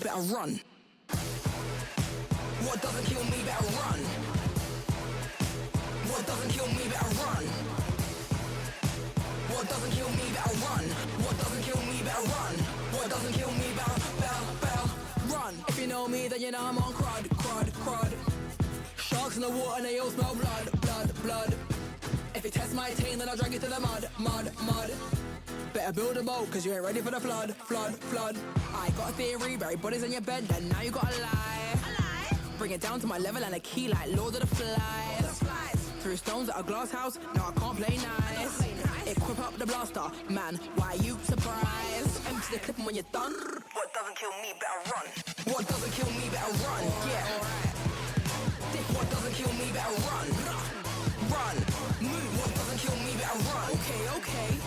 better run. What doesn't kill me, better run. What doesn't kill me, better run. What doesn't kill me, better run. What doesn't kill me, better run. What doesn't kill me, better run. If you know me, then you know I'm on crud. Sharks in the water and they all smell blood. If you test my team, then I'll drag you to the mud. Better build a boat, cause you ain't ready for the flood. I got a theory, bury bodies in your bed, then now you gotta lie. Bring it down to my level and a key like Lord of the Flies. Threw stones at a glass house, now I can't play nice. Equip up the blaster, man, why you surprised? Empty the clip and when you're done. What doesn't kill me, better run. What doesn't kill me, better run. Yeah, alright. Dick, what doesn't kill me, better run. Run, move, what doesn't kill me, better run. Okay.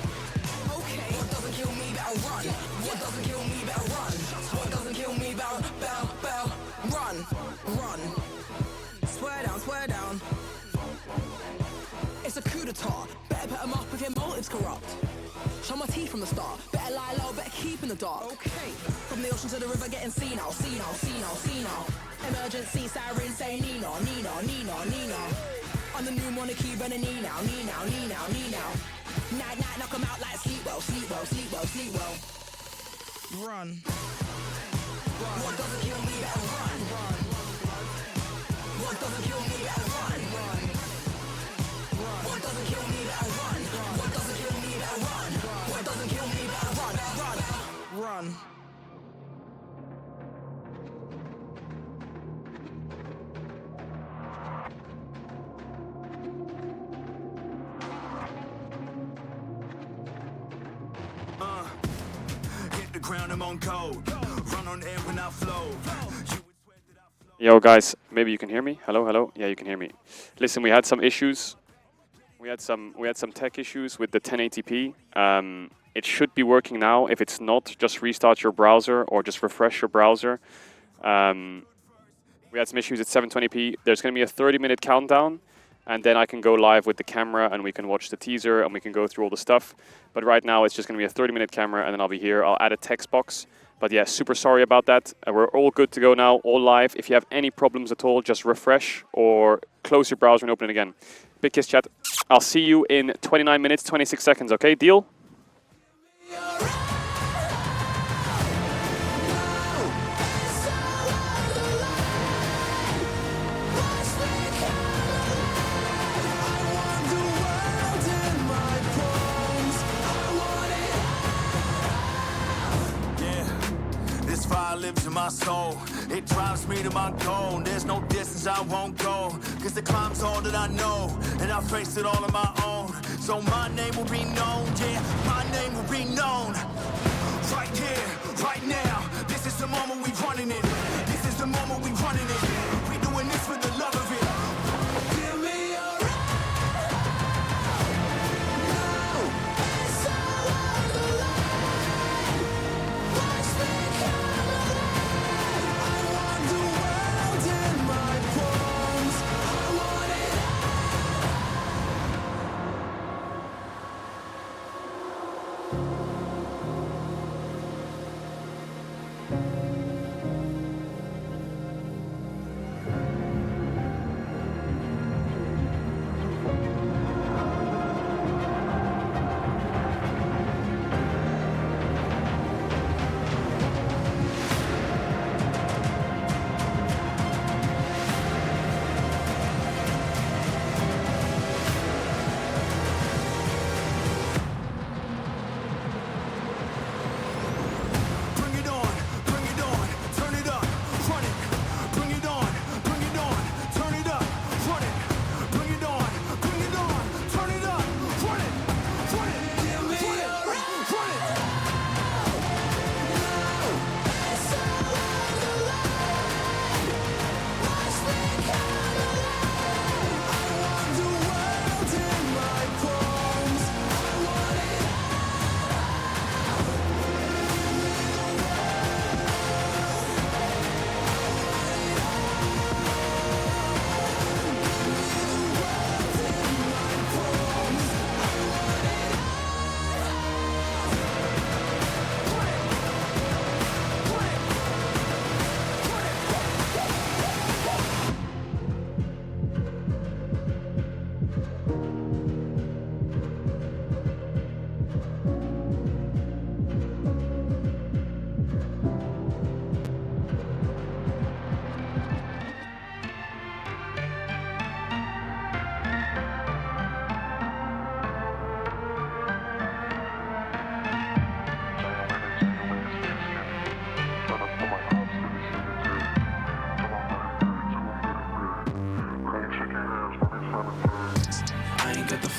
What doesn't kill me, better run. What doesn't kill me, better run. What doesn't kill me, better run. Swear down. It's a coup d'etat. Better put 'em up if your motive's corrupt. Show my teeth from the start. Better lie low, better keep in the dark. Okay. From the ocean to the river, getting seen now. Emergency siren say Nino. On the new monarchy, running knee now. Night, knock 'em out like sleep well. Run. What doesn't kill me, better run. What doesn't kill me, better run. What doesn't kill me, better run. What doesn't kill me, better run. What doesn't kill me, better run. Hit the ground, I'm on code. Run on air when I flow. Yo guys, maybe you can hear me. Hello. Yeah, you can hear me. Listen, we had some issues. We had some tech issues with the 1080p. It should be working now. If it's not, just restart your browser or just refresh your browser. We had some issues at 720p. There's going to be a 30-minute countdown, and then I can go live with the camera and we can watch the teaser and we can go through all the stuff. But right now it's just going to be a 30-minute camera, and then I'll be here. I'll add a text box. But yeah, super sorry about that. We're all good to go now, all live. If you have any problems at all, just refresh or close your browser and open it again. Big kiss, chat. I'll see you in 29 minutes, 26 seconds, okay? Deal? Fire lives in my soul. It drives me to my goal. There's no distance I won't go, cause the climb's all that I know, and I face it all on my own. So my name will be known, yeah, my name will be known. Right here, right now. This is the moment we running it. This is the moment we running it. We doing this for the love of it. Give me a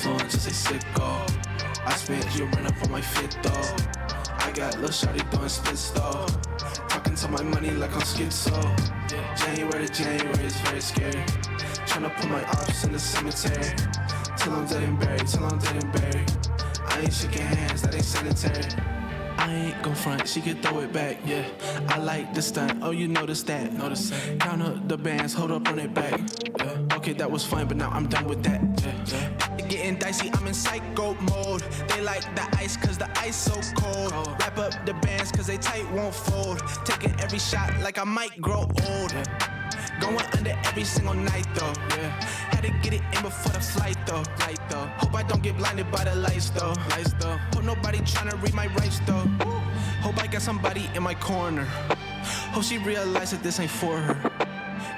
floor and just say sicko. I spent your rent up on my fit though. I got lil' shawty doing splits though. Talking to my money like I'm schizo. January to January is very scary. Tryna put my ops in the cemetery. Till I'm dead and buried, till I'm dead and buried. I ain't shaking hands, that ain't sanitary. I ain't gon' front, she can throw it back, yeah. I like the stunt, oh you noticed that. Count up the bands, hold up on it back. Okay, that was fun, but now I'm done with that. Getting dicey, I'm in psycho mode. They like the ice, cause the ice so cold. Wrap up the bands, cause they tight won't fold. Taking every shot like I might grow old. Going under every single night though. Had to get it in before the flight though. Hope I don't get blinded by the lights though. Hope nobody tryna read my rights though. Hope I got somebody in my corner. Hope she realized that this ain't for her.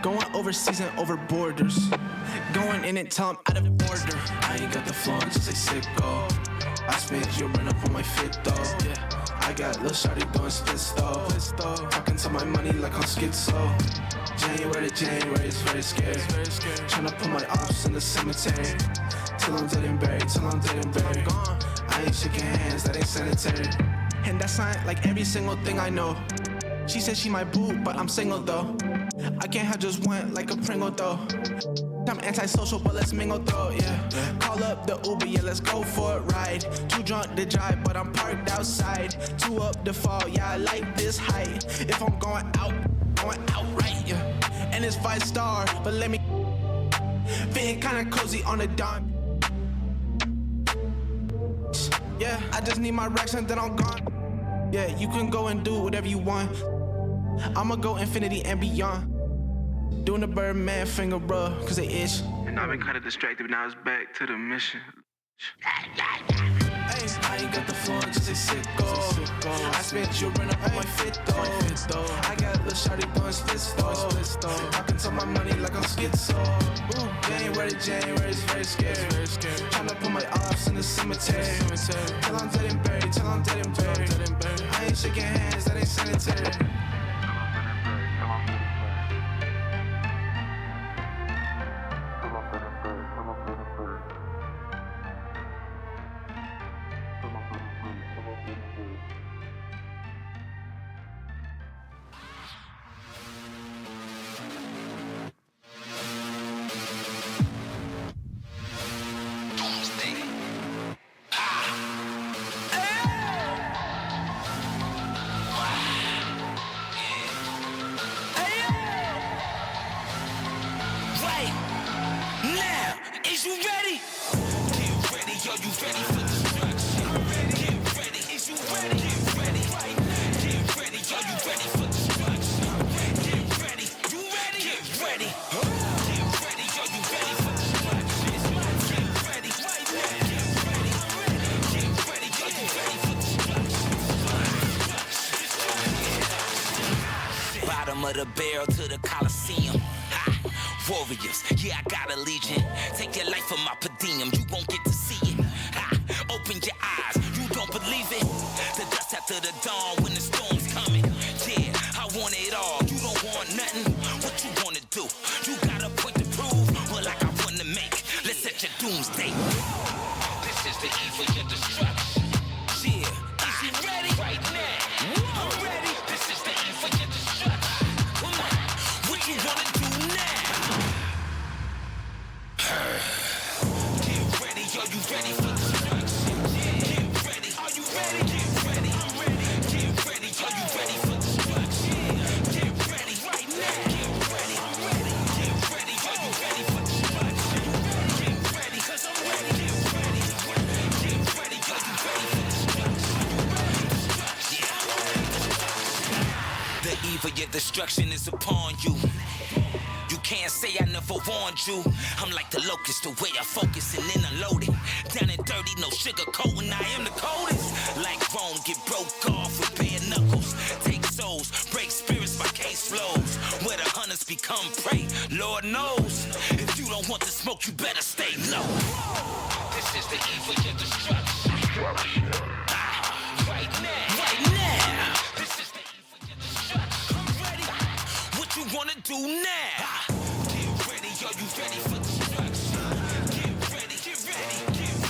Going overseas and over borders. Going in and tell 'em out of order. I ain't got the floor, just say sicko. I spent your rent up on my fit though. I got lil' shawty doing splits though. Talking to my money like I'm schizo. January to January is very scary. Tryna put my ops in the cemetery. Till I'm dead and buried, till I'm dead and buried. I ain't shaking hands, that ain't sanitary. And that's not like every single thing I know. She said she my boo, but I'm single though. I can't have just one like a Pringle though. I'm antisocial, but let's mingle though, yeah. Call up the Uber, yeah, let's go for a ride. Too drunk to drive, but I'm parked outside. Too up to fall, yeah, I like this height. If I'm going out right, yeah. And it's 5-star, but let me feeling kinda cozy on the dime. Yeah, I just need my racks and then I'm gone. Yeah, you can go and do whatever you want. I'ma go infinity and beyond. Doing the Birdman finger rub, cause they itch. And I've been kinda distracted, but now it's back to the mission. I ain't got the floor, just say sicko. I spent your rent up on my fit though. I got lil' shawty doing splits though. Talking to my money like I'm schizo. January to January is very scary. Tryna put my ops in the cemetery. Till I'm dead and buried, till I'm dead and buried. I ain't shaking hands, that ain't sanitary. Of the barrel to the Coliseum. Ha! Warriors, yeah, I got a legion. Take your life for my per diem, you won't get to see it. Ha! Open your eyes, you don't believe it. The dust after the dawn when the storm's coming. Yeah, I want it all, you don't want nothing. What you wanna do? You got a point to prove, well, like I wanna make. Let's set your doomsday. This is the eve of your destruction. Yeah, is you ready? Right now, I'm ready. This is the eve of your destruction. What you wanna do now? Get ready, are you ready for destruction? Get ready, are you ready? Get ready, I'm ready. Get ready, are you ready for destruction? Get ready, right now. Get ready, I'm ready. Get ready, are you ready for destruction? Get ready, cause I'm ready. Get ready, get ready, are you ready for destruction? Yeah. The eve of your destruction is upon you. You can't say I never warned you. I'm like the locust, the way I focus and then unload it. Down and dirty, no sugar coating, I am the coldest. Like Rome, get broke off with bare knuckles. Take souls, break spirits by case flows. Where the hunters become prey, Lord knows. If you don't want the smoke, you better stay low. This is the eve of your destruction. Right now, right now. This is the eve of your destruction. I'm ready. What you wanna do now? Get ready, are you ready for destruction? Get ready, get ready, get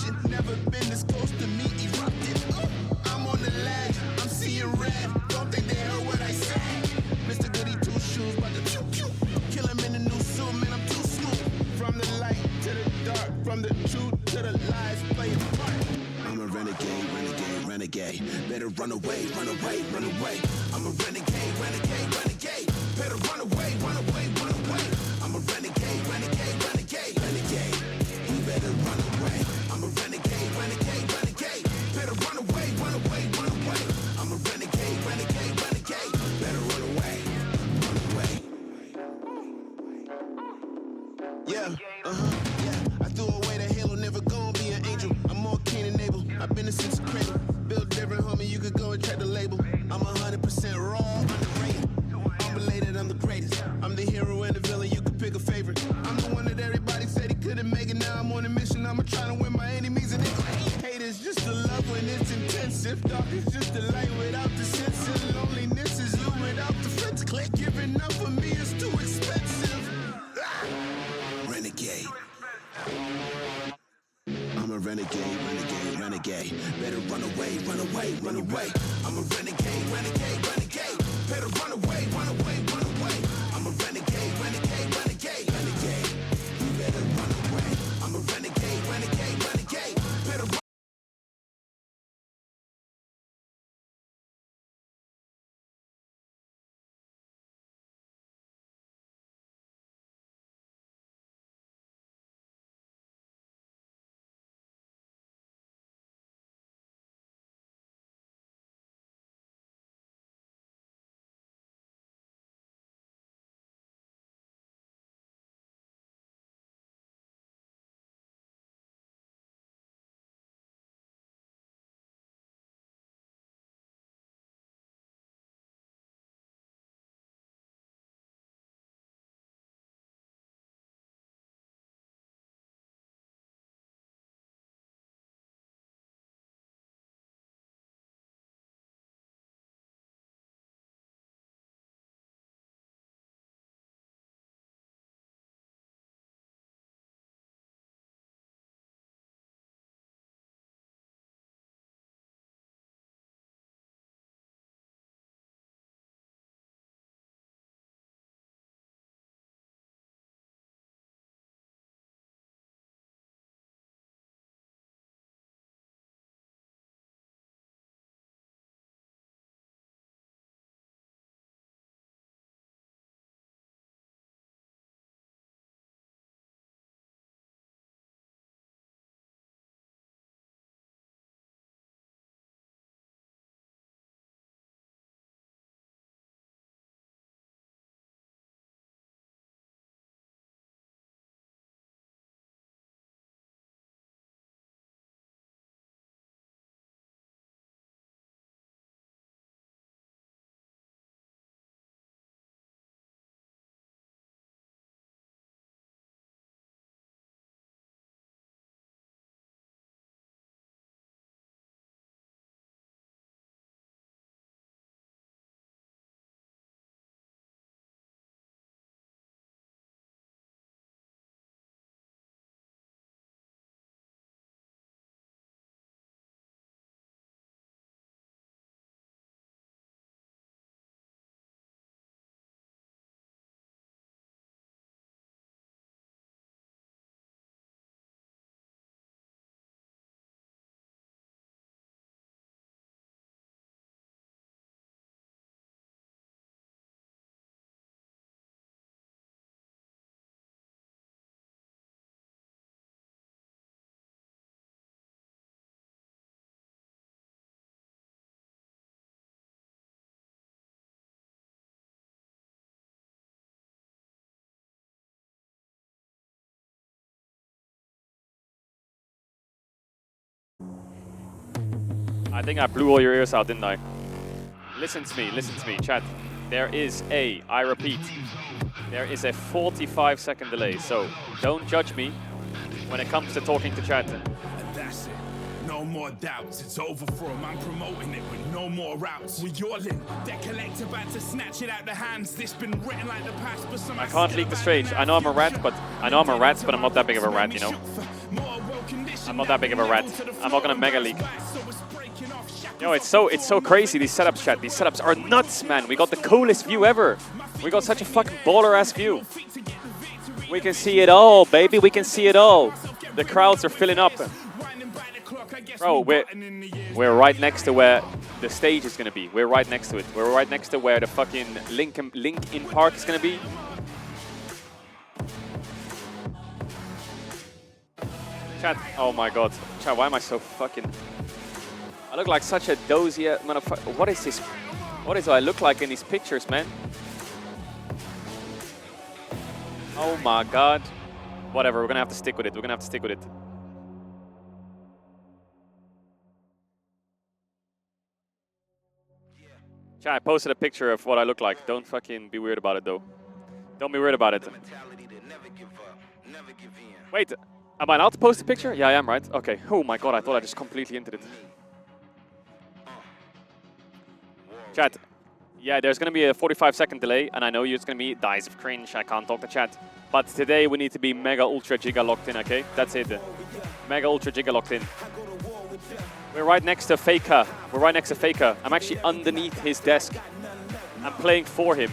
eruption. Never been this close to me erupted. I'm on the ledge, I'm seeing red. Don't think they heard what I said. Mr. Goody Two Shoes, but the pew pew. Kill him in the new suit, man, I'm too smooth. From the light to the dark, from the truth to the lies, play a part. I'm a renegade, renegade, renegade. Better run away, run away, run away. I'm a renegade, renegade, renegade. Better run away, run away, run away. I'm a renegade, renegade, renegade, renegade. You better run away. I'm a renegade, renegade, renegade. Better run away, run away, run away. I'm a renegade, renegade, renegade. Better run away, run away. Yeah, yeah. I threw away the halo, never gonna be an angel. I'm more keen and able. I've been a since the cradle. Build different, homie, you could go and check the label. I'm 100% raw, underrated. Unrelated, I'm the greatest. I'm the hero and the villain, you could pick a favorite. I'm the one that everybody said he couldn't make it. Now I'm on a mission, I'ma try to win my enemies. And they hate is just the love when it's intensive. Dark is just the light without the sense. And loneliness is you without the fence. Click, giving up for me is too expensive. Renegade. I'm a renegade, renegade, renegade. Better run away, run away, run away. I'm a renegade, renegade, renegade. Better run away, run away, run away. I'm a renegade, renegade, renegade, renegade. You better run away. I'm a renegade, renegade, renegade. Better run. I think I blew all your ears out, didn't I? Listen to me, chat. There is I repeat, there is a 45-second delay, so don't judge me when it comes to talking to chat. And that's it. No more doubts, it's over for him. I'm promoting it with no more routes. We're yawling, debt collector about to snatch it out the hands. This been written like the past, but some I can't leak the stage. I know I'm a rat, but I'm not that big of a rat, you know. More well conditioned. I'm not that big of a rat. I'm not gonna mega leak. Yo, it's so crazy, these setups, chat. These setups are nuts, man. We got the coolest view ever. We got such a fucking baller-ass view. We can see it all, baby. We can see it all. The crowds are filling up. Bro, we're right next to where the stage is gonna be. We're right next to it. We're right next to where the fucking Linkin Park is gonna be. Chat, oh my god. Chat, why am I so fucking... I look like such a dozy motherfucker. What is this? What do I look like in these pictures, man? Oh my god. Whatever, we're gonna have to stick with it. We're gonna have to stick with it. Chat, I posted a picture of what I look like. Don't fucking be weird about it, though. Don't be weird about it. Wait, am I allowed to post a picture? Yeah, I am, right? Okay. Oh my god, I thought I just completely entered it. Chat, yeah, there's gonna be a 45-second delay, and I know it's gonna be dies of cringe. I can't talk to chat. But today we need to be mega ultra giga locked in, okay? That's it. Mega ultra giga locked in. We're right next to Faker. We're right next to Faker. I'm actually underneath his desk. I'm playing for him.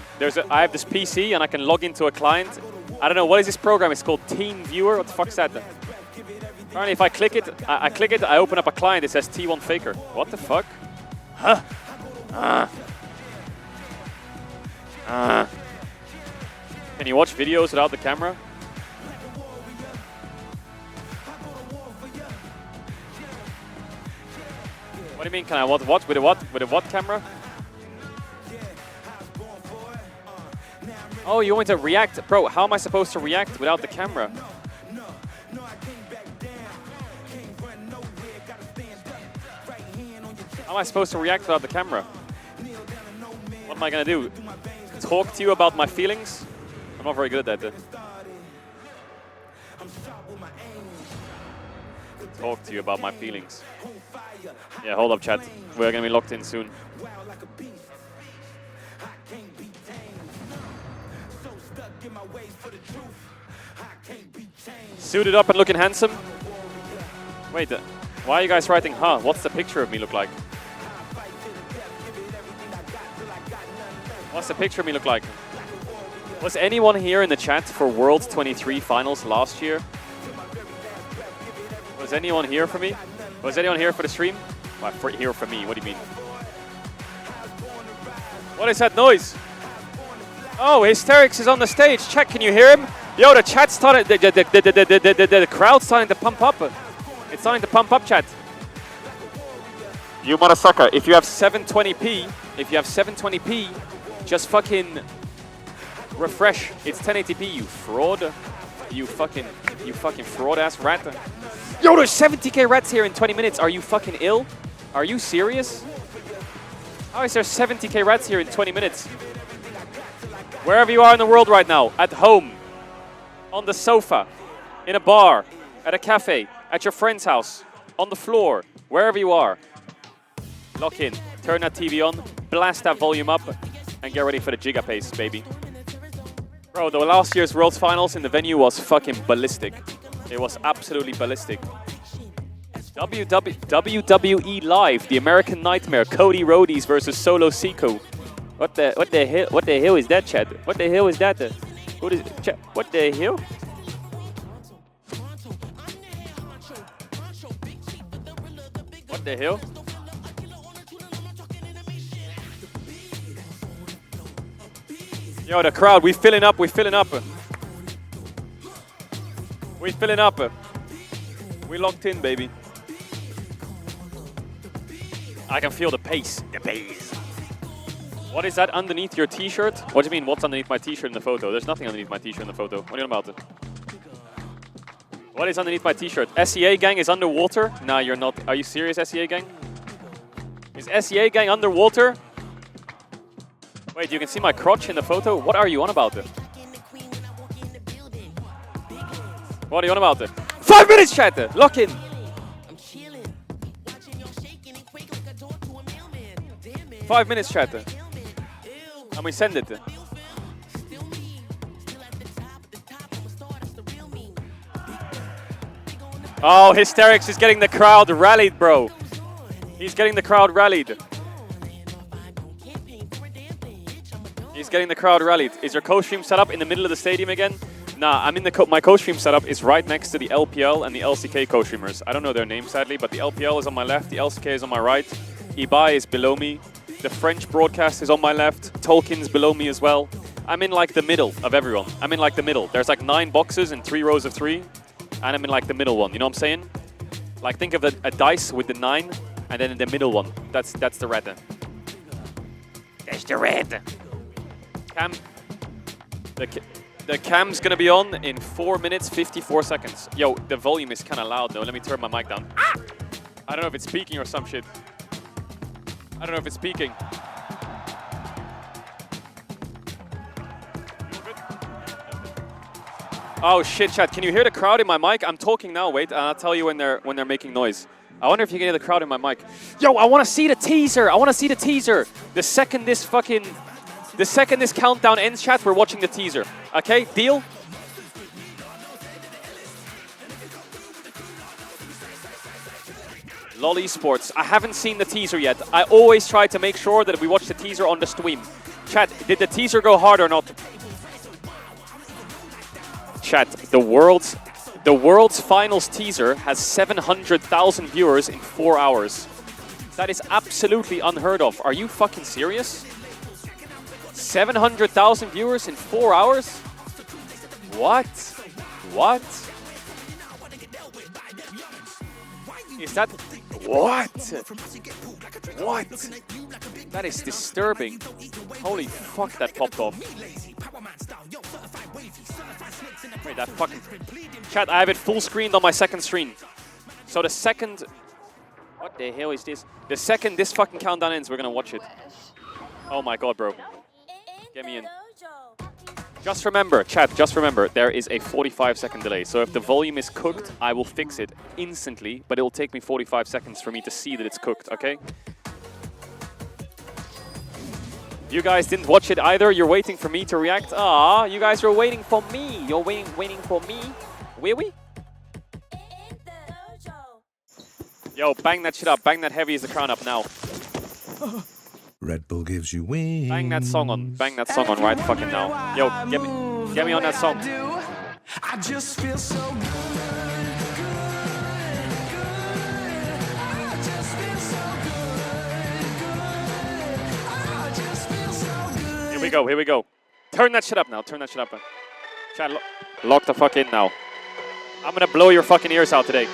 I have this PC and I can log into a client. I don't know, what is this program? It's called Team Viewer. What the fuck's that? Apparently if I click it, I open up a client. It says T1 Faker. What the fuck? Huh? Can you watch videos without the camera? What do you mean? Can I watch with a what? With a what camera? Oh, you want me to react? Bro, how am I supposed to react without the camera? How am I supposed to react without the camera? What am I gonna do? Talk to you about my feelings? I'm not very good at that. Talk to you about my feelings. Yeah, hold up, chat. We're gonna be locked in soon. Suited up and looking handsome. Wait, why are you guys writing, huh? What's the picture of me look like? What's the picture of me look like? Was anyone here in the chat for World 23 finals last year? Was anyone here for me? Was anyone here for the stream? Well, here for me, what do you mean? What is that noise? Oh, Hysterics is on the stage. Chat, can you hear him? Yo, the chat's starting, the crowd's starting to pump up. It's starting to pump up, chat. You mother sucker. If you have 720p, just fucking refresh. It's 1080p, you fraud. You fucking fraud ass rat. Yo, there's 70k rats here in 20 minutes. Are you fucking ill? Are you serious? How is there 70k rats here in 20 minutes? Wherever you are in the world right now, at home, on the sofa, in a bar, at a cafe, at your friend's house, on the floor, wherever you are, lock in, turn that TV on, blast that volume up, and get ready for the giga pace, baby. Bro, the last year's World's Finals in the venue was fucking ballistic. It was absolutely ballistic. WWE Live, the American Nightmare, Cody Rhodes versus Solo Sikoa. What the hell is that, chat? What the hell is that? What is chat? What the hell? What the hell? Yo, the crowd, we filling up, we filling up. We filling up. We locked in, baby. I can feel the pace. The pace. What is that underneath your t-shirt? What do you mean, what's underneath my t-shirt in the photo? There's nothing underneath my t-shirt in the photo. What are you on about? What is underneath my t-shirt? SEA gang is underwater? Nah, you're not. Are you serious, SEA gang? Is SEA gang underwater? Wait, you can see my crotch in the photo? What are you on about? What are you on about? 5 minutes, chat! Lock in! 5 minutes, chat. And we send it. Oh, Hysterics is getting the crowd rallied, bro. He's getting the crowd rallied. He's getting the crowd rallied. Is your co-stream set up in the middle of the stadium again? Nah, I'm in the my co-stream setup is right next to the LPL and the LCK co-streamers. I don't know their names, sadly, but the LPL is on my left, the LCK is on my right, Ibai is below me, the French broadcast is on my left, Tolkien's below me as well. I'm in like the middle of everyone. I'm in like the middle. There's like 9 boxes and 3 rows of 3, and I'm in like the middle one. You know what I'm saying? Like think of a dice with the 9, and then in the middle one. That's the red. That's the red. Cam. The cam's gonna be on in 4 minutes, 54 seconds. Yo, the volume is kind of loud though. Let me turn my mic down. Ah! I don't know if it's speaking or some shit. I don't know if it's speaking. Oh shit, chat. Can you hear the crowd in my mic? I'm talking now. Wait, I'll tell you when they're making noise. I wonder if you can hear the crowd in my mic. Yo, I want to see the teaser. I want to see the teaser. The second this countdown ends, chat, we're watching the teaser. Okay, deal? LOL Esports. I haven't seen the teaser yet. I always try to make sure that we watch the teaser on the stream. Chat, did the teaser go hard or not? Chat, the world's finals teaser has 700,000 viewers in 4 hours. That is absolutely unheard of. Are you fucking serious? 700,000 viewers in 4 hours? What? What? Is that... What? What? That is disturbing. Holy fuck, that popped off. Wait, that fucking... Chat, I have it full screened on my second screen. So the second... What the hell is this? The second this fucking countdown ends, we're gonna watch it. Oh my god, bro. Get me in. Just remember, chat, just remember, there is a 45-second delay. So if the volume is cooked, I will fix it instantly, but it will take me 45 seconds for me to see that it's cooked, okay? You guys didn't watch it either. You're waiting for me to react. Ah, you guys were waiting for me. You're waiting for me. Oui? Yo, bang that shit up. Bang that heavy as the crown up now. Red Bull gives you wings. Bang that song on. Bang that song on right fucking now. Yo, get me on that song. I just feel so good. Here we go. Turn that shit up now. Turn that shit up. Chat, lock the fuck in now. I'm gonna blow your fucking ears out today.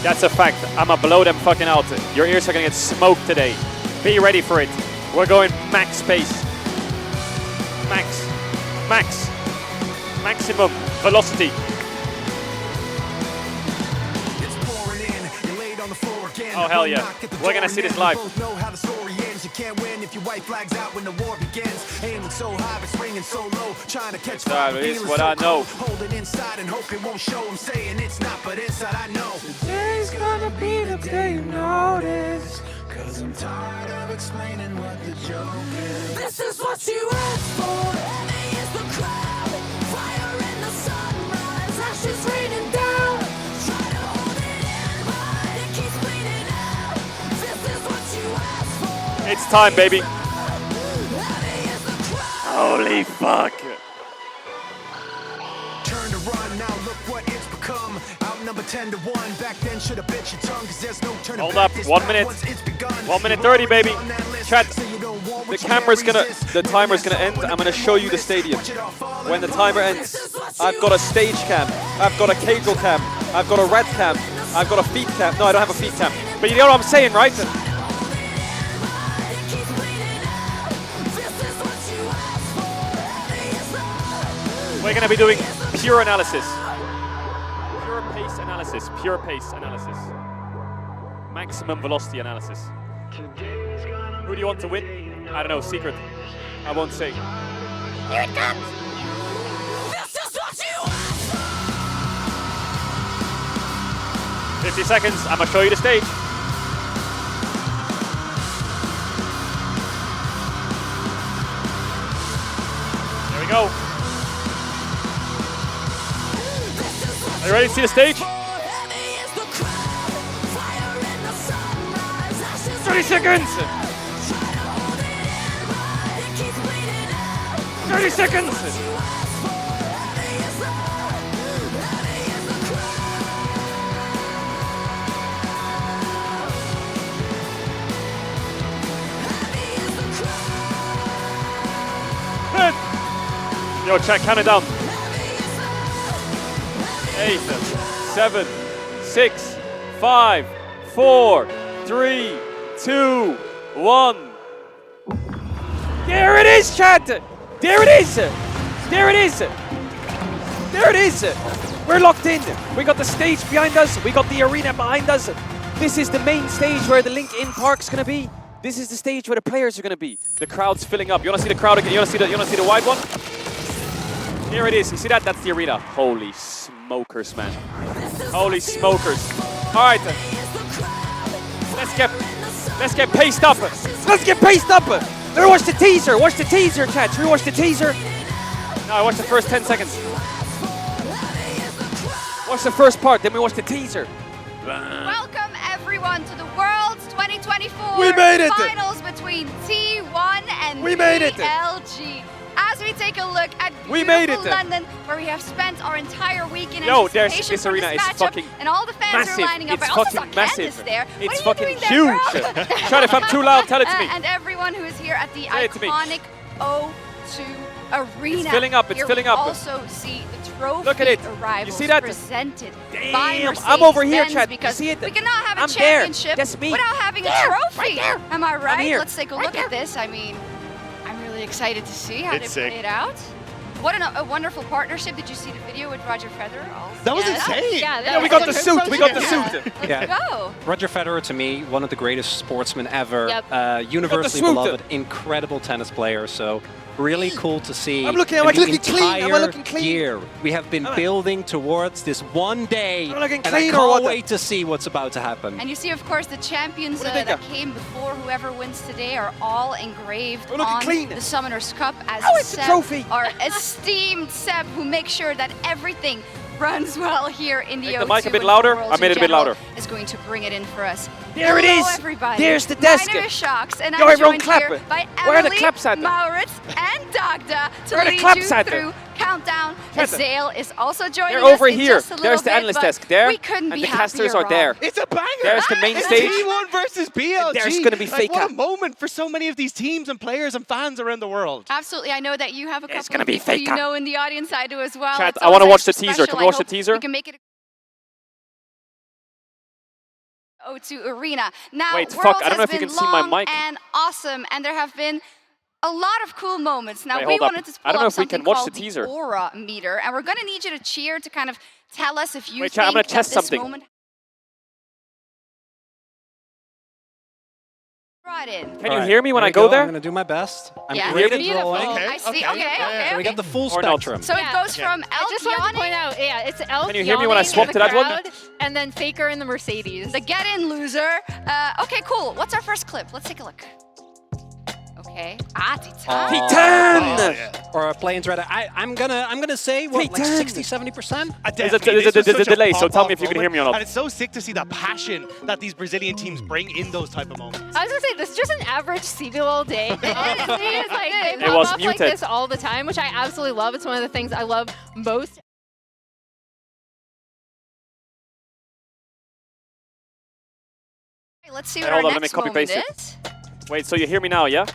That's a fact. I'm gonna blow them fucking out. Your ears are gonna get smoked today. Be ready for it. We're going max pace. Maximum velocity. Oh hell yeah. We're gonna see this live. You can't win if you white flags out when the war begins. Aiming so high, but springing so low. Trying to catch fire, that is what I know. Holding inside and hope it won't show. I'm saying it's not, but inside I know. Today's gonna be the day you notice. Cause I'm tired of explaining what the joke is. This is what you asked for. Heavy is the crowd. Fire in the sunrise. Ashes raining down. Try to hold it in, but it keeps bleeding out. This is what you asked for. It's time, baby. Heavy is the crowd. Holy fuck. Turn to run, now look what it's become. Outnumber 10 to 1. Back then should have bit your tongue, cause there's no turning Hold back. up, This 1 path minute. once it's begun. 1 minute 30, baby. Chat, So you don't want the what you camera's can't gonna, resist. the timer's gonna end. I'm gonna show you the stadium. When the timer ends, I've got a stage cam, I've got a Caedrel cam, I've got a red cam, I've got a feet cam. No, I don't have a feet cam. But you know what I'm saying, right? We're gonna be doing pure analysis. Pure pace analysis, pure pace analysis. Maximum velocity analysis. Who do you want to win? I don't know, secret. I won't say. Here it comes! This is what you asked for. 50 seconds, I'm gonna show you the stage. Here we go. Are you ready to see the stage? Heavy is 30 seconds! 30 seconds! Yo, chat, count it down. 8, 7, 6, 5, 4, 3, 2, 1. There it is, chat! There it is! There it is! There it is! We're locked in. We got the stage behind us. We got the arena behind us. This is the main stage where the LinkedIn Park's gonna be. This is the stage where the players are gonna be. The crowd's filling up. You wanna see the crowd again? You wanna see the wide one? Here it is. You see that? That's the arena. Holy smokers, man. Holy smokers. All right. Let's get paced up. Let's get paced up. Watch the teaser. Watch the teaser, chat. Should we watch the teaser? No, I watched the first 10 seconds. Watch the first part, then we watch the teaser. Welcome everyone to the World's 2024 We made it. finals between T1 and We made it. LG. As we take a look at We made beautiful it. London, where we have spent our entire week in Yo, anticipation this for arena this is matchup, fucking and all the fans massive. are lining up. It's I also saw fucking Candace massive. there. It's what are fucking you doing there, huge. bro? Shut if I'm too loud, tell it to me. And everyone who is here at the Say it to me. iconic O2 Arena. It's filling up, it's Here filling we up. also see the trophy Look at it. arrivals You see that? presented by Damn, I'm over here, Mercedes-Benz, chat. You because see it? we cannot have a I'm there. championship That's me. without having There, a trophy. right there. Am I right? here. Let's take a Right look there. at this. I mean, I'm really excited to see how It's they sick. play it out. What a wonderful partnership. Did you see the video with Roger Federer? Also? That was Yes. insane. Yeah, we got the suit. We got the suit. Let's go. Roger Federer, to me, one of the greatest sportsmen ever. Yep. Universally swoop. beloved, incredible tennis player. So really cool to see. I'm looking- in am I the looking clean? Am I entire looking clean? year, we have been building towards this one day, Am I looking and I clean or can't what? wait to see what's about to happen. And you see, of course, the champions What do you that think? came before whoever wins today are all engraved Oh, look, on clean. the Summoners Cup as Oh, it's a Seb, trophy. our esteemed Seb, who makes sure that everything runs well here in the Make O2. the mic a bit and louder. Worlds I made in it a bit general louder. Is going to bring it in for us. There it Hello, is. everybody. There's the desk. My name is Shocks, and Yo, I'm everyone joined clap. here by Where are the Emily, claps at? Maurits, and Dagda to Where are the lead claps you at? through Countdown. Chat. Azale is also joining They're us over in here. just a little There's the bit, analyst but desk there, we couldn't and be the casters happier, are there. Rob. It's a banger. There's the main It's stage. T1 versus BLG. There's gonna be fake What out. a moment for so many of these teams and players and fans around the world. Absolutely, I know that you have a couple gonna of be people fake you up. know in the audience. I do as well. Chat, It's I wanna always watch the extra teaser. Can special. we I watch the hope teaser? We can make it a O2 Arena. Now, Wait, fuck, Worlds I don't know has if you been can see my long mic. and awesome, and there have been a lot of cool moments. Now, Wait, we hold up. wanted to I pull don't know up if we can something watch called the teaser. Aura Meter, and we're going to need you to cheer to kind of tell us if you Wait, think chat, I'm gonna that test this something. moment brought in. Can you hear me when I go I'm there? going to do my best. I'm Yeah. great at Beautiful. drawing. Okay. I see. Okay, Okay, yeah, okay, So we okay. got the full Or not. spectrum. So Yeah. it goes Yeah. from I Elk just wanted to yawning, point out, yeah, it's Elk Can you hear me when I yawning swap in to the that one? crowd, and then Faker in the Mercedes. the get-in loser. Okay, cool. What's our first clip? Let's take a look. Okay. Titan. Titan! Or planes rather. I'm gonna say what, like Titan. 60-70%? There's a delay, so tell me if you can hear me or not. And it's so sick to see the passion that these Brazilian teams bring in those type of moments. I was gonna say, this is just an average CBLOL day. Honestly, it's like, they It pop was up like muted. this all the time, which I absolutely love. It's one of the things I love most. Let's see what Hold our on, let me next copy moment paste it. is. Wait, so you hear me now, yeah?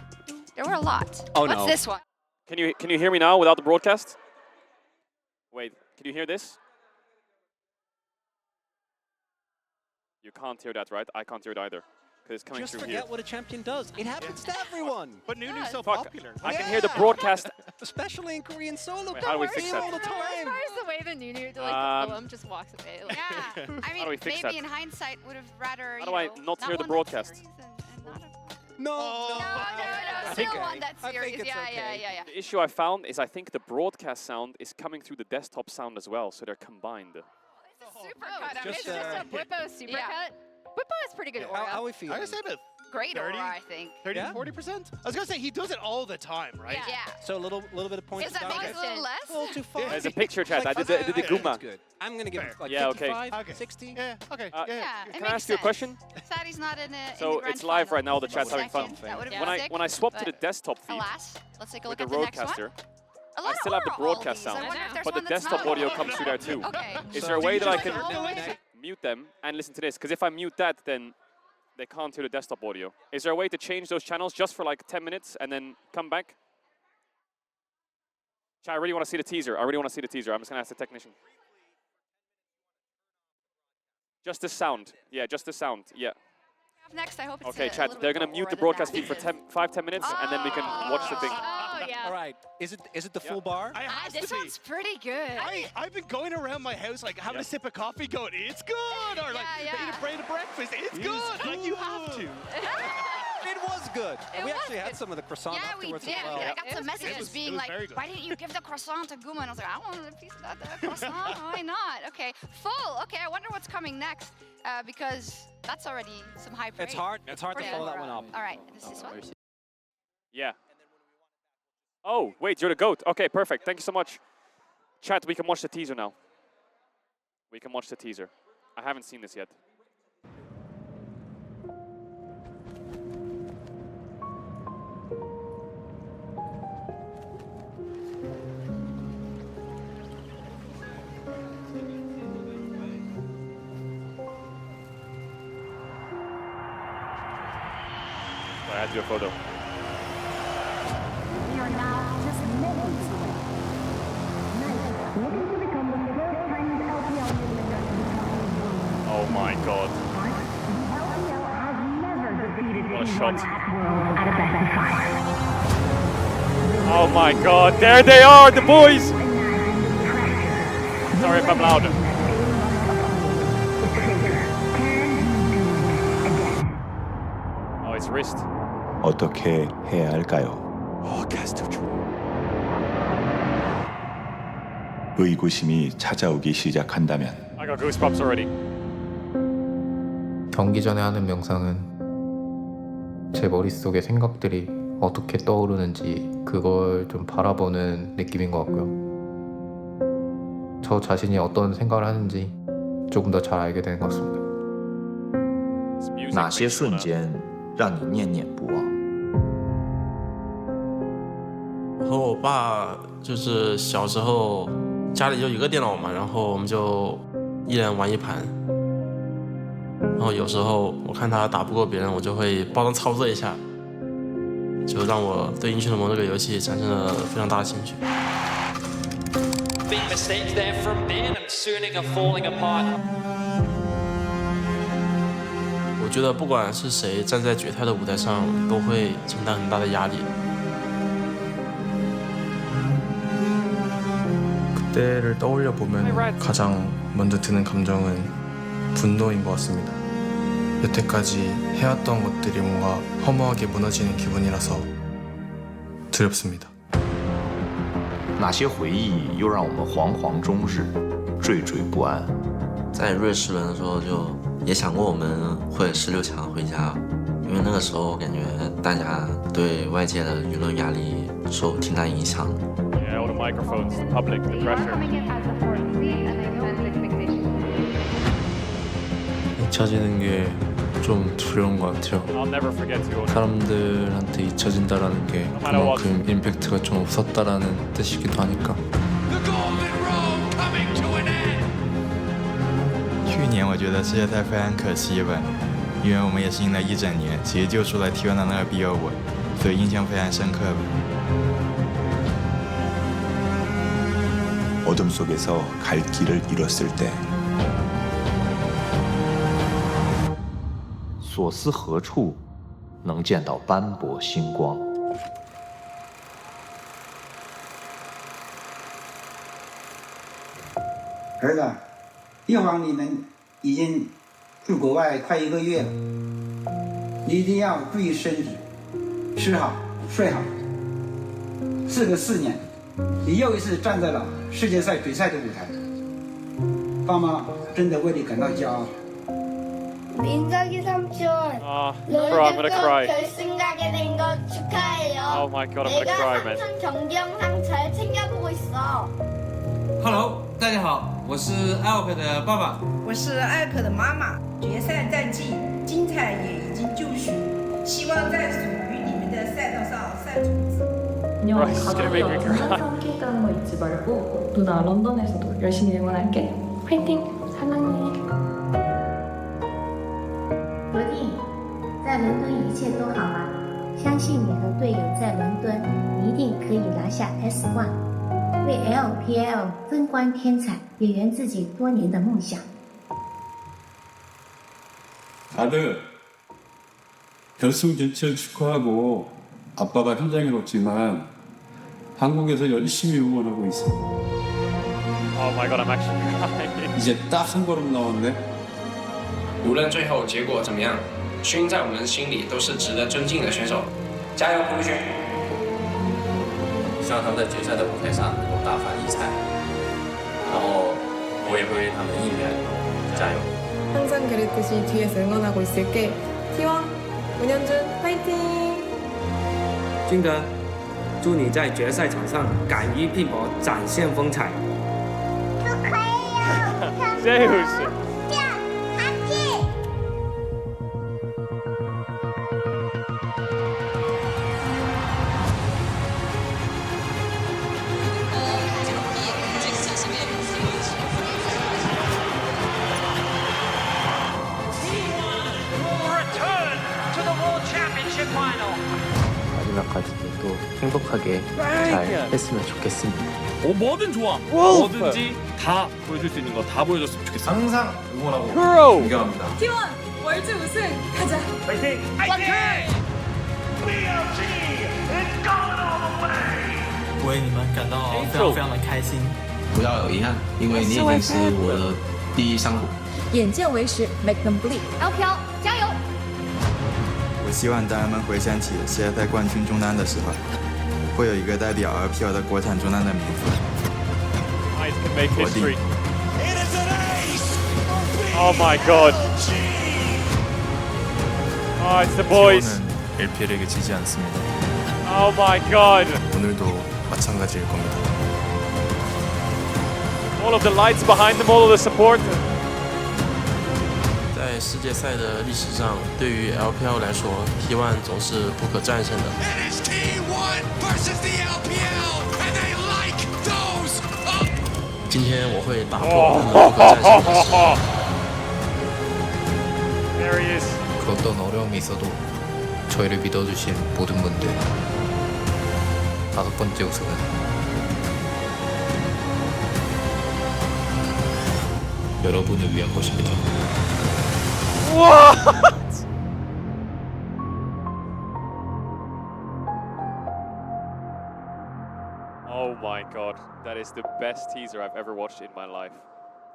There were a lot. Oh, What's no. this one? Can you hear me now without the broadcast? Wait, can you hear this? You can't hear that, right? I can't hear it either. Because it's coming Just through forget here. what a champion does. It happens to everyone. But Nunu's so Fuck, popular. I can hear the broadcast. Especially in Korean solo. Wait, how do we fix that? all the The worst time. part is the way the Nunu, like, the poem just walks away. Like, Yeah. I mean, do we fix maybe that? in hindsight would have rather, How do I not hear the won that broadcast? series and not have- No. I No, think- still won that I think series. it's Yeah, okay. yeah. The issue I found is I think the broadcast sound is coming through the desktop sound as well, so they're combined. Super oh, cut. I mean, it's just a Whippo supercut. Whippo has pretty good aura. How we feel? I would say about great 30? aura, I think. 30 Yeah. 40%? I was going to say, he does it all the time, right? Yeah. So a little bit of points. Is that make us a little less? A little too far. There's a picture chat. I did the That's Guma. good. I'm gonna give it like Yeah, okay. 55, Okay. 60. Yeah, okay. Yeah, it Can makes I ask you a sense. question? Sadie's not in a. So in the it's live right now. The chat's having fun. That would have been sick, When I swap to the but desktop feed alas, let's take a with look the at the next roadcaster, one. I still have the broadcast sound, but the desktop audio comes through there too. Okay. Is there a way that I can mute them and listen to this? Because if I mute that, then they can't hear the desktop audio. Is there a way to change those channels just for like 10 minutes and then come back? Chat, I really want to see the teaser. I'm just going to ask the technician. Just the sound. Yeah, just the sound. Yeah. Next, I hope it's okay, chat. They're going to mute the broadcast feed for 5-10 minutes, and then we can watch the thing. Oh, yeah. All right. Is it the full bar? This sounds pretty good. I've been going around my house like having a sip of coffee going, it's good! Or like, eat a brain of breakfast, it's good! Like, you have to. It was good. We actually had some of the croissant afterwards as well. I got some messages being like, why didn't you give the croissant to Guma? And I was like, I want a piece of that croissant. Why not? Okay, full. Okay, I wonder what's coming next because that's already some high praise. It's hard to follow that one up. All right, this one? Yeah. Oh, wait, you're the GOAT. Okay, perfect. Thank you so much. Chat, we can watch the teaser now. We can watch the teaser. I haven't seen this yet. I had to do a photo. We are now just minutes away. Nice. Looking to become the first Chinese LPL winner to become Oh my god. The LPL has never defeated What a anyone shot. at Worlds at a best of 5. Oh my god, there they are, the boys! Sorry if I'm loud. Oh, it's wrist. 어떻게 해야 할까요? 의구심이 찾아오기 시작한다면 I got goosebumps already. 경기 전에 하는 명상은 제 머릿속에 생각들이 어떻게 떠오르는지 그걸 좀 바라보는 느낌인 것 같고요. 저 자신이 어떤 생각을 하는지 조금 더 잘 알게 되는 것 같습니다. 哪些瞬间让你念念不忘？我和我爸就是小时候家里就一个电脑嘛，然后我们就一人玩一盘。然后有时候我看他打不过别人，我就会帮他操作一下，就让我对《英雄联盟》这个游戏产生了非常大的兴趣。Big mistakes there from Ben and Suning are falling apart. 我觉得不管是谁站在决赛的舞台上，都会承担很大的压力。 그때를 떠올려 보면 가장 먼저 드는 감정은 분노인 것 같습니다. 여태까지 해왔던 것들이 뭔가 허무하게 무너지는 기분이라서 두렵습니다. 哪些回忆又让我们惶惶终日，惴惴不安？在瑞士轮的时候，就也想过我们会16强回家，因为那个时候感觉大家对外界的舆论压力受挺大影响。 Yeah, all the microphones, the public, the pressure. 잊혀지는 게 좀 두려운 것 같아요. I'll never forget you. 사람들한테 잊혀진다라는 게 그만큼 임팩트가 좀 없었다라는 뜻이기도 하니까. 去年我觉得世界赛非常可惜吧，因为我们也是赢了一整年，其实就输了 T1的那个 BO5，所以印象非常深刻吧。 어둠 속에서 갈 길을 잃었을 때 所思何处能见到斑驳星光？儿子，一会儿你们已经去国外快1个月了，你一定要注意身体，吃好睡好。事隔4年，你又一次站在了世界赛决赛的舞台，爸妈真的为你感到骄傲。 민석이 삼촌, bro, I'm gonna cry. 결승가게 된 거 축하해요. Oh my god, I'm gonna cry, man. 내가 삼촌 경기 영상 잘 챙겨보고 있어. Hello， 大家好，我是艾尔克的爸爸。我是艾尔克的妈妈。决赛战绩精彩也 있거든요. 가족이 항상 함께 있다는 거 잊지 말고 누나 런던에서도 열심히 응원할게. 화이팅! 사랑해. 罗弟，在伦敦一切都好吗？相信你和队友在伦敦一定可以拿下 S1， 为 LPL 争光添彩，也圆自己多年的梦想。 다들 결승 진출 축하하고 아빠가 현장에 없지만 한국에서 열심히 응원하고 있어. Oh my god, I'm actually crying. 이제 딱 한 걸음 나왔네. 无论最后结果怎么样，勋在我们心里都是值得尊敬的选手。加油，胡勋！希望他们在决赛的舞台上能够大放异彩，然后我也会为他们应援，加油！ 항상 그랬듯이 뒤에서 응원하고 있을게. T1 문현준 화이팅! 君德，祝你在决赛场上敢于拼搏，展现风采。Zeus! 마지막까지도 또 행복하게 잘 했으면 좋겠습니다. 뭐든 좋아. 뭐든지 다 보여줄 수 있는 거 다 보여줬으면 좋겠어. 항상 응원하고 존경합니다. T1 월드 우승 가자. 파이팅! 파이팅! 为你们感到非常非常的开心。不要有遗憾，因为你已经是我的第一伤口。眼见为实 ，Make them bleed。LPL 加油！ 我希望当人们回想起世界赛冠军中单的时候，会有一个代表 LPL 的国产中单的名字。 Guys can make history. Oh my god. Oh, it's the boys. LPL에게 지지 않습니다. Oh my god. 오늘도 마찬가지일 겁니다. All of the lights behind them, all of the support. 在世界赛的历史上，对于 LPL 来说 ，T1 总是不可战胜的。今天我会打破他们不可战胜的记录。 There he is. 그 어떤 어려움이 있어도 저희를 믿어주신 모든 분들 5번째 우승은 여러분을 위한 것입니다. What? Oh my god, that is the best teaser I've ever watched in my life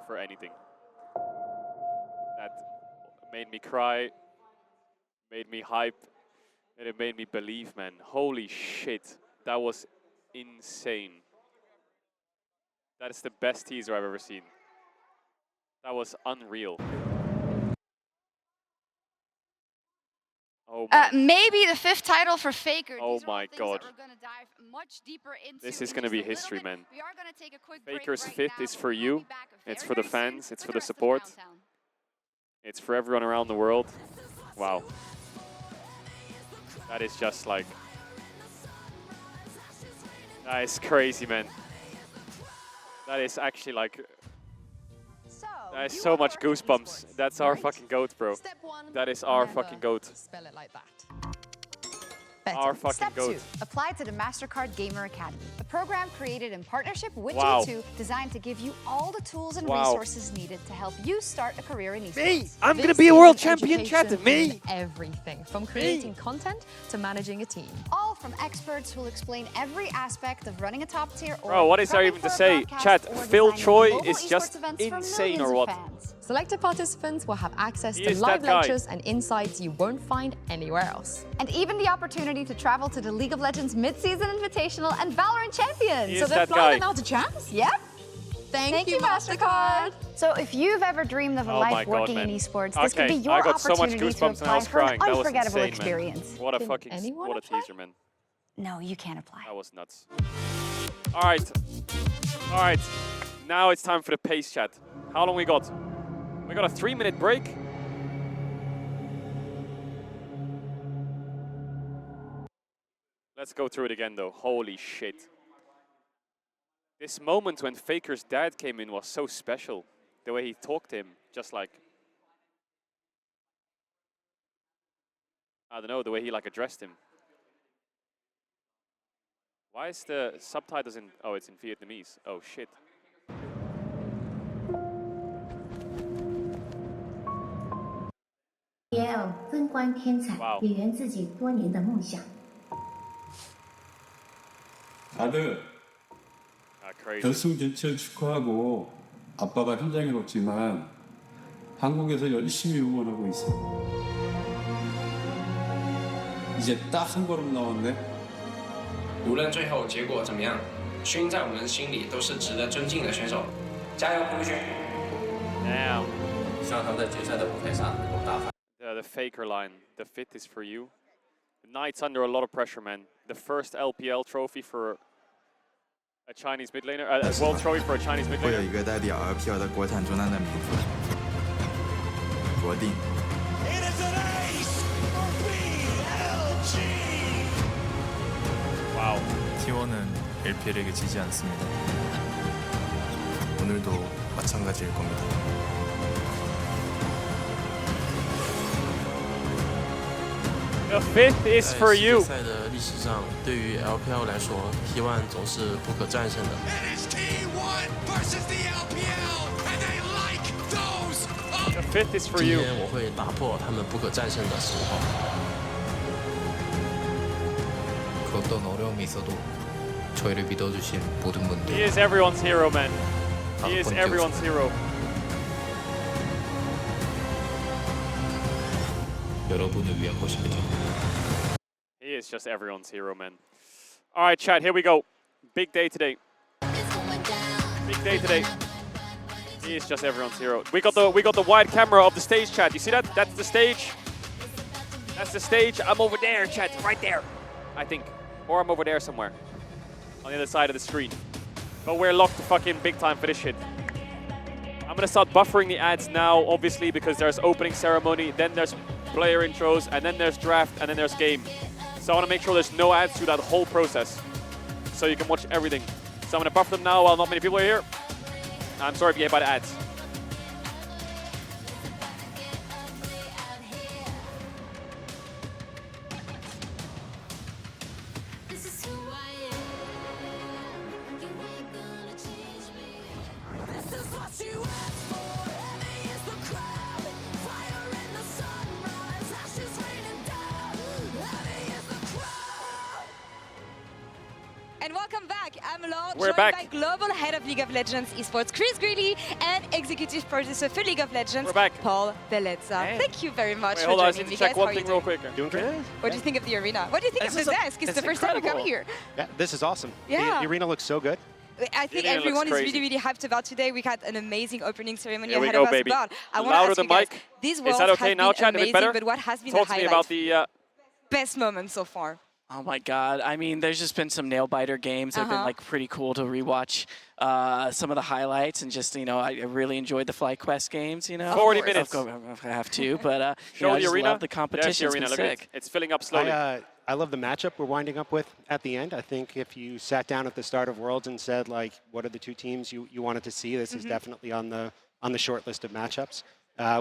for anything. That made me cry, made me hype, and it made me believe, man. Holy shit, that was insane. That is the best teaser I've ever seen. That was unreal. Oh maybe the 5th title for Faker. Oh my god. This is going to be history, man. Faker's 5th is for you. It's for the fans. It's for the support. It's for everyone around the world. Wow. That is just like... That is crazy, man. That is actually like... That is so much goosebumps. That's our fucking goat, bro. That is our fucking goat. Spell it like that. Our fucking Step goat. 2. Apply to the MasterCard Gamer Academy, a program created in partnership with Wow. G2 designed to give you all the tools and Wow. resources needed to help you start a career in esports. Me! I'm gonna This be a is world an champion, chat! education Me! in everything, from creating content to managing a team. All from experts who will explain every aspect of running a top tier or Bro, what is there even to say? Chat, Phil Choi is just insane or what? Selected participants will have access He to is live that guy. lectures and insights you won't find anywhere else. And even the opportunity to travel to the League of Legends Mid-Season Invitational and Valorant Champions. He So is they're that flying guy. them out to champs? Yep. Thank you, MasterCard. So if you've ever dreamed of a Oh my life god, working man. in esports, this could be Okay, your I got so much opportunity to goosebumps and I apply was for an crying. That was unforgettable insane, experience. man. What a Can fucking anyone what a apply? teaser, man. No, you can't apply. That was nuts. All right. Now it's time for the pace chat. How long we got? We got a 3-minute break. Let's go through it again, though. Holy shit. This moment when Faker's dad came in was so special. The way he talked to him, just like... I don't know, the way he like addressed him. Why is the subtitles in... Oh, it's in Vietnamese. Oh, shit. PL 分关天彩，也圆自己多年的梦想。 다들 결승 진출 축하하고 아빠가 현장에 없지만 한국에서 열심히 응원하고 있어. 이제 딱 한 걸음 남았네. 无论最后结果怎么样，勋在我们心里都是值得尊敬的选手。加油，胡勋！ Now. 希望他们在决赛的舞台上能够大发。The Faker line. The fit is for you. The Knight's under a lot of pressure, man. The first LPL trophy for a Chinese mid laner. A world trophy for a Chinese mid 会有 laner. 一个代表 LPL 的国产中单的名字，国定。 와우. T1은 LPL에게 지지 않습니다. 오늘도 마찬가지일 겁니다. The fifth is for you. 在世界赛的历史上，对于 LPL 来说 ，T1 总是不可战胜的。 The fifth is for 今 you. 天我会打破他们不可战胜的时候。 그 어떤 어려움이 있어도 저희를 믿어주신 모든 분들. He is everyone's hero, man. He is everyone's hero. 여러분을 위한 것입니다. He is just everyone's hero, man. All right, chat, here we go. Big day today. Big day today. He is just everyone's hero. We got the wide camera of the stage, chat. You see that? That's the stage. That's the stage. I'm over there, chat. Right there, I think. Or I'm over there somewhere. On the other side of the screen. But we're locked to fucking big time for this shit. I'm gonna start buffering the ads now, obviously, because there's opening ceremony, then there's player intros, and then there's draft, and then there's game. So I wanna make sure there's no ads through that whole process. So you can watch everything. So I'm gonna buffer them now while not many people are here. I'm sorry if you get hit by the ads. And welcome back. I'm Lord, We're joined back. by Global Head of League of Legends Esports Chris Greeley and Executive Producer for League of Legends Paul Bellezza. Hey. Thank you very much Wait, for hold on, I joining need me, to check guys. one How are thing you real doing? quick. Doing good. What do you think of the arena? What do you think of the This is desk? It's the first time you come here. Yeah, this is awesome. Yeah. The arena looks so good. I think arena everyone is looks really, really hyped about today. We had an amazing opening ceremony Here we ahead go, of us. baby. But I want Louder to the ask you guys, mic. these Is worlds that okay have now, been chat? A bit amazing, better? but what has been Talk the to me highlight? about the... Best moment so far? Oh my God! I mean, there's just been some nail biter games. They've been like pretty cool to rewatch some of the highlights, and just I really enjoyed the Flight Quest games. 40 minutes. I have to, but Show I the just arena. love the competition. There's the arena. Look at it. It's filling up slowly. I love the matchup we're winding up with at the end. I think if you sat down at the start of Worlds and said what are the two teams you wanted to see, this is definitely on the short list of matchups,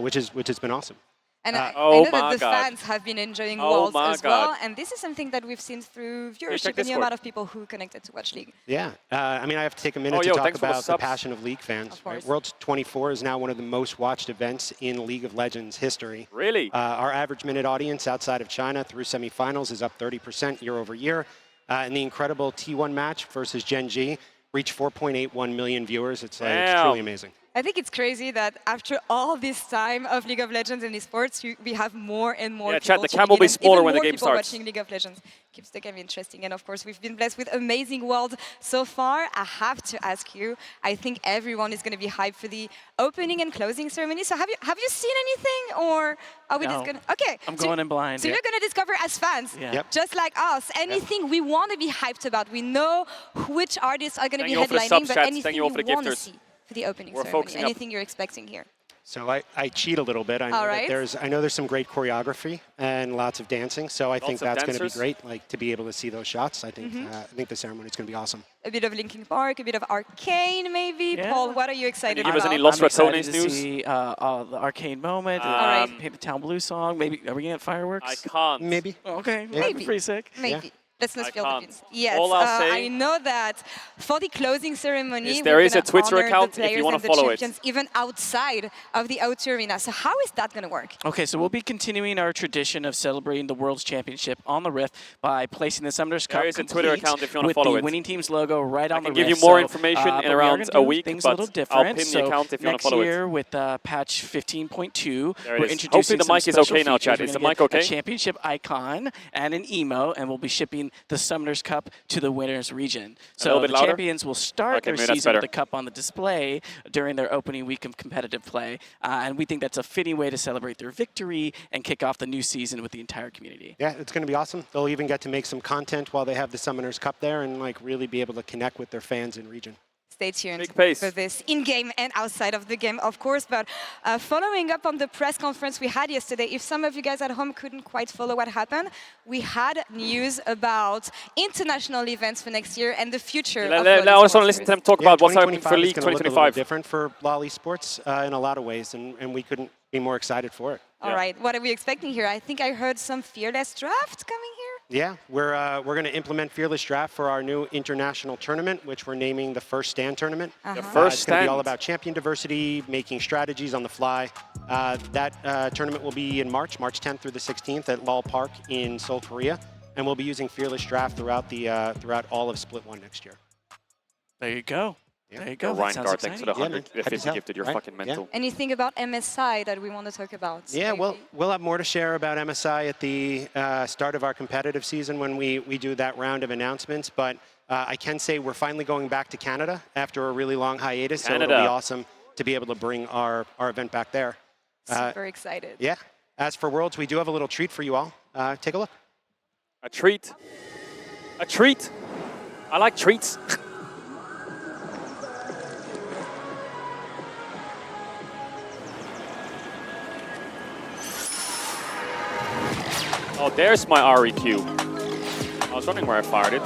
which has been awesome. And I oh know my that the God. fans have been enjoying Oh Worlds my as well, God. and this is something that we've seen through check viewership and the Discord. amount of people who connected to watch League. Yeah, I mean, I have to take a minute Oh, to yo, talk thanks for the about the subs. passion of League fans. Of course. Worlds 24 is now one of the most watched events in League of Legends history. Really? Our average minute audience outside of China through semifinals is up 30% year over year. And the incredible T1 match versus Gen G reached 4.81 million viewers. It's truly amazing. I think it's crazy that after all this time of League of Legends and esports, we have more and more Yeah, people chat, the tuning cam will in be and smaller even when the more game people starts. watching League of Legends. Keeps the game interesting. And of course, we've been blessed with amazing world so far. I have to ask you, I think everyone is going to be hyped for the opening and closing ceremony. So have you seen anything, or are we No. just going to... Okay. I'm going in blind. So you're going to discover as fans, Yeah. Yep. just like us, anything we want to be hyped about. We know which artists are going to Thank be you all for the headlining, subs, but chat. anything Thank you you all for the want to gifters. see for the opening We're ceremony, focusing up. anything you're expecting here. So I cheat a little bit. I know that there's some great choreography and lots of dancing. So I think that's going to be great. Like to be able to see those shots. I think the ceremony is going to be awesome. A bit of Linkin Park, a bit of Arcane, maybe. Yeah. Paul, what are you excited about? Give us any Lost Ratones news? See, the Arcane moment, Paint the Town Blue song. Maybe are we gonna get fireworks? I can't. Maybe. Okay, Maybe. that'd be pretty sick. Maybe. Let's not spill the beans. Yes, all I'll say I know that for the closing ceremony, there is a gonna Twitter honor account the if you players want and to the follow it. champions even outside of the O2 arena. So how is that going to work? Okay, so we'll be continuing our tradition of celebrating the World's Championship on the Rift by placing the Summoners Cup There is a Twitter account if you want to follow with it. the winning team's logo right on the Rift. I can give you more information in around a week, things but a little different. I'll pin the account if you want to follow next year it. with patch 15.2, There it we're is. introducing Hopefully the mic is okay now, Chad. Is the mic okay? A championship icon and an emote, and we'll be shipping the Summoners Cup to the winners region. So the champions will start their season with the cup on the display during their opening week of competitive play, and we think that's a fitting way to celebrate their victory and kick off the new season with the entire community. Yeah, it's going to be awesome. They'll even get to make some content while they have the Summoners Cup there and like really be able to connect with their fans in region. Stay tuned for this in-game and outside of the game, of course. But following up on the press conference we had yesterday, if some of you guys at home couldn't quite follow what happened, we had news about international events for next year and the future. I also want to listen to them talk about what's happening for League 2025. Different for Lolly Sports in a lot of ways, and we couldn't be more excited for it. All right, what are we expecting here? I think I heard some Fearless Draft coming here. Yeah, we're going to implement Fearless Draft for our new international tournament, which we're naming the First Stand Tournament. The First It's going to Stand. be all about champion diversity, making strategies on the fly. That tournament will be in March 10th through the 16th at Lal Park in Seoul, Korea, and we'll be using Fearless Draft throughout all of Split 1 next year. There you go. There you go. Ryan Guard, thanks for the 150 gifted. You're fucking mental. Anything about MSI that we want to talk about? Yeah, we'll have more to share about MSI at the start of our competitive season when we do that round of announcements. But I can say we're finally going back to Canada after a really long hiatus. So it'll be awesome to be able to bring our event back there. Super excited. Yeah. As for Worlds, we do have a little treat for you all. Take a look. A treat. A treat. I like treats. Oh, there's my REQ. I was wondering where I fired it.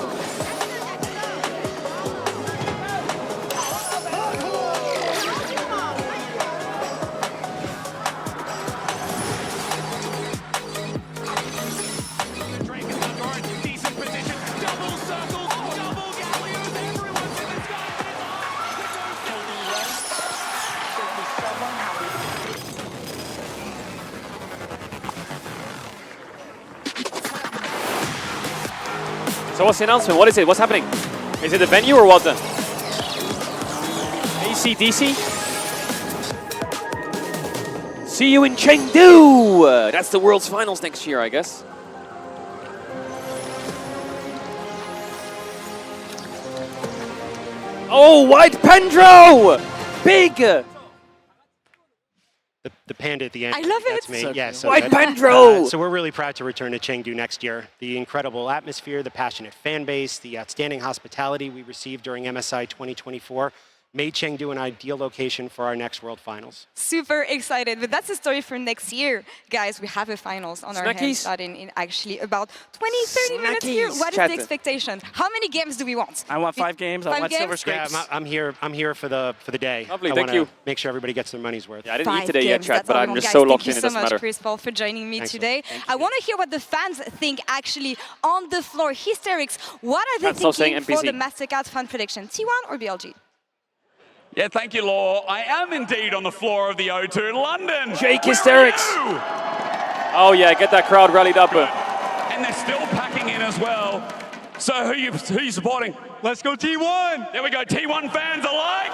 So what's the announcement? What is it? What's happening? Is it a venue or what? AC/DC? See you in Chengdu! That's the World's Finals next year, I guess. Oh, White Pendro! Big! The panda at the end. I love it. That's me. So yeah, cool. so White good. Pendro! So we're really proud to return to Chengdu next year. The incredible atmosphere, the passionate fan base, the outstanding hospitality we received during MSI 2024 made Chengdu an ideal location for our next World Finals. Super excited, but that's the story for next year. Guys, we have a finals on our hands Snackies? starting in actually about 20-30 minutes here. What is Chat. the expectation? How many games do we want? I want 5 games. I want Silver Scrapes. Yeah, I'm here for the day. Lovely, I thank wanna you. Make sure everybody gets their money's worth. Yeah, I didn't 5 eat today yet, games, chat, that's but all we I'm want. just Guys, so locked in, it Thank you so doesn't much, matter. Chris Paul, for joining me Thanks, today. thank I want to hear what the fans think actually on the floor. Hysterics, what are they That's not saying thinking for the NPC. Mastercard fan prediction? T1 or BLG? Yeah, thank you, Law. I am indeed on the floor of the O2 in London. Jake Where Hysterics. are you? Oh yeah, get that crowd rallied up. And they're still packing in as well. So who you supporting? Let's go T1. There we go, T1 fans alike.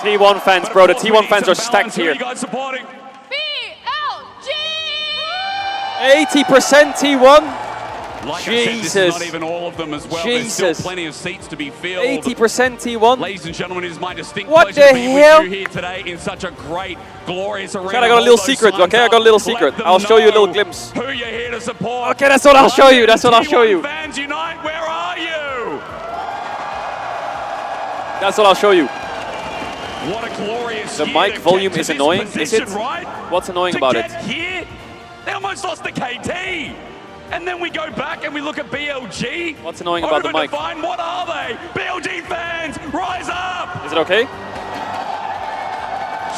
T1 fans, bro. The T1 fans are stacked Who are here. you guys supporting? 80% T1. Like I said, this Jesus. is not even all of them as well. There's Jesus. still plenty of seats to be filled. 80% T1. Ladies and gentlemen, it is my distinct What pleasure to the be hell? with you here today in such a great, glorious arena. Chat, I got a little secret, okay? I got a little secret. I'll show you a little glimpse. Who you're here to support. Okay, that's what I'll show you. That's what I'll show you. Fans unite, where are you? That's what I'll show you. What a glorious this The year mic to volume get is to this annoying, is position, it? Right? What's annoying to about get it? Here, they almost lost to KT. And then we go back and we look at BLG. What's annoying about the mic? Define, what are they? BLG fans, rise up! Is it okay?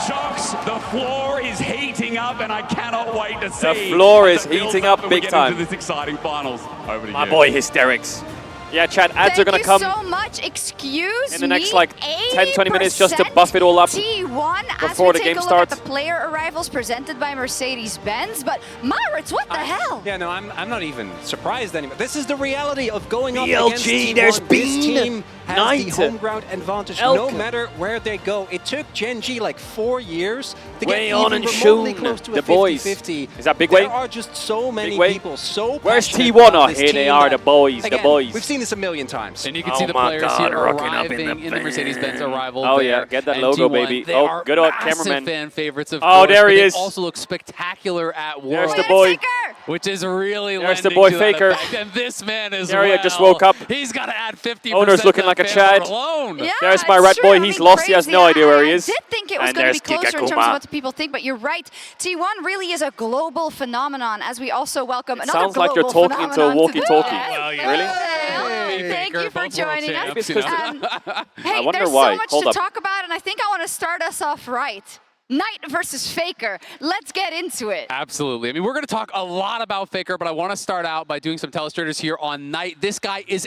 Shocks, the floor is heating up and I cannot wait to see. The floor is as it builds heating up and we big get time. into this exciting finals. Over to My you. boy, hysterics. Yeah, chat, ads are going to come Thank you so much. Excuse in the next me, like 10-20 minutes just to buff it all up T1 before the as we game take a starts. look at the player arrivals presented by Mercedes-Benz. But Maurits, what the hell? Yeah, no, I'm not even surprised anymore. This is the reality of going up BLG, against T1. there's This been team has Knight, the home ground advantage no matter where they go. It took Gen G like 4 years to get Way even on and remotely shown. close to The a boys. 50-50. Is that Big Way? There are just so many Big Way? people so Where's passionate T1? about Oh, this here they team are, that, the boys, again, the boys. We've seen this a million times. And you can see the players here arriving in the Mercedes-Benz arrival. Oh, there. yeah, get that And logo, T1, baby. They Oh, are good old massive cameraman. fan favorites, of Oh, course, there but he they is. also look spectacular at There's Worlds. the boy. Which is really There's the lending boy to Faker. that effect. And this man as Daria well. just woke up. He's got to add 50%. Owner's looking like a fan Chad. vote alone. Yeah, There's my it's rat true. boy. I He's mean, lost. He has crazy. no idea where he I is. did think it was And going to be there's closer in terms Kikakuma. of what people think, but you're right. T1 really is a global phenomenon, as we also welcome another Sounds like you're global talking into a phenomenon walkie-talkie. today. Well, yeah. Really? Hey, thank you for joining us. Maybe it's 'cause Hey, I wonder there's why. so much Hold to up. talk about, and I think I want to start us off right. Knight versus Faker. Let's get into it. Absolutely. I mean, we're going to talk a lot about Faker, but I want to start out by doing some telestrators here on Knight. This guy is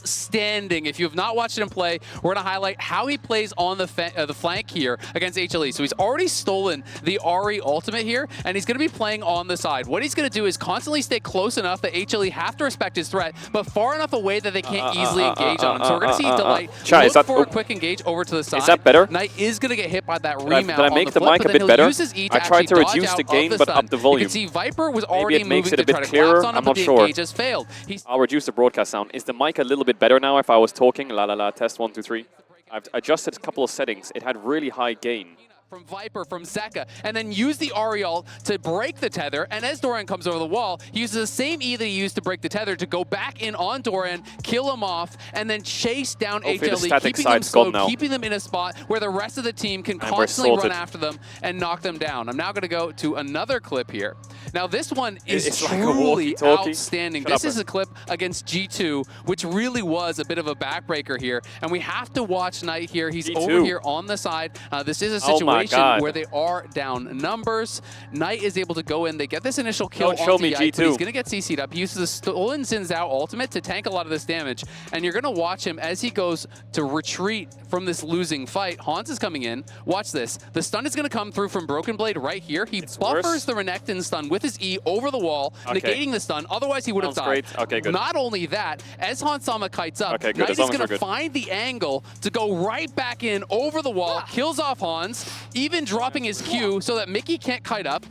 outstanding. If you have not watched him play, we're going to highlight how he plays on the flank here against HLE. So he's already stolen the Ahri ultimate here, and he's going to be playing on the side. What he's going to do is constantly stay close enough that HLE have to respect his threat, but far enough away that they can't easily engage on him. So we're going to see Delight look for a quick engage over to the side. Is that better? Knight is going to get hit by that Did I remount on make the the flip, mic but a then bit he'll better? use his E to I tried actually to dodge reduce out the of gain, the but stun. up the volume. You can see Viper was Maybe already it makes moving it a to try bit to clearer. collapse on him, I'm but not the sure. engage has failed. I'll reduce the broadcast sound. Is the mic a little bit better now if I was talking? La la la, test 1, 2, 3. I've adjusted a couple of settings. It had really high gain. From Viper, from Zeka, and then use the Ariel to break the tether, and as Doran comes over the wall, he uses the same E that he used to break the tether to go back in on Doran, kill him off, and then chase down Hopefully the HLE, static keeping them side's gone slow, now. keeping them in a spot where the rest of the team can And we're constantly run sorted. after them and knock them down. I'm now going to go to another clip here. Now this one is It's like a truly walkie-talkie. outstanding. Shut This up, is a clip against G2, which really was a bit of a backbreaker here, and we have to watch Knight here. He's G2. over here on the side. This is a Oh my situation God. where they are down numbers. Knight is able to go in. They get this initial kill Don't show onto me Yike, but G2. he's going to get CC'd up. He uses the stolen Xin Zhao ultimate to tank a lot of this damage, and you're going to watch him as he goes to retreat from this losing fight. Hans is coming in. Watch this. The stun is going to come through from Broken Blade right here. He buffers worse. the Renekton stun with his E over the wall, Okay. negating the stun. Otherwise, he would have Sounds died. great. Okay, good. Not only that, as Hans Sama kites up, Okay, good. Knight As is long as going we're to good. find the angle to go right back in over the wall, kills off Hans, even dropping his Q so that Mickey can't kite up.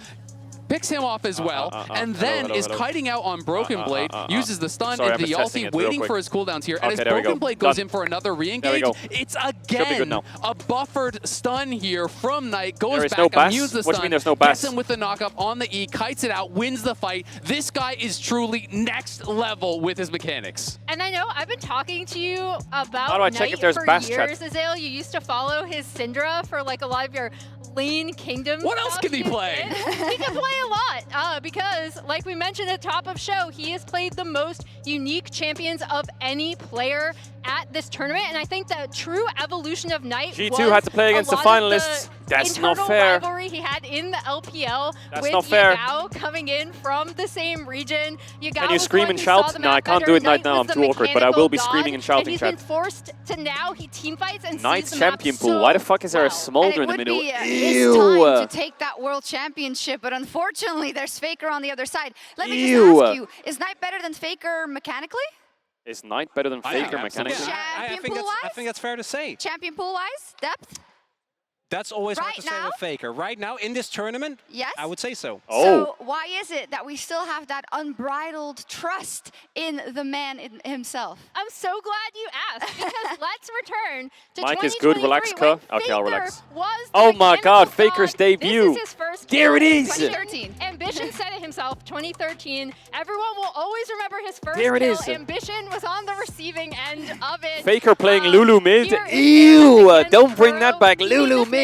Picks him off as well, and then is kiting out on Broken Blade, uses the stun Sorry, and I'm the just testing ulti, it real waiting quick. for his cooldowns here. And Okay, as there we Broken go. Blade goes Done. in for another There we re-engage, go. it's Should be good again now. a buffered stun here from Knight, goes There is back, no bass? immunes the What do you stun, mean there's no gets bass? him with the knockup on the E, kites it out, wins the fight. This guy is truly next level with his mechanics. And I know I've been talking to you about How do I check Knight if there's for bass chat? years, Azale. You used to follow his Syndra for like a lot of your Lane Kingdom. What else stuff can he play? He can play a lot because, like we mentioned at the top of show, he has played the most unique champions of any player at this tournament, and I think the true evolution of Knight G2 was had to play against a the lot of finalists. That's not internal fair. rivalry he had in the LPL That's with not fair. Yagao coming in from the same region. Yagao Can you was scream one and who saw shout? the No, I map can't better. do it right Knight now. was I'm the too awkward, but I will be mechanical screaming and god, shouting, and he's chat. been forced to now he team fights and Knight's sees the map champion so pool. Why the fuck is there a And smolder it in the would middle? be his time to take that world championship, but unfortunately, there's Faker on the other side. Let me just ask you, is Knight better than Faker mechanically? Is Knight better than Faker mechanically? Champion pool-wise? I think that's fair to say. Champion pool-wise? Depth? That's always hard Right to say now? with Faker. Right now, in this tournament, Yes? I would say so. So why is it that we still have that unbridled trust in the man himself? I'm so glad you asked because let's return to Mike is good. Relax, Ka. when Okay, I'll Faker relax. was the Oh my God, mechanical Faker's god. debut. This is his first There it kill in is. 2013. Ambition said it himself, 2013. Everyone will always remember his first There it kill. is. Ambition was on the receiving end of it. Faker playing Lulu mid. here is Ew! against Don't bring that Burrow. back. He Lulu just mid.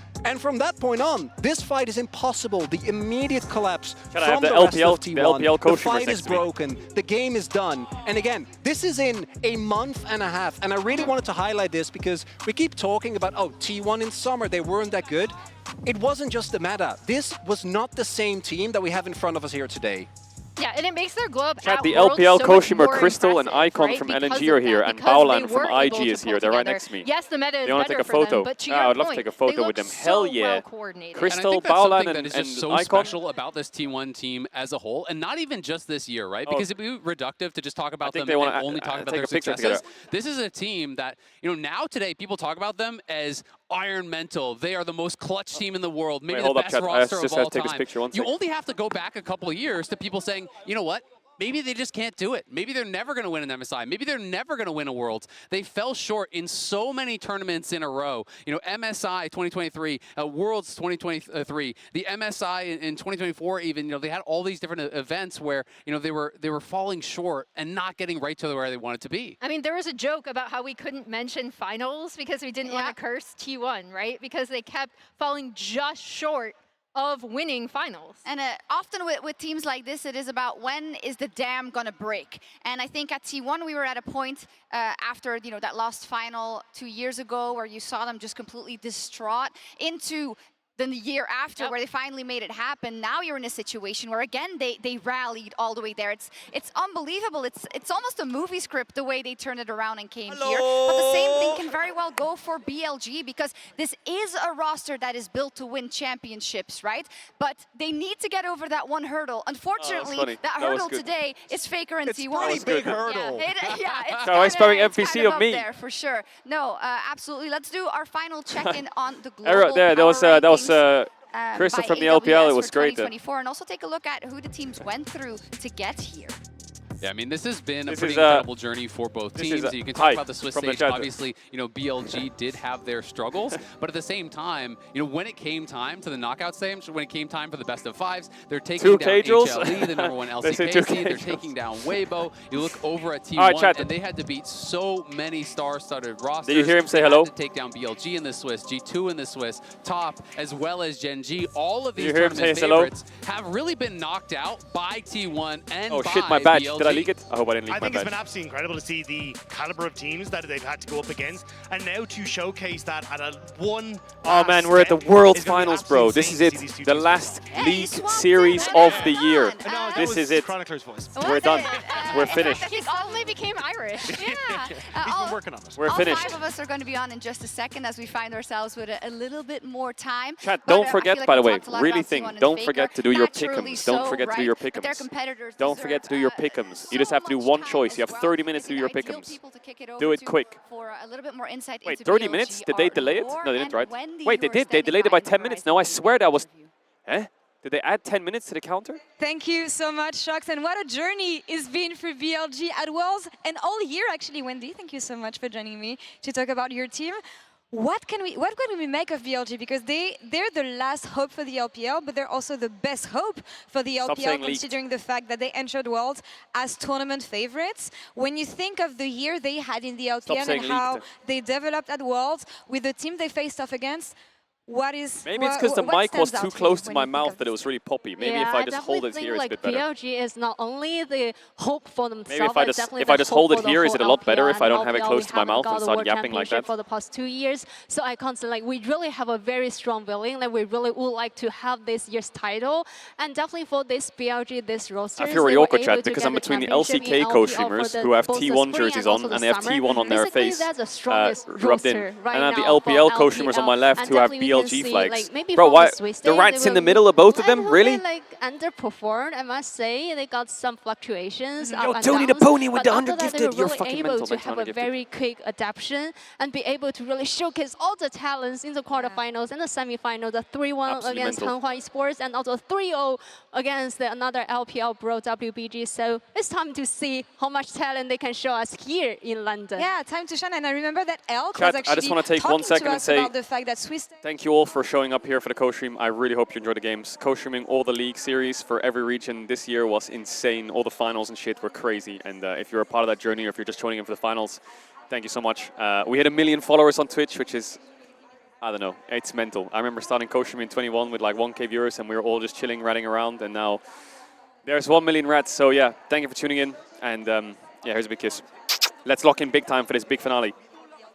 And from that point on, this fight is impossible. The immediate collapse Can I from have the the rest LPL, of T1. the LPL The coach fight is next to me? broken. The game is done. And again, this is in a month and a half. And I really wanted to highlight this because we keep talking about, oh, T1 in summer, they weren't that good. It wasn't just the meta. This was not the same team that we have in front of us here today. Yeah, and it makes their glow up Chat, at the Worlds LPL, so much Koshima, more Crystal, and impressive, Icon right? from Because LNG of are that, here, and because Baulan they from were able IG to is pull here. They're right together. next to me. Yes, the meta is They want to better take a photo. for them, but to your I'd love to point, take a they photo look with them. so Hell yeah. well coordinated. Crystal, And I think that's Baulan, something that is just so Icon. special about this T1 team as a whole, and not even just this year, right? Because it'd be reductive to just talk about them they and wanna, only talk about take their a picture successes. together. This is a team that, now today people talk about them as Iron Mental. They are the most clutch team in the world, maybe the best roster of all time. You only have to go back a couple of years to people saying, you know what? Maybe they just can't do it. Maybe they're never going to win an MSI. Maybe they're never going to win a Worlds. They fell short in so many tournaments in a row. MSI 2023, Worlds 2023, the MSI in 2024 even, they had all these different events where, they were falling short and not getting right to where they wanted to be. I mean, there was a joke about how we couldn't mention finals because we didn't want to curse T1, right? Because they kept falling just short of winning finals. And often with teams like this, it is about when is the dam gonna break. And I think at T1 we were at a point after that lost final 2 years ago where you saw them just completely distraught into the year after where they finally made it happen. Now you're in a situation where again they rallied all the way there. It's unbelievable. It's almost a movie script the way they turned it around and came here. But the same thing can very well go for BLG because this is a roster that is built to win championships, right? But they need to get over that one hurdle. Unfortunately, that hurdle today is Faker and T1. It's a pretty big hurdle. It's I sparing MPC kind of me. There for sure. No, absolutely. Let's do our final check-in on the global There was Crystal from the LPL. It was great. 2024, and also take a look at who the teams went through to get here. Yeah, I mean, this has been a pretty incredible journey for both teams. You can talk about the Swiss stage. Obviously, BLG did have their struggles, but at the same time, when it came time to the knockout stage, when it came time for the best of fives, they're taking down HLE, the #1 LCKC. They're taking down Weibo. You look over at T1, and they had to beat so many star-studded rosters. Did you hear him say hello? To take down BLG in the Swiss, G2 in the Swiss, Top, as well as Gen G. All of these tournament favorites have really been knocked out by T1 and by my badge. BLG. Did I leak it? I hope I didn't leak my badge. I think it's been absolutely incredible to see the caliber of teams that they've had to go up against, and now to showcase that at a one. Oh man, we're at the World Finals, bro. This is it. The last league series of the year. This is it. Chronicler's voice. We're done. We're finished. He suddenly became Irish. Yeah. He's been working on this. We're finished. All 5 of us are going to be on in just a second as we find ourselves with a little bit more time. Chat, But, don't forget, like by the we way, talked a lot really about think, T1 and don't Faker. forget to do your Naturally pick'ems. Don't so, forget to do right? your But their pick'ems. competitors Don't deserve, forget to do your pick'ems. You just have to do one choice. You have 30 minutes to do your pick'ems. Do it quick. For a little bit more insight Wait, into 30 BLG minutes? Did they delay it? are No, they didn't, and right? when the Wait, they Euros did. They standing delayed it by the 10 minutes. No, I swear that was... Eh? Did they add 10 minutes to the counter? Thank you so much, Shox. And what a journey it's been for BLG at Worlds and all year, actually. Wendy, thank you so much for joining me to talk about your team. What can we make of BLG? Because they're the last hope for the LPL, but they're also the best hope for the LPL, considering the fact that they entered Worlds as tournament favorites. When you think of the year they had in the LPL and how they developed at Worlds with the team they faced off against, Maybe it's because the mic was too close to my mouth that it was really poppy. Maybe if I just hold it here, it's a bit better. BLG is not only the hope for themselves. Maybe if I just hold it here, is it a lot better if I don't have it close to my mouth and start yapping like that? For the past 2 years, so I constantly we really have a very strong feeling that we really would like to have this year's title, and definitely for this BLG, this roster. I feel really awkward, chat, because I'm between the LCK co-streamers who have T1 jerseys on and they have T1 on their face rubbed in, and I have the LPL co-streamers on my left who have BLG flags. Bro, why the rights in the middle of both of them? Really? Like underperformed, I must say. They got some fluctuations. Yo, Tony the Pony with the under-gifted. You're fucking mental. To have a very quick adaptation and be able to really showcase all the talents in the quarterfinals and the semifinals. The 3-1 against Hanwha Esports and also 3-0 against another LPL bro WBG. So it's time to see how much talent they can show us here in London. Yeah, time to shine. And I remember that Elk Chat, was actually I just want to take 1 second and say about the fact that Swiss thank you all for showing up here for the co-stream. I really hope you enjoyed the games. Co-streaming all the league series for every region this year was insane. All the finals and shit were crazy. And if you're a part of that journey or if you're just joining in for the finals, thank you so much. We hit 1 million followers on Twitch, which is I don't know. It's mental. I remember starting co-streaming in 21 with like 1K viewers, and we were all just chilling, ratting around, and now there's 1 million rats. So yeah, thank you for tuning in, and yeah, here's a big kiss. Let's lock in big time for this big finale.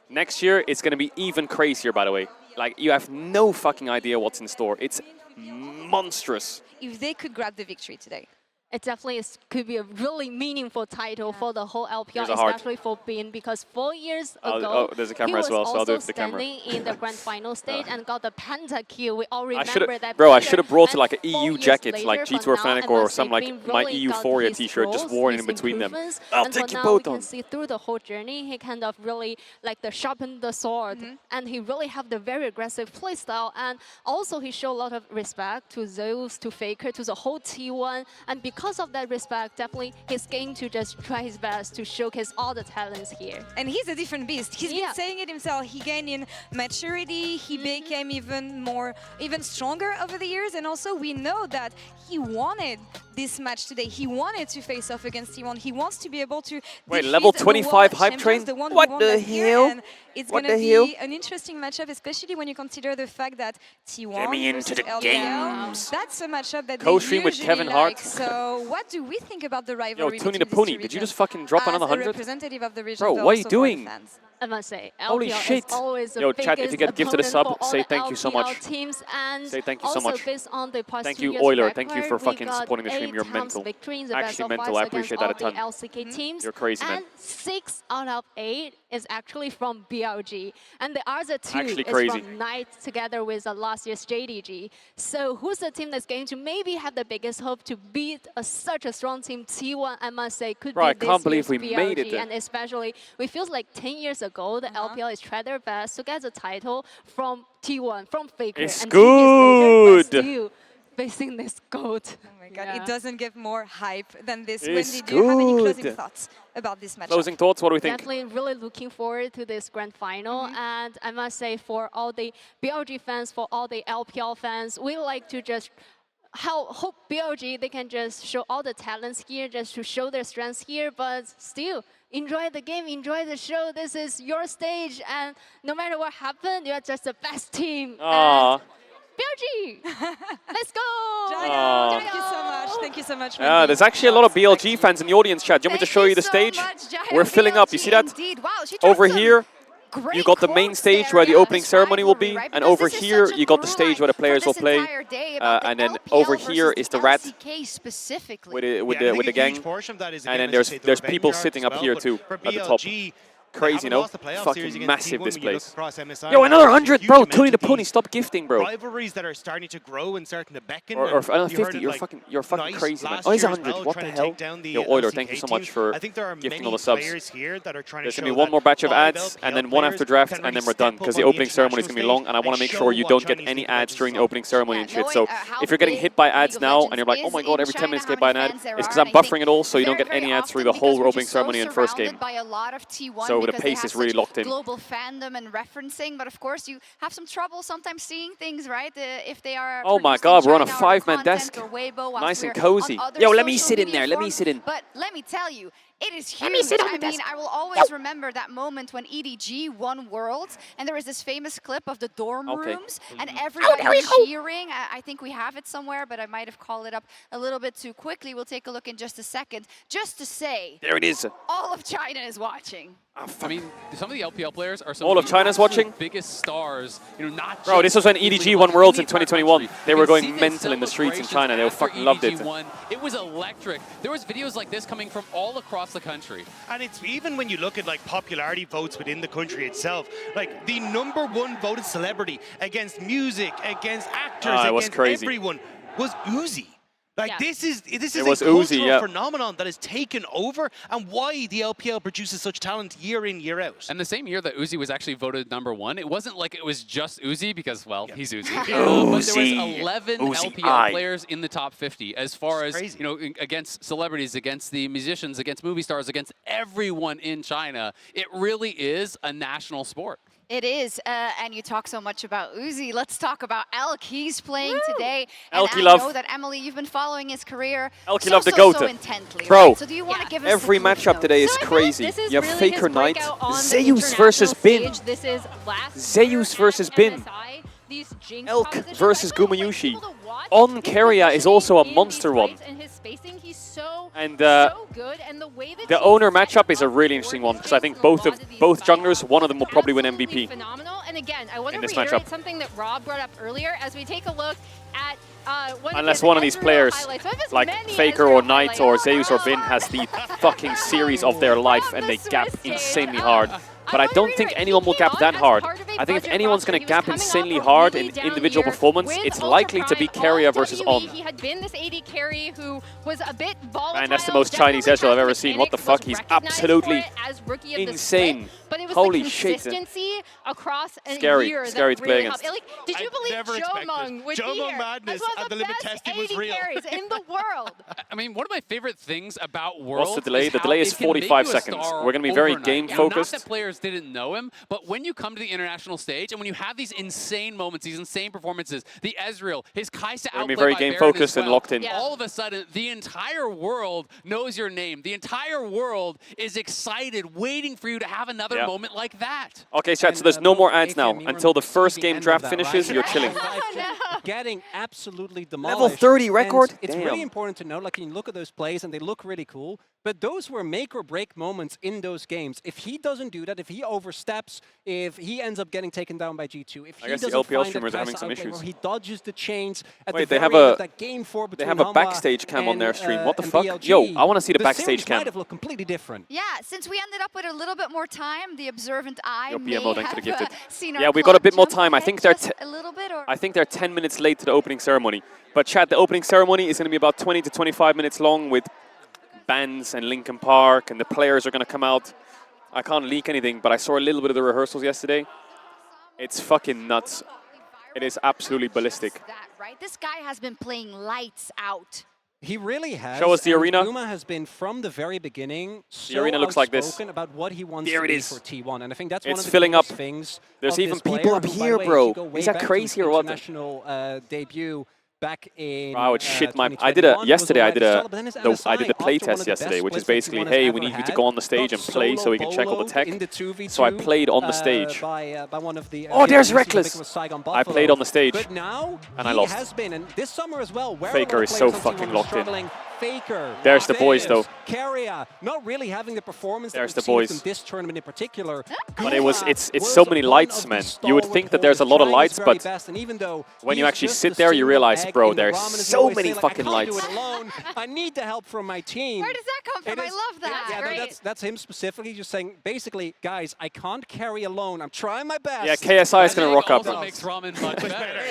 Next year, it's going to be even crazier, by the way. Like, you have no fucking idea what's in store. It's monstrous. If they could grab the victory today. It definitely could be a really meaningful title for the whole LPL, especially for Bin, because 4 years ago, there's a camera he was as well, so I'll do it also for the camera. standing in the grand final stage and got the pentakill. We all remember that. Bro, I should have brought like an EU jacket, like G2 Fnatic or some like my EU Euphoria t-shirt, just worn in between them. I'll take you both on. We can see through the whole journey, he kind of really like sharpened the sword, and he really have the very aggressive playstyle, and also he showed a lot of respect to Zeus, to Faker, to the whole T1, and because of that respect, definitely he's going to just try his best to showcase all the talents here. And he's a different beast. He's been saying it himself. He gained in maturity. He became even stronger over the years. And also we know that he wanted this match today. He wanted to face off against T1. He wants to be able to wait, level 25 hype train? What the hell? It's going to be an interesting matchup, especially when you consider the fact that T1 Get me into the LPL, games. That's a matchup that Co-stream they with usually Kevin like. Hart. So what do we think about the rivalry? Yo, Tony the between Pony, these two did you regions? just fucking drop As another a 100? representative of the region, Bro, but what are you also for the doing? fans. I must say, Holy LPL shit. is always the Yo, chat, if you get gifted a sub, say thank you so much. Teams, and say thank you so also much. based on the past Thank 2 you, years Euler. record, Thank you for fucking supporting the stream. You're 8 mental. victory in the Actually best of mental. I 5s appreciate against that a ton. all the LCK teams. You're crazy, man. And 6 out of 8 is actually from BLG. And the other 2 Actually is crazy. from Knight together with last year's JDG. So who's the team that's going to maybe have the biggest hope to beat such a strong team? T1, I must say, could Bro, be I can't believe this we year's made it BLG. there. And especially, we feel like 10 years ago, the LPL is tried their best to get the title from T1, from Faker. It's and 2 years later, good. but still facing this GOAT. Oh my God, it doesn't get more hype than this. It's Wendy, do you have any closing good. thoughts about this match? Closing thoughts, what do we think? Definitely really looking forward to this grand final. And I must say, for all the BLG fans, for all the LPL fans, we like to just hope BLG, they can just show all the talents here, just to show their strengths here, but still, enjoy the game, enjoy the show. This is your stage, and no matter what happened, you're just the best team. Aww. BLG, let's go! Aww. Thank you so much. Thank you so much. Yeah, there's actually a lot of BLG fans in the audience chat. Do you want me to show you the stage? We're filling up. You see that? Over here, you got the main stage where the opening ceremony will be, and over here you got the stage where the players will play, and then over here is the rat with the gang, and then there's people sitting up here too at the top. Crazy, no? Fucking massive this place. Yo, another 100, bro. Tony the Pony, stop gifting, bro. Rivalries that are starting to grow and starting to beckon. Or another 50. You're fucking crazy, man. Oh, he's 100. What the hell? Yo, Euler, thank you so much for gifting all the subs. There's going to be one more batch of ads, and then one after draft, and then we're done. Because the opening ceremony is going to be long, and I want to make sure you don't get any ads during the opening ceremony and shit. So if you're getting hit by ads now, and you're like, oh my god, every 10 minutes get by an ad, it's because I'm buffering it all, so you don't get any ads through the whole opening ceremony and first game. So the pace is really locked in. Global fandom and referencing, but of course you have some trouble sometimes seeing things, right? If they are. Oh my god, we're on a 5-man desk. Nice and cozy. Yo, let me sit in there. Let me sit in. But let me tell you, it is huge. I mean, I will always remember that moment when EDG won Worlds, and there was this famous clip of the dorm rooms, and everybody cheering. I think we have it somewhere, but I might have called it up a little bit too quickly. We'll take a look in just a second. Just to say, there it is. All of China is watching. I mean, some of the LPL players are some all of China's watching. Biggest stars, not. Bro, this was when EDG won Worlds in 2021. They were going mental in the streets in China. They fucking loved it. It was electric. There was videos like this coming from all across the country. And it's even when you look at like popularity votes within the country itself, like the #1 voted celebrity against music, against actors, against everyone was Uzi. Like this is a cultural phenomenon that has taken over, and why the LPL produces such talent year in, year out. And the same year that Uzi was actually voted #1, it wasn't like it was just Uzi because, well, he's Uzi. But there was 11 LPL players in the top 50 as far as, against celebrities, against the musicians, against movie stars, against everyone in China. It really is a national sport. It is, and you talk so much about Uzi. Let's talk about Elk. He's playing today. Elky and love. I know that, Emily, you've been following his career Elky so, love the so, goat. so intently. Bro, Right? So do you want to give us every the cliff matchup notes? today is crazy. You have really Faker his Knight, breakout on the Zeus versus Bin. international stage. This is last Zeus versus Bin. These Jinx Elk compositions, versus I feel like Gumayushi. people to watch, On his Keria is also a positioning in monster these one. fights and his spacing, he's so good, and the way that The owner matchup is a really interesting one because I think both junglers, one of them will probably win MVP. phenomenal. And again, I want to in this reiterate matchup. something that Rob brought up earlier as we take a look at Unless one of these players, like Faker or Knight or Zeus or Bin, has the fucking series of their life and they gap insanely hard. But I don't think anyone will gap that hard. I think if anyone's going to gap insanely hard in individual performance, it's likely to be Keria versus On. He had been this AD carry who was a bit volatile. Man, that's the most Chinese Ezreal I've ever seen. What the fuck? He's absolutely insane. But it was Holy the shit. consistency across a Scary. year Scary that to play really against. helped. Like, did you believe Joe Mung would Joe be Mung here madness as one at of the the limit best testing was AD real. carries in the world? I mean, one of my favorite things about Worlds What's the delay? is The how delay is it can make 45 you a seconds. star We're going to be very overnight. game-focused. Not that players didn't know him, but when you come to the international stage and when you have these insane moments, these insane performances, the Ezreal, his Kai'Sa We're going to be outplay very by Baron game-focused as and well. locked in. All of a sudden, the entire world knows your name. The entire world is excited, waiting for you to have another moment like that. Okay, chat, so there's no more ads now. Until the first game draft finishes, you're chilling. Getting absolutely demolished. Level 30 record? And it's really important to know, like, you look at those plays and they look really cool, but those were make or break moments in those games. If he doesn't do that, if he oversteps, if he ends up getting taken down by G2, if he guess the doesn't LPL find streamers that are having Kai'Sa some outplay issues. where he dodges the chains at Wait, the they very have end a- of that game 4 between They have a Hanwha backstage cam on and, their stream. What the and fuck? BLG, Yo, I want to see the series backstage cam. might have looked completely different. Yeah, since we ended up with a little bit more time, the observant eye Yo, may BMO, thanks for have the gifted. seen our Yeah, we got a clock bit more jump time. I ahead think they're just a little bit, or I think they're 10 minutes late to the opening ceremony. But chat, the opening ceremony is going to be about 20 to 25 minutes long with bands and Linkin Park, and the players are going to come out. I can't leak anything, but I saw a little bit of the rehearsals yesterday. It's fucking nuts. It is absolutely ballistic. that, right? This guy has been playing lights out. He really has. Show us the and arena. Guma has been from the very beginning so arena looks like this. outspoken about what he wants There to it be is. for T1, and I think that's It's one of the filling coolest up. things. There's of even this player, people up who, by here, the way, if bro. you go way Is that back to crazy his or what? International debut back in. Wow, it shit my. I did a 2021 yesterday. I was did already a. solid, but then his I did the MSI, play after one of test the yesterday, best which is splits that basically, T1 has hey, ever we need you to had, go on the stage got and play so we can check all the solo tech. in the 2v2, So I played on the stage. by one of the. Oh, there's I think Reckless. it was Saigon I Buffalo. played on the stage, But now and I he lost. has been, and this summer as well. Where Faker a lot is of so players on fucking T1 locked in. struggling. Faker. There's the boys, though. Keria, not really having the performance There's that the we've seen boys. from this tournament in particular. But it's so many lights, man. You would think that there's a lot of lights, but when you actually sit there, you realize, bro, there's so many fucking lights. I need the help from my team. Where does that come from? I love that. Yeah, Great. that's him specifically, just saying, basically, guys, I can't carry alone. I'm trying my best. Yeah, KSI is going to rock up. Also makes ramen much better.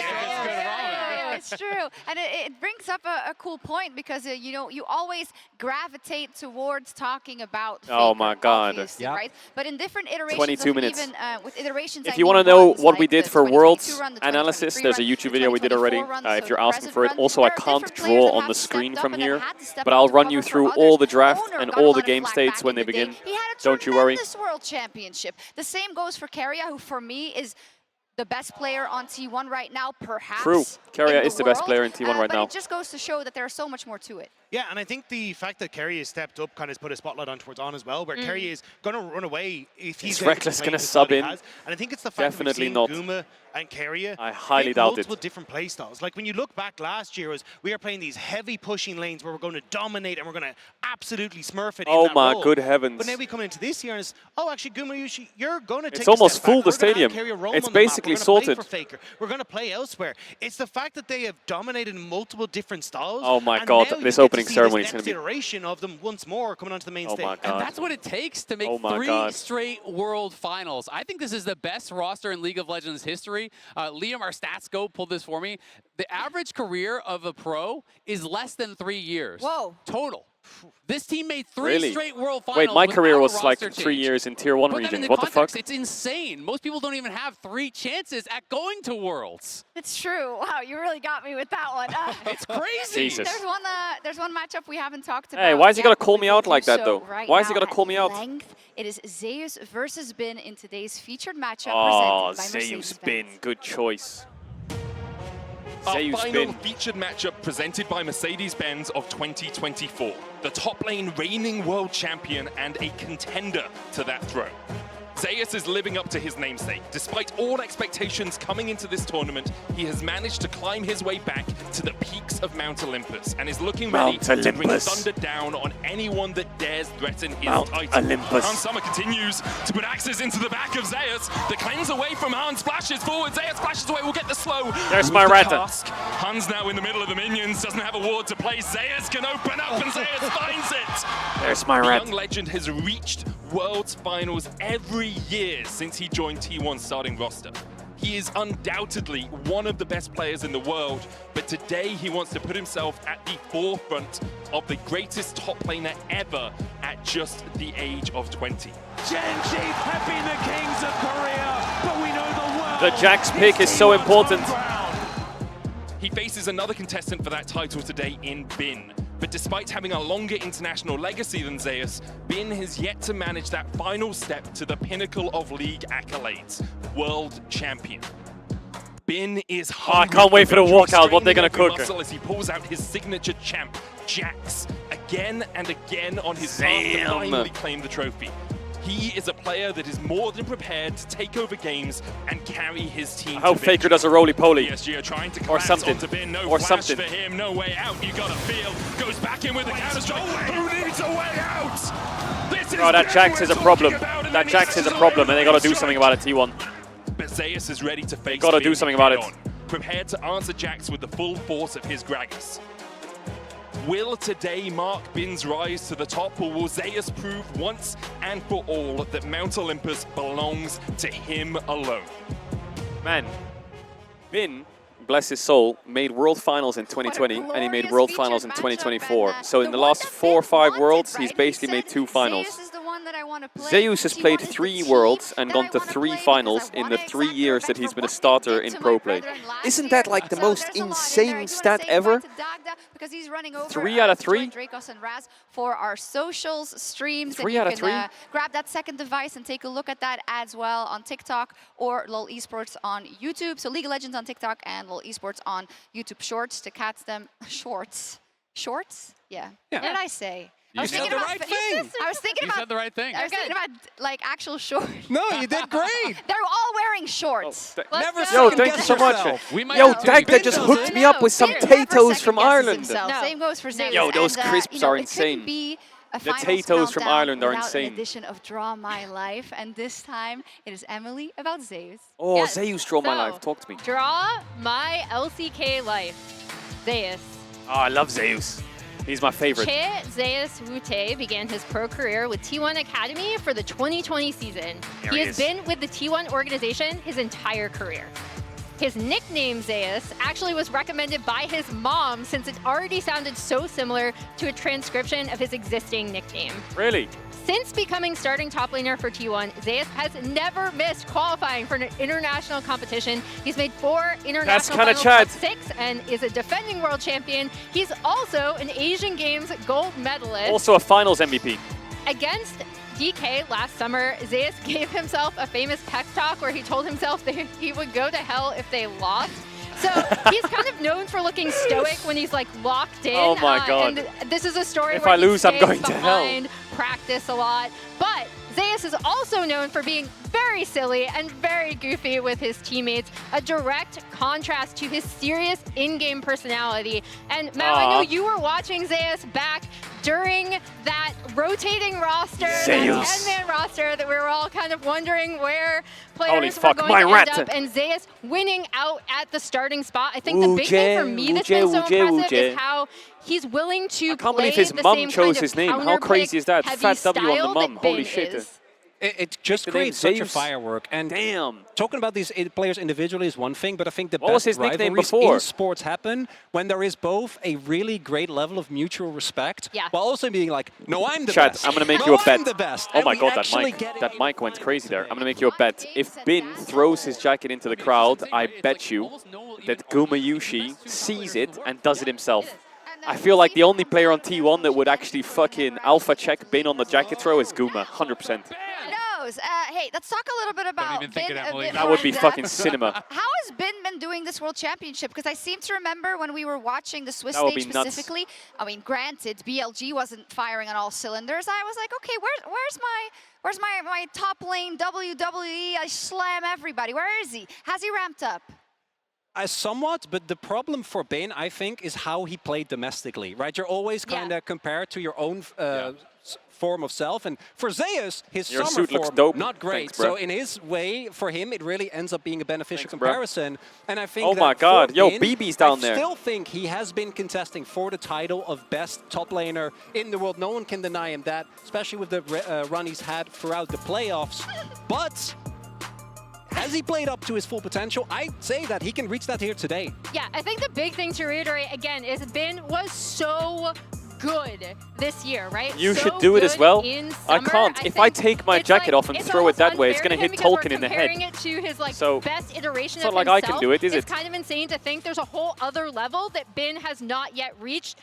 It's true, and it brings up a cool point because you know you always gravitate towards talking about. Oh Faker, my God. obviously, Yeah. right? But in different iterations, 22 of minutes. even with iterations. If I you mean want to know runs, what like we did the for 2022 Worlds run, the analysis, 2023 there's a run, YouTube the video we did 2024 already. run, the If you're sort of asking for it, present also run, I there are can't different players draw that on have the stepped screen up from and that here, had to step but up I'll to run cover you for through others. all the draft Owner and got a all the lot of game flack states back when in they the day. begin. He had a Don't you worry. tremendous World Championship. The same goes for Keria, who for me is the best player on T1 right now, perhaps. True. Keria in is the best world. player in T1 right but now. it just goes to show that there's so much more to it. Yeah, and I think the fact that Kerry has stepped up kind of has put a spotlight on towards On as well, where Kerry is going to run away if he's Reckless going to sub in? And I think it's the fact Definitely that we've seen not. Guma and Keria I highly hit doubt it. multiple different play styles. Like when you look back last year, we were playing these heavy pushing lanes where we're going to dominate and we're going to absolutely smurf it. Oh in that my role. good heavens. But now we come into this year and it's, oh, actually, Guma, you're going to take It's almost a step full back. the We're gonna have stadium. Keria roam It's on the map. basically We're gonna play sorted. for Faker. We're going to play elsewhere. It's the fact that they have dominated multiple different styles. Oh my and God, now you this get to opening see ceremony is this going next to be. iteration of them once more coming onto the main Oh stage. my God. And that's what it takes to make Oh my 3 God. straight World Finals. I think this is the best roster in League of Legends history. Liam, our stats go, pulled this for me. The average career of a pro is less than 3 years. Whoa. Total. This team made 3 straight World Finals. Wait, my career was like change. 3 years in Tier 1 region. What the fuck? It's insane. Most people don't even have 3 chances at going to Worlds. It's true. Wow, you really got me with that one. It's crazy. Jesus. There's one matchup we haven't talked about. Hey, why is he gonna call me out like that, So though? right Why is he now gonna call me out? length, it is Zeus versus Bin in today's featured matchup Oh, presented by Zeus Mercedes-Benz. Bin. Good choice. Our Zeus final Bin. featured matchup presented by Mercedes-Benz of 2024. The top lane reigning world champion and a contender to that throne. Zeus is living up to his namesake. Despite all expectations coming into this tournament, he has managed to climb his way back to the peaks of Mount Olympus and is looking ready to bring thunder down on anyone that dares threaten his title. Hans Sommer continues to put axes into the back of Zeus. The cleanse away from Hans flashes forward. Zeus flashes away, will get the slow. There's my Rata. Hans now in the middle of the minions, doesn't have a ward to play. Zeus can open up and Zeus finds it. There's my The Rata. young legend has reached Worlds Finals every year since he joined T1's starting roster. He is undoubtedly one of the best players in the world, but today he wants to put himself at the forefront of the greatest top laner ever at just the age of 20. Gen G have been the kings of Korea, but we know the world. The Jax pick is so important. He faces another contestant for that title today in Bin. But despite having a longer international legacy than Zeus, Bin has yet to manage that final step to the pinnacle of league accolades, world champion. Bin is hungry. I can't wait for the walkout, what they're gonna cook. As he pulls out his signature champ, Jax, again and again on his path to finally claim the trophy. He is a player that is more than prepared to take over games and carry his team. I hope Faker does a roly-poly. PSG are trying to Or something. Bin. No Or flash something. for him, no way out. You gotta feel. Goes back in with the counter strike. Who needs a way out? This is Bro, that Jax is a problem. That Jax is a problem, and they gotta do something about it, T1. But Zeus is ready to face. Gotta do Bin something about it. head on, prepared to answer Jax with the full force of his Gragas. Will today mark Bin's rise to the top, or will Zeus prove once and for all that Mount Olympus belongs to him alone? Man, Bin, bless his soul, made World Finals in 2020, and he made World Finals in 2024. So in the last 4 or 5 Worlds, he's basically made 2 Finals. Zeus has played 3 Worlds and gone to 3 Finals in the 3 years that he's been a starter in Pro Play. Isn't that like the most insane stat ever? 3 out of 3? For our socials, streams, 3 and out you of can 3? grab that second device and take a look at that as well on TikTok or LOL Esports on YouTube. So League of Legends on TikTok and LOL Esports on YouTube Shorts to catch them. Shorts? Yeah. What did I say? You said the right thing. I was thinking about. You said the right thing. I was thinking about like actual shorts. No, you did great. They're all wearing shorts. Yo, thank you so much. Yo, Dagda just hooked me up with some potatoes from Ireland. Same goes for Zeus. Yo, those crisps are It insane. couldn't be a The finals potatoes from countdown Ireland are without insane. An edition of Draw My Life, and this time it is Emily about Zeus. Oh, Yes. Zeus, draw my So, life. Talk to me. Draw my LCK life. Zeus. Oh, I love Zeus. He's my favorite. Che Zeus Wute began his pro career with T1 Academy for the 2020 season. There He he has is. been with the T1 organization his entire career. His nickname, Zeus, actually was recommended by his mom since it already sounded so similar to a transcription of his existing nickname. Really? Since becoming starting top laner for T1, Zeus has never missed qualifying for an international competition. He's made 4 international kinda finals Chad. plus 6 and is a defending world champion. He's also an Asian Games gold medalist. Also a Finals MVP. Against DK last summer, Zeus gave himself a famous pep talk where he told himself that he would go to hell if they lost. So he's kind of known for looking stoic when he's like locked in. Oh my God. And this is a story If where I lose, he I'm stays going to hell. behind, practice a lot. But Zeus is also known for being very silly and very goofy with his teammates, a direct contrast to his serious in-game personality. And Matt, I know you were watching Zeus back during that rotating roster, that 10-man roster that we were all kind of wondering where players were going to end up, and Zeus winning out at the starting spot. I think the big thing for me that's been so impressive is how he's willing to I can't play believe his the mum same chose kind of his name. How counter-pick crazy is that? heavy Fat W on the style mum. that Holy Bin shit. is. It just creates such a firework. And talking about these players individually is one thing, but I think the best rivalries in sports happen when there is both a really great level of mutual respect, while also being like, no, I'm the best. I'm going to make you a bet. I'm the best. Oh my god, that mic went crazy there. I'm going to make you a bet. If Bin throws his jacket into the crowd, I bet you that Gumayushi sees it and does it himself. I feel like the only player on T1 that would actually fucking alpha check Bin on the jacket throw is Guma, 100%. Hey, let's talk a little bit about Bin. That would be fucking cinema. How has Bin been doing this World Championship? Because I seem to remember when we were watching the Swiss stage specifically, I mean, granted, BLG wasn't firing on all cylinders. I was like, okay, where's my top lane WWE? I slam everybody. Where is he? Has he ramped up? Somewhat, but the problem for Bin, I think, is how he played domestically, right? You're always kind of compared to your own form of self, and for Zeus, his Your summer suit looks form, dope. not great. Thanks, so in his way, for him, it really ends up being a beneficial comparison. And I think oh my god, yo, BB's down there. I still think he has been contesting for the title of best top laner in the world. No one can deny him that, especially with the run he's had throughout the playoffs. But has he played up to his full potential? I'd say that he can reach that here today. Yeah, I think the big thing to reiterate again is Bin was so good this year, right? You should do it as well. I can't. If I take my jacket off and throw it that way, it's going to hit Tolkien in the head. It to his so best iteration it's not of like himself. I can do it, is it? It's kind of insane to think there's a whole other level that Bin has not yet reached.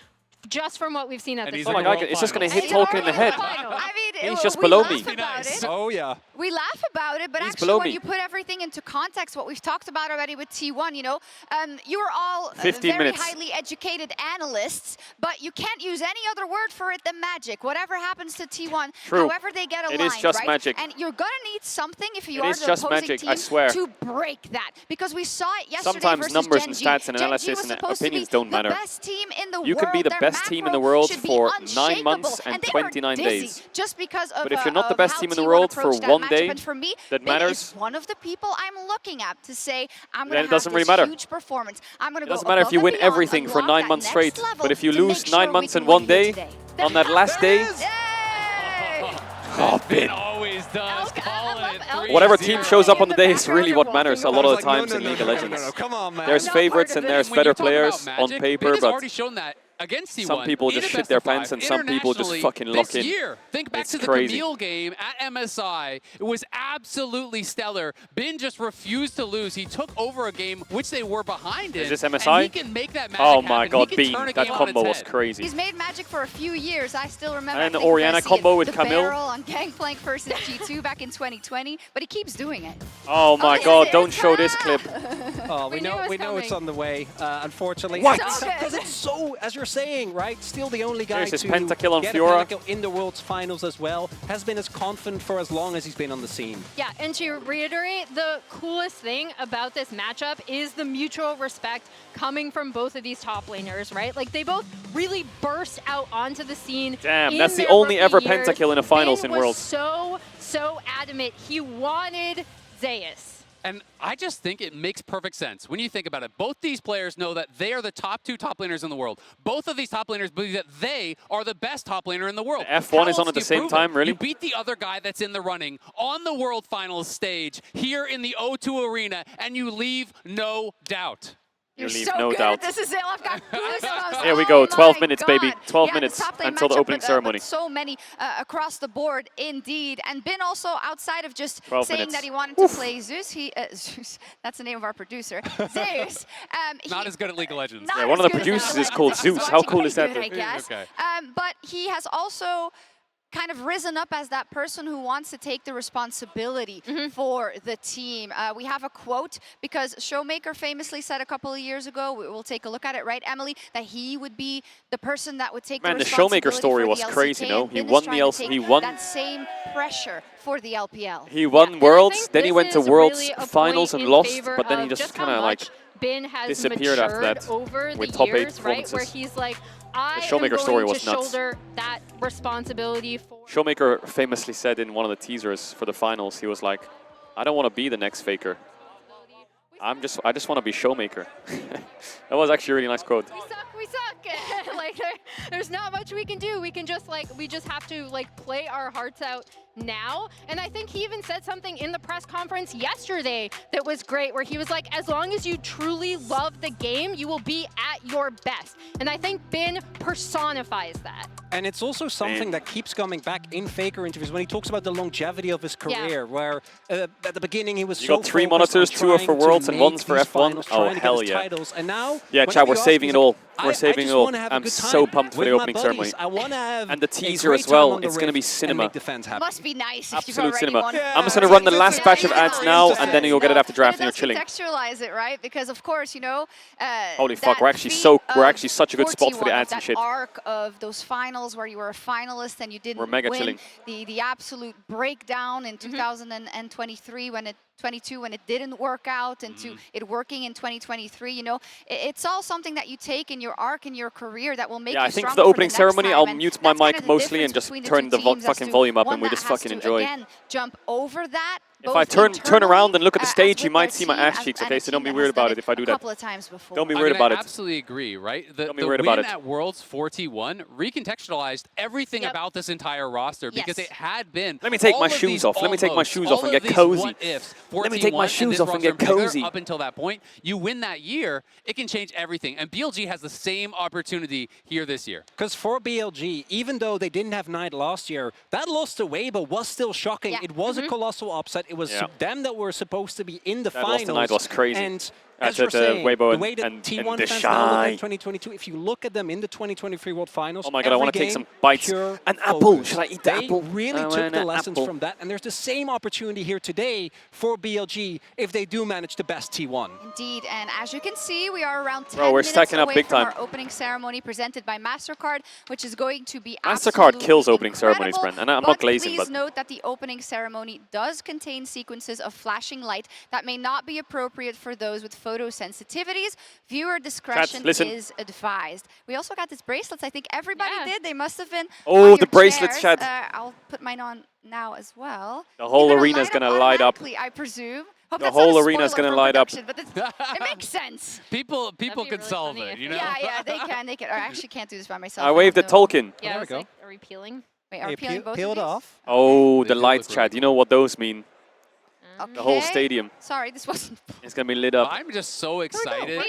Just from what we've seen at this point. It's just going to hit Tolkien in the head. I mean, he's just below me. Oh, yeah. We laugh about it, but he's actually when you put everything into context, what we've talked about already with T1, you know, you are all very highly educated analysts, but you can't use any other word for it than magic. Whatever happens to T1, however they get aligned, it is just magic. And you're going to need something if you are the just opposing magic, team I swear. to break that. Because we saw it yesterday Sometimes versus numbers Gen and G. stats and Gen G analysis was and supposed to opinions be don't matter. The best team in the you world. can be the Their best team in the macro world should be for 9 unshakable, months and they were 29 dizzy days. Just because of, but if you're not the of best how team in the T1 world for approached that one matchup. day, And for me, that Bin matters. is one of the people I'm looking at to say, I'm Then going it to have doesn't really this matter. huge performance. I'm going to It go doesn't matter if you above win and beyond, everything for unlock 9 that months next straight, level but if you to lose make sure 9 we months can and 1 win here day, today. on that last day, oh, Bin. Always does. Whatever team shows up on the day is really what matters a lot of the times in League of Legends. Come on, man. There's favorites and there's better players on paper, but already shown that against T1, some people just shit their pants and some people just fucking lock in. This year, think back to the crazy. Camille game at MSI. It was absolutely stellar. Bin just refused to lose. He took over a game which they were behind in. Is this MSI? And he can make that magic oh my happen. god, He Bean, can turn a that game combo on its was head. crazy. He's made magic for a few years. I still remember. And I the Orianna combo with the Camille. barrel on Gangplank versus G2 back in 2020, but he keeps doing it. Oh my god, don't show this clip. Oh, we know it's on the way, unfortunately. What? Because it's so, as you're saying, right, still the only guy There's his to pentakill on get Fiora. a pentakill in the World's Finals as well, has been as confident for as long as he's been on the scene. Yeah, and to reiterate, the coolest thing about this matchup is the mutual respect coming from both of these top laners, right? Like, they both really burst out onto the scene. Damn, that's the only ever pentakill in a finals in Worlds. So adamant. He wanted Zeus. And I just think it makes perfect sense when you think about it. Both these players know that they are the top 2 top laners in the world. Both of these top laners believe that they are the best top laner in the world. F1 is on at the same time, really? You beat the other guy that's in the running on the World Finals stage here in the O2 Arena, and you leave no doubt. You're leave so no good doubt. at this, Azale. I've got goosebumps. Here we go, 12 minutes, God. baby. 12 Yeah, minutes the top lane until the matchup, opening ceremony. But so many across the board, indeed. And Bin also, outside of just 12 saying minutes. that he wanted to play Zeus, Zeus, that's the name of our producer, Zeus. Not as good at League of Legends. Yeah, one of the producers is called Zeus. How cool is that? I guess. Okay. But he has also kind of risen up as that person who wants to take the responsibility for the team. We have a quote because Showmaker famously said a couple of years ago, we'll take a look at it, right, Emily, that he would be the person that would take the responsibility. Man, the Showmaker story for was the crazy, LCK, no? and He Bin is won trying the to LCK. take He won. that same pressure for the LPL. He won Worlds, then he went to This is Worlds really a Finals point and in lost, favor but then he of just how kind of like much Bin has disappeared after matured that over with the top 8 years, right? Where performances. he's like, I am Showmaker story going was to nuts. shoulder that responsibility for. Showmaker famously said in one of the teasers for the finals, he was like, I don't want to be the next Faker. I just want to be Showmaker. That was actually a really nice quote. We suck. Like there's not much we can do. We can just we just have to play our hearts out now. And I think he even said something in the press conference yesterday that was great, where he was like, as long as you truly love the game, you will be at your best. And I think Bin personifies that. And it's also something that keeps coming back in Faker interviews when he talks about the longevity of his career, where at the beginning he was you got 3 monitors, 2 are for Worlds and 1's for F1. Oh, hell yeah. Titles. And now, yeah, chat, we're saving it all. We're saving it all. I'm so pumped for the opening buddies. ceremony. And the teaser as well. It's going to be cinema. Must be nice if Absolute you've cinema. already won. I'm just going to run the last batch of ads now, and then you'll get it after draft and you're chilling. Contextualize it, right? Because of course, you know. Holy fuck, we're actually such a good spot for the ads and shit. That arc of those finals where you were a finalist and you didn't win. The absolute breakdown in 2023 when it 22 when it didn't work out, and to it working in 2023, you know, it's all something that you take in your arc in your career that will make you stronger. I think for the opening ceremony, I'll mute my mic mostly and just turn the fucking volume up, and we just fucking enjoy. Again, jump over that. If I turn around and look at the stage, you might see my ass cheeks, okay? So don't be weird about it if I do that. A couple of times before. Don't be weird about it. I absolutely agree, right? Don't be weird about it. The win at Worlds 4T1 recontextualized everything about this entire roster, because it had been. Let me take my shoes off. Let me take my shoes off and get cozy. Let me take my shoes off and get cozy. Up until that point, you win that year, it can change everything. And BLG has the same opportunity here this year. Because for BLG, even though they didn't have Knight last year, that loss to Weibo was still shocking. It was a colossal upset. It was them that were supposed to be in the finals. That loss was crazy. And as you're saying, Weibo the way that and T1 fans now look at 2022, if you look at them in the 2023 World Finals, oh my god, I want to take some bites. An apple. Should I eat the apple? They really took the lessons from that, and there's the same opportunity here today for BLG if they do manage to best T1. Indeed, and as you can see, we are around 10 we're minutes stacking up away big from time. our opening ceremony presented by MasterCard, which is going to be MasterCard kills opening incredible. ceremonies, Brent, and I'm not glazing, please note that the opening ceremony does contain sequences of flashing light that may not be appropriate for those with photosensitivities. Viewer discretion is advised. We also got these bracelets. I think everybody did. They must have been. Oh, the bracelets, Chad. I'll put mine on now as well. The whole arena is going to light up. I presume. The whole arena is going to light up. But it makes sense. People can solve it, you know? Yeah, they can. I actually can't do this by myself. I waved at Tolkien. Yeah, there we go. Like, are we peeling? Wait, are we peeling both peeled of these? off. Oh, the lights, Chad. You know what those mean? Okay. The whole stadium. Sorry, this wasn't. It's going to be lit up. I'm just so excited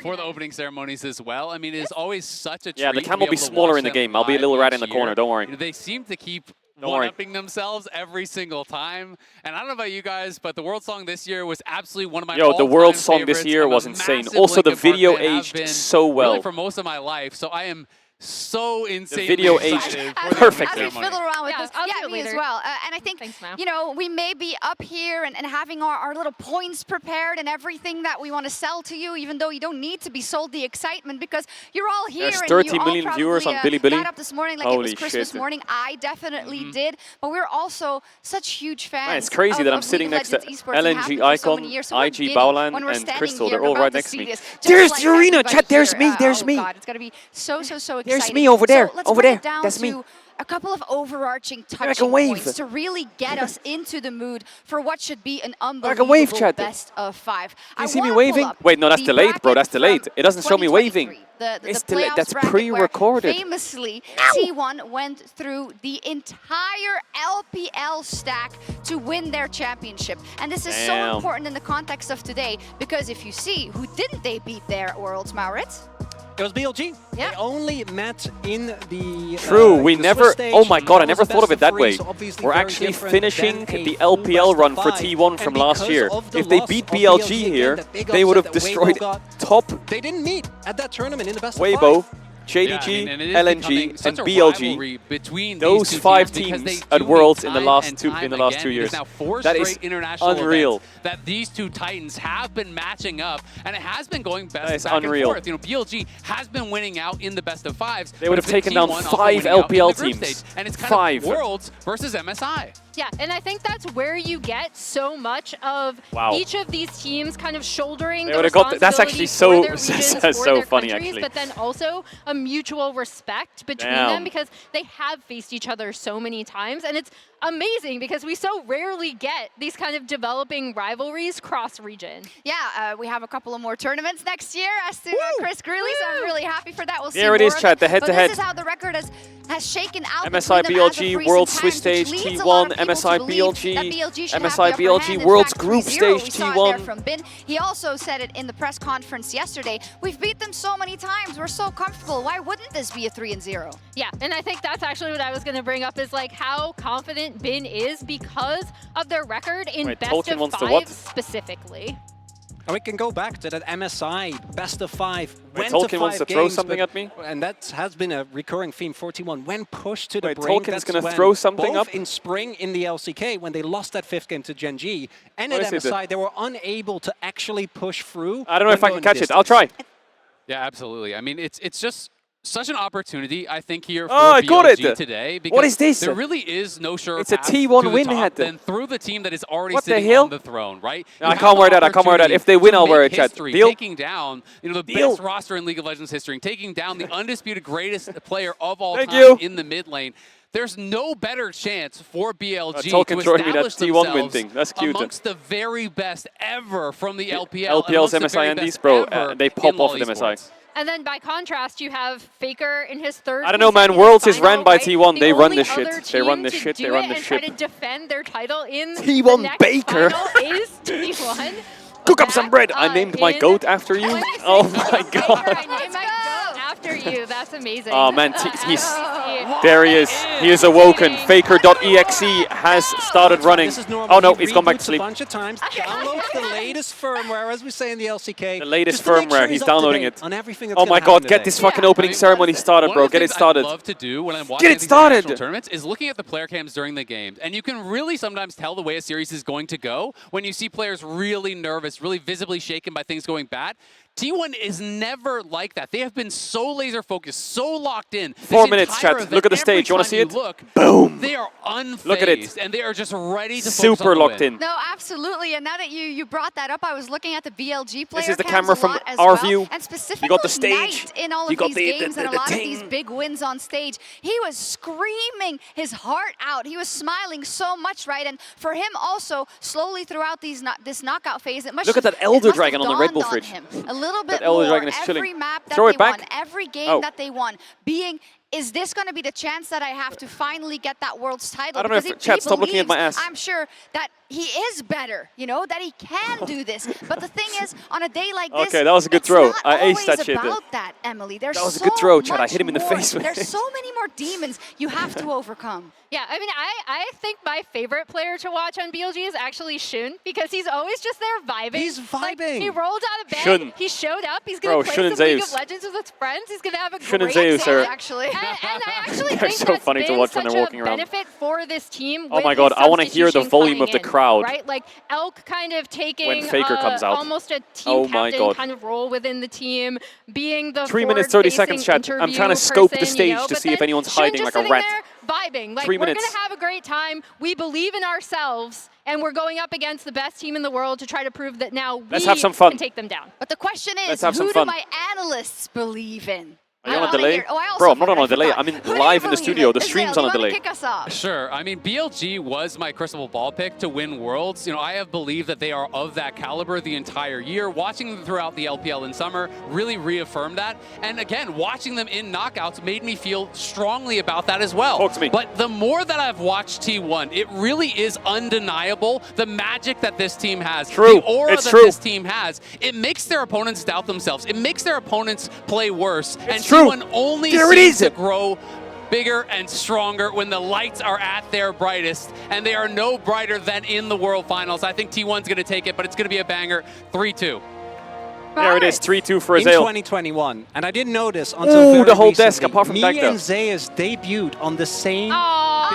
for the opening ceremonies as well. I mean, it is always such a treat. Yeah, the cam will be smaller in the game. I'll be a little rat in the corner. Don't worry. They seem to keep one-upping themselves every single time. And I don't know about you guys, but the world song this year was absolutely one of my the world song this year was insane. Also, the video aged so well. Really for most of my life. So I am so insane. The video aged perfectly. As we fiddle around with this, me as well. And I think, you know, we may be up here and having our little points prepared and everything that we want to sell to you, even though you don't need to be sold the excitement because you're all here. There's and 30 you million all viewers on probably, Bilibili. got up this morning like it was Christmas morning. I definitely did. But we're also such huge fans. It's crazy that I'm sitting next to LNG Icon, IG Baulan, and Crystal. They're all right next to me. There's the arena, chat. There's me. There's me. It's going to be so exciting. There's me over there. Let's over bring there. it down That's me. To a couple of overarching touching points to really get us into the mood for what should be an unbelievable best of 5. You see me waving? Wait, no, that's delayed, bro. That's delayed. It doesn't show me waving. It's delayed. That's pre-recorded. Famously, T1 went through the entire LPL stack to win their championship. And this is so important in the context of today, because if you see, who didn't they beat there at Worlds, Maurits? It was BLG. They only met in the True, we the never. stage. Oh my god, I never It was a thought of it best that of way. three, so We're very actually different finishing than the a full LPL best run of for 5. T1 from last year. of the If they loss beat of BLG again, here, that big they would have upset that destroyed Weibo got, top. They didn't meet at that tournament in the best of Weibo, 5. JDG, and it is LNG, and BLG. Between those these 5 teams teams at Worlds in the last 2 years. It is now 4 that straight is international unreal. events that these two titans have been matching up, and it has been going That is back unreal. and forth. You know, BLG has been winning out in the best of 5s. They would have taken down 5 LPL teams. And it's kind 5. of Worlds versus MSI. Yeah, and I think that's where you get so much of each of these teams kind of shouldering the responsibility that's actually for their regions, for so their funny, countries, actually. but then also a mutual respect between them, because they have faced each other so many times, and it's amazing because we so rarely get these kind of developing rivalries cross-region. Yeah, we have a couple of more tournaments next year as to Chris Greeley, so I'm really happy for that. We'll see There it is, more chat, of the head-to-head. But this is how the record has has shaken out MSI BLG World Swiss Stage T1, MSI BLG, MSI BLG World's Group Stage T1. From Bin. He also said it in the press conference yesterday. We've beat them so many times. We're so comfortable. Why wouldn't this be a 3-0? Yeah, and I think that's actually what I was going to bring up is like how confident Bin is because of their record in best of 5 specifically. And we can go back to that MSI best of 5. Wait, Tolkien wants to throw something at me? And that has been a recurring theme for T1. When pushed to the brink, Tolkien's going to throw something both up? in spring in the LCK, when they lost that 5th game to Gen G, and at MSI, they were unable to actually push through. I don't know if I can catch it. I'll try. Yeah, absolutely. I mean, it's just such an opportunity, I think, here for I got BLG it. Today. Because what is this? There really is no sure It's a path T1 to the win top hat. than through the team that is already What sitting the hell? on the throne, right? I can't wear that. I can't wear that. If they win, I'll wear it, chat. Deal? Taking down, the best roster in League of Legends history, taking down the undisputed greatest player of all time in the mid lane. There's no better chance for BLG to establish T1 win That's cute. amongst the very best ever from the LPL. LPL's MSI Andes, bro, they pop off with MSI. And then by contrast, you have Faker in his 3rd. I don't know, man. Worlds is ran by T1. They run this shit. They run this shit. They run this shit. Try to defend their title in T1 the next Baker. final is T1. Cook up some bread. I named my goat after you. Oh my god. After you. That's amazing. Oh man, there he is. He is awoken. Faker.exe has started running. Oh no, he's gone back to sleep. A bunch of times. Download the latest firmware, as we say in the LCK. The latest firmware. He's downloading it. On everything that's oh my god, get this fucking opening ceremony started, bro. Get it started. What I love to do when I'm watching these international tournaments is looking at the player cams during the games, and you can really sometimes tell the way a series is going to go when you see players really nervous, really visibly shaken by things going bad. T1 is never like that. They have been so laser focused, so locked in. 4 minutes, chat. Look at the stage. You want to see it? Boom. They are unfazed. Look at it. And they are just ready to super locked in. No, absolutely. And now that you brought that up, I was looking at the BLG player. This is the camera from our view. And specifically, you got the stage. In all of these games and a lot of these big wins on stage, he was screaming his heart out. He was smiling so much, right? And for him also, slowly throughout this knockout phase, it must look at that Elder Dragon on the Red Bull fridge. A little bit Elder more. Dragon is Every chilling. map that Throw they it back. won, every game that they won, is this going to be the chance that I have to finally get that world's title? I don't know if chat, stop looking at my ass. I'm sure that he is better, that he can do this. But the thing is, on a day like this, okay, that was a good throw. I aced that shit. It's not about that, Emily. There's that was a good throw, chat. I hit him in the face with There's so many more demons you have to overcome. Yeah, I mean, I think my favorite player to watch on BLG is actually Shun, because he's always just there vibing. He's vibing. Like, he rolled out of bed. Shun. He showed up. He's going to play some League of Legends with his friends. He's going to have a great day, actually. And I actually think so that's funny been to watch when such they're a walking around. benefit for this team. Oh my god, I want to hear the volume of the crowd. Right, like Elk kind of taking when Faker comes out. almost a team captain kind of role within the team, being the 3 minutes 30 seconds, chat. I'm trying to scope the stage to see if anyone's hiding like a rat. Vibing, like 3 we're minutes. gonna have a great time. We believe in ourselves, and we're going up against the best team in the world to try to prove that now we can take them down. But the question is, who do my analysts believe in? Are you on a delay? Bro, I'm not on a delay. I'm live in the studio. The stream's on a delay. Sure. I mean, BLG was my crystal ball pick to win Worlds. I have believed that they are of that caliber the entire year. Watching them throughout the LPL in summer really reaffirmed that. And again, watching them in knockouts made me feel strongly about that as well. Talk to me. But the more that I've watched T1, it really is undeniable the magic that this team has. True. The aura that this team has. It makes their opponents doubt themselves. It makes their opponents play worse. And T1 only seems to grow bigger and stronger when the lights are at their brightest, and they are no brighter than in the World Finals. I think T1's going to take it, but it's going to be a banger. 3-2. There it is, 3-2 for In Azael. 2021, and I didn't notice until very the whole recently, desk, apart from me Dagda. and Zeus debuted on the same Aww.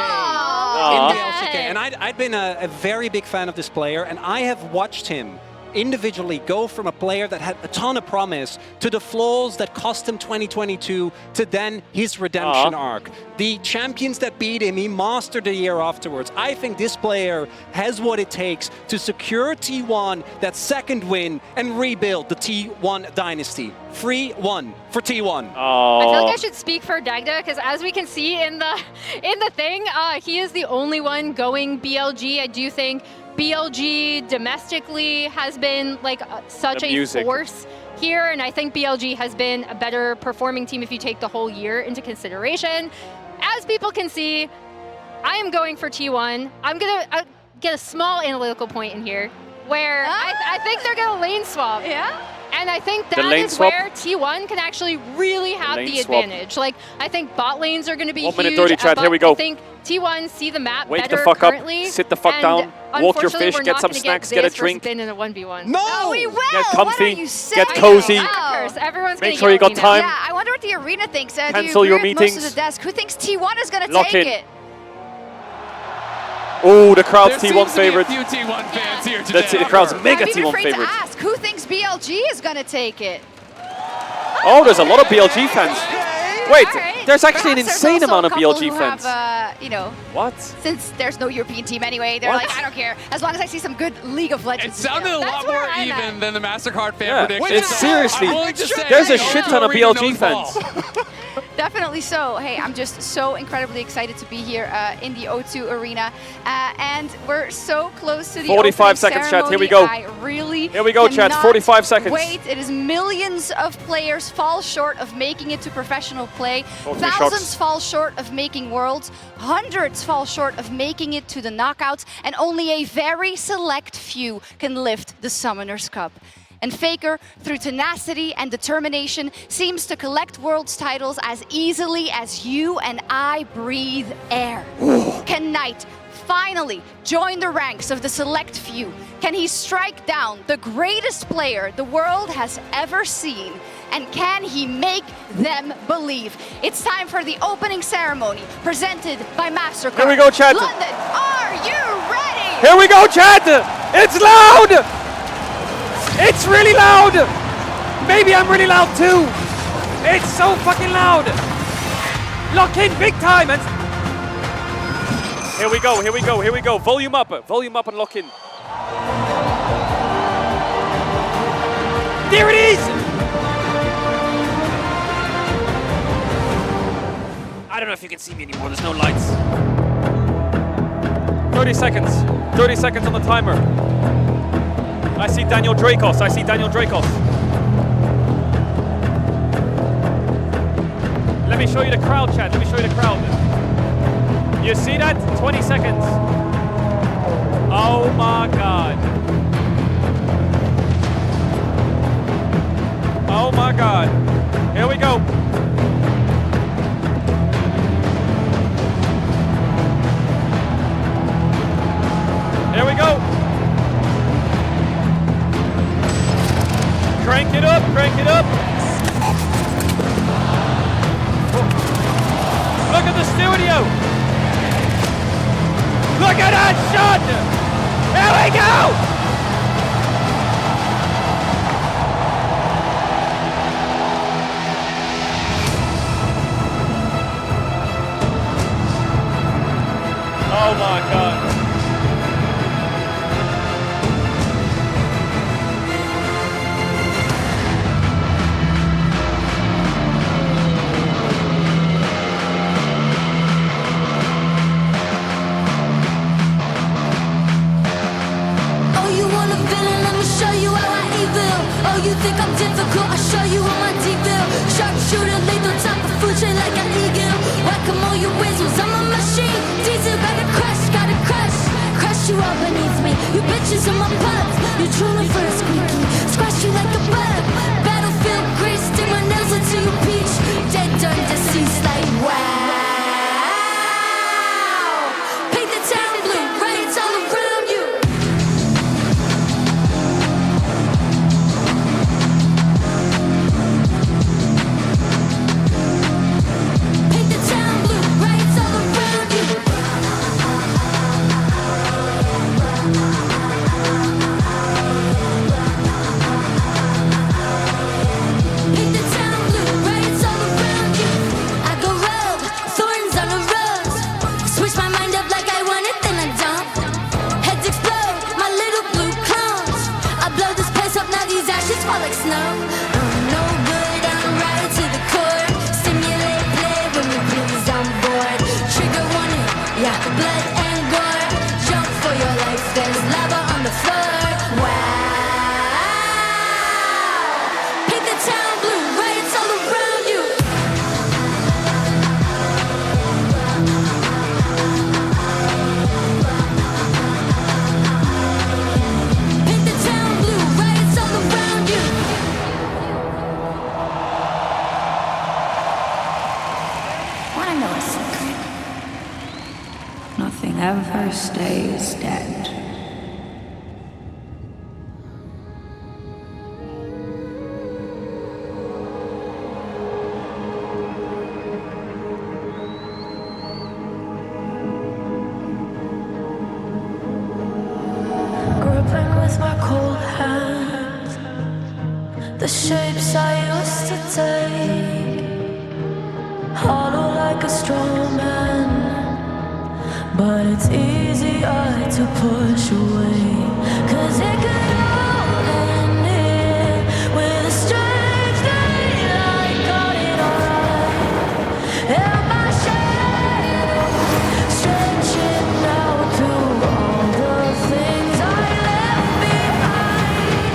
day in the LCK. And I'd been a very big fan of this player, and I have watched him individually go from a player that had a ton of promise to the flaws that cost him 2022 to then his redemption arc. The champions that beat him, he mastered the year afterwards. I think this player has what it takes to secure T1 that second win and rebuild the T1 dynasty. 3-1 for T1. I feel like I should speak for Dagda, because as we can see in the thing, he is the only one going BLG. I do think BLG domestically has been like such a force here, and I think BLG has been a better performing team if you take the whole year into consideration. as people can see, I am going for T1. I'm going to get a small analytical point in here where I think they're going to lane swap. Yeah? And I think that is where T1 can actually really have the advantage. Like, I think bot lanes are going to be huge. 1 minute 30, chat. Here we go. I think T1 see the map Wake better the fuck currently. up. Sit the fuck down. Walk your fish. Get some snacks. Get a drink. In a 1v1. No, we will. Get comfy. Get cozy. Everyone's Make sure you got time. Yeah, I wonder what the arena thinks. Cancel your meetings. Most of the desk. Who thinks T1 is going to Lock take in. it? Oh, the crowd's T1 favorite. There seems to be a few T1 fans here today. The crowd's mega I'm even T1 afraid favorite. to ask. Who thinks BLG is going to take it? Oh, there's a lot of BLG fans. Wait, Right. there's actually an Perhaps insane there's also amount of a couple BLG who fans. Have, you know, What? Since there's no European team anyway, they're What? like, I don't care. As long as I see some good League of Legends. It sounded a lot more even than the MasterCard fan prediction. It's seriously, I'm willing to say there's a that shit ton of Arena BLG knows fans. ball. Definitely so. Hey, I'm just so incredibly excited to be here in the O2 Arena. And we're so close to the 45 opening seconds, chat. Here we ceremony. go. I really Here we go, chat. cannot 45 seconds. Wait, it is millions of players fall short of making it to professional play. Opening Thousands shots. fall short of making Worlds. Hundreds fall short of making it to the knockouts. And only a very select few can lift the Summoners Cup. And Faker, through tenacity and determination, seems to collect Worlds titles as easily as you and I breathe air. Can Knight finally join the ranks of the select few? Can he strike down the greatest player the world has ever seen? And can he make them believe? It's time for the opening ceremony presented by MasterCard. Here we go, chat. London, are you ready? Here we go, chat. It's loud. It's really loud. Maybe I'm really loud too. It's so fucking loud. Lock in big time. And here we go, here we go, here we go. Volume up and lock in. There it is. I don't know if you can see me anymore, there's no lights. 30 seconds. 30 seconds on the timer. I see Daniel Dracos. I see Daniel Dracos. Let me show you the crowd, chat. Let me show you the crowd. You see that? 20 seconds. Oh my God. Oh my God. Here we go. Here we go. Crank it up, crank it up. Look at the studio. Look at that shot. Here we go. Oh my God. You think I'm difficult? I'll show you all my detail. Sharpshooter, lethal top of food chain like an eagle. Whack-a-mole, your whistles, I'm a machine. Diesel, gotta crush. Crush you all beneath me. You bitches are my pups. You're drooling for a squeaky. Squash you like a bug. Battlefield grease, stick my nails into your peach. Dead, done, deceased like wow. Paint the town blue, riots all around you. Fall like snow. I'm no good, I'm right to the core. Stimulate play when you please on board. Trigger warning, yeah, blood and gore. Jump for your life, there's lava on the floor. Wow. Paint the town blue, riots all around you. nothing ever stays dead. Gripping with my cold hands the shapes I used to take, hollow like a straw man, but it's easier to push away, 'cause it could all end here with a strange daylight caught in our eyes, and my shadow stretching out through all the things I left behind.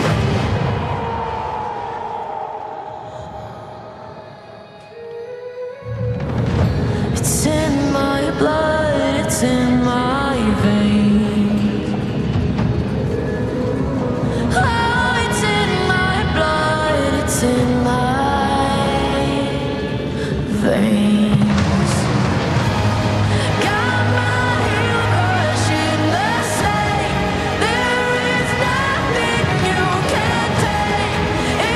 It's in my blood, it's in my veins. Oh, it's in my blood, it's in my veins. Got my heel crushing the slate. There is nothing you can take.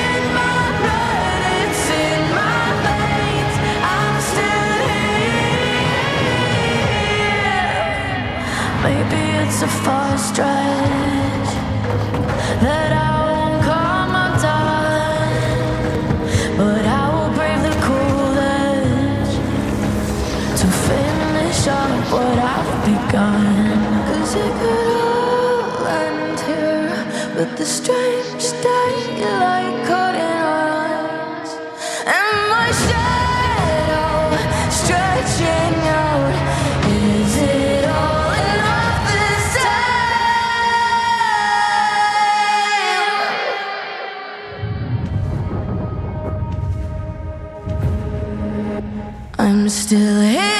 In my blood, it's in my veins. I'm still here. Maybe it's a far stretch that I won't come undone, but I will brave the cool edge to finish up what I've begun. 'Cause it could all end here with the strange daylight caught in our eyes, and my shadow stretching out. Is it all enough this time? I'm still here.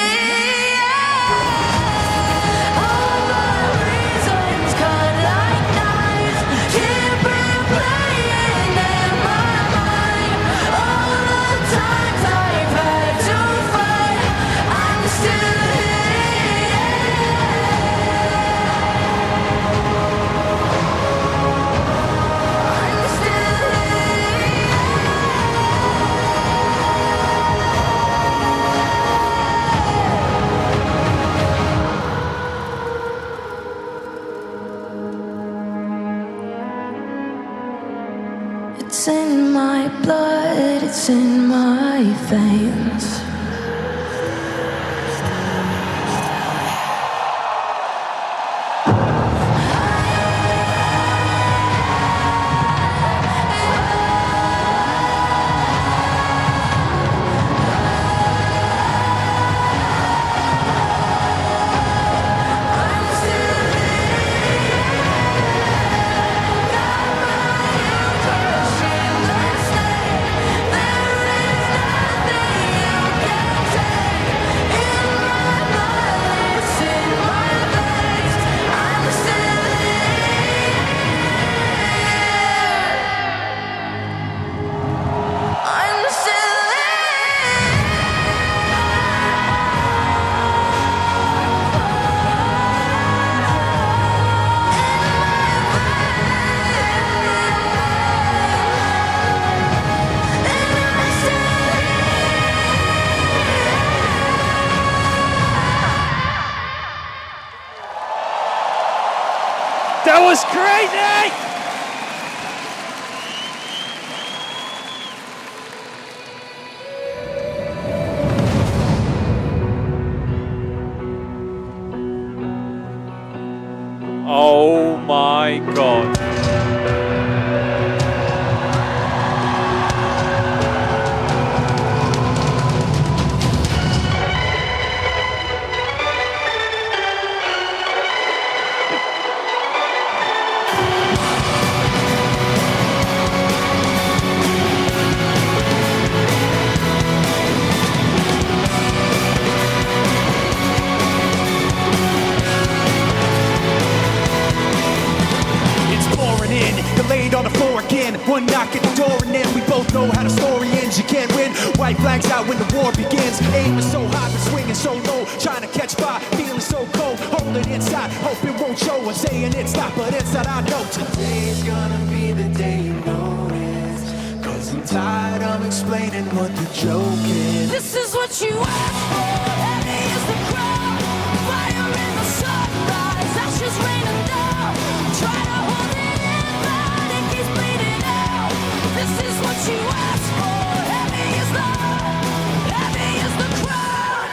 All my reasons cut like knives, keep replaying in my mind. All the times I've had to fight, I'm still It's in my blood, it's in my veins. That was crazy! Oh my god. Laid on the floor again, one knock at the door and then we both know how the story ends. You can't win, white flags out when the war begins. Aim is so high but swinging so low, trying to catch catch fire, feeling so cold, hold it inside, hope it won't show. I'm saying it's not, but it's that I know. Today's gonna be the day you notice, 'cause I'm tired of explaining what the joke is. This is what you asked for, heavy is the crowd, fire in the sunrise, ashes raining down, try to hold it in, but it keeps bleeding out. This is what you asked for, heavy is the crowd.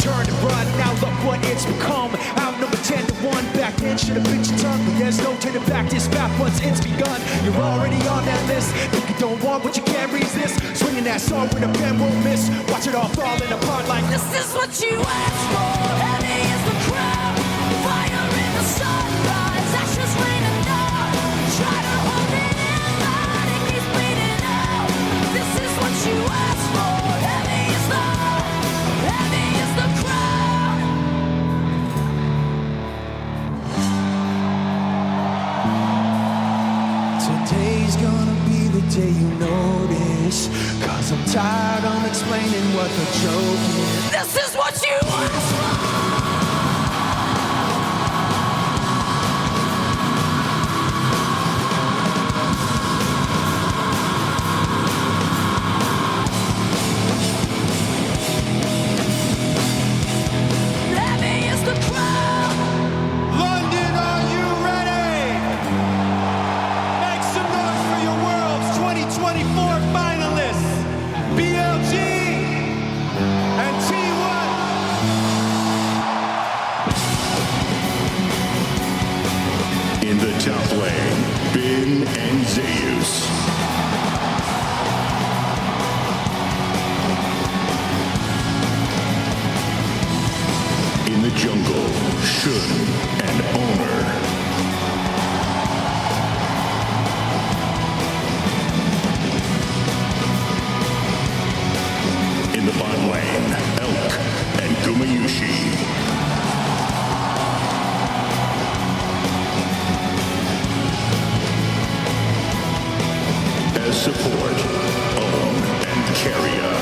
Turn and run, now look what it's become. Outnumbered 10 to 1, back then should've bit your tongue, but there's no turning back this path once it's begun. You're already on that list, think you don't want what you can't resist, swinging that sword with a pen won't miss, watch it all falling apart like this is what you asked for, heavy is the crowd, fire in the sunrise, ashes raining down, try to hold it in, but it keeps bleeding out. This is what you asked for, heavy is the crowd. Today's gonna be the day you notice, 'cause I'm tired of explaining what the joke is. This is what you asked for. Heavy is the crowd. London, are you ready? Make some noise for your world's 2024 finalists, BLG and T1. In the top lane, Bin and Zeus. In the jungle, Shun and Owner. In the bot lane, Elk and Gumayushi. As support, Own and Carrier.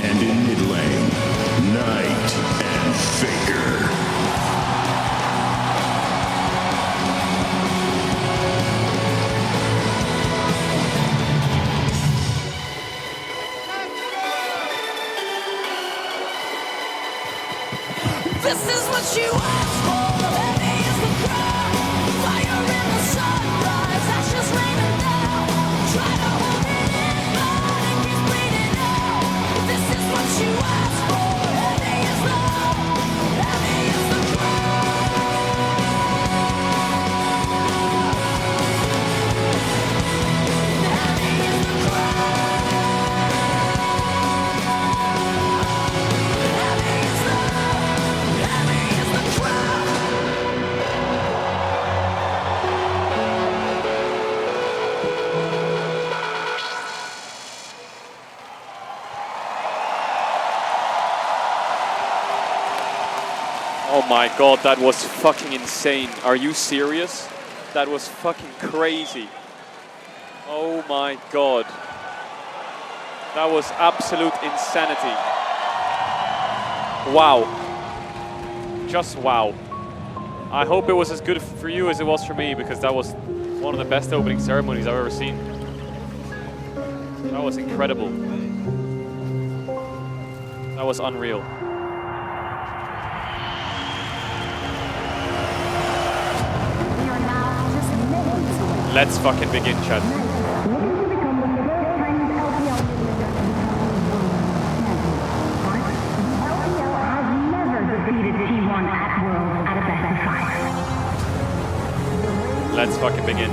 And in mid lane, Knight and Faker. This is what you asked for, heavy is the crowd, fire in the sunrise, ashes raining down, try to hold it in, but it keeps bleeding out. This is what you asked for, heavy is the Oh my god, that was fucking insane. Are you serious? That was fucking crazy. Oh my god. That was absolute insanity. Wow. Just wow. I hope it was as good for you as it was for me, because that was one of the best opening ceremonies I've ever seen. That was incredible. That was unreal. Let's fucking begin, chat. Let's fucking begin.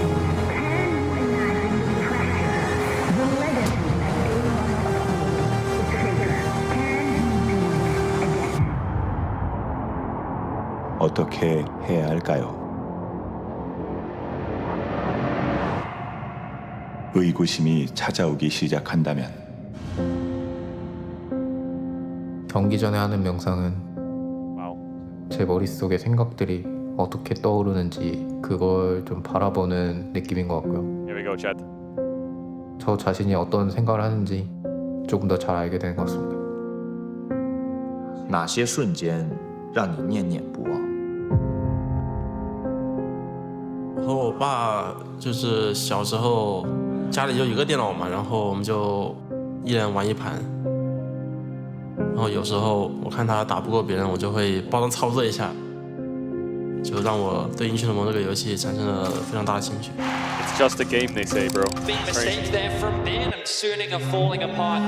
어떻게 해야 할까요? 의구심이 찾아오기 시작한다면 경기 전에 하는 명상은 제 머릿속의 생각들이 어떻게 떠오르는지 그걸 좀 바라보는 느낌인 것 같고요. Here we go, Chad. 저 자신이 어떤 생각을 하는지 조금 더 잘 알게 되는 것 같습니다. 哪些瞬间让你念念不忘？和我爸就是小时候家里就一个电脑嘛，然后我们就一人玩一盘。然后有时候我看他打不过别人，我就会帮他操作一下，就让我对英雄联盟这个游戏产生了非常大的兴趣。It's just a game, they say, bro. Big mistake there from Ben and Suning are falling apart.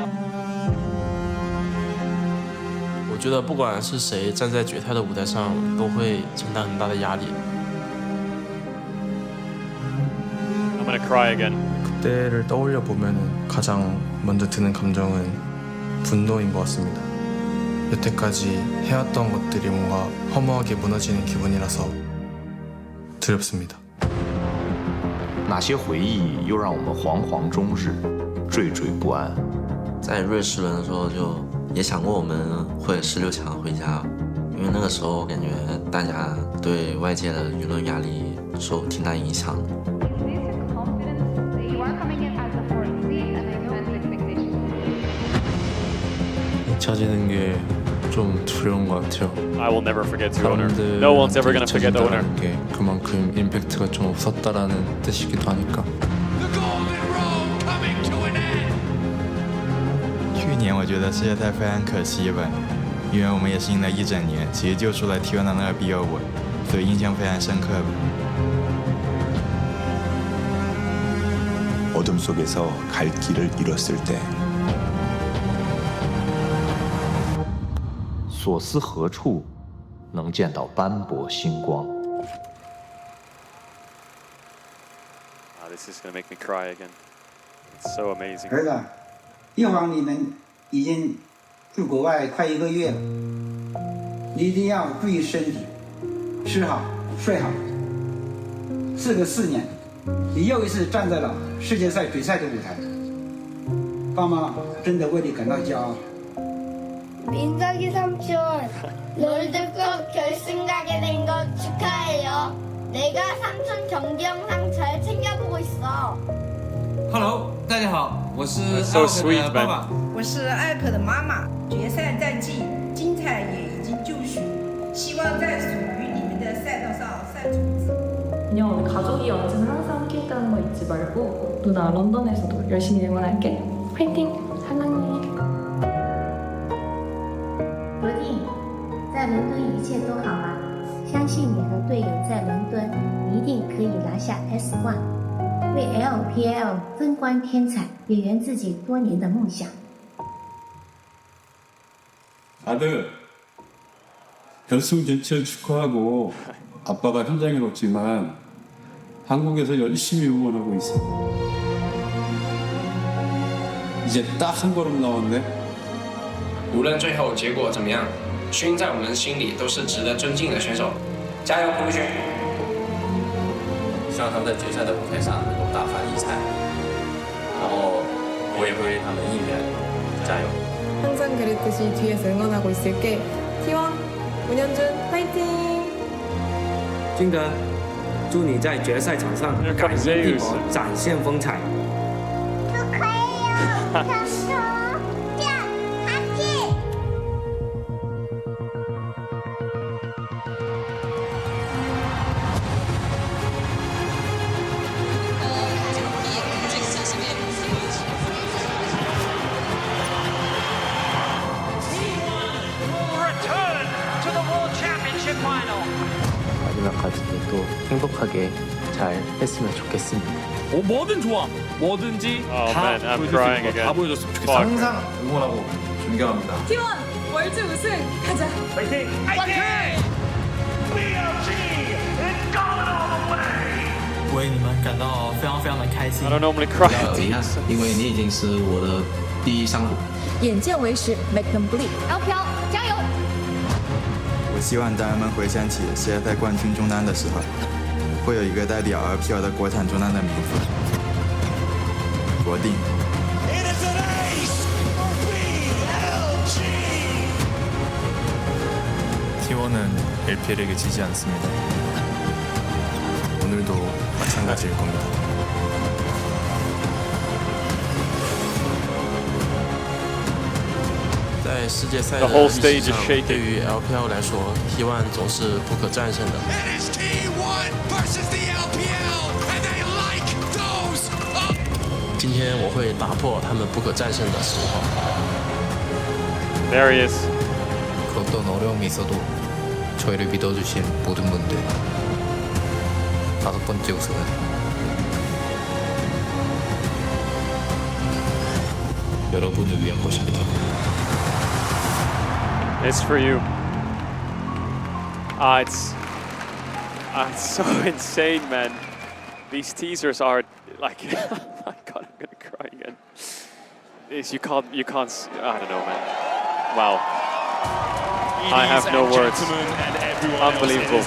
我觉得不管是谁站在决赛的舞台上，都会承担很大的压力。 I'm gonna cry again. 그때를 떠올려 보면 가장 먼저 드는 감정은 분노인 것 같습니다. 여태까지 해왔던 것들이 뭔가 허무하게 무너지는 기분이라서 두렵습니다. 哪些回忆又让我们惶惶终日，惴惴不安？在瑞士轮的时候就也想过我们会16强回家，因为那个时候感觉大家对外界的舆论压力受挺大影响的。 잊혀지는 게 좀 두려운 것 같아요. I will never forget your owner. No one's ever gonna forget the owner. 게 그만큼 임팩트가 좀 없었다라는 뜻이기도 하니까. 去年我觉得世界赛非常可惜吧，因为我们也是赢了一整年，其实就输了T1的那个BO5，所以印象非常深刻吧。 어둠 속에서 갈 길을 잃었을 때 所思何处能见到斑驳星光？ This is gonna make me cry again. It's so amazing. 儿子，一会儿你们已经去国外快1个月了，你一定要注意身体，吃好睡好。4个4年，你又一次站在了世界赛决赛的舞台，爸妈真的为你感到骄傲。 민석이 삼촌, 롤드컵 결승 가게 된 거 축하해요. 내가 삼촌 경기 영상 잘 챙겨보고 있어. Hello， 大家好，我是So 艾可 sweet, 的爸爸。我是艾可的妈妈。决赛战绩精彩也已经就绪，希望在属于你们的赛道上赛出一次。 그냥 우리 가족이 언제나 항상 함께 있다는 거 잊지 말고 누나 런던에서도 열심히 응원할게. 화이팅! 사랑해. 罗弟，在伦敦一切都好吗？相信你和队友在伦敦一定可以拿下 S1， 为 LPL 争光添彩，也圆自己多年的梦想。 아들, 결승 진출 축하하고 아빠가 현장에 없지만 한국에서 열심히 응원하고 있어. 이제 딱 한 걸음 남았네. 无论最后结果怎么样，勋在我们心里都是值得尊敬的选手。加油，胡勋！希望他们在决赛的舞台上能够大放异彩，然后我也会为他们应援加油。 항상 그랬듯이 뒤에서 응원하고 있을게. T1 문현준 화이팅! 金德，祝你在决赛场上改变地火，展现风采。 마지막까지도 또 행복하게 잘 했으면 좋겠습니다. 뭐든 좋아. 뭐든지 다 man, I'm 보여줄 수 crying 있는 거 다 again. 보여줬으면 좋겠어. 항상 응원하고 존경합니다. T1 월드 우승 가자. 파이팅! 파이팅! VOD is going all the way. 为你们感到非常非常的开心。 I don't normally cry. 遗憾，因为你已经是我的第一伤骨。眼见为实 ，Make them bleed。LPL 加油！我希望当人们回想起世界赛冠军中单的时候，会有一个代表LPL的国产中单的名字——国定。 T1은 LPL에게 지지 않습니다. 오늘도 마찬가지일 겁니다.在世界赛的历史上，对于 LPL 来说 ，T1 总是不可战胜的。今天我会打破他们不可战胜的神话。 There he is. 그 어떤 어려움이 있어도 저희를 믿어주신 모든 분들 5번째 우승은 여러분을 위한 것입니다. It's for you. It's so insane, man. These teasers are like, oh my God, I'm gonna cry again. You can't, I don't know, man. Wow. I have no words. Unbelievable.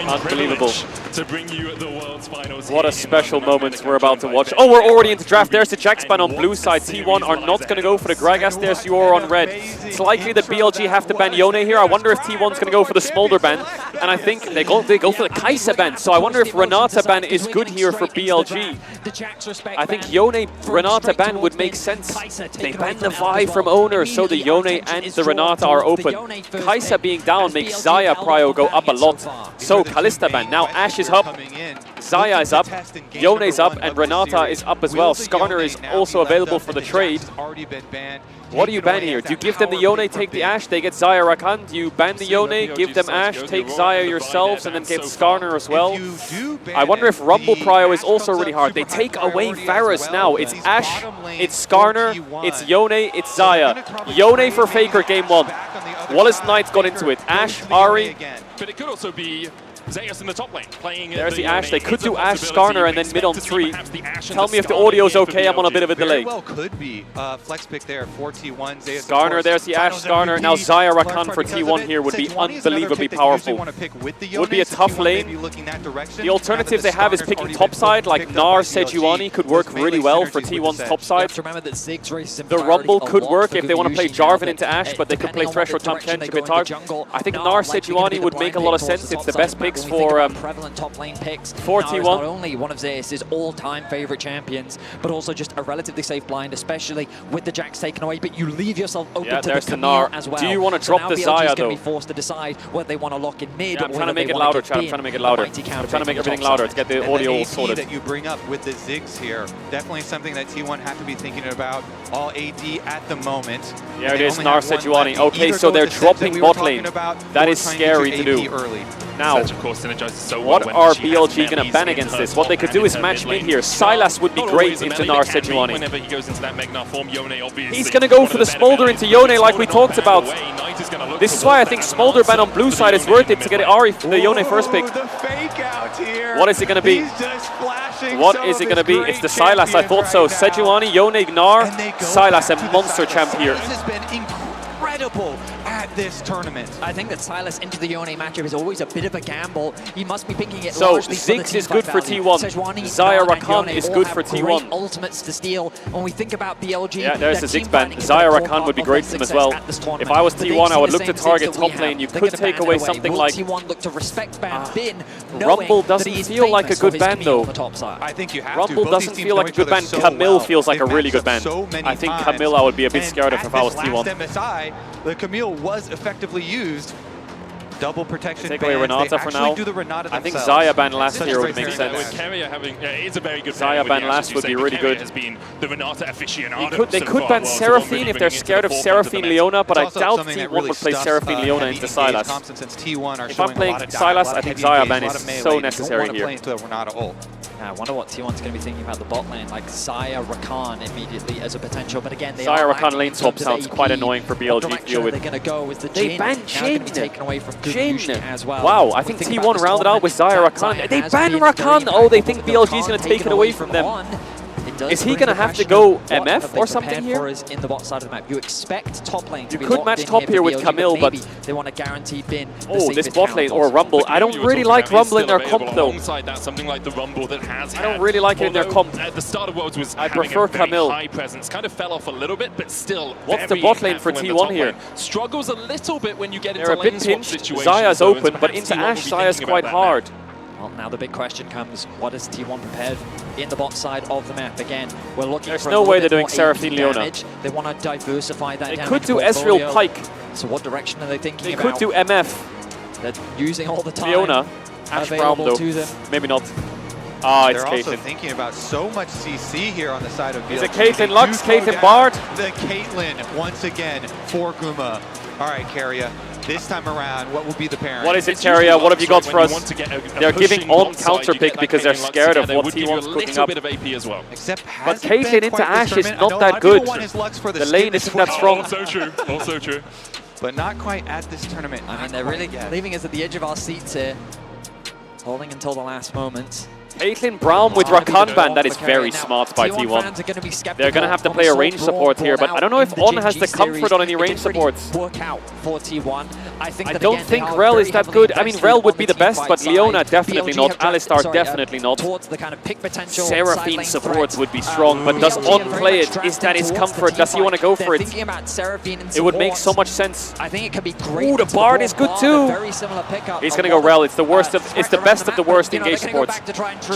Unbelievable. To bring you the world's finals. What a special moment we're about to watch. Oh, we're already into draft. There's the Jax ban on blue side. T1 are not going to go for the Gragas. There's Yor on red. It's likely that BLG have to ban Yone here. I wonder if T1's going to go for the Smolder ban. And I think they go for the Kai'Sa ban. So I wonder if Renata ban is good here for BLG. I think Yone Renata ban would make sense. They ban the Vi from owner, so the Yone and the Renata are open. Kai'Sa being down makes Xayah prio go up a lot. So Kalista ban. Now Ashe is up, Xayah is up, Yone's up, and Renata is up as well. Skarner is also available for the trade. What do you ban here? Do you give them the Yone, take the Ashe, they get Xayah Rakan? Do you ban the Yone, give them Ashe, take Xayah yourselves, and then get Skarner as well? I wonder if Rumble Prio is also really hard. They take away Varus now. It's Ashe, it's Skarner, it's Yone, it's Xayah. Yone for Faker game 1. Wallace Knight got into it. Ashe, Ahri. But it could also be Zeus in the top lane playing. There's the Ashe. They could do Ashe, Skarner, and then mid on 3. Tell me if the audio's okay. I'm on a bit of a delay. Well, could be flex pick there for T1. Zeus, Skarner, there's the Ashe, Skarner. Now Xayah Rakan for T1 here would be unbelievably powerful. Would be a tough lane. The alternatives they have is picking topside, like Gnar, Sejuani could work really well for T1's topside. The Rumble could work if they want to play Jarvan into Ashe, but they could play Thresh or Tahm Kench a bit hard. I think Gnar, Sejuani would make a lot of sense. It's the best picks for prevalent top lane picks. For T1. Not only one of Zeus's all-time favorite champions, but also just a relatively safe blind, especially with the Jax taken away. But you leave yourself open to the Camille as well. Do you want to drop the Xayah though? Be forced to decide whether they want to lock in mid. Yeah, I'm trying to make it louder, Chad. I'm trying to make it louder. I'm trying to make everything louder to get the audio all sorted. That you bring up with the Ziggs here, definitely something that T1 have to be thinking about. All AD at the moment. Yeah, it is Gnar Sejuani. Okay, so they're dropping bot lane. That is scary to do. Now, what are BLG going to ban against this? What they could do is match mid here. Sylas would be great into Gnar Sejuani. He's going to go for the Smolder into Yone like we talked about. This is why I think Smolder ban on blue side is worth it to get Ahri the Yone first pick. What is it going to be? What is it going to be? It's the Sylas, I thought so. Sejuani, Yone, Gnar, Sylas, a monster champ here. Incredible at this tournament. I think that Sylas into the Yone matchup is always a bit of a gamble. He must be picking it so largely for the Ziggs is good for T1. Xayah Rakan is good for T1. Ultimates to steal. When we think about BLG, yeah, there's the Ziggs ban. Xayah Rakan would be great for them as well. If I was T1, I would look to target top lane. You could take away something like T1 look to respect ban Bin. Rumble doesn't feel like a good ban though. I think you have Rumble doesn't feel like a good ban. Camille feels like a really good ban. I think Camille I would be a bit scared of if I was T1. The Camille was effectively used. Double protection. Take away Renata for now. I think Xayah ban last year would make sense. Xayah ban last would be really good. They could ban Seraphine if they're scared of Seraphine Leona, but I doubt T1 would play Seraphine Leona into Sylas. If I'm playing Sylas, I think Xayah ban is so necessary here. I wonder what T1's going to be thinking about the bot lane, like Xayah Rakan immediately as a potential, but again, Xayah Rakan lane swap sounds quite annoying for BLG to deal with. They're going to go with the They banned Jin taken away from as well. Wow, I think T1 rounded out with Xayah Rakan. They ban Rakan! Oh, they think BLG is going to take it away from them. Is he going to have to go MF or something here? In the bot side of the map. You expect top lane to be could match top here with Camille, but they want a guaranteed bin. Oh, this bot lane or Rumble. I don't really like Rumble in their comp though. Something like the Rumble that has I don't really like it in their comp. At the start of Worlds was I prefer Camille. High presence, kind of fell off a little bit, but still. What's the bot lane for T1 here? Struggles a little bit when you get into They're a bit pinched. Xayah's open, but into Ashe, Xayah's quite hard. Well, now the big question comes, what is T1 prepared in the bot side of the map? Again, we're looking There's for no a way little they're bit doing more Seraphine AD Leona. damage. They want to diversify that They damage could do portfolio. Ezreal Pike. So what direction are they thinking They about? could do MF. They're using all the time Leona. Ash Brown available though. to them. Maybe not. Ah, it's They're also Caitlyn. thinking about so much CC here on the side of BLG. Is it Caitlyn Lux, They do Caitlyn throw Bard? down The Caitlyn once again for Guma. All right, Keria. This time around, what will be the pairing? What is it, Keria? What have you got for us? They're giving on counter pick because they're scared of what T1's cooking up. Bit of AP as well. Except but Caitlyn into Ash is not that good. The lane isn't that strong. Also true. Also true. But not quite at this tournament. I mean, they're really leaving us at the edge of our seats here. Holding until the last moment. Caitlyn Brown with Rakan ban, that is very smart by T1. They're going to have to play a range support here, but I don't know if On has the comfort on any range supports. Work out for T1. I don't think Rel is that good. I mean, Rel would be the best, but Leona definitely not. Alistar definitely not. Seraphine support would be strong, but does On play it? Is that his comfort? Does he want to go for it? It would make so much sense. I think it could be great. Ooh, the Bard is good too. He's going to go Rel. It's the worst of, it's the best of the worst engage supports.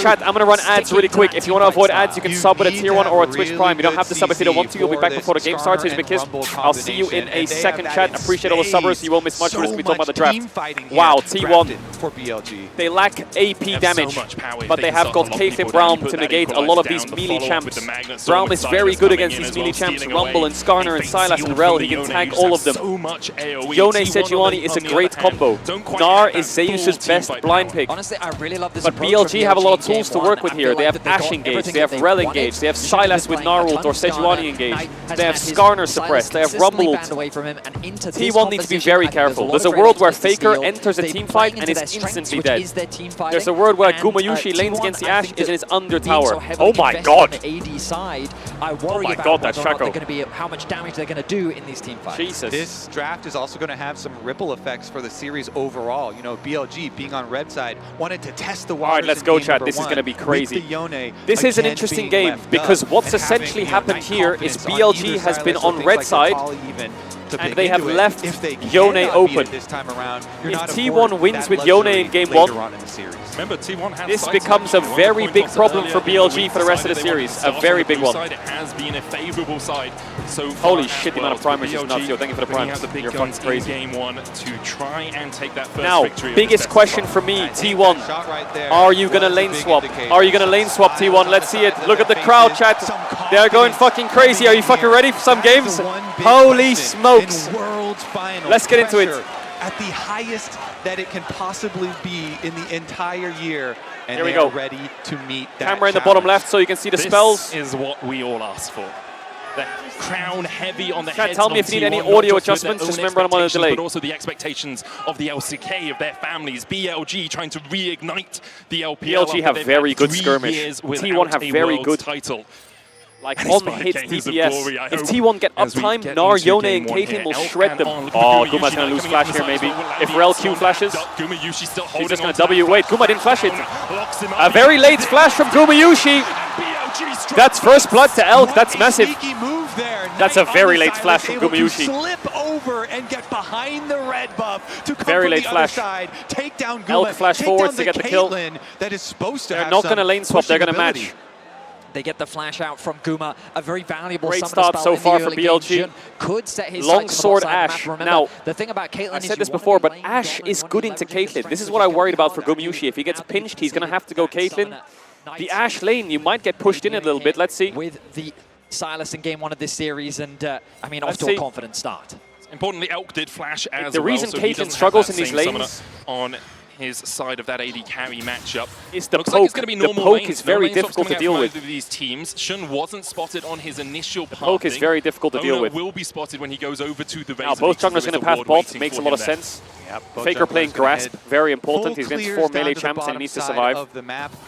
Chat, I'm going to run ads really quick. If you want to avoid ads, you can sub with a tier 1 or a Twitch Prime. You don't have to sub if you don't want to. You'll be back before the game starts. He's been kissed. I'll see you in a second, chat. Appreciate all the subbers. You won't miss much. We're just going to be talking about the draft. Wow, T1. For BLG. They lack AP damage, but they have got Caitlyn Brown to negate a lot of these melee champs. Brown is very good against these melee champs. Rumble and Skarner and Sylas and Rel. He can tag all of them. Yone Sejuani is a great combo. Gnar is Zeus's best blind pick. Honestly, I really love this. But BLG have a lot of tools to work with here. They have Ash engaged, they have Rel engaged, they have Sylas with Gnar ult or Sejuani engaged, they have Skarner suppressed, they have Rumble ult. T1 needs to be very careful. There's a world where Faker enters a team fight and is instantly dead. There's a world where Gumayushi lanes against the Ash is in his under tower. Oh my god! Oh my god, that Shaco. How much damage they're going to do in these team fights. Jesus. This draft is also going to have some ripple effects for the series overall. You know, BLG being on red side wanted to test the waters. Alright, let's go, chat. This is going to be crazy. This is an interesting game because what's essentially happened here is BLG has been on red side and they have left Yone open. If T1 wins with Yone in game 1, Remember, T1 has this becomes a very big problem for BLG for the rest of the series. A very big one. It has been a favorable side so holy shit, the amount of primers is nuts. Yo, thank you for the primers. You're fucking crazy. Game 1 to try and take that first now, victory. biggest question for me, T1. Are you going to lane swap? Are you going to lane swap, T1? Let's see it. Look at the crowd, chat. They're going fucking crazy. Are you fucking ready for some games? Holy smokes. Let's get into it. At the highest that it can possibly be in the entire year, and here we they go. are ready to meet that Camera in the bottom left so you can see the spells. This is what we all asked for. The crown heavy on the Chat, heads tell me of if you need any T1, audio not just with adjustments, their just own remember I'm on a delay. But also the expectations of the LCK, of their families. BLG trying to reignite the LPL. BLG have very good skirmish. T1 have very good title. Like on hit DPS. If T1 get uptime, Gnar, Yone and Caitlyn will shred them. Oh, Guma's gonna lose flash here maybe. If Rel Q flashes, he's just gonna W. Wait, Guma didn't flash it. A very late flash from Gumayushi. That's first blood to Elk, that's massive. That's a very late flash from Gumayushi. Slip over and get behind the red buff to come very from late the flash. Other side, take down Guma, Elk flash forwards to get the kill. That is supposed to they're have not gonna lane swap, they're gonna match. They get the flash out from Guma, a very valuable great start so far for BLG. Could set his long sword Ash. Now, the thing about Caitlyn, I said this before, but Ash is good into Caitlyn. This is what I worried about for Gumayushi. If he gets pinched, he's going to have to go Caitlyn. The Ash lane, you might get pushed in a little bit. Let's see. With the Sylas in game 1 of this series, and I mean, off to a confident start. Importantly, Elk did flash as the well. reason so Caitlyn struggles in these summoner lanes on his side of that AD carry matchup. Is the Looks poke. like it's going to be normal the poke lanes. is very no difficult to deal with. These teams. Shun wasn't spotted on his initial pathing. Poke is very difficult to deal with. will be spotted when he goes over to the now both junglers going to path bot, makes a lot of sense. Yep, Faker playing Grasp, very important. He's against 4 melee champs and he needs to survive.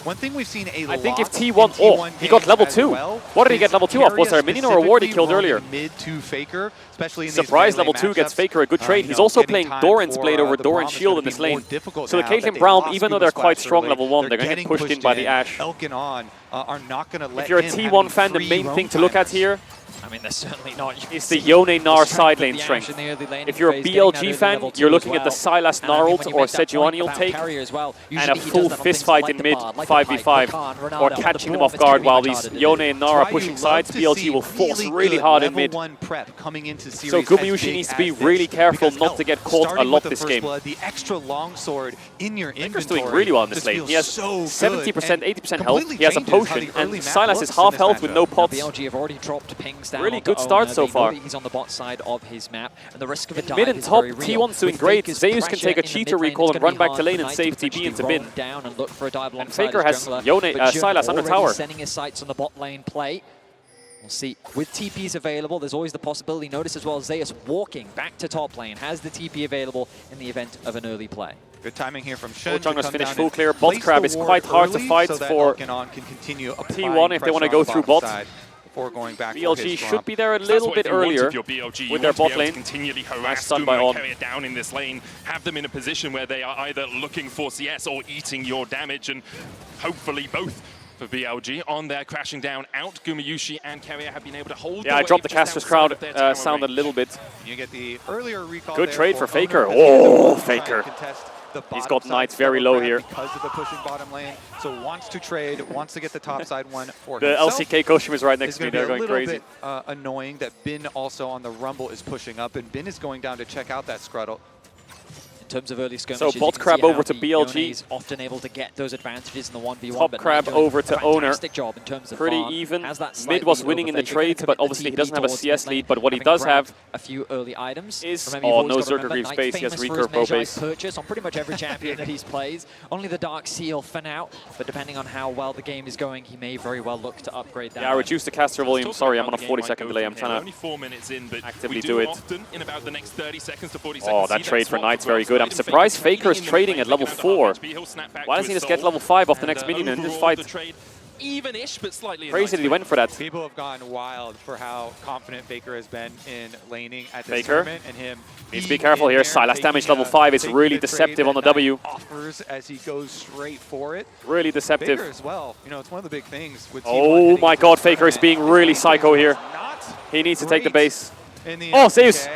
One thing we've seen a I think if T1, oh, he got level 2. What did he get level 2 off? Was there a minion or a ward he killed earlier? Mid to Faker, especially in surprise level 2 gets Faker a good trade. He's also playing Doran's Blade over Doran's Shield in this lane. So the Caitlyn Brown, even though they're quite strong level 1, they're going to get pushed in by the Ash. If you're a T1 fan, the main thing to look at here I mean, they're certainly not. It's the Yone Gnar side lane strength. If you're a BLG fan, you're looking at the Sylas Gnar ult or Sejuani ult take, and a full fistfight in mid 5v5, or catching them off guard while these Yone and Gnar are pushing sides. BLG will force really hard in mid. So Gumayushi needs to be really careful not to get caught a lot this game. The extra longsword in your inventory. Faker's doing really well in this lane. He has 70%, 80% health. He has a potion, and Sylas is half health with no pots. BLG have already dropped pings down. Really good start so far. He's on the bot side of his map, and the risk of a dive mid and is top, very real. T1's doing great. Zeus can take a cheater recall and run back to lane and save TP into mid. And Faker has Sylas under tower. Sending his sights on the bot lane play. We'll see. With TPs available, there's always the possibility. Notice as well, Zeus walking back to top lane, has the TP available in the event of an early play. Good timing here from Shun. Jungler's finished full clear. Bot crab is quite hard to fight for T1 if they want to go through bot. Going back BLG should be there a little bit earlier with their bot lane. Continually harass done by On. down in this lane, have them in a position where they are either looking for CS or eating your damage, and hopefully both for BLG on there, crashing down out. Gumayushi and Keria have been able to hold. Yeah, I dropped the caster's crowd sound a little bit. You get the earlier recall. Good trade for Faker. Oh, Faker. He's got Knights very low here. Because of the pushing bottom lane, so wants to trade, wants to get the top side one for the himself. LCK Koshim is right next to me. They're going crazy. It's a little bit annoying that Bin also on the Rumble is pushing up, and Bin is going down to check out that Scruddle. In terms of early skirmishes, so bot crab over to BLG. Is often able to get those advantages in the 1v1. Top crab over to Owner. Job in terms of pretty farm. even. Mid was winning in the trades, but obviously he doesn't have a CS lead. But what he does have a few early items is no Zerker Greaves base. He has Reaker Pro base. Purchase on pretty much every champion that he's plays. Only the Dark Seal for now, but depending on how well the game is going, he may very well look to upgrade that. Yeah, I reduced the caster volume. Sorry, I'm on a 40-second delay. I'm trying to only 4 minutes in, but actively do it. In about the next 30 seconds to 40 oh, that trade for Knight's very good. I'm surprised Faker is trading at level 4. Why doesn't he just get level 5 off the next minion and just fight? Even-ish, but slightly crazy that he went for that. People have gone wild for how confident Faker has been in laning at this Faker tournament, and him needs to be careful here. Sylas damage level 5 is really deceptive on the W. Offers as he goes straight for it. Really deceptive. Faker as well. You know, it's one of the big things with oh my God, Faker is being really psycho here. He needs to take the base. Oh, Zeus!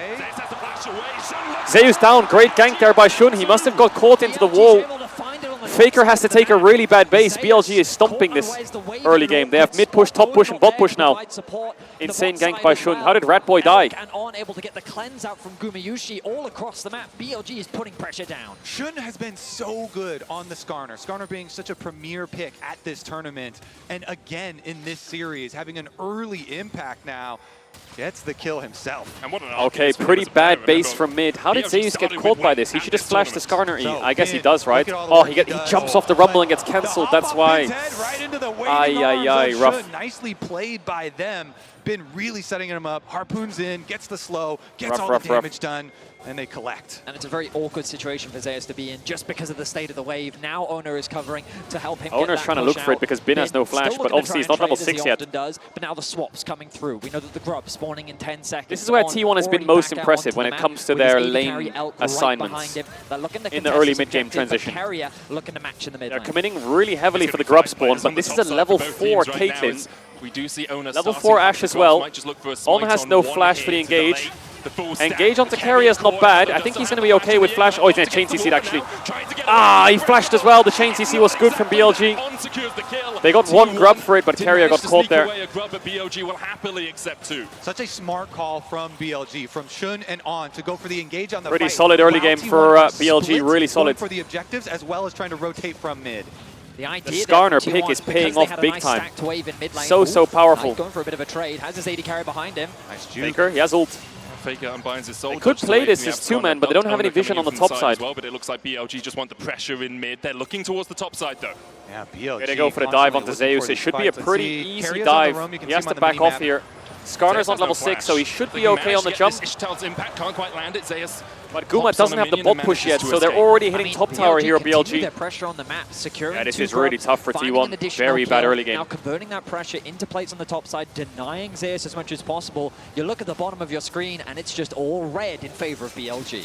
Zeus down. Great gank there by Shun. He must have got caught into the wall. Faker has to take a really bad base. BLG is stomping this early game. They have mid push, top push, and bot push now. Insane gank by Shun. How did Ratboy die? And On able to get the cleanse out from Gumayushi all across the map. BLG is putting pressure down. Shun has been so good on the Skarner. Skarner being such a premier pick at this tournament. And again in this series, having an early impact now. Gets the kill himself. And what an okay, pretty bad base from mid. How did Zeus get caught by this? He should just flash the Skarner. I guess he does, right? Oh, he jumps off the Rumble and gets cancelled. That's why. Rough. Nicely played by them. Been really setting him up. Harpoons in, gets the slow, gets rough, all the damage done, and they collect. And it's a very awkward situation for Zeus to be in just because of the state of the wave. Now Owner is covering to help him. Owner's trying to look for it because Bin has no flash, but obviously he's not level 6 yet. But now the swap's coming through. We know that the grub spawning in 10 seconds. This is where T1 has been most impressive when it comes to their lane assignments in the early mid-game transition. They're committing really heavily for the grub spawn, but this is a level 4 Caitlyn. We do see Owner level 4 Ashe as well. On has no flash for the engage. Engage onto Keria is not bad. I think he's going to be okay with flash. Oh, he's going to chain CC actually. Ah, he flashed as well. The chain CC was good from BLG. They got one grub for it, but Keria got caught there. Such a smart call from BLG, from Shun and On to go for the engage on the pretty fight. solid early game for BLG, really solid. For the objectives as well as trying to rotate from mid. The Skarner pick is paying off big time. So powerful. Going for a bit of a trade. Has his AD carry behind him. Nice juke. Faker, he has ult. Faker unbinds his soul. They could play this as 2-man, but they don't have any vision on the top side. As well, but it looks like BLG just want the pressure in mid. They're looking towards the top side though. Yeah, BLG. They go for the dive onto Zeus. It should be a pretty easy dive. He has to back off here. Skarner's on level 6, so he should be okay on the jump. Impact can't quite land it. Zeus. But Guma doesn't have the bot push yet, so they're already hitting top tower here, BLG. Their pressure on the map, securing yeah, this is really tough for T1. Very bad early game. Now converting that pressure into plates on the top side, denying Zeus as much as possible. You look at the bottom of your screen, and it's just all red in favor of BLG.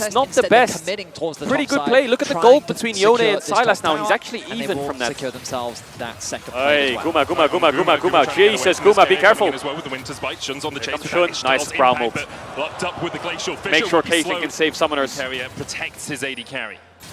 contest. not the Instead, they're best. committing towards the Pretty top good side, play. Look at the trying gold to between secure Yone and this Silas top now. He's tower, actually and they even will from that. secure themselves that second play Hey, as well. Guma. Jesus, Guma, be careful. As well with the Winter's Bite. Shun's on the chase. Shun, nice ground move. Locked up with the Glacial Fissure. Make sure will be Caitlyn slowed. can save summoners. Carrier protects his AD carry.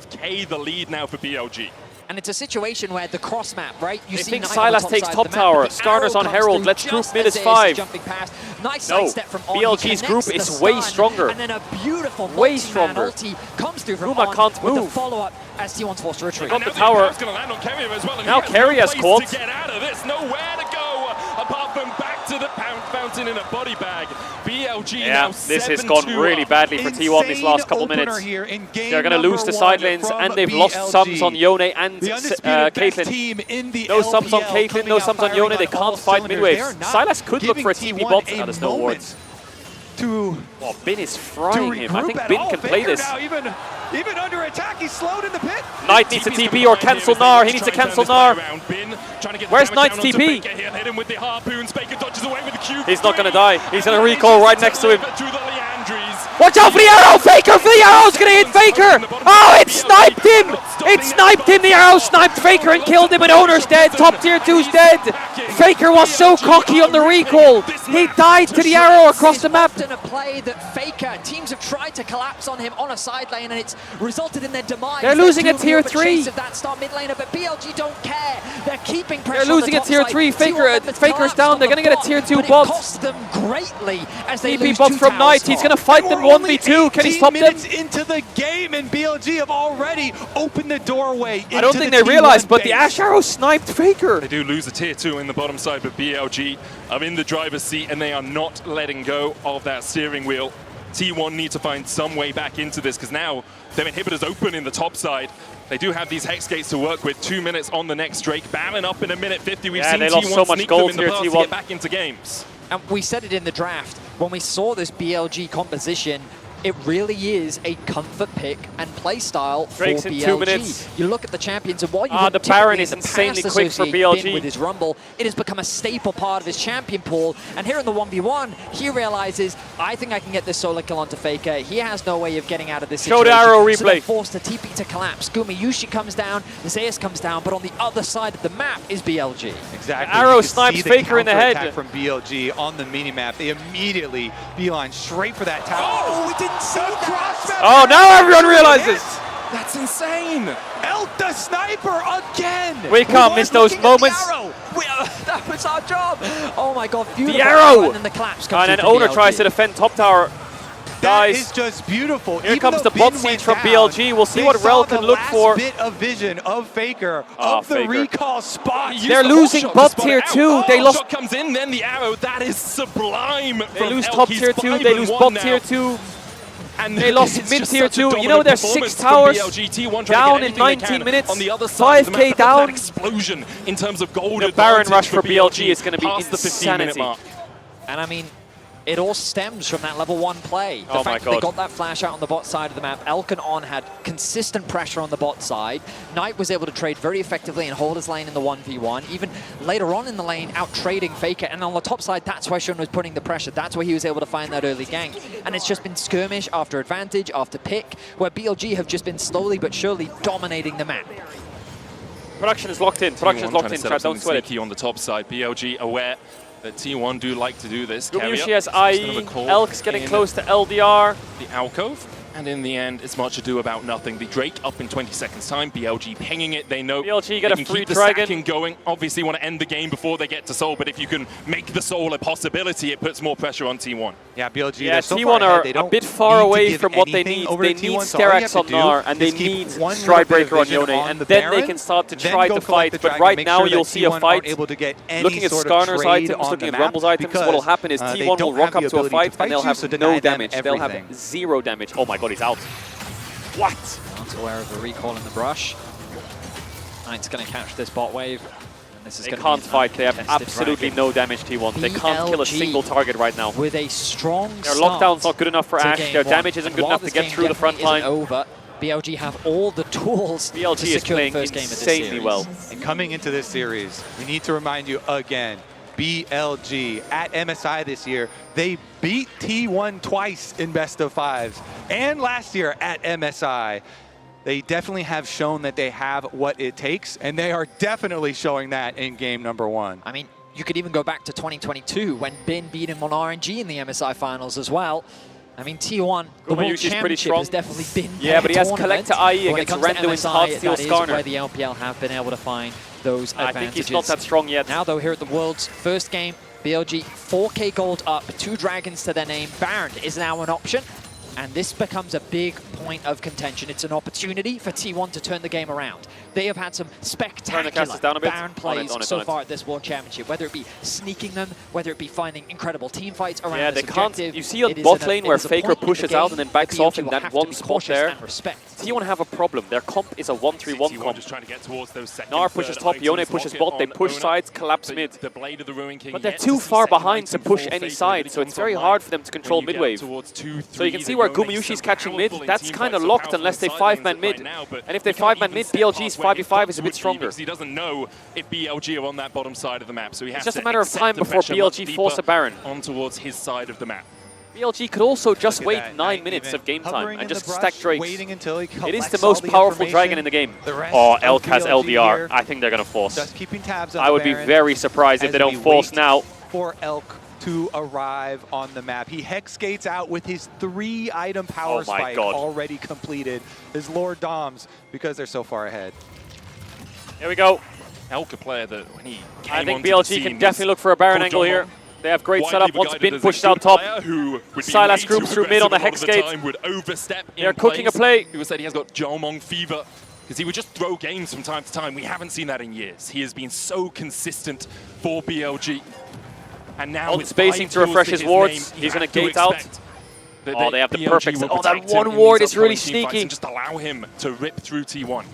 5K the lead now for BLG. And it's a situation where the cross map, right? You They see think Knight Silas on the takes side top of the map, tower. but the Skarner's arrow on comes Herald. through Let's just group mid as is Zeus 5. jumping past. Nice No, sidestep from On. He BLG's group connects is the way stun, stronger. And then a beautiful Way multi-man stronger. ulti comes through from Ruma On can't with the move. follow-up as T1's forced to retreat. Got the tower. Now Kerry has caught. To get out of this, nowhere to go apart from back to the fountain in a body bag. BLG now this has gone really badly for T1 this last couple minutes. They're going to lose the side lanes, and they've lost sums on Yone and Caitlyn. No sums on Caitlyn, no sums on Yone. They can't fight mid waves. Silas could look for a TP bot. There's no wards. to Well, Bin is frying him. I think Bin can play Faker this. now, even under attack, he's slowed in the pit. Knight needs a TP or cancel Gnar. He needs to cancel Gnar. Where's Knight's TP? He's not going to die. He's going to recall right next to him. Watch out for the arrow! Faker for the arrow's going to hit Faker! Oh, it sniped him! It sniped him! The arrow sniped Faker and killed him, and Owner's dead. Top tier 2's dead. Faker was so cocky on the recall. He died to the arrow across the map. In a play that Faker, teams have tried to collapse on him on a side lane, and it's resulted in their demise. They're losing a tier 3. Of that star mid laner, but BLG don't care. They're keeping pressure. They're losing a tier 3. Faker's down. They're going to get a tier 2 bot. It costs them greatly as they TP lose bot 2 from towers Knight. top. He's going to fight them 1v2. Can he stop them? minutes into the game, and BLG have already opened the doorway into I don't think the they realized, T1 but the base. Ash Arrow sniped Faker. They do lose a tier 2 in the bottom side, but BLG are in the driver's seat and they are not letting go of that steering wheel. T1 need to find some way back into this because now their inhibitors open in the top side. They do have these Hex Gates to work with. 2 minutes on the next Drake. Baron up in a minute 50. We've seen they T1 lost so much sneak gold them in the here, past to T1. get back into games. And we said it in the draft, when we saw this BLG composition, it really is a comfort pick and play style for Drake's in BLG. 2 minutes. You look at the champions, and while you the wouldn't Baron typically is in the insanely past quick for associate BLG. Bin with his Rumble, it has become a staple part of his champion pool. And here in the 1v1, he realizes, I think I can get this solo kill onto Faker. He has no way of getting out of this Show situation. the arrow So they're replay. forced to TP to collapse. Gumayushi comes down, Zeus comes down, but on the other side of the map is BLG. Exactly. Arrow You could snipes see Faker in the head. counterattack from BLG on the mini-map. They immediately beeline straight for that tower. Oh, we didn't see that. Oh, now everyone realizes. That's insane. Elk the sniper again. We can't miss those moments. That was our job. Oh my god, beautiful. The arrow. And then the collapse comes And then through from Owner BLG. tries to defend top tower. That Guys, is just beautiful. Here Even comes though the bot Bin siege went from down, BLG. We'll see they what saw Rel can the look last for. bit of vision of Faker, Oh, of the Faker. recall spot. They're losing bot tier 2. They lost. Shot comes in, then the arrow. That is sublime. They lose top tier 2. They lose bot tier 2. And they lost mid tier 2. You know, there's 6 towers down in 19 minutes. On the other side 5k down. Explosion in terms of gold. The Baron rush for BLG BLG is going to be past the 15-minute insanity. mark. And I mean, it all stems from that level 1 play. The Oh my fact that they God. got that flash out on the bot side of the map. Elk and On had consistent pressure on the bot side. Knight was able to trade very effectively and hold his lane in the 1v1. Even later on in the lane, out trading Faker. And on the top side, that's where Shun was putting the pressure. That's where he was able to find that early gank. And it's just been skirmish after advantage, after pick, where BLG have just been slowly but surely dominating the map. Production is locked in. Production is locked in. Trap, Don't sweat it. sneaky on the top side. BLG aware that T1 do like to do this. Gumayushi has IE. Elk's getting close to LDR. The alcove. And in the end, it's much ado about nothing. The Drake up in 20 seconds time. BLG pinging it. They know BLG get they a can free keep the dragon. stacking going. Obviously want to end the game before they get to Soul, but if you can make the Soul a possibility, it puts more pressure on T1. Yeah, BLG. Yeah, they're so T1 far ahead, are they a don't bit far need to away give from what they anything need. over They to need T1, so all you have Sterak's to on do Gnar, and they is keep need one Stride little bit of Breaker on vision Yone, on and the then they Baron, can start to then try go to collect fight. the But dragon, right make now, sure you'll that see a T1 aren't fight. able to get any Looking at sort of Skarner's trade items, on looking the at map Rumble's items, because, what will happen is they T1 will don't rock have up the to a ability fight, fight and they'll you, have so no deny them damage. They'll have everything. 0 damage. Oh my god, he's out. What? Not aware of the recall in the brush. Knight's going to catch this bot wave. This is They gonna can't be an fight. They have uncontested absolutely dragon. no damage, T1. They can't kill a BLG single target right now. With a strong Their start lockdown's not good enough for to Ash. game Their one. damage isn't And good while enough to this get game through the front definitely line. isn't over, BLG have all the tools to BLG is secure the playing first game of this insanely series. well. And coming into this series, we need to remind you again, BLG at MSI this year, they beat T1 twice in best of fives, and last year at MSI. They definitely have shown that they have what it takes, and they are definitely showing that in game number 1. I mean, you could even go back to 2022 when Bin beat him on RNG in the MSI finals as well. I mean, T1, the World Gumayushi's pretty Championship strong. has definitely been Yeah, but he has tournament. Collector IE When it against comes to Randuin's MSI, Heartsteel that is Skarner. where the LPL have been able to find those advantages. I think he's not that strong yet. Now, though, here at the World's first game, BLG 4K gold up, 2 dragons to their name. Baron is now an option, and this becomes a big point of contention. It's an opportunity for T1 to turn the game around. They have had some spectacular down a bit. Baron plays so far at this World Championship, whether it be sneaking them, whether it be finding incredible team fights around yeah, this they can't. objective. You see on bot lane where Faker pushes out and then backs off in that one spot there. T1 have a problem. Their comp is a 1-3-1 comp. Just trying to get towards those Gnar pushes top, Yone pushes bot, they push sides, collapse mid. The Blade of the Ruin King, but they're too far behind to push any side, so it's very hard for them to control mid wave. So you can see where Gumiyushi's catching mid. That's kind of locked unless they 5-man mid. And if they 5-man mid, BLG's 5v5 is a bit stronger. He doesn't know if BLG are on that bottom side of the map, so he has it's just to a matter of time before BLG force a Baron. On towards his side of the map. BLG could also just wait 9 minutes of game time and just stack Drakes. It is the most powerful dragon in the game. Oh, Elk has LDR. I think they're going to force. Just keeping tabs on I would be very surprised if they don't force now. For Elk to arrive on the map. He hex gates out with his 3-item power spike already completed. His Lord Doms, because they're so far ahead. Here we go. Elk, a player that when he came I think onto BLG the can scene definitely look for a Baron angle here. They have great setup. Once Bin pushed out top, Sylas groups through mid on the hex gate. They're cooking a play. People said he has got Jolmong fever because he would just throw games from time to time. We haven't seen that in years. He has been so consistent for BLG. And now it's spacing to refresh his wards. He's going to gate out. Oh, they have the perfect. Oh, that one ward is really sneaky. Just allow him to rip through T1.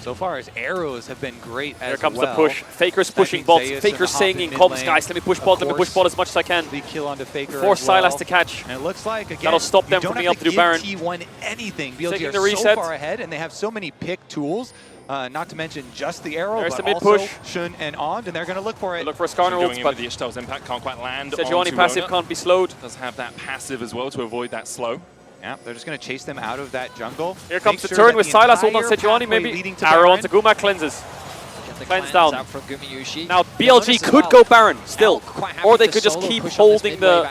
So far, his arrows have been great as well. Here comes the push. Faker's pushing bot. Faker's saying in comms, guys, let me push bot as much as I can. The kill onto Faker Force Sylas to catch. And it looks like, again, that'll stop them from being able to do Baron. T1 anything. BLG taking are the reset. So far ahead, and they have so many pick tools. Not to mention just the arrow, there's but the mid also push. Shun and Ond, and they're going to look for it. They look for a Skarner ult, but the Ishtal's impact can't quite land. Sejuani passive can't be slowed. Does have that passive as well to avoid that slow. Yeah, they're just going to chase them out of that jungle. Here comes the turn with Sylas ult on Sejuani, maybe. Arrow onto Guma, cleanses. Cleanse down. Out from Gumiyushi. Now BLG could go Baron still, or they could just keep holding the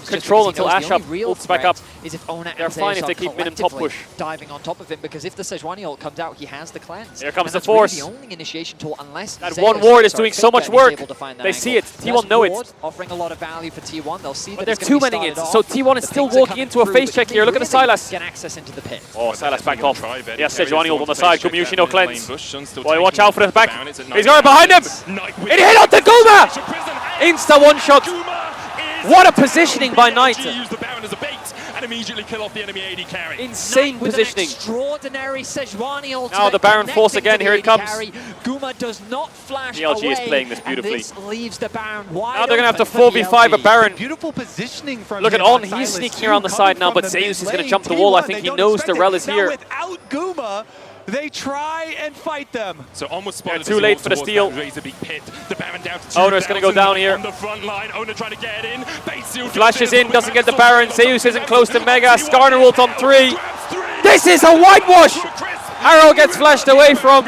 control until Ash ults back up. They're fine if they keep mid and top push. Diving on top of him, because if the Sejuani ult comes out, he has the cleanse. Here comes the really force. the only initiation tool, unless that one ward is doing so much work. They see it. T1 know it. Offering a lot of value for T1. They'll see but that they're 2-manning it, so T1 is still walking into a face check here. Look at the Sylas. Get access into the pit. Oh, Sylas backed off. Yes, Sejuani ult on the side. Gumiyushi no cleanse. Boy, watch out for the back. He's going behind him. It hit onto Guma! Insta one-shot. What a positioning by Knight. Immediately kill off the enemy AD carry. Insane positioning. Extraordinary Sejuani ultimate. Now the Baron force again. Here it comes. Guma does not flash BLG away, is playing this beautifully. This leaves the Baron wide now they're going to have to open 4v5 a Baron. Beautiful positioning from Look at On. He's sneaking around the side now, but Zeus is going to jump the wall. I think he knows the Rel is here. Without Guma, they try and fight them. So almost spotted. Too late for the steal. The Baron down to Owner's going to go down here. On the front line, Owner trying to get in. Flashes in, doesn't get the Baron. Zeus isn't close to Mega. Skarner ult on 3. This is a whitewash. Arrow gets flashed away from.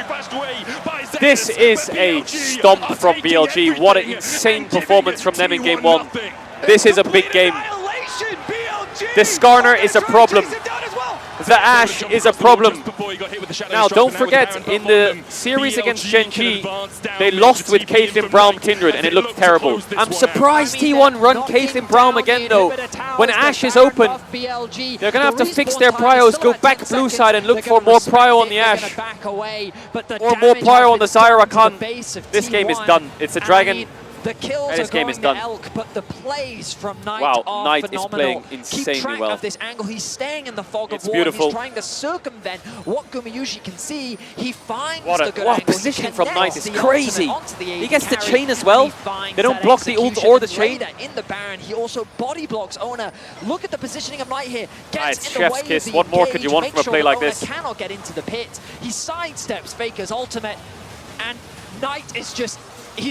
This is a stomp from BLG. What an insane performance from them in game 1. This is a big game. The Skarner is a problem. The Ashe is a problem. Now, don't forget, in the series against Gen G, they lost with Caitlyn Braum Kindred, and it looked terrible. I'm surprised T1 run Caitlyn Braum again, though. When Ashe is open, they're going to have to fix their prios, go back blue side and look for more prio on the Ashe. Or more prio on the Zyra Khan. This game is done. It's a dragon. The kills and this are game going is done. to Elk, but the plays from Knight are Knight phenomenal. Is playing insanely Keep track well. of this angle. He's staying in the fog of war. Beautiful. He's trying to circumvent what Gumiyushi can see. He finds what the good what angle. Positioning from Knight is crazy. He gets the chain as well. They don't block the ult or the chain. In the Baron, he also body blocks Owner. Look at the positioning of Knight here. Gets it's in the chef's way kiss. of the What more could you want from a play like this? Cannot get into the pit. He sidesteps Faker's ultimate, and Knight is just.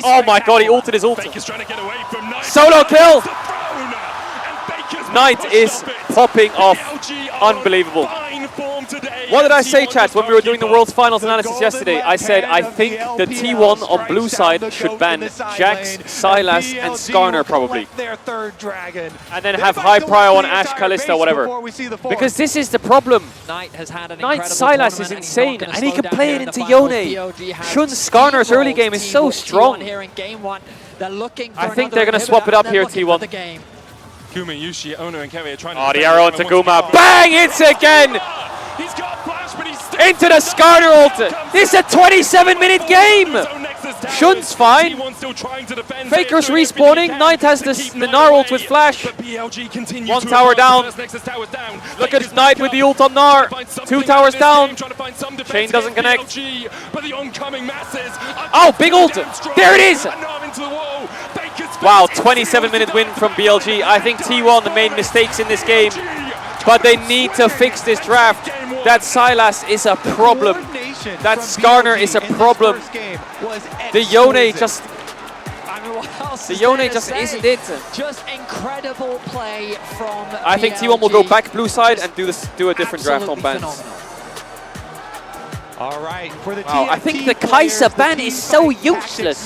Oh my god, he ulted his ult. Baker's trying to get away from Knight. Solo kill! Knight is popping off. Unbelievable. What did I say, chat, when we were doing the World's Finals analysis yesterday? I said, I think the T1 on blue side should ban Jax, Sylas, and Skarner, probably. And then have high prio on Ashe, Kalista, whatever. Because this is the problem. Knight has had an Knight Sylas is insane, and he can play it into Yone. Shun Skarner's early game is so strong. I think they're going to swap it up here, T1. Gumiyushi, Owner, and Kerry are trying to the arrow onto Guma. Bang! It's again! Into the Skarner ult. This is a 27-minute game. Shun's fine. Faker's respawning. Knight has the Gnar ult with flash. One tower down. Look at Knight with the ult on Gnar. 2 towers down. Chain doesn't connect. Oh, big ult. There it is. Wow, 27-minute win from BLG. I think T1 made mistakes in this game, but they need to fix this draft. That Sylas is a problem. That Skarner is a problem. The Yone just... The Yone just isn't it. Just incredible play from I think T1 will go back blue side and do a different draft on bans. All right, for the wow, I think the Kai'Sa ban is so useless.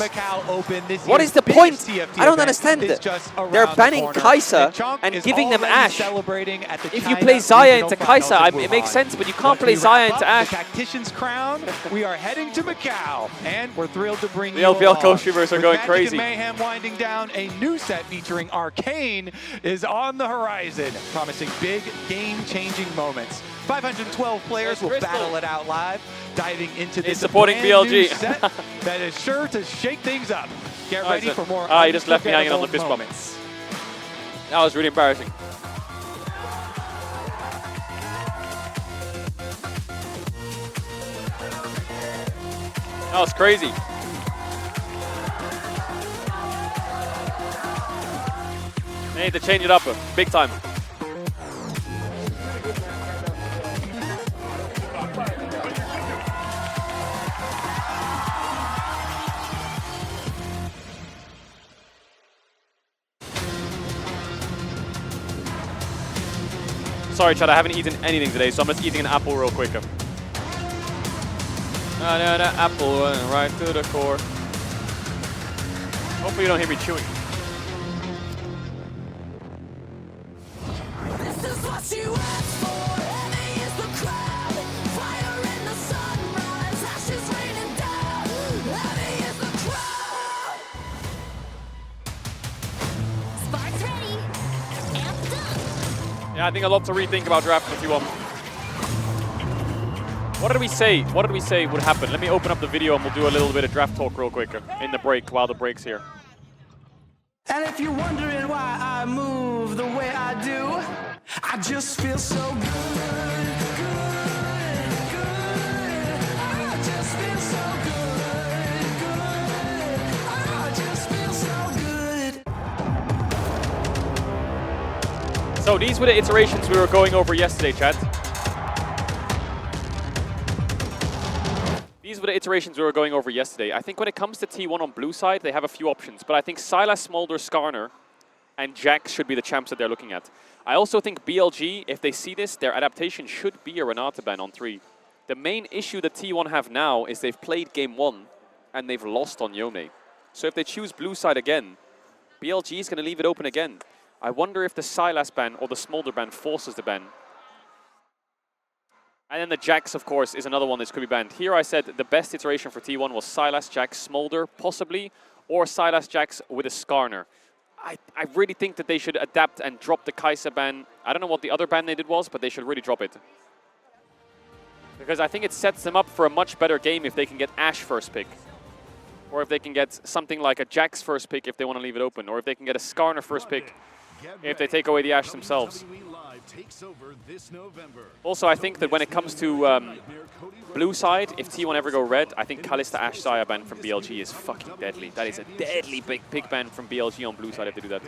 What is the point? I don't understand it. They're banning Kai'Sa and giving them Ashe. If you play Xayah into Kai'Sa, it makes sense, but you can't play Xayah into Ashe. Tactician's crown. We are heading to Macau, and we're thrilled to bring the LPL co-streamers are going crazy. Mayhem winding down, a new set featuring Arcane is on the horizon, promising big game-changing moments. 512 players will battle it out live, diving into this supporting BLG set that is sure to shake things up. Get ready for more. He just left me hanging on the fist bump. That was really embarrassing. That was crazy. They need to change it up big time. Sorry, Chad, I haven't eaten anything today, so I'm just eating an apple real quick. Apple right to the core. Hopefully you don't hear me chewing. This is what you asked for. Heavy is the crowd. Fire in the sunrise. Ashes raining down. Heavy is the crowd. Sparks ready. Amped up. Yeah, I think a lot to rethink about drafting if you want. What did we say? What did we say would happen? Let me open up the video and we'll do a little bit of draft talk real quick in the break, while the break's here. And if you're wondering why I move the way I do, I just feel so good, I just feel so good, I just feel so good. So these were the iterations we were going over yesterday, chat. These were the iterations we were going over yesterday. I think when it comes to T1 on blue side, they have a few options. But I think Sylas, Smolder, Skarner, and Jax should be the champs that they're looking at. I also think BLG, if they see this, their adaptation should be a Renata ban on 3. The main issue that T1 have now is they've played game 1 and they've lost on Yone. So if they choose blue side again, BLG is going to leave it open again. I wonder if the Sylas ban or the Smolder ban forces the ban. And then the Jax, of course, is another one that could be banned. Here I said the best iteration for T1 was Sylas, Jax, Smolder, possibly, or Sylas, Jax with a Skarner. I really think that they should adapt and drop the Kai'Sa ban. I don't know what the other ban they did was, but they should really drop it. Because I think it sets them up for a much better game if they can get Ashe first pick. Or if they can get something like a Jax first pick if they want to leave it open. Or if they can get a Skarner first pick if they take away the Ashe themselves. Also, I think that when it comes to blue side, if T1 ever go red, I think Kalista Ashe Xayah ban from BLG is fucking deadly. That is a deadly big pick ban from BLG on blue side if they do that.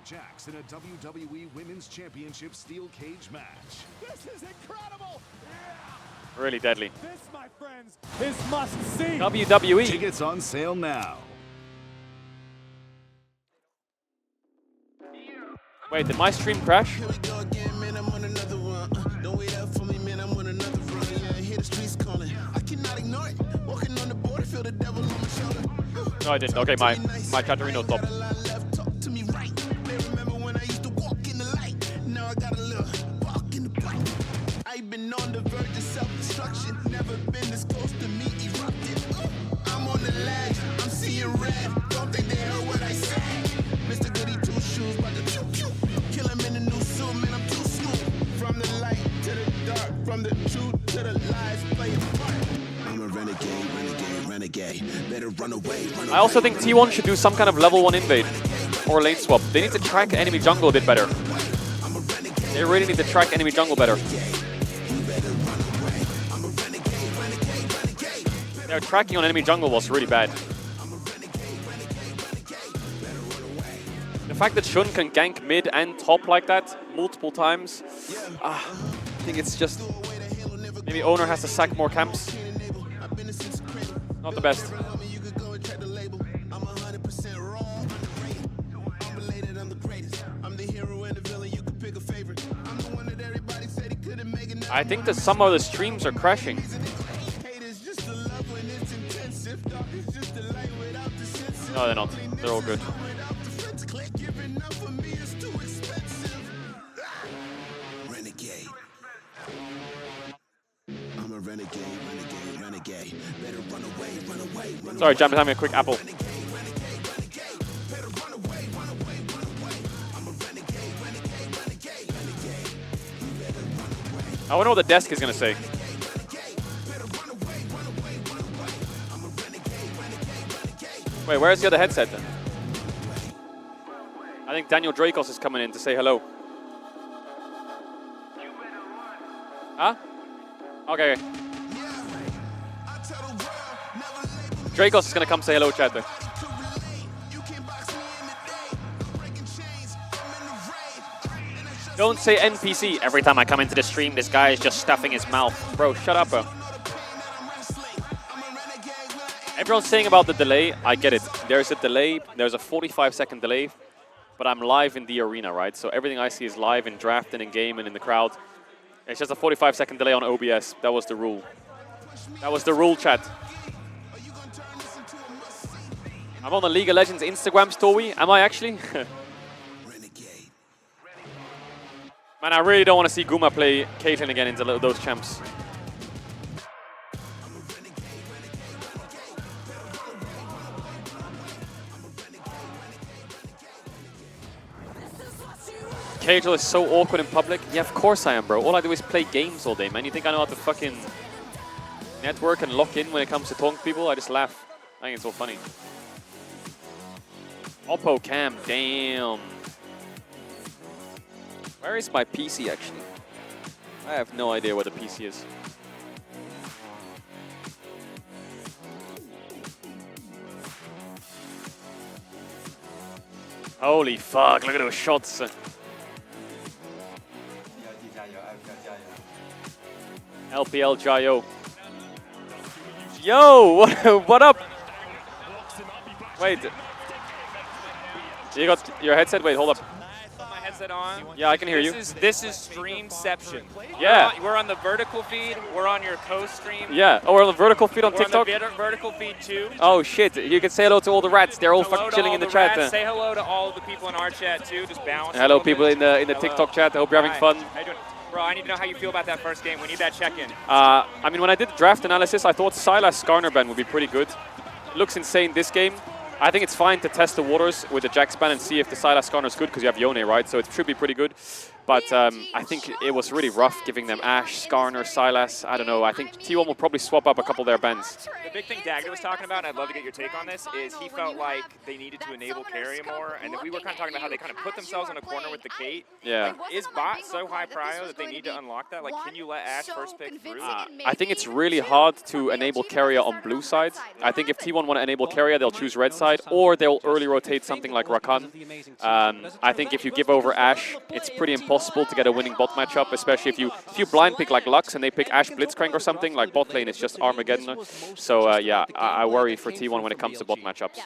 Jax in a WWE Women's Championship Steel Cage match. This is incredible! Really deadly. This, my friends, is must-see. WWE. Tickets on sale now. Wait, did my stream crash? No, I didn't. Okay, my Caedrel stopped. I've been on the verge of self-destruction. Never been this close to me erupting. I'm on the ledge. I'm seeing red. Don't think they heard what I said. Mr. Goody Two Shoes, about to choo-choo. Kill him in the new suit, man, I'm too smooth. From the light to the dark, from the truth to the lie. I also think T1 should do some kind of level 1 invade or lane swap. They need to track enemy jungle a bit better. They really need to track enemy jungle better. Their tracking on enemy jungle was really bad. The fact that Shun can gank mid and top like that multiple times, I think it's just... Maybe Owner has to sack more camps. Not the best. I think that some of the streams are crashing. No, they're not. They're all good. Sorry, Jam is having a quick apple. I wonder what the desk is going to say. Wait, where's the other headset then? I think Daniel Dracos is coming in to say hello. Huh? Okay. Dracos is going to come say hello, chat. Don't say NPC. Every time I come into the stream, this guy is just stuffing his mouth. Bro, shut up, bro. Everyone's saying about the delay. I get it. There's a delay. There's a 45-second delay. But I'm live in the arena, right? So everything I see is live in draft and in game and in the crowd. It's just a 45-second delay on OBS. That was the rule. That was the rule, chat. I'm on the League of Legends Instagram story. Am I actually? Man, I really don't want to see Guma play Caitlyn again into those champs. Caedrel is so awkward in public. Yeah, of course I am, bro. All I do is play games all day, man. You think I know how to fucking network and lock in when it comes to talking to people? I just laugh. I think it's all funny. Oppo cam, damn. Where is my PC actually? I have no idea where the PC is. Holy fuck, look at those shots. LPL Jayo. Yo, what up? Wait. You got your headset? Wait, hold up. My headset on. Yeah, I can hear you. This is Streamception. Yeah. We're on the vertical feed. We're on your co-stream. Yeah. Oh, we're on the vertical feed on TikTok? We're on the vertical feed too. Oh shit, you can say hello to all the rats. They're all fucking chilling in the chat. Say hello to all the people in our chat too. Just balance. Hello people in the TikTok chat. I hope you're having fun. How you doing? Bro, I need to know how you feel about that first game. We need that check-in. I mean, when I did the draft analysis, I thought Sylas Skarner ban would be pretty good. It looks insane this game. I think it's fine to test the waters with the Jax ban and see if the Sylas Skarner is good because you have Yone, right? So it should be pretty good. But I think it was really rough giving them Ashe, Skarner, Sylas. I don't know. I think T1 will probably swap up a couple of their bans. The big thing Dagger was talking about, and I'd love to get your take on this, is he felt like they needed to enable carry more. And we were kind of talking about how they kind of put themselves in a corner with the Kate. Yeah. Like, is bot so high prio that they need to unlock that? Like, can you let Ashe first pick through? I think it's really hard to enable carrier on blue side. I think if T1 want to enable carrier, they'll choose red side, or they'll early rotate something like Rakan. I think if you give over Ashe, it's pretty impossible to get a winning bot matchup, especially if you blind pick like Lux and they pick Ashe Blitzcrank or something, like bot lane is just Armageddon. So yeah, I worry for T1 when it comes to bot matchups.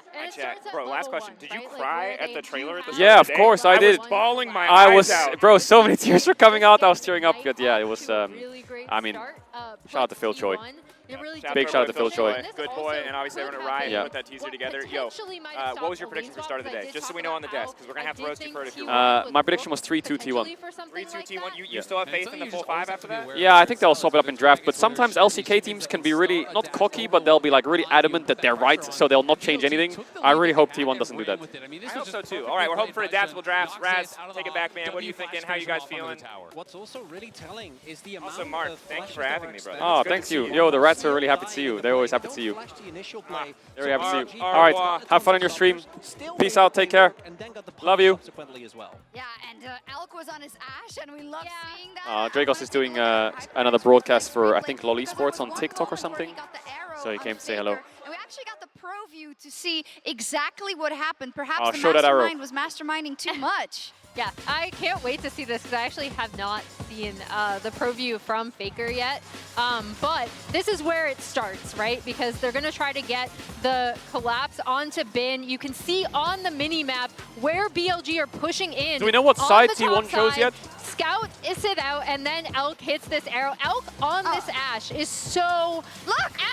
Bro, last question. Did you cry at the trailer at the start Yeah, of of the course I did. was bawling my eyes out. Bro, so many tears were coming out. I was tearing up. But yeah, it was, I mean, shout out to Phil Choi. Big shout out to Phil Choi. Good boy, and obviously everyone at Riot who put that teaser together. Yo, what was your prediction for start of the day? Just so we know on the desk, because we're going to have to roast you for it if you're wrong. My prediction was 3-2 T1. 3-2 T1. You still have faith in the full 5 after that? Yeah, I think they'll swap it up in draft, but sometimes LCK teams can be really, not cocky, but they'll be like really adamant that they're right, so they'll not change anything. I really hope T1 doesn't do that. I hope so too. All right, we're hoping for adaptable drafts. Raz, take it back, man. What are you thinking? How are you guys feeling? What's also really telling is the amount also, Mark, thank you for having me, brother. Oh, thank you. Yo, the rats Cats are really happy to see you. They're always happy to see you. Very happy to see you. All right, have fun on your stream. Peace out, take care. Love you. Yeah, and Elk was on his Ash, and we love seeing that. Dragos is doing another broadcast for, I think, Lolly Sports on TikTok or something. So he came to say hello. And we actually got the pro view to see exactly what happened. Perhaps the show that arrow. mastermind was masterminding too much. Yeah, I can't wait to see this because I actually have not seen the pro view from Faker yet. But this is where it starts, right? Because they're going to try to get the collapse onto Bin. You can see on the mini-map where BLG are pushing in. Do we know what side T1 chose yet? Scout is it out, and then Elk hits this arrow. Elk on this Ash is so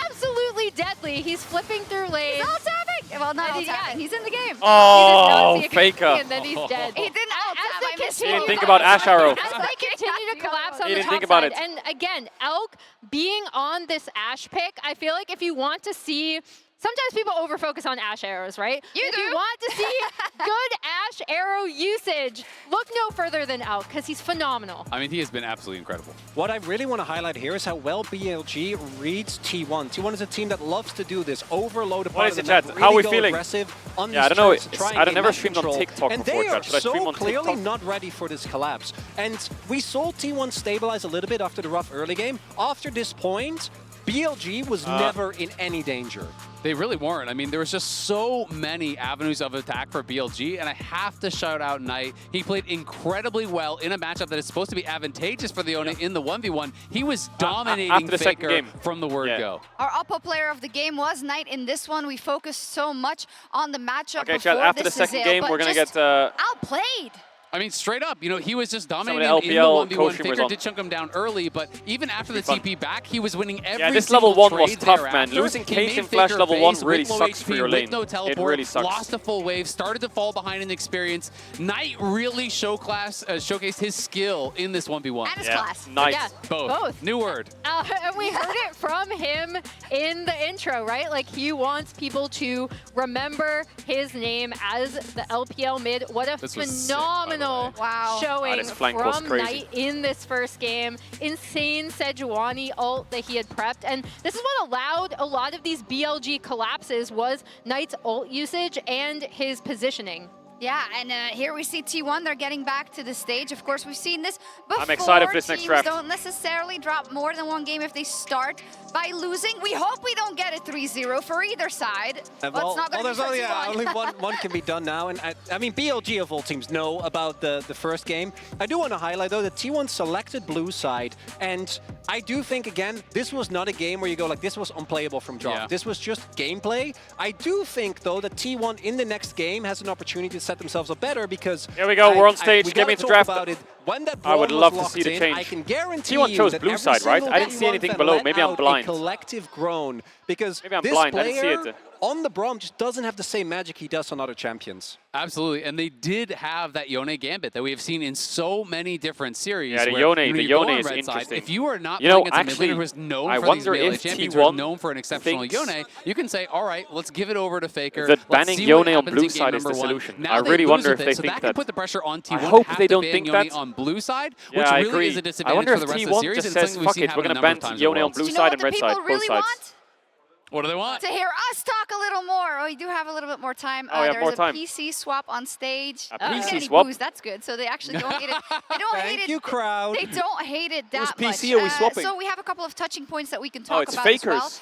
absolutely deadly. He's flipping through lanes. He's alt-tabbing. Well, not alt-tabbing. He's in the game. Oh, Faker. And then he's dead. He didn't alt-tab. He didn't think about Ash Arrow. As they continue to collapse on He the didn't top think about side. it. And again, Elk being on this Ash pick, I feel like if you want to see, sometimes people overfocus on Ash arrows, right? If you want to see good Ash arrow usage, look no further than Elk, because he's phenomenal. I mean, he has been absolutely incredible. What I really want to highlight here is how well BLG reads T1. T1 is a team that loves to do this, overload a part of the map, really How are we go feeling? aggressive on Yeah, I these don't know. turrets to try and I've gain never map streamed on control. TikTok and before, they are Chad. Should I stream so on clearly TikTok? not ready for this collapse. And we saw T1 stabilize a little bit after the rough early game. After this point, BLG was never in any danger. They really weren't. I mean, there was just so many avenues of attack for BLG, and I have to shout out Knight. He played incredibly well in a matchup that is supposed to be advantageous for the Yone in the 1v1. He was dominating Faker from the word go. Our upper player of the game was Knight in this one. We focused so much on the matchup Okay, before Chad, after the this second is game, we're going to get... outplayed. I mean, straight up, you know, he was just dominating Some of in the the LPL 1v1. Faker co-streamers did chunk him down early, but even after the TP back, he was winning every Yeah, this single level 1 was trade tough, man. thereafter. Losing He Case made in Flash Faker level 1 phase really with low sucks for HP, your with lane. no teleport, It really sucks. lost a full wave, started to fall behind in the experience. Knight really showcased his skill in this 1v1. And his class. Knight. Yeah, Both. New word. And we heard it from him in the intro, right? Like, he wants people to remember his name as the LPL mid. What a phenomenal showing this flank was from crazy. Knight in this first game. Insane Sejuani ult that he had prepped. And this is what allowed a lot of these BLG collapses was Knight's ult usage and his positioning. Yeah, and here we see T1, they're getting back to the stage. Of course, we've seen this before. I'm excited for this next Teams draft. don't necessarily drop more than one game if they start by losing. We hope we don't get a 3-0 for either side. But it's not going to be for T1. Only one can be done now. And I mean, BLG of all teams know about the first game. I do want to highlight, though, that T1 selected blue side. And I do think, again, this was not a game where you go like, this was unplayable from jump. Yeah. This was just gameplay. I do think, though, that T1 in the next game has an opportunity to set themselves up better because... Here we go, we're on stage. We Get me gotta to talk draft. about it. When that I would brawl love was to see the locked in, change. I can guarantee T1 chose that blue every side, right? single I didn't see T1 anything fan below. let Maybe I'm out blind. a collective groan because Maybe I'm this blind. I didn't see player it. on the Braum just doesn't have the same magic he does on other champions. Absolutely, and they did have that Yone Gambit that we have seen in so many different series. Yeah, the where, Yone, you know, the you go Yone on is red side, interesting. if you are not You know, playing against actually, a mid laner who is known I for these wonder melee if champions, who are T1 known for an exceptional thinks Yone, you can say, all right, let's give it over to Faker. that Let's banning see Yone what on happens blue in game side is the number one. solution. Now I they really lose wonder with if it, they so think that that. can put the pressure on T1. I hope to have they to don't ban think Yone that. on blue side, Yeah, which I really agree. is a I disadvantage wonder for if the rest of the T1 series. just and says, something we've fuck seen it, we're happen going a to number ban of times Yone in on blue Do you know side what and the red people side, both really sides. want? What do they want? To hear us talk a little more. Oh, we do have a little bit more time. Oh, we have there's more a time. PC swap on stage. A Don't PC get any swap? boos, that's good. So they actually don't hate it. They don't hate it. you, crowd. They don't hate it that Whose much. PC are we swapping? So we have a couple of touching points that we can talk it's about as well. Fakers.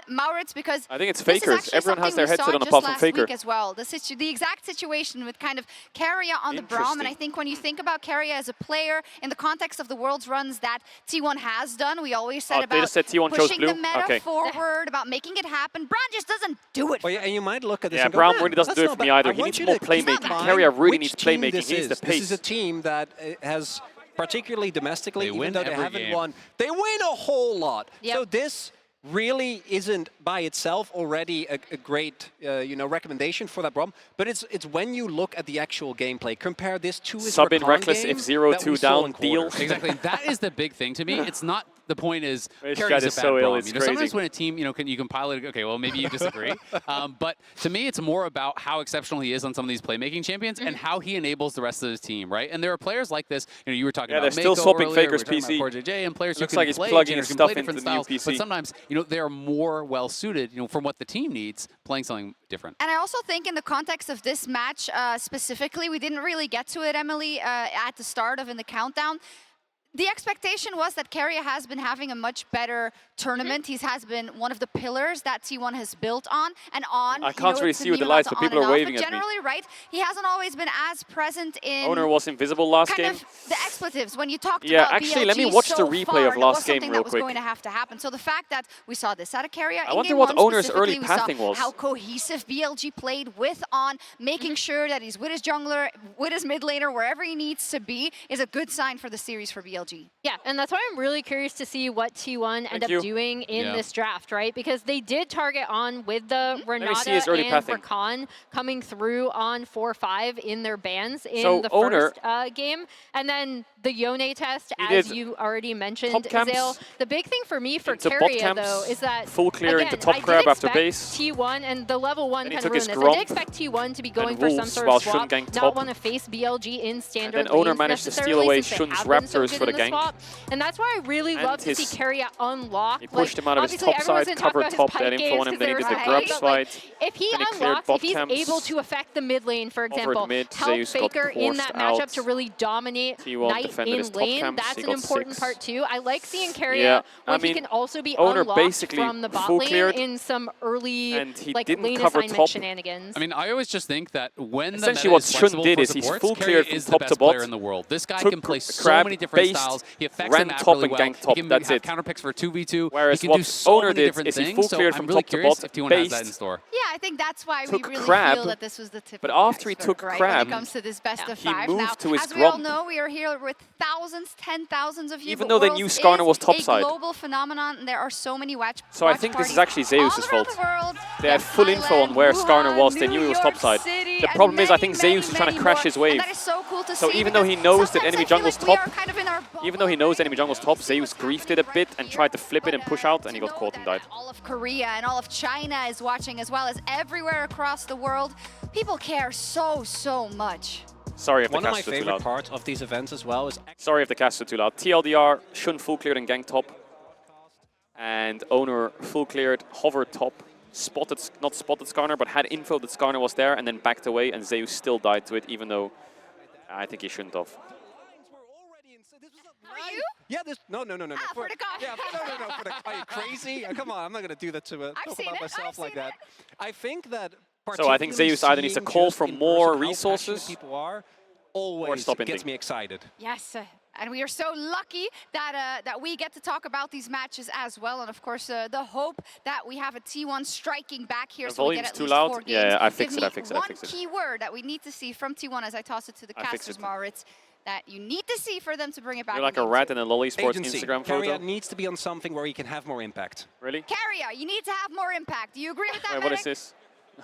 Maurits, because I think it's this is Fakers. actually Everyone has something their we headset saw on just apart from last Faker. week as well. The exact situation with kind of Keria on the Braum, and I think when you think about Keria as a player in the context of the World's runs that T1 has done, we always said Oh, they about just said T1 chose pushing blue? the meta Okay. forward, about making it happen. Braum just doesn't do it. Well, yeah, and you might look at this Yeah, and go, Braum "Man, really doesn't that's do it not for me bad." either. I He want needs you more to playmaking. keep in Keria mind really which needs team playmaking. this He needs the is. This is a pace. team that has, particularly domestically, They even win though they every haven't game. won, they win a whole lot. Yep. So this really isn't by itself already a great recommendation for that Braum, but it's when you look at the actual gameplay. Compare this to his Sub in Rakan Reckless game if 0-2 that we saw down in deal. quarters. Exactly. That is the big thing to me. It's not the point is, This Carrie's guy a is bad so ill, Braum. it's You know, sometimes crazy. when a team, you know, you compile it. Okay, well, maybe you disagree. But to me, it's more about how exceptional he is on some of these playmaking champions and how he enables the rest of his team, right? And there are players like this. You know, you were talking about they're still Mako swapping earlier, Faker's we were talking PC. about Core JJ and players Looks who can like he's play plugging tuners, his can play stuff different into the new styles. PC. But sometimes, you know, they are more well suited, you know, from what the team needs, playing something different. And I also think in the context of this match specifically, we didn't really get to it, Emily, at the start of in the countdown. The expectation was that Keria has been having a much better tournament. He has been one of the pillars that T1 has built on and on. I can't really see with the lights, but people are waving at me. Generally, right, he hasn't always been as present in Owner was invisible last kind game. of the expletives. When you talked Yeah, about actually, BLG let me watch the so replay far, of that last was game something real that was quick. going to have to happen. So the fact that we saw this out of Keria I in wonder game what one Owner's early specifically, we saw pathing was. how cohesive BLG played with On, making sure that he's with his jungler, with his mid laner, wherever he needs to be, is a good sign for the series for BLG. Yeah, and that's why I'm really curious to see what T1 end up doing in this draft, right? Because they did target On with the Renata and Rakan coming through on 4-5 in their bans in the first game. And then the Yone test, as you already mentioned, Zale. The big thing for me for Keria, though, is that full clear again, into top grab after base. T1 and the level 1 kind of ruined this. I Gromp did expect T1 to be going and for some Wolves sort while of swap, Shun ganked not top. want to face BLG in standard then Owner lanes managed to steal necessarily, away since they Shun's have been so Raptors good for the in gank. swap. And that's why I really love to see Keria unlock. He pushed him out of his obviously top everyone's side, gonna talk covered about his top, pipe that info games on him, 'cause then he did they're the grab right, but, like, slide. if he Then he cleared unlocks, bot if he's camps. able to affect the mid lane, for example, mid, help Zeus got Faker in that forced out. matchup to really dominate T1 Knight defended his in top lane, camps, that's he an got important 6. part too. I like seeing Keria Yeah, when I he mean, can also be Owner unlocked basically from the bot full lane cleared, in some early and he like didn't lane cover assignment top. shenanigans. I mean, I always just think that when the Essentially meta what is Shun flexible did for is he's supports, full Keria cleared from is the top best to bot. player in the world. This guy Took can play so crab, many different based, styles. He affects ran the map top really and well. ganked top, He can that's have it. counter picks for 2v2. Whereas he can what do so Owner many did different is he things. full So cleared I'm from really top to curious bot, if T1 has based, that in store. Yeah, I think that's why we took really crab, feel that this was the typical but after he iceberg, took right, crab, when it comes to this best of he 5. moved Now, to his as we all Gromp. know, we are here with thousands, 10,000s of you. Even but though they Worlds knew Skarner was is topside. a global phenomenon, and there are so many watch So I watch think this is parties actually Zeus's all around fault. the world. They had full info on where Skarner was. They knew he was topside. City, The problem is, I think many, Zeus is trying to crash his wave. And that is so cool to So see, even though he because knows that sometimes enemy I feel jungle's like we top, are kind of in our even though he knows enemy jungle's top, Zeus griefed it a bit and tried to flip it and push out, and he got caught and died. all of Korea and all of China is watching, as well as everywhere across the world. People care so much. Sorry if the One of my casts are too favorite loud. parts of these events as well is... Sorry if the casts are too loud. TLDR, Shun full cleared and ganked top. And Owner full cleared, hovered top, spotted, not spotted Skarner, but had info that Skarner was there and then backed away, and Zeus still died to it, even though I think he shouldn't have. Are you? Yeah, this... No. For the god. Yeah, no. For the, are you crazy? Come on, I'm not going to do that to talk about myself like that. I think that... So I think Zeus either needs to call for more resources people are, or always stop gets ending. me excited. Yes, and we are so lucky that that we get to talk about these matches as well, and of course the hope that we have a T1 striking back here, The so we get volume's at too least loud? 4 games. Yeah, I Give fixed it, me I fixed it. One key word that we need to see from T1 as I toss it to the I fixed casters, it. Maurits, that you need to see for them to bring it back. You're like in a game rat 2. in a Lolly Sports Agency. Instagram photo. Keria needs to be on something where he can have more impact. Really? Keria, you need to have more impact. Do you agree with that, Wait, what Medic? is this?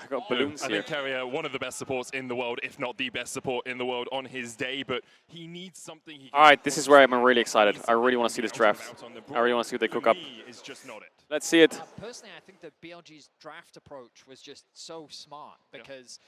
I got balloons I here. think Keria, one of the best supports in the world, if not the best support in the world on his day, but he needs something. All right, this is where I'm really excited. I really want to see this draft. I really want to see what they cook up. Is just not it. Let's see it. Personally, I think that BLG's draft approach was just so smart because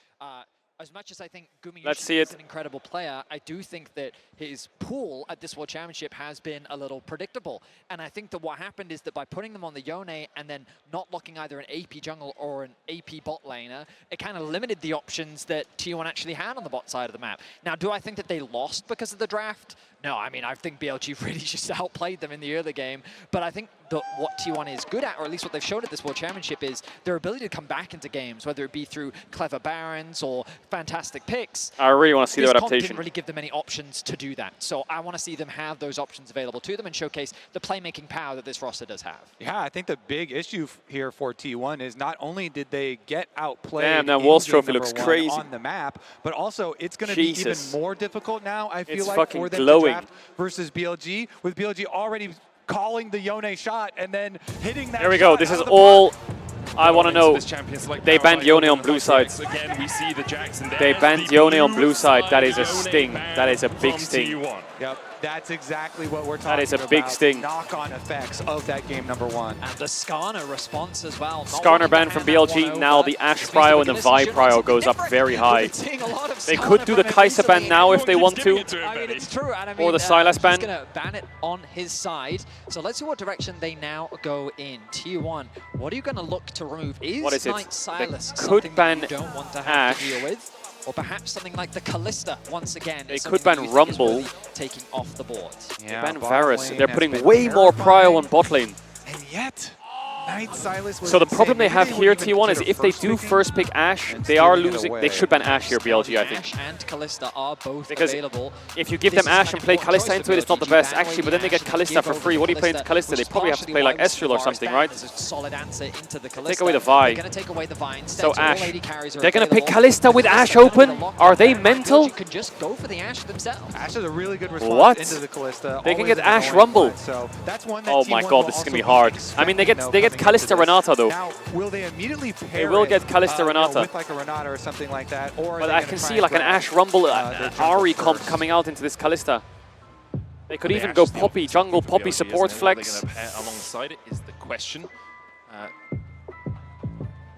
as much as I think Let's Gumayushi see is it. an incredible player, I do think that his pool at this World Championship has been a little predictable. And I think that what happened is that by putting them on the Yone and then not locking either an AP jungle or an AP bot laner, it kind of limited the options that T1 actually had on the bot side of the map. Now, do I think that they lost because of the draft? No, I mean, I think BLG really just outplayed them in the early game. But I think that what T1 is good at, or at least what they've showed at this World Championship, is their ability to come back into games, whether it be through clever Barons or fantastic picks. I really want to see This their comp adaptation. didn't really give them any options to do that. So I want to see them have those options available to them and showcase the playmaking power that this roster does have. Yeah, I think the big issue here for T1 is not only did they get outplayed Damn, that in Walls game trophy number looks 1 crazy. on the map, but also it's going to be even Jesus. more difficult now, I feel It's like, fucking for them glowing. to draft versus BLG, with BLG already calling the Yone shot and then hitting that There we go. shot This out is of the all park. I want to know. They banned Yone on blue side. Again, we see the Jackson. They banned Yone on blue side. That is a sting. That is a big sting. Yep. That's exactly what we're talking about. That is a big sting. Knock-on effects of that game number 1. And the Skarner response as well. Skarner ban from BLG, now the Ashe prio and the Vi prio goes up very high. They could do the Kai'Sa ban now if they want to. I mean, it's true. And I mean, Or the Sylas ban. He's going to ban it on his side. So let's see what direction they now go in. T1, what are you going to look to remove? What is it? Knight Sylas They something could ban that you don't want to have Ashe. to deal with? Or perhaps something like the Callista once again. They could ban Rumble. Really taking off the board. Yeah, Ban bot Varus. lane They're has putting been way more prio on bot lane. And yet, Knight Sylas was So the insane. problem they Maybe have would here, even T1, is consider if they do picking first pick Ashe, and they are stealing it losing. away. They should ban Ashe here, BLG, I think. Ashe and Callista are both Because available. if you give This them is Ashe an and play important Callista choice into for it, it's not the BLG. best. Ban Actually, but then they away get the Callista Ashe for and free. What do you play into Callista? They which is probably have to partially play like why we see Ezreal the or Varus something, ban right? as a solid answer into the Take Callista. away the Vi. They're going to take away the Vi instead. So all Ashe. AD carries are They're going to pick available. Callista with Ashe Callista gonna open? be locked Are in. they BLG mental? can just go for the Ashe themselves. Ashe is a really good response What? into the Callista. They can Always get an Ashe annoying Rumble. one, so that's one that Oh T1 my will god, this is also going to be hard. I mean, they get coming Callista into this. Renata though. Now, will they immediately pair They will it, get Callista you know, Renata. with like a Renata or something like that? Or are But they I gonna can try see and like an grab, Ashe Rumble, their jungle Ari comp first? coming out into this Callista. They could The even Ashe go is the Poppy, opportunity jungle, for Poppy BLG, support isn't it? What are they flex. gonna pair alongside it is the question.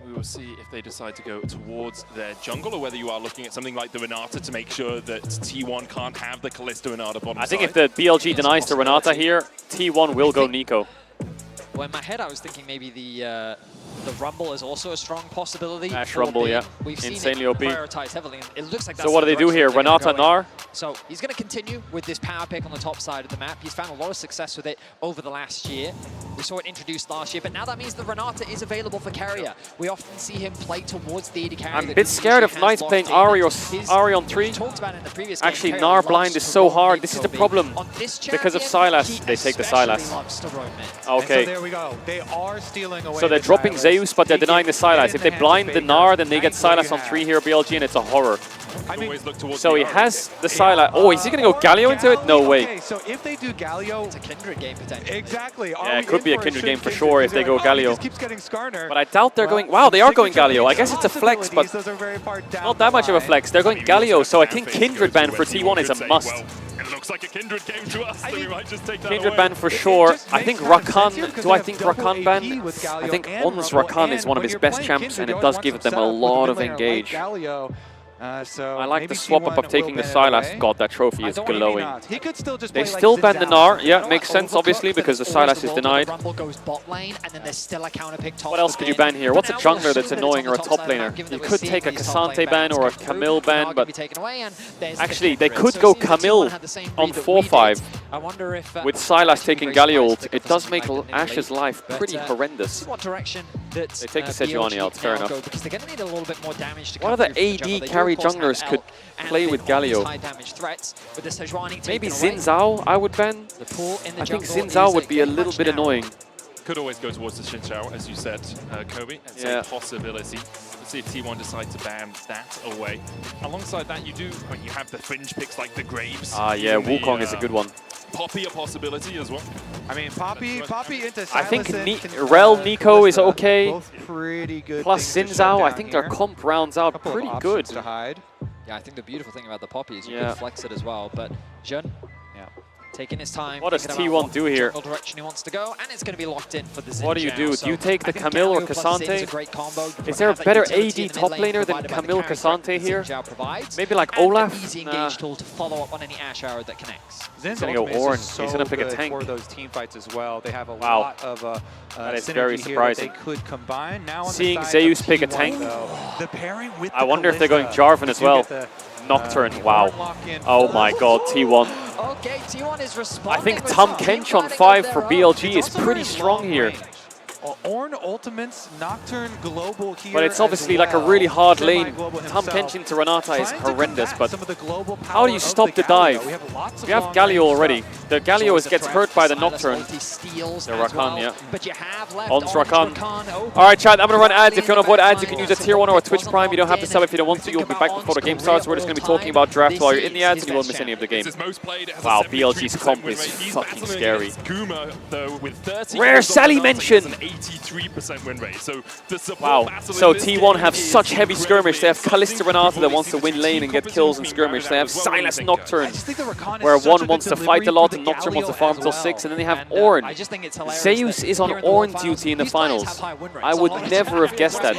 We will see if they decide to go towards their jungle or whether you are looking at something like the Renata to make sure that T1 can't have the Callista Renata bottom I think side. if the BLG denies the Renata here, T1 will go Nico. Well, in my head, I was thinking maybe the Rumble is also a strong possibility. Ashe for Rumble, Big. yeah. We've seen Insanely it OP. prioritized heavily. And it looks like that's So what do the they do here? direction they're Renata, gonna go in. Gnar? So he's going to continue with this power pick on the top side of the map. He's found a lot of success with it over the last year. We saw it introduced last year, but now that means the Renata is available for carrier. We often see him play towards the AD carry. I'm a that bit he scared of usually Knights has playing locked in. Ari or His- Ari on 3. we talked about it in the previous game. Actually, Carrier Gnar loves blind to is so roam hard. mid, This is the Kobe. problem. On this Because of champion, Sylas, he they take the especially Sylas. loves to roam mid. Okay. And so there we go. They are stealing away. So they're the dropping Sylas. Zeus, but they're He can denying the get Sylas. in If they hands blind of the Faker. Gnar, then they get Knight, what do Sylas you on have? 3 here, BLG, and it's a horror. I mean, Always look towards So the he Ari. has the Sylas. Oh, is he going to go Galio into it? No way. Okay, so if they do Galio, It's a Kindred game potentially. exactly. Are Yeah, we it could in be a for Kindred shit game for Kindred? sure if they Because go they're like, oh, he Galio. just keeps getting Skarner. But I doubt they're Well, going... Wow, they are going signature Galio. I guess it's a flex, but possibilities, those are very far down not that the much of a line. flex. They're going Galio, so I think Kindred ban for T1 is a must. Well, it looks like a Kindred game to us, so we might just take that Kindred away. ban for sure. just I makes think kind of sense here Rakan... because Do they I have think double Rakan AP ban? with I Galio think and On's Rumble, Rakan is and one of when his you're best playing champs, Kindred, and you it always does want give some them a setup with lot mid of laner like engage. Galio. So I like maybe the swap up T1 of taking will the ban it Sylas. away. God, that trophy I is don't want glowing. not. He could still just They play like still ban the Zinzao. Gnar. You Yeah, know makes what? sense, obviously, because the Sylas is denied. Rumble goes bot lane, and then there's still a counter pick top. What else could you ban here? What's a jungler that's annoying or a top laner? You could take a Cassante ban or a Camille ban, but actually they could go Camille on 4-5 with Sylas taking Galio ult. It does make Ashe's life pretty horrendous. What direction that They take the Sejuani out, fair enough. because they're going to need a little bit more damage to What come other through from the jungle. AD They do, carry of course, have junglers could Elk, and play they with want these Galio? high damage threats, with the Sejuani Maybe taken away. Xin Zhao I would ban. The pool in the I think jungle Xin Zhao is would be a game little match bit now. annoying. Could always go towards the Xin Zhao, as you said, Kobe. It's Yeah. a possibility. Let's see if T1 decide to ban that away. Alongside that, you do, when you have the fringe picks like the Graves. Ah, yeah, even the, Wukong is a good one. Poppy a possibility as well. I mean, Poppy into Sylas I think and Rel Nico is Callista, okay. both pretty good Plus things Xin to shut Zhao, I down think their here. comp rounds out Couple of pretty options good. to hide. Yeah, I think the beautiful thing about the Poppy is you Yeah. can flex it as well, but Jun, taking his time. What does thinking T1 about what do here? jungle direction he wants to go, and it's going to be locked in for the Xin What do you Zhao. do? So Do you take the I think Camille or Galio plus Xin is a Cassante? great combo. You Is there a have that better utility AD in the top mid lane laner than provided by the Camille carry threat Cassante that here? Xin Zhao provides, Maybe like and Olaf? an easy Nah. engage tool to follow up on any Ashe arrow that connects. Zin's gonna go ultimate is Ornn. just He's gonna so pick a good tank. for those team fights as well. They have a Wow. lot of That is synergy very here surprising. that they could combine. Now on Seeing the side Zeus of pick a T1, tank. though, the pairing with I the wonder if they're going Callista, Jarvan as you well. get the, Nocturne, the wow. Ornn lock-in. Oh my god, T1. Okay, T1 is I responding. think with Tom some Kench team on fighting 5 of for their BLG own. is pretty strong here. Ornn Ultimate's Nocturne Global here. But it's as obviously like a well. really hard lane. Semi-global Tom himself. Kench into Renata is Trying to horrendous, combat but some of the global how do power you of stop the Galio. dive? We have lots of We have long Galio range already. stuff. The Galio gets hurt by the Nocturne. Steals The Rakan, yeah. But you have left On Rakan. Alright, chat, I'm going to run ads. If you want to avoid ads, you can use a tier 1 or a Twitch Prime. You don't have to sub if you don't want to. You'll be back before the game starts. We're just going to be talking about draft while you're in the ads, and you won't miss any of the game. Wow, BLG's comp is fucking scary. Rare Sally mention! Wow, so T1 have such heavy skirmish. They have Kalista Renata that wants to win lane and get kills in skirmish. They have Silas Nocturne, where one wants to fight a lot and Nocturne wants to farm till 6, and then they have Ornn. Zeus is on Ornn duty in the finals. I would never have guessed that.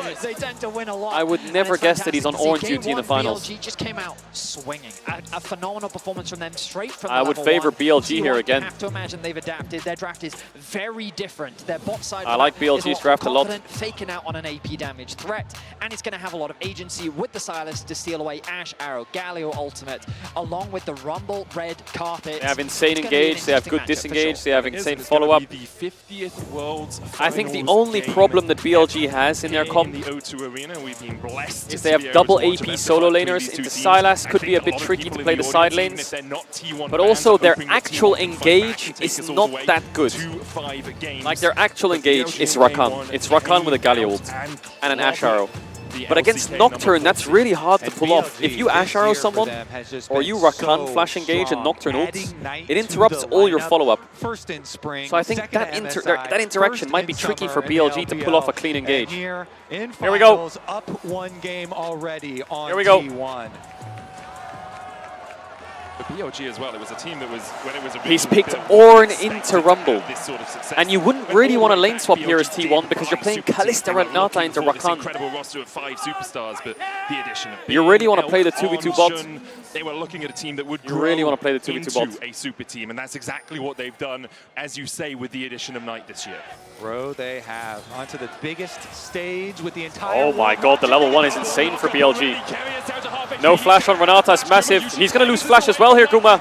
I would never guess that he's on Ornn duty in the finals. BLG just came out swinging. A phenomenal performance from them straight from I would favor BLG here again. I have to imagine they've adapted. Their draft is very different. Their bot side I like BLG's draft a lot. Faking out on an AP damage threat, and it's going to have a lot of agency with the Silas to steal away Ashe Arrow, Galio ultimate, along with the Rumble red carpet. They have insane engage, they have good disengage, they have insane follow-up. I think the only problem that BLG has in their comp is they have double AP solo laners. Into Silas could be a bit tricky to play the side lanes, but also their actual engage is not that good. Like their actual engage is Rakan. It's Rakan with a Galio ult and an Ashe Arrow. But against Nocturne, that's really hard to pull off. If you Ashe Arrow someone, or you Rakan flash engage and Nocturne ults, it interrupts all your follow-up. So I think that interaction might be tricky for BLG to pull off a clean engage. Here we go. Up one game already on Here we go. T1. For BLG as well, it was a team that was, when it was He's picked Ornn into Rumble. And you wouldn't really want a lane swap here as T1 because you're playing Kalista Renata into Rakan. Incredible roster of 5 superstars, but the addition of You really want to play the 2v2 bot. They were looking at a team that would You really want to play the 2v2 bot. into a super team, and that's exactly what they've done, as you say, with the addition of Knight this year. Bro, they have onto the biggest stage with the entire. Oh my god, the level 1 is insane for BLG. No flash on Renata, it's massive. He's going to lose flash as well here, Guma.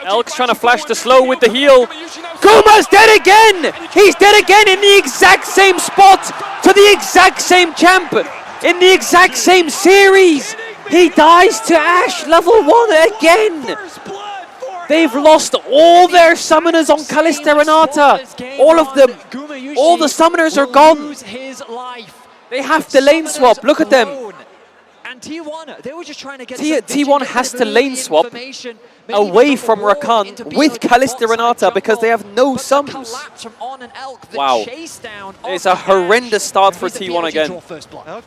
Elk's trying to flash the slow with the heal. Guma's dead again! He's dead again in the exact same spot to the exact same champ in the exact same series. He dies to Ashe level 1 again. They've lost all their summoners on Kalista Renata. All of them. All the summoners are gone. They have to lane swap. Look at them. And T1, they were just trying to get T1 has to lane swap away from Rakan with Kalista Renata because they have no sums. Wow. It's a horrendous start for T1 again.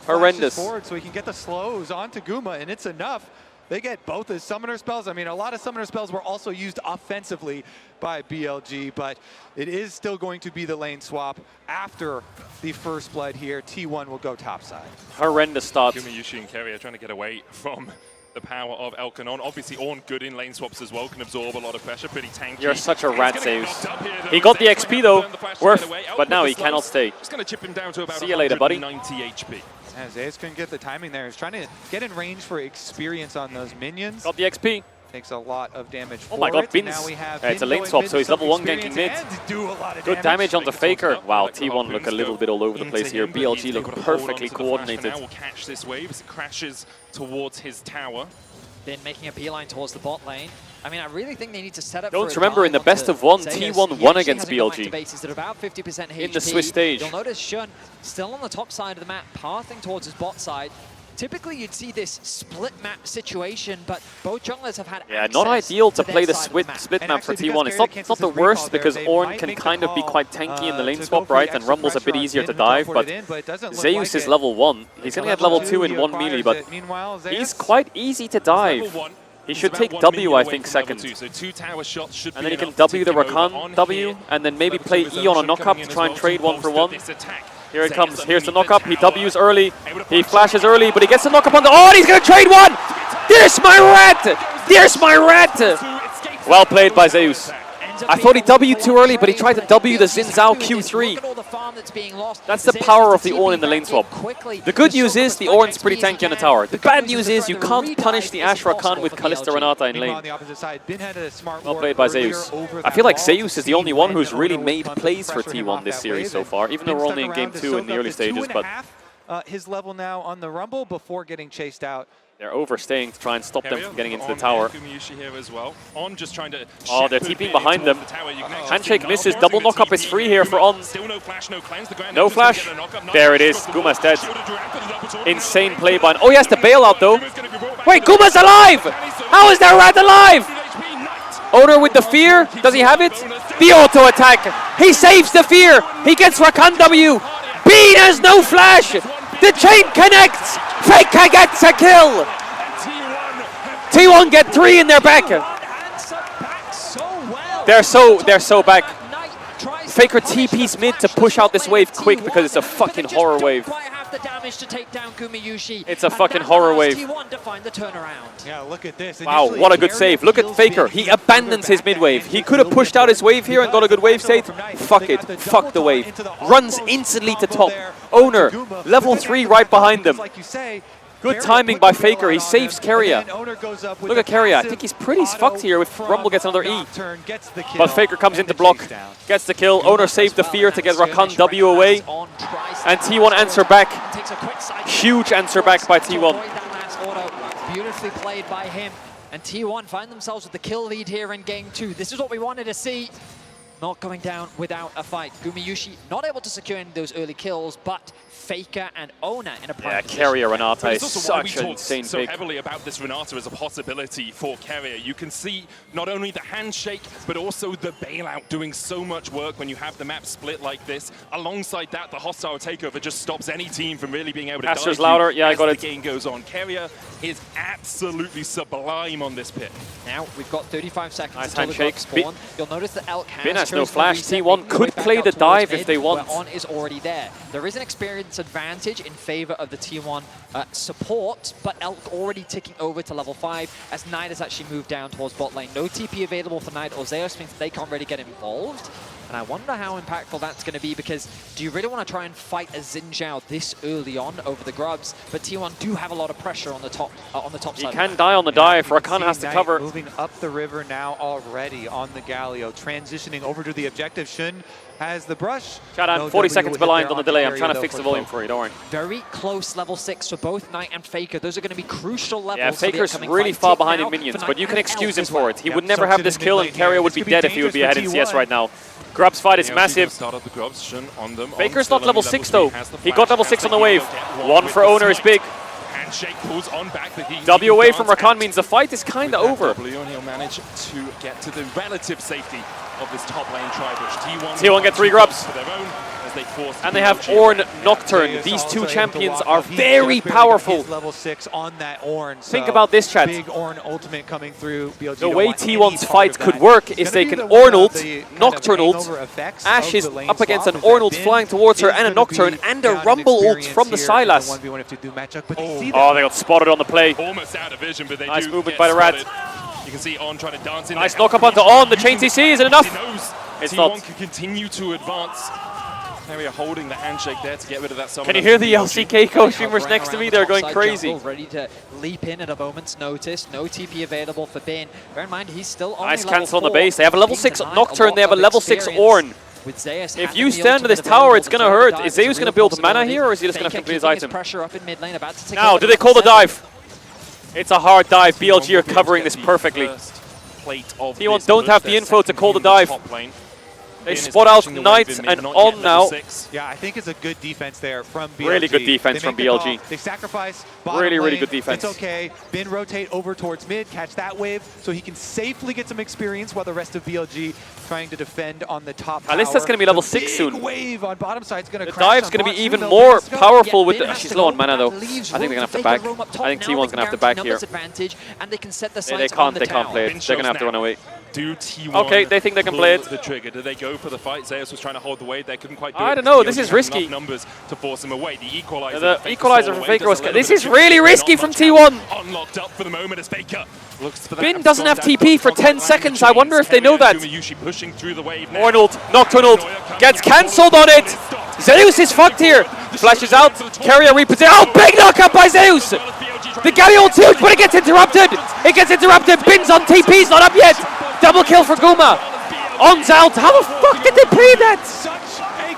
Horrendous. Forward so he can get the slows onto Guma, and it's enough. They get both his summoner spells. I mean, a lot of summoner spells were also used offensively by BLG, but it is still going to be the lane swap after the first blood here. T1 will go topside. Horrendous start. Gumi, Yushi, and Keria trying to get away from the power of Elkanon. Obviously, Ornn good in lane swaps as well, can absorb a lot of pressure, pretty tanky. You're such a rat, Zeus. He got the XP though, worth, but now he cannot stay. Just going to chip him down to about See you later, buddy. 90 HP. Yeah, Zeus couldn't get the timing there. He's trying to get in range for experience on those minions. Got the XP. Takes a lot of damage Oh my god, Bins. It's a lane swap, so he's level 1 ganking mid. Good damage on the Faker. Wow, T1 look a little bit all over the place here. BLG look perfectly coordinated. Now will catch this wave as it crashes towards his tower. Then making a beeline towards the bot lane. I mean, I really think they need to set up. Don't remember, in the best of 1, T1 won against BLG in the Swiss stage. You'll notice Shun still on the top side of the map, pathing towards his bot side. Typically, you'd see this split map situation, but both junglers have had Yeah, not ideal to play the split map for T1. It's not the worst because Ornn can kind of be quite tanky in the lane swap, right? And Rumble's a bit easier to dive, but Zeus is level 1. He's going to get level 2 in 1 melee, but he's quite easy to dive. He should take W, I think, second. And then he can W the Rakan W, and then maybe play E on a knock-up to try and trade 1 for 1. Here it comes. Here's the knock-up. He Ws early. He flashes early, but he gets the knock-up on the... Oh, and he's going to trade 1! There's my rat! There's my rat! Well played by Zeus. I thought he W'd too early, but he tried to W the Xin Zhao Q3. That's the power of the Ornn in the lane swap. The good news is the Ornn's pretty tanky on the tower. The bad news is you can't punish the Ashe Rakan with Kalista Renata in lane. Well played by Zeus. I feel like Zeus is the only one who's really made plays for T1 this series so far, even though we're only in game 2 in the early stages. But his level now on the Rumble before getting chased out. They're overstaying to try and stop them Carrier from getting into on the tower. Gumayusi here as well. On just trying to Oh, they're shepherd TPing Bit behind them. towards the tower. You can actually Handshake see misses. Nile Double forcing the knockup is TP. free here for Guma, On. Still no flash, no cleanse. The ground No Echo's gonna flash. get a knockup. Not There it flash is. across the Guma's wall. dead. Shielded direct with the double sword. Insane play by... Oh, he has to bail out though. Wait, Guma's alive! How is that rat alive? Owner with the fear. Does he have it? The auto attack. He saves the fear. He gets Rakan W. Bean has no flash. The chain connects. Faker gets a kill. T1 get 3 in their back. They're so back. Faker TP's mid to push out this wave quick because it's a fucking horror wave. The damage to take down Gumayusi. It's a fucking horror wave. T1 to find the turnaround. Yeah, look at this. Wow, what a good save. Look at Faker. He abandons his mid wave. He could have pushed out his wave here and got a good wave state. Fuck it. Fuck the wave. Runs instantly to top. Owner, level 3 right behind them. Good timing by Faker. He saves Keria. Look at Keria. I think he's pretty fucked here if Rumble gets another E. But Faker comes in to block. Gets the kill. Owner saved the fear to get Rakan W away. And T1 answer back. Huge answer back by T1. Beautifully played by him. And T1 find themselves with the kill lead here in game 2. This is what we wanted to see. Not going down without a fight. Gumayusi not able to secure any of those early kills, but Faker and Ona in a prime position. Keria Renata But is it's also why we such an talked insane so pick. heavily about this Renata as a possibility for Keria. You can see not only the handshake, but also the bailout doing so much work when you have the map split like this. Alongside that, the hostile takeover just stops any team from really being able to Asher's dive you louder. Yeah, I as got the it. game goes on. Keria is absolutely sublime on this pick. Now we've got 35 seconds Nice until the handshake. grubs spawn. You'll notice that Elk has Bin has no chosen flash. reset, T1 making their way could back play out the towards dive if mid, they where want. On is already there. There is an experience advantage in favor of the T1 support, but Elk already ticking over to level 5 as Knight has actually moved down towards bot lane. No TP available for Knight or Zeus means they can't really get involved. And I wonder how impactful that's going to be, because do you really want to try and fight a Xin Zhao this early on over the grubs? But T1 do have a lot of pressure on the top He side. can die on the dive. Rakan has to Knight cover. moving up the river now already on the Galio, transitioning over to the objective. Shun has the brush. Shadan, No 40 W seconds hit behind there on the delay. I'm Keria, trying to though, fix the for volume Cloak. for you, don't worry. Very close level 6 for both Knight and Faker. Those are going to be crucial levels. Yeah, for the Faker's upcoming really fight. far Tick behind now in minions, for but Knight you can and excuse Elk him as for well. it. He would never have this kill, and Keria would be This could be dead if he would be ahead in dangerous CS for right now. Grub's fight is Now he's massive. gonna start up the grubs. Shun on them. Faker's still not level only 6 3, though. has the He flash, got level has 6 the on the wave. heal, One with for the Owner is snipe. big. Handshake pulls on back, but he W away dance from out Rakan means the fight is kind of with that over. W, and he'll manage to get to the relative safety of this top lane tri-bush. T1 get 3 grubs. For their own, as they force And they have PLG. Ornn Nocturne. Zeus These also two able to champions walk are up. He very just barely got powerful. his level 6 on that Ornn. Think so about this, chat. Big Ornn ultimate coming through. BLG The don't way want any T1's part fight of could that. work It's is gonna they be can the Ornn one ult, of the kind of Nocturne ult, hangover effects Ashe of is the lane up against an swap, is Ornn that ult Bin flying towards her is and a gonna Nocturne be and a got an Rumble ult experience from the here in Sylas. 1v1 if they do matchup, but they see Oh, that. they got spotted on the play. Almost out of vision, but they Nice do movement get by the Rat. spotted. You can see On trying to dance in Nice there. knock up onto On. The chain CC, is it enough? He knows It's T1 not. can continue to advance. Keria holding the handshake there to get rid of that summon. Can you hear the LCK co-streamers next to me? They're going crazy. Jungle, ready to leap in at a moment's notice. No TP available for Bin. Bear in mind, he's still only Nice level cancel on the 4. base. They have a level 6 Tonight, Nocturne. They have a lot level of 6 experience. Ornn. With Zeus If having you the stand to ultimate this available tower, it's to going to turn the hurt. dive, Is it's a Zeus going to real build mana possibility. here, or is he just going to Faker complete his keeping item? pressure up in mid lane, about to take Now, over do they level call the 7. dive? It's a hard dive. BLG are covering this perfectly. T1 don't have the info to call the dive. They spot out Knight and On now. Yeah, I think it's a good defense there from BLG. Really good defense They from make the BLG. call, they sacrifice bottom Really, really lane. good defense. It's okay. Bin rotate over towards mid, catch that wave, so he can safely get some experience while the rest of BLG trying to defend on the top tower. Kalista's going to be level The 6 big soon. wave on bottom side is going to The crash dive's on going to bot be soon, even though. more Let's go. powerful with Bin the... has She's to low go, on mana but though. that I leaves think they're going to have to room back. for Faker roam up top. I think Now T1's they going to have to can back guarantee here. numbers advantage, and they can set the They sights on can't. the They can't tower. play it. They're going to have to run away. Do T1 Okay, they think they can play it. pull the trigger? Do they go for the fight? Zeus was trying to hold the wave. They couldn't quite do it. I don't know. because This is BLG had enough risky. numbers to force him away. The equalizer. The Faker equalizer stole for away, Faker does was... a little This bit is of really trickery, risky not from much T1. help. Unlocked up for the moment as Faker looks for that. Bin doesn't have abscond TP for contact 10 line seconds. the I wonder if they know that. Gumayusi pushing through the wave now. Ornn ult, Nocturne ult, gets cancelled on it. Zeus is fucked here. Flashes out. Keria repositions. Oh, big knockup by Zeus. The Galio ult's huge, but it gets interrupted. It gets interrupted. Bin's on TP's not up yet. Double kill for Guma. On's out. How the fuck did they play that?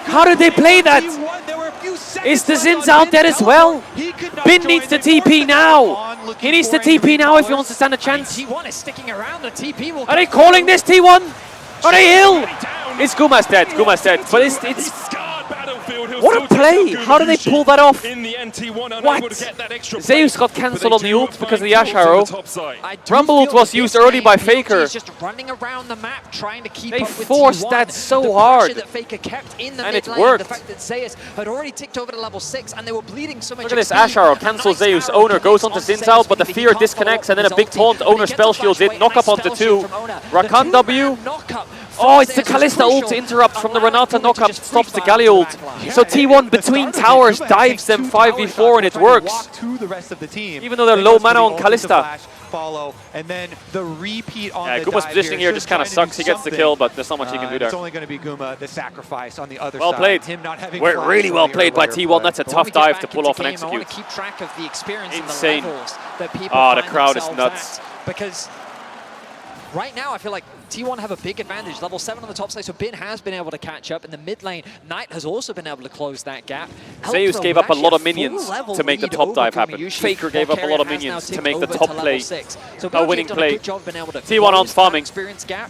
How did they play that? There were a few seconds Is the Zin's out dead as well? Bin needs to TP now. He needs to TP now if he wants to stand a chance. T1 is sticking around. The TP will. Are they calling this T1? Are they ill? It's Guma's dead. Guma's dead. But it's what a play! How did they pull that off? What? Zeus got cancelled on the ult because of the Ash Arrow. Rumble ult was used early by Faker. He's just running around the map trying to keep up with forced T1. that so hard. That Faker kept in the and it mid worked. The fact that Zeus had already ticked over to level 6 and they were bleeding so much. Look at this Ash Arrow. Cancels Zeus. Owner goes onto Zinzao, but the fear disconnects and then a big taunt. Owner spell shields it. Knock up onto 2. Rakan W. Oh, it's the Kalista ult to interrupt from the Renata knockup, stops the Galio ult. So T1 between towers dives them 5v4 and it works. To the rest of the team. Even though they're low mana on Kalista. Follow, and then the repeat on the Guma's dive positioning here just kind of sucks. He gets the kill, but there's not much he can do there. It's only going to be Guma, the sacrifice on the other well side. Played. Him not having really well played by T1. That's a tough dive to pull off and execute. I want to keep track of the experience Insane. and the levels that people the find crowd is themselves nuts. at, because right now I feel like T1 have a big advantage. Level 7 on the top side, so Bin has been able to catch up. In the mid lane, Knight has also been able to close that gap. Zeus gave up a lot of minions to make the top dive happen. Faker gave up a lot of minions to make the top play a winning play. T1 on farming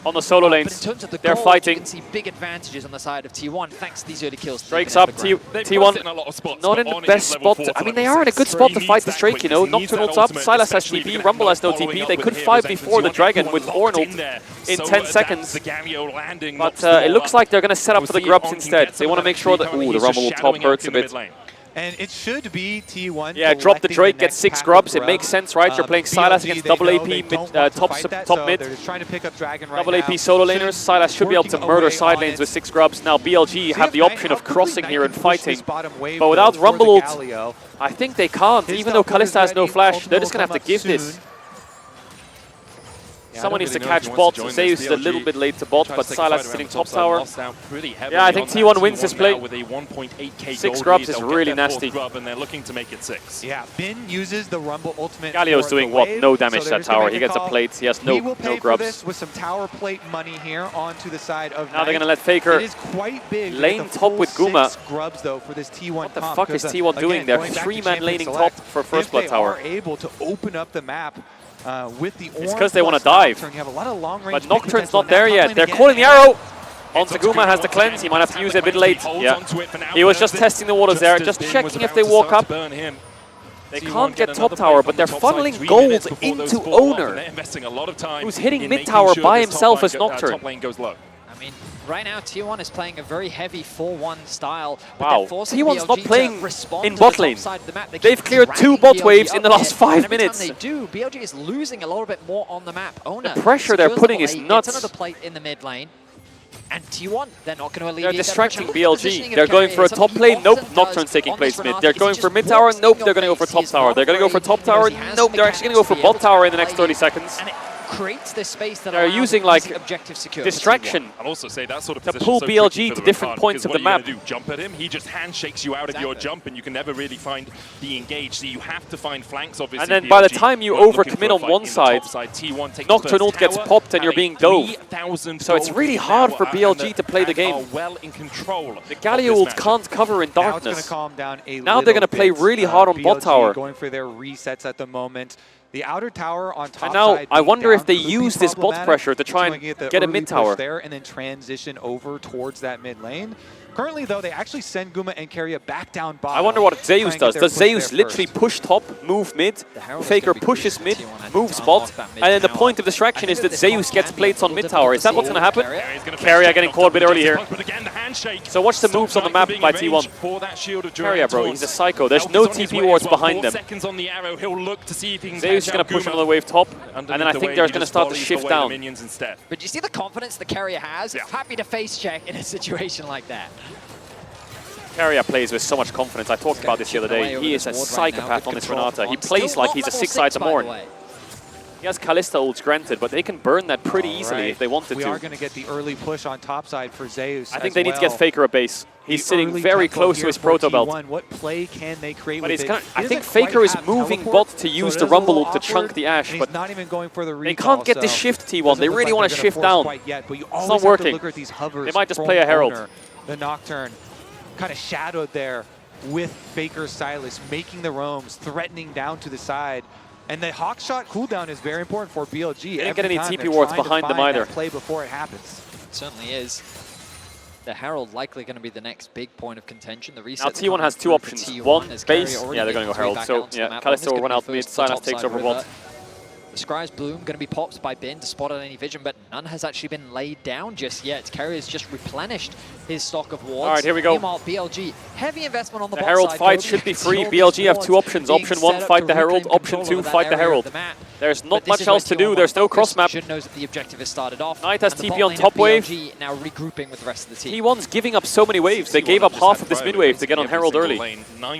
on the solo lanes. They're fighting. You can see big advantages on the side of T1 thanks to these early kills. Drake's up. T1 not in the best spot. I mean, they are in a good spot to fight this Drake, you know. Nocturnal's up, Sylas has TP, Rumble has no TP. They could 5v4 the Dragon with Ornald in 10 seconds. But it looks like they're going to set up for the Grubs instead. They want to make sure that... Ooh, the Rumble top hurts a bit. And it should be T1. Yeah, drop the Drake, get 6 grubs. It makes sense, right? You're playing Sylas against double AP mid, top mid. They're just trying to pick up Dragon right double AP solo laners. Sylas should be able to murder side lanes with 6 grubs. Now BLG have the option of crossing here and fighting. But without Rumble ult, I think they can't. Even though Kalista has no flash, they're just going to have to give this. Someone needs to catch bot. Zeus is a little bit late to bot, but Sylas is sitting top tower. Yeah, I think T1 wins this play. 6 grubs is really nasty. And they're looking to make it 6. Yeah, Bin uses the Rumble ultimate. Galio's doing what? No damage to that tower. He gets a plate. He has no grubs. This with some tower plate money here onto the side of now they're going to let Faker lane top with Guma. Grubs, though, for this T1 what the fuck is T1 doing there? 3-man laning top for first blood tower. They are able to open up the map. With the it's because they want to dive. You have a lot of long range but Nocturne's not there yet. They're calling the arrow. Onzaguma has the cleanse. He might have to use it a bit late. Yeah. He was just testing the waters there, just checking if they walk up. They can't get top tower, but they're funneling gold into Owner, who's hitting mid tower by himself as Nocturne. I mean, right now T1 is playing a very heavy 4-1 style. Wow, T1's not playing in bot lane. They've cleared 2 bot waves in the last 5 minutes. They do. BLG is losing a little bit more on the map. Owner the pressure they're putting is nuts. It's another plate in the mid lane. And T1, they're not going to alleviate. They're distracting BLG. They're going for a top lane. Nope, Nocturne's taking place mid. They're going for mid tower. Nope, they're going to go for top tower. They're going to go for top tower. Nope, they're actually going to go for bot tower in the next 30 seconds. Creates this space that they're using like objective security. distraction I'll also say that sort of to pull BLG to different points of the map. Do jump at him, he just handshakes you out of your jump, and you can never really find the engage. So you have to find flanks, obviously. And then by the time you overcommit on one side, Nocturnal gets popped and you're being dove. So it's really hard for BLG to play the game. The Galio ult can't cover in darkness. Now they're going to play really hard on bot tower. Going for their resets at the moment. The outer tower on top and now side I wonder if they could use this bot pressure to try and get a mid tower there and then transition over towards that mid lane. Currently, though, they actually send Guma and Keria back down bottom. I wonder what Zeus does. Does Zeus literally push top, move mid, Faker pushes mid, moves bot, and then the point of distraction is that Zeus gets plates on mid tower. Is that what's going to happen? Keria getting caught a bit early here. So watch the moves on the map by T1. Keria, bro, he's a psycho. There's no TP wards behind them. Zeus is going to push another wave top, and then I think they're going to start to shift down. But you see the confidence the Keria has? Happy to face check in a situation like that. Keria plays with so much confidence. I talked about this the other day. He is a psychopath on this Renata. He plays like he's a 6-side Morn. He has Kalista ults granted, but they can burn that pretty easily if they wanted to. We are going to get the early push on top side for Zeus. I think they need to get Faker a base. He's sitting very close to his proto belt. What play can they create but with it? I think Faker is moving bot to use the Rumble ult to chunk the Ashe, but not even going for the recall, they can't get this shift T1. They really want to shift down. It's not working. They might just play a Herald. The Nocturne kind of shadowed there with Faker Silas, making the roams, threatening down to the side. And the hawk shot cooldown is very important for BLG. They didn't get any TP wards behind them either. Play before it happens. It certainly is. The Herald likely going to be the next big point of contention. The now T1 has two options. One, base. Yeah, they're going to go Herald. So yeah, Kalista will run out mid, Silas takes over bot. The Scry's Bloom going to be popped by Bin to spot out any vision, but none has actually been laid down just yet. Carrier's just replenished his stock of wards. All right, here we go. Meanwhile, BLG, heavy investment on the bot Herald side. fight should be free. BLG have two options. Option 1, fight the Herald. Option 2, fight the Herald. There's not much else to do. There's no cross map. Should knows that the objective has started off. Knight has TP on top wave. Now regrouping with the rest of the team. T1's giving up so many waves. They gave up half of this mid wave to get on Herald early.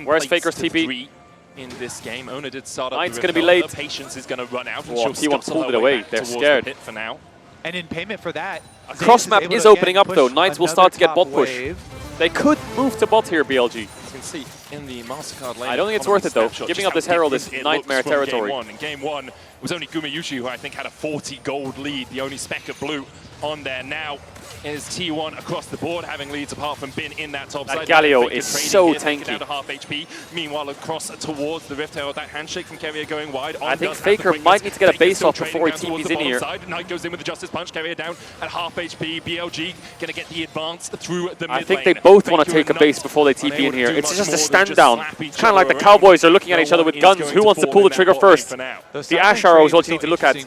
Where's Faker's TP? In this game, Ona did start up. Knight's going to be late. Patience is going to run out. Oh, T1 pulled it away. They're scared. For now. And in payment for that, a cross map is opening up though. Knights will start to get bot push. They could move to bot here, BLG. As you can see in the MasterCard lane. I don't think it's worth it though. Giving up this Herald is nightmare territory. In game one, it was only Gumayushi who I think had a 40 gold lead, the only speck of blue on there. Now is T1 across the board, having leads apart from Bin in that top side. That Galio is so tanky. Down to half HP. Meanwhile, across towards the Rift Herald, that handshake from Carrier going wide. I think Faker might need to get a base off before he TP's in here. Knight goes in with the Justice Punch. Carrier down at half HP. BLG going to get the advance through the mid I think they both want to take a base before they TP in here. It's just a stand down. It's kind of like the Cowboys are looking at each other with guns. Who wants to pull the trigger first? The Ash Arrow is what you need to look at.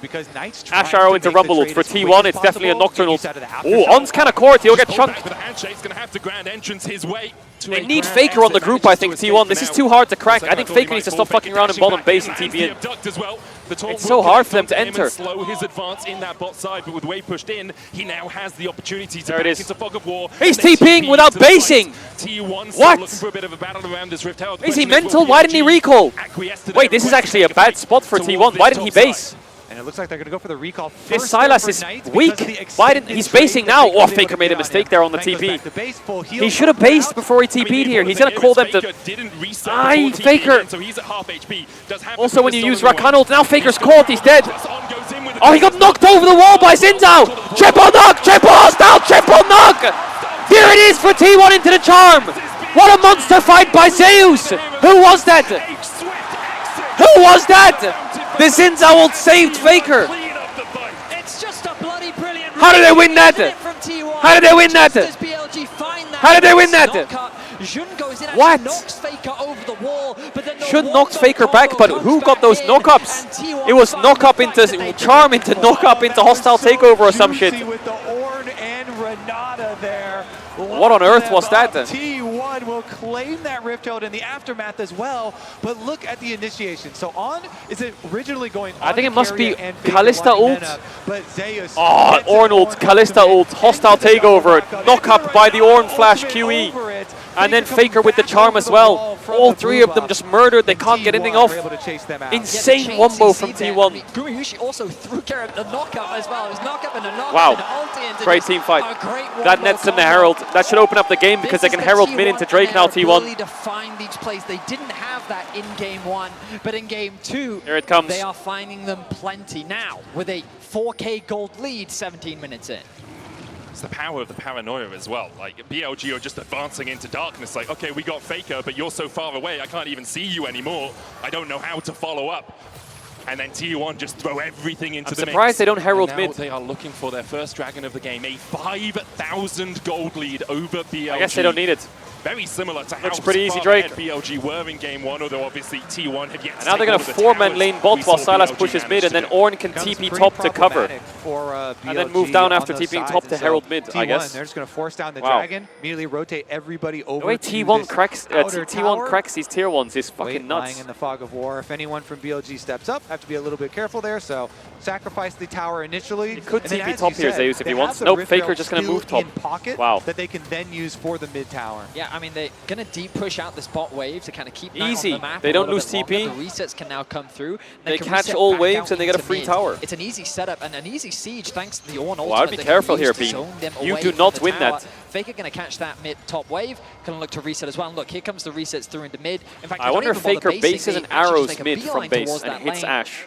Ash Arrow into Rumble for T1. It's definitely a Nocturnal. Oh, On's kind of court. He'll get chunked. They need Faker on the group, I think, T1. This is too hard to crack. I think Faker needs to stop fucking around in bottom base and TP in. It's so hard for them to enter. Slow his advance in that bot side, but with wave pushed in, he now has the opportunity to there it is. Into fog of war. He's TPing without basing. What? For a bit of a battle around this Rift Herald. Is he mental? Why didn't he recall? Wait, this is actually a bad spot for T1. Why didn't he base? And it looks like they're going to go for the recall first. This Silas is weak. Why didn't he's basing now? Oh, Faker made a mistake there on the TP. He should have based before he TP'd here. He's going to call them to... Aye, Faker. Also, when you use Rakanult, now Faker's caught. He's dead. Oh, he got knocked over the wall by Zinzao. Triple knock, triple hostile, triple knock. Here it is for T1 into the charm. What a monster fight by Zeus. Who was that? Who was that? The Zinzao saved Faker. It's just a bloody brilliant. How did they win that? How did they win that? How did they win that? What? Shun knocks Faker back, but who got those knock-ups? It was knock-up into charm into knock-up into hostile takeover or some shit. What on earth was that then? T1 will claim that Rift Herald in the aftermath as well, but look at the initiation. So On is it originally going on? I think it must be Kalista ult. But Zeus Ornn ult, Kalista ult, hostile takeover, knock up by the Ornn flash QE. And then Faker with the charm as well. All three of them just murdered. They can't get anything off. Insane wombo from T1. Gumayushi also threw care of the knockout as well. It was knockup and a knockout. Wow. Great team fight. That nets them the Herald. That should open up the game because they can Herald mid into Drake now, T1. To find each place. They didn't have that in game one, but in game two, here it comes. They are finding them plenty now with a 4K gold lead 17 minutes in. It's the power of the paranoia as well. Like, BLG are just advancing into darkness. Like, okay, we got Faker, but you're so far away, I can't even see you anymore. I don't know how to follow up. And then T1 just throw everything into the mix. I'm surprised they don't Herald mid. They are looking for their first Dragon of the game. A 5,000 gold lead over BLG. I guess they don't need it. Very similar to how pretty easy, far Drake. ahead BLG were in game one, although obviously T1 had yet to and now they're going to the four-man towers. lane bot while Silas BLG pushes mid, and then do. Ornn can TP top to cover. And then move down after TPing top to Herald mid, I guess. They're just going to force down the Dragon, immediately rotate everybody over. The way T1 cracks these tier ones is fucking nuts. Lying in the fog of war. If anyone from BLG steps up, have to be a little bit careful there. So sacrifice the tower initially. He could TP top here, Zeus, if he wants. Nope, Faker just going to move top. Wow. That they can then use for the mid tower. Yeah, I mean, they're going to deep push out this bot wave to kind of keep easy. On the map. They don't lose TP. The resets can now come through. They catch all waves and they get a free tower. It's an easy setup and an easy siege thanks to the Ornn ultimate. Well, I'd be careful here, Beam. You do not win that. Faker going to catch that mid top wave. Going to look to reset as well. And look, here comes the resets through into mid. In fact, I wonder if Faker bases and arrows mid from base and hits Ash.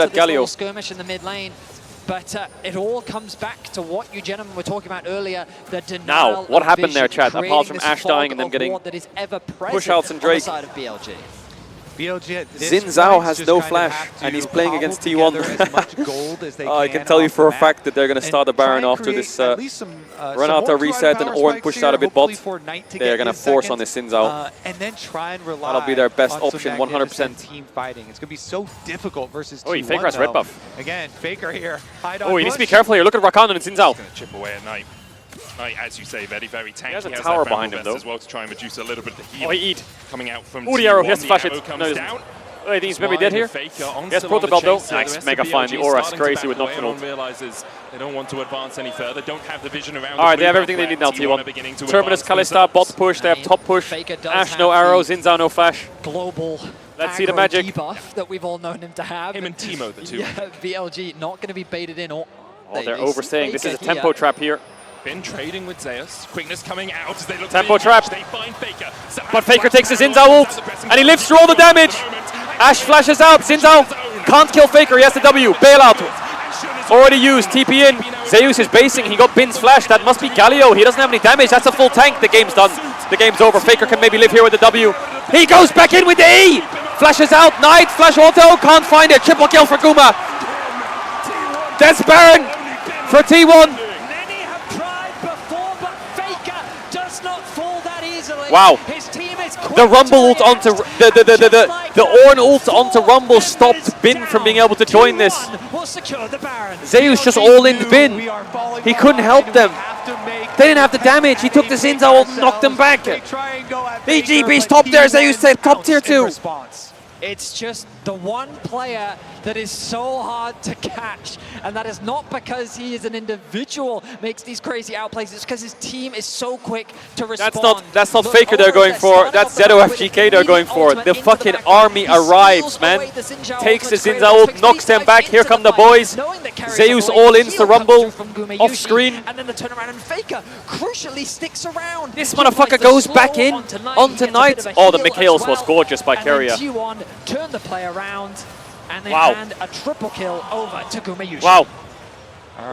to that this little Galio. skirmish in the mid lane. But it all comes back to what you gentlemen were talking about earlier, the denial Now, what of happened there, vision, chat, apart creating from this Ash fog dying and them of getting war that is ever push-outs and present on the Drake? side of BLG. BLG Xin Zhao has no flash, and he's playing against T1. I can tell you for a fact that they're going to start the Baron after this Renata reset and Ornn pushed out a bit bot. They're going to force on this Xin Zhao. And then try and rely That'll be their best on some option, 100%. team fighting. It's going to be so difficult versus Oh, T1, Faker has red buff. Again, Faker here. Oh, he needs to be careful here. Look at Rakan and Xin Zhao. Going to chip away at Knight. Knight, as you say, very, very tanky. He has a tower behind him, though. As well to try and reduce a little bit of the heal. Oh, he eat. Coming out from Oh, the arrow. He has to T1. flash The it. arrow comes down. Oh, I think he's maybe dead here. Yes, Protobelt though. Nice, mega fine. The aura is crazy with Nocturne. Realizes they don't want to advance any further. Don't have the vision around. Alright, they have everything they need now, T1. Terminus, Kalista, bot push. They have top push. Ashe, no arrows. Xin Zhao, no flash. Global. Let's see the magic. Debuff that we've all known him to have. Him and Teemo, the two. Yeah, VLG not going to be baited in. Or They're overstaying. This is a tempo trap here. Been trading with Zeus. Quickness coming out as they look tempo trap. They find Faker. But Faker takes his Xin Zhao ult, and he lives through all the damage. Ashe flashes out. Xin Zhao can't kill Faker. He has the W. Bailout. Already used. TP in. Zeus is basing. He got Bin's flash. That must be Galio. He doesn't have any damage. That's a full tank. The game's done. The game's over. Faker can maybe live here with the W. He goes back in with the E. Flashes out. Knight. Flash auto. Can't find it. Triple kill for Guma. That's Baron for T1. Wow. His team is the Rumble ult onto the Ornn ult onto Rumble stopped Bin from being able to join this. Zeus just all in Bin. He couldn't help them. They didn't have the damage. He took the Xin Zhao ult and knocked them back. EGB's top there. Zeus said top tier 2. It's just the one player that is so hard to catch, and that is not because he is an individual makes these crazy outplays. It's because his team is so quick to respond. That's not Faker they're going for. That's Zedo FGK they're going for. The fucking army arrives, man. Takes the Xin Zhao ult, knocks them back. Here come the boys. Zeus all ins the Rumble off screen. And then the turnaround, and Faker crucially sticks around. This motherfucker goes back in onto Knight. Oh, the Mikhails was gorgeous by Keria. T1 turn the play around, and they Wow. hand a triple kill over to Gumayushi. Wow.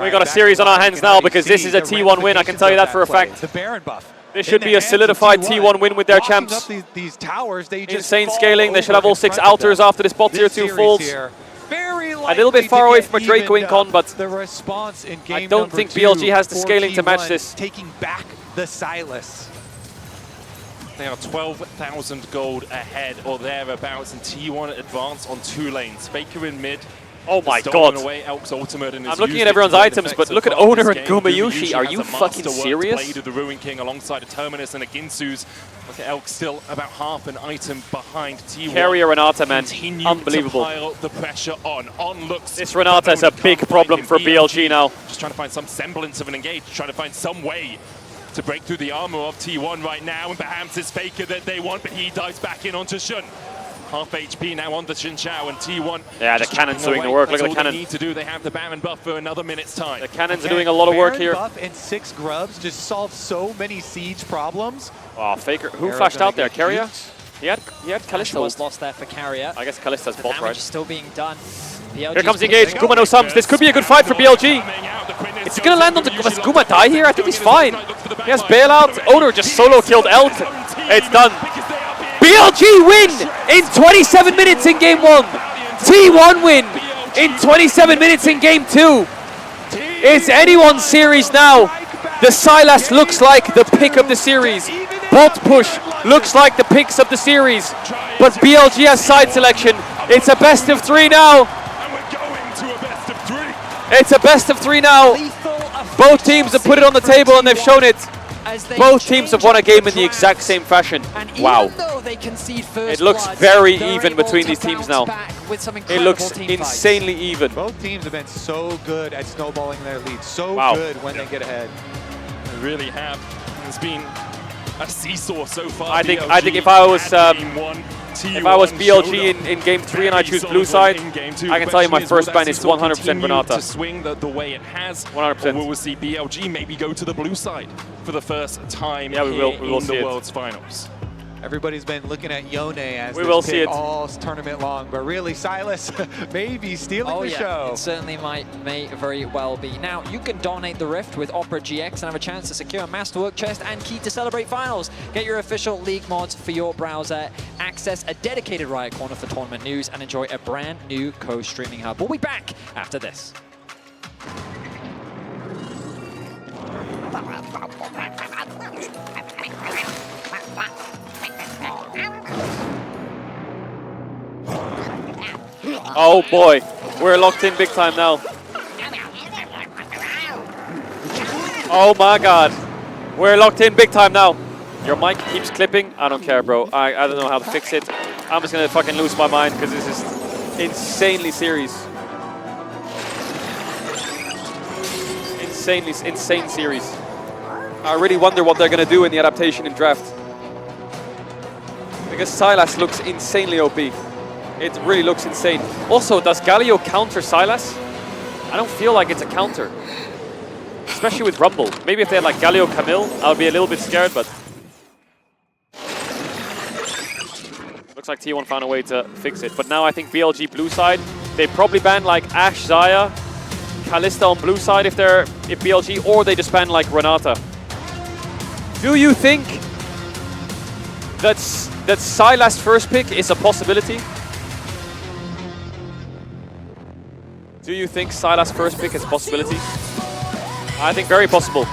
We got a series on our hands now because this is a T1 win. I can tell you that for a fact. The Baron buff. This should be a solidified T1 win with their champs. These towers, they just Insane scaling. They should have all 6 altars after this bot tier 2 falls. A little bit far away from a Draco Incon, but the response in game I don't think BLG has the scaling to match this. Taking back the Silas. They are 12,000 gold ahead or thereabouts, and T1 advance on 2 lanes. Faker in mid. Oh my Stolen god. away Elk's ultimate and I'm has looking used at it everyone's to great items, effect but so look at far Owner this and game. Gumayushi. Are has you a fucking masterwork serious? Play to the Ruin King alongside a Terminus and a Ginsu's. Look at Elk still about half an item behind T1. Keria Renata, man. Continue Unbelievable. To pile the pressure on. On looks. This Renata is a big problem for BLG now. Just trying to find some semblance of an engage, trying to find some way to break through the armor of T1 right now, and perhaps it's Faker that they want, but he dives back in onto Shun. Half HP now on the Xin Zhao, and T1. Yeah, the cannon's doing the work. Look at the cannon. They need to do. They have the Baron buff for another minute's time. The cannons are doing a lot of work here. Baron buff and 6 grubs just solve so many siege problems. Oh, Faker. Who flashed out there? Keria? He had Kalista. Was lost there for Keria. I guess Kalista's The bot, damage right? is still being done. Here comes the engage. Guma no sums. This could be a good fight for BLG. It's going to land on the... Does Guma die here? I think he's fine. He has bailout. Owner just solo killed Elk. It's done. BLG win in 27 minutes in game 1. T1 win in 27 minutes in game 2. It's anyone's series now. The Silas looks like the pick of the series. Bot push looks like the picks of the series. But BLG has side selection. It's a best of 3 now. It's a best of 3 now. Both teams have put it on the table and they've shown it. Both teams have won a game in the exact same fashion. Wow. It looks very even between these teams now. It looks insanely even. Both teams have been so good at snowballing their lead. So good when they get ahead. They really have. It's been a seesaw so far. I think if I was BLG in game 3 and I choose blue side, I can tell you my first ban is 100% Renata. To swing the way it has. 100%. Or will we see BLG maybe go to the blue side for the first time in in the World's Finals? Everybody's been looking at Yone as We this will pick see it all tournament long, but really Silas may be stealing the show. It certainly may very well be. Now, you can dominate the Rift with Opera GX and have a chance to secure a Masterwork chest and key to Celebrate Finals. Get your official League mods for your browser, access a dedicated Riot Corner for tournament news, and enjoy a brand new co-streaming hub. We'll be back after this. Oh boy, we're locked in big time now. Oh my god, we're locked in big time now. Your mic keeps clipping. I don't care, bro. I don't know how to fix it. I'm just gonna fucking lose my mind because this is insanely serious. Insane series. I really wonder what they're gonna do in the adaptation in draft. Because Sylas looks insanely OP. It really looks insane. Also, does Galio counter Sylas? I don't feel like it's a counter. Especially with Rumble. Maybe if they had like Galio Camille, I would be a little bit scared, but... Looks like T1 found a way to fix it. But now I think BLG blue side, they probably ban like Ashe, Xayah, Kalista on blue side if BLG, or they just ban like Renata. Do you think that Sylas first pick is a possibility? Do you think Sylas first pick is a possibility? I think very possible.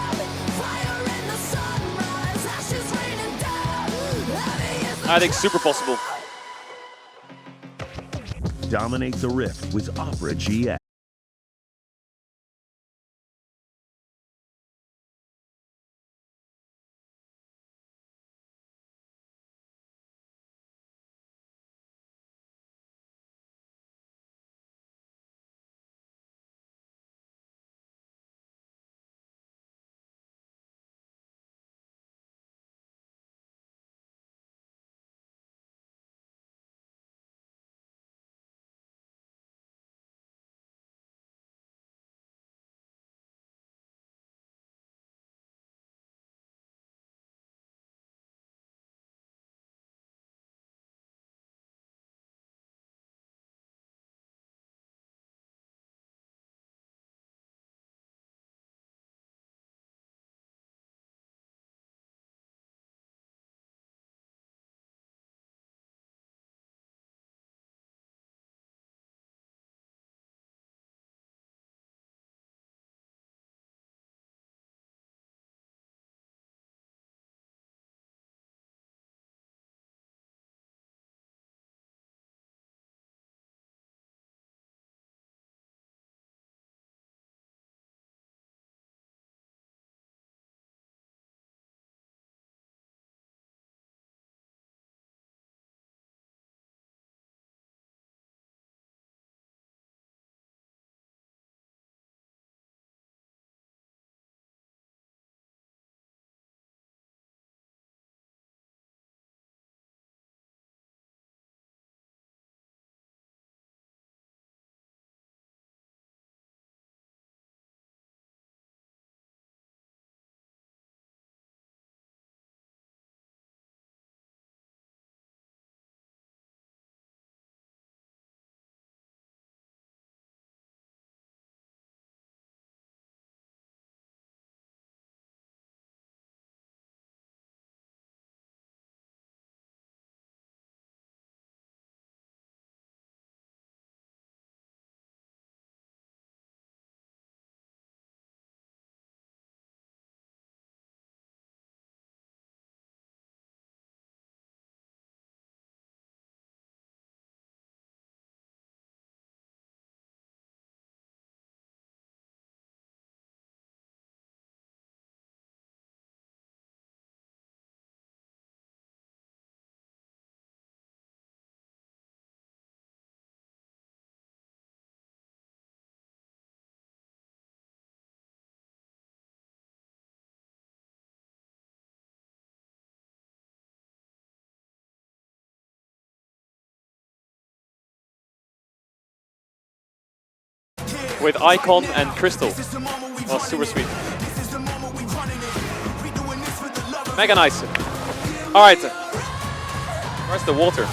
I think super possible. Dominate the Rift with Opera GX. With Icon and Crystal. Oh, super sweet. Mega nice. Alright. Where's the water?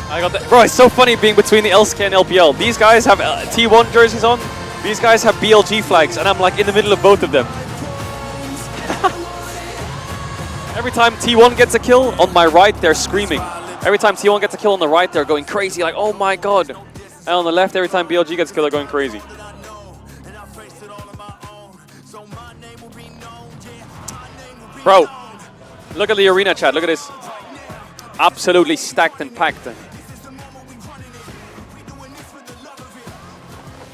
I got that. Bro, it's so funny being between the LCK and LPL. These guys have T1 jerseys on. These guys have BLG flags, and I'm like in the middle of both of them. Every time T1 gets a kill, on my right, they're screaming. Every time T1 gets a kill on the right, they're going crazy, like, oh my god. And on the left, every time BLG gets a kill, they're going crazy. Bro, look at the arena chat, look at this. Absolutely stacked and packed.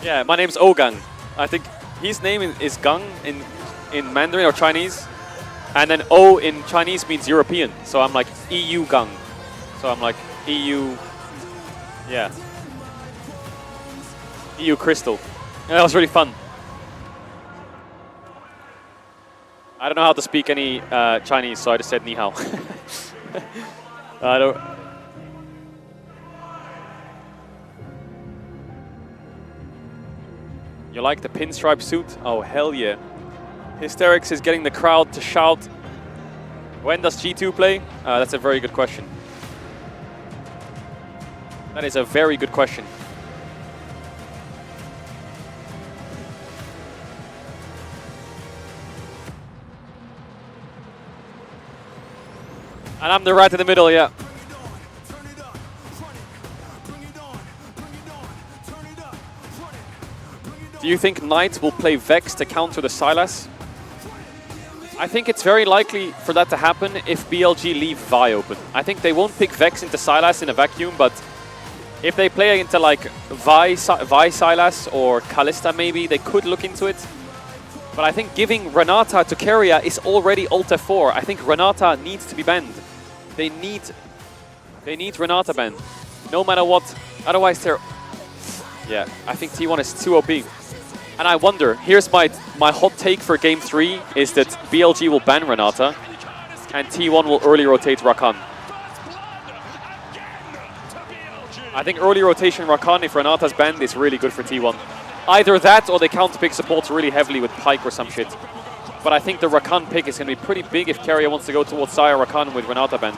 Yeah, my name's Ogang. I think his name is Gang in Mandarin or Chinese. And then O in Chinese means European. So I'm like EU Gang. So I'm like EU, yeah. EU Crystal. Yeah, that was really fun. I don't know how to speak any Chinese, so I just said ni hao. I don't. You like the pinstripe suit? Oh, hell yeah. Hysterics is getting the crowd to shout. When does G2 play? That's a very good question. That is a very good question. And I'm the right in the middle, yeah. Do you think Knight will play Vex to counter the Sylas? I think it's very likely for that to happen if BLG leave Vi open. I think they won't pick Vex into Sylas in a vacuum, but if they play into like Vi Sylas or Kalista maybe, they could look into it. But I think giving Renata to Keria is already ult F4. I think Renata needs to be banned. They need Renata banned. No matter what. Otherwise they're... Yeah, I think T1 is too OP. And I wonder, here's my hot take for Game 3, is that BLG will ban Renata and T1 will early rotate Rakan. I think early rotation Rakan, if Renata's banned, is really good for T1. Either that or they counter-pick supports really heavily with Pyke or some shit. But I think the Rakan pick is going to be pretty big if Keria wants to go towards Saya Rakan with Renata banned.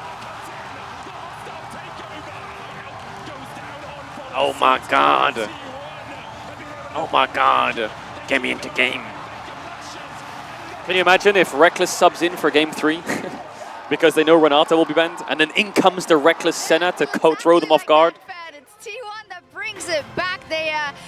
Oh my god! Oh my god, get me into game. Can you imagine if Reckless subs in for Game 3? Because they know Renata will be banned, and then in comes the Reckless Senna to throw them off guard? It's T1 that brings it back.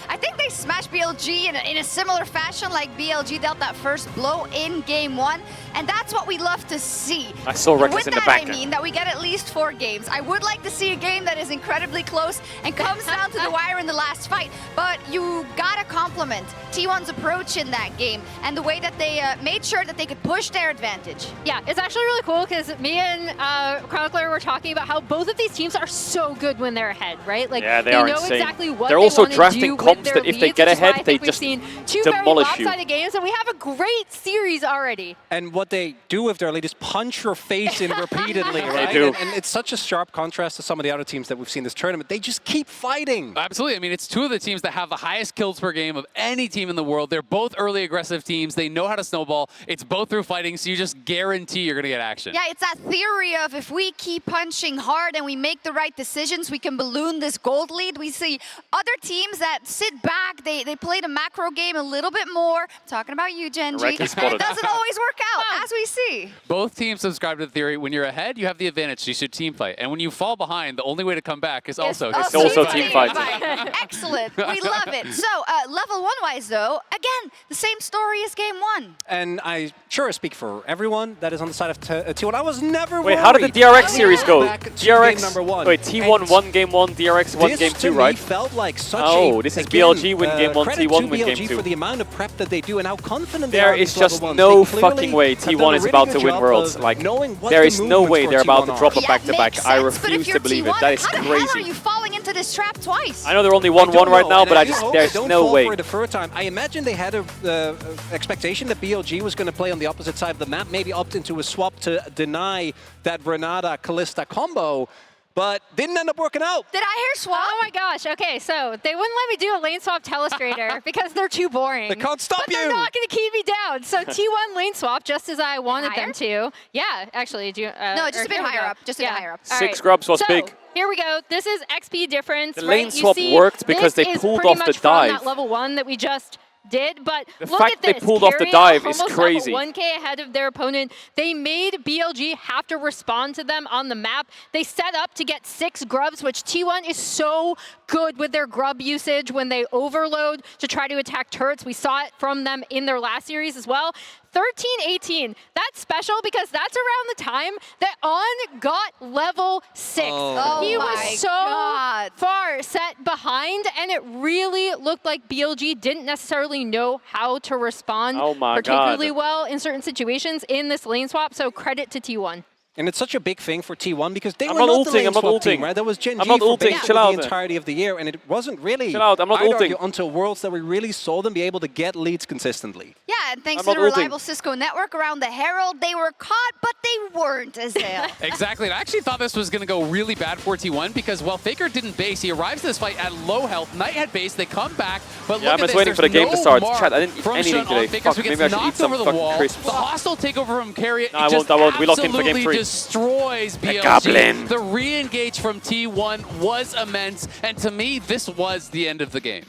I think they smashed BLG in a similar fashion like BLG dealt that first blow in Game 1. And that's what we love to see. I saw Reckless in the back. With that, I mean that we get at least 4 games. I would like to see a game that is incredibly close and comes down to the wire in the last fight. But you gotta compliment T1's approach in that game and the way that they made sure that they could push their advantage. Yeah, it's actually really cool because me and Chronicler were talking about how both of these teams are so good when they're ahead, right? Like, yeah, they know insane. Exactly what they're they also want to drafting do comps with their that if they leads, get which is why ahead, they we've just seen 2 demolish very you. lopsided games, and we have a great series already. And what they do with their lead is punch your face in repeatedly, right? They do. And it's such a sharp contrast to some of the other teams that we've seen this tournament. They just keep fighting. Absolutely. I mean, it's 2 of the teams that have the highest kills per game of any team in the world. They're both early aggressive teams. They know how to snowball. It's both through fighting, so you just guarantee you're going to get action. Yeah, it's that theory of if we keep punching hard and we make the right decisions, we can balloon this gold lead. We see other teams that sit back. They play the macro game a little bit more. I'm talking about you, Genji. And it doesn't always work out, as we see. Both teams subscribe to the theory, when you're ahead, you have the advantage, so you should team fight. And when you fall behind, the only way to come back is also team fight. Excellent. We love it. So, level 1-wise, though, again, the same story as Game 1. And I sure speak for everyone that is on the side of T1. I was never worried. Wait, how did the DRX series go? DRX number 1. Wait, T1 won Game 1, DRX won Game 2, right? This felt like such this is BLG win Game 1, T1 win Game 2. For the amount of prep that they do and how confident there is just no fucking way T1 is about to win Worlds. Like, there is no way they're about to drop a back-to-back. I refuse to believe it. That is crazy. How the hell are you falling into this trap twice? I know they're only 1-1 right now, but there's no way. For the first time. I imagine they had an expectation that BLG was going to play on the opposite side of the map, maybe opt into a swap to deny that Renata-Kalista combo. but didn't end up working out. Did I hear swap? Oh my gosh. Okay, so they wouldn't let me do a lane swap telestrator because they're too boring. They can't stop but they're not going to keep me down. So T1 lane swap, just as I wanted them to. Yeah, actually. Do you, no, just a bit higher up. Just a bit higher up. All 6 grubs was big. Here we go. This is XP difference. The right? lane swap worked because they pulled off the dive. That level 1 that we just did, but The look fact at this. they pulled off the Caedrel dive is almost crazy. level 1K ahead of their opponent. They made BLG have to respond to them on the map. They set up to get 6 grubs, which T1 is so good with their grub usage when they overload to try to attack turrets. We saw it from them in their last series as well. 13-18, that's special because that's around the time that On got level 6. Oh He my was so God. far set behind, and it really looked like BLG didn't necessarily know how to respond Oh my particularly God. well in certain situations in this lane swap, so credit to T1. And it's such a big thing for T1 because they I'm were not not the ulting, lane I'm not swap team, ulting. right? That was Gen I'm G not for ulting, basically chill the out. entirety of the year, and it wasn't really, Chill out, I'm not I'd ulting. argue, until Worlds that we really saw them be able to get leads consistently. Yeah, and thanks I'm to the not ulting. reliable Cisco network around the Herald, they were caught, but they weren't, Azale. Exactly. And I actually thought this was going to go really bad for T1 because while Faker didn't base, he arrives to this fight at low health. Knight had base, they come back, but Yeah, look I'm at just this. waiting for the There's game to no start. mark Chat, I didn't eat from anything Sean today. on Faker, Fuck, so he maybe gets I should eat knocked some over the fucking wall. crisps. The hostile takeover from Carrier No, I just won't. We locked in for game absolutely 3. destroys BLG. Goblin. The re-engage from T1 was immense, and to me, this was the end of the game.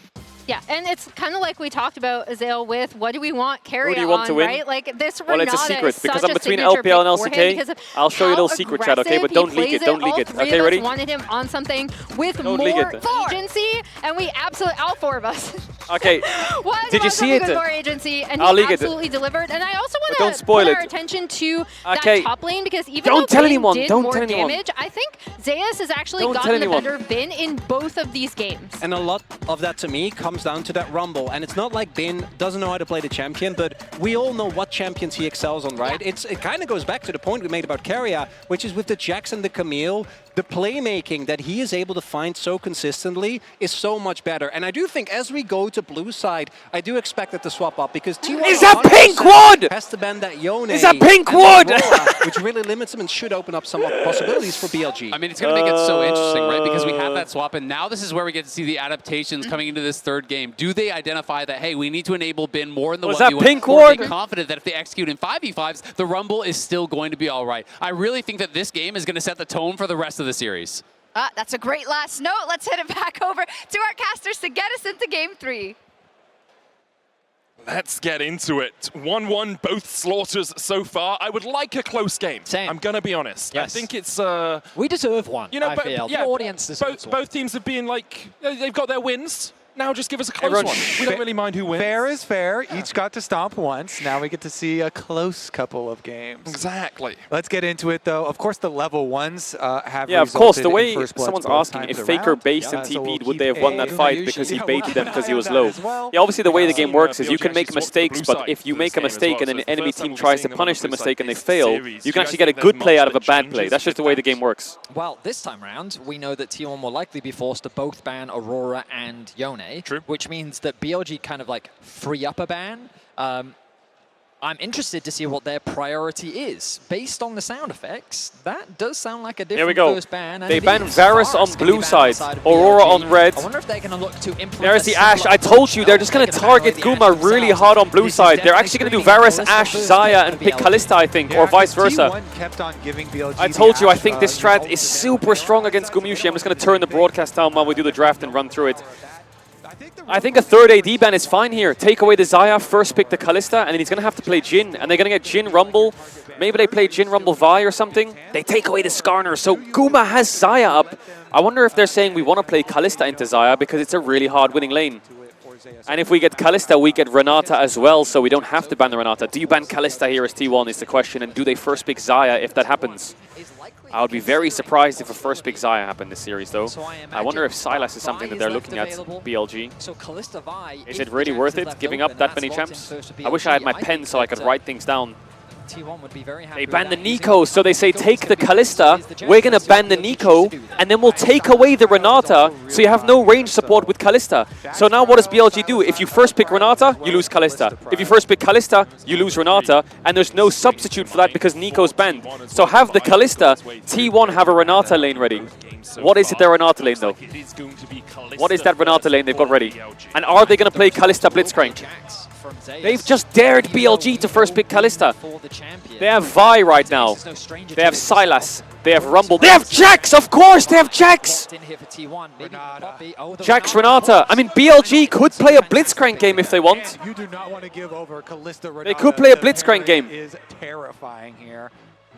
Yeah, and it's kind of like we talked about, Azale, with what do we want carry Who do you want on, to win? right? Like this Well, it's a Renata secret is because such I'm a between signature LPL and pick for him because LCK. of I'll show you a how little secret, chat, okay? But aggressive don't he leak it, plays don't leak All it. three Okay, of ready? us wanted him on something with Don't leak more it. agency, and we absolutely, all 4 of us. Okay, Wanted did him you on see something it? with more agency, and I'll he leak it. absolutely delivered. And I also But don't want to spoil put it. our attention to Okay. that top lane because even Don't though tell Bin anyone, did don't more tell anyone. damage, I think Zeus has actually Don't tell gotten the anyone. better Bin in both of these games. And a lot of that, to me, comes down to that rumble. And it's not like Bin doesn't know how to play the champion, but we all know what champions he excels on, right? It kind of goes back to the point we made about Carrier, which is with the Jax and the Camille, the playmaking that he is able to find so consistently is so much better. And I do think as we go to blue side, I do expect it to swap up because T1 Is that pink 100% wood? has to ban that Yone. Is that pink and wood? Aurora, which really limits him and should open up some possibilities for BLG. I mean, it's going to make it so interesting, right? Because we have that swap, and now this is where we get to see the adaptations coming into this third game. Do they identify that, hey, we need to enable Bin more in the 1v1? Was that pink or are they ward? confident that if they execute in 5v5s, the Rumble is still going to be all right? I really think that this game is going to set the tone for the rest of the series. That's a great last note. Let's head it back over to our casters to get us into game 3. Let's get into it. 1-1, both slaughters so far. I would like a close game. Same. I'm going to be honest. Yes. I think it's... we deserve one, you know, I feel. yeah, The audience deserves one. both teams have been like, they've got their wins. Now just give us a close one. We don't really mind who wins. Fair is fair. Each got to stomp once. Now we get to see a close couple of games. Exactly. Let's get into it, though. Of course, the level ones have Yeah, of course. The resulted way in first bloods someone's both asking times if Faker around. based and So we'll TP'd, would keep they have won that fight because he baited them because he was low? Yeah, obviously the way the game works is you can make mistakes, but if you make a mistake and then the enemy team tries to punish the mistake and they fail, you can actually get a good play out of a bad play. That's just the way the game works. Well, this time round, we know that T1 will likely be forced to both ban Aurora and Yone, which means that BLG kind of like free up a ban. I'm interested to see what their priority is. Based on the sound effects, that does sound like a Here we different go. first ban. and They it ban is. Varus on Varus can be blue banned side, of Aurora BLG. on red. I wonder if they're going to look to implement There's the a Ashe. similar I told you, they're approach. just going to They're gonna ban target the Ashe Guma really themselves. hard on blue This is side. They're actually going to do definitely Varus, screaming Ashe, first Zaya, pick and for pick BLG. Kalista, I think, or vice versa. T1 kept on giving BLG I the told you, I Ashe, think this strat is super strong against Gumushi. I'm just going to turn the broadcast down while we do the draft and run through it. I think a third AD ban is fine here. Take away the Zaya, first pick the Kalista, and then he's going to have to play Jhin. And they're going to get Jhin Rumble. Maybe they play Jhin Rumble Vi or something. They take away the Skarner, so Guma has Zaya up. I wonder if they're saying we want to play Kalista into Zaya because it's a really hard winning lane. And if we get Kalista, we get Renata as well, so we don't have to ban the Renata. Do you ban Kalista here as T1 is the question, and do they first pick Zaya if that happens? I would be very surprised if a first pick Zaya happened this series, though. I wonder if Sylas is something that they're looking at, BLG. Is it really worth it, giving up that many champs? I wish I had my pen so I could write things down. T1 would be very happy. They ban the Nico, so they say take the Kalista, we're going to ban the Nico, and then we'll take away the Renata, so you have no range support with Kalista. So now what does BLG do? If you first pick Renata, you lose Kalista. If you first pick Kalista, you lose Renata, and there's no substitute for that because Nico's banned. So have the Kalista, T1 have a Renata lane ready. What is it their Renata lane though? What is that Renata lane they've got ready? And are they going to play Kalista Blitzcrank? They've just dared BLG to first pick Kalista. They have Vi right now. They have Sylas. They have Rumble. They have Jax! Of course, they have Jax! Jax Renata. I mean, BLG could play a Blitzcrank game if they want. You do not want to give over Kalista Renata. They could play a Blitzcrank game. Is terrifying here.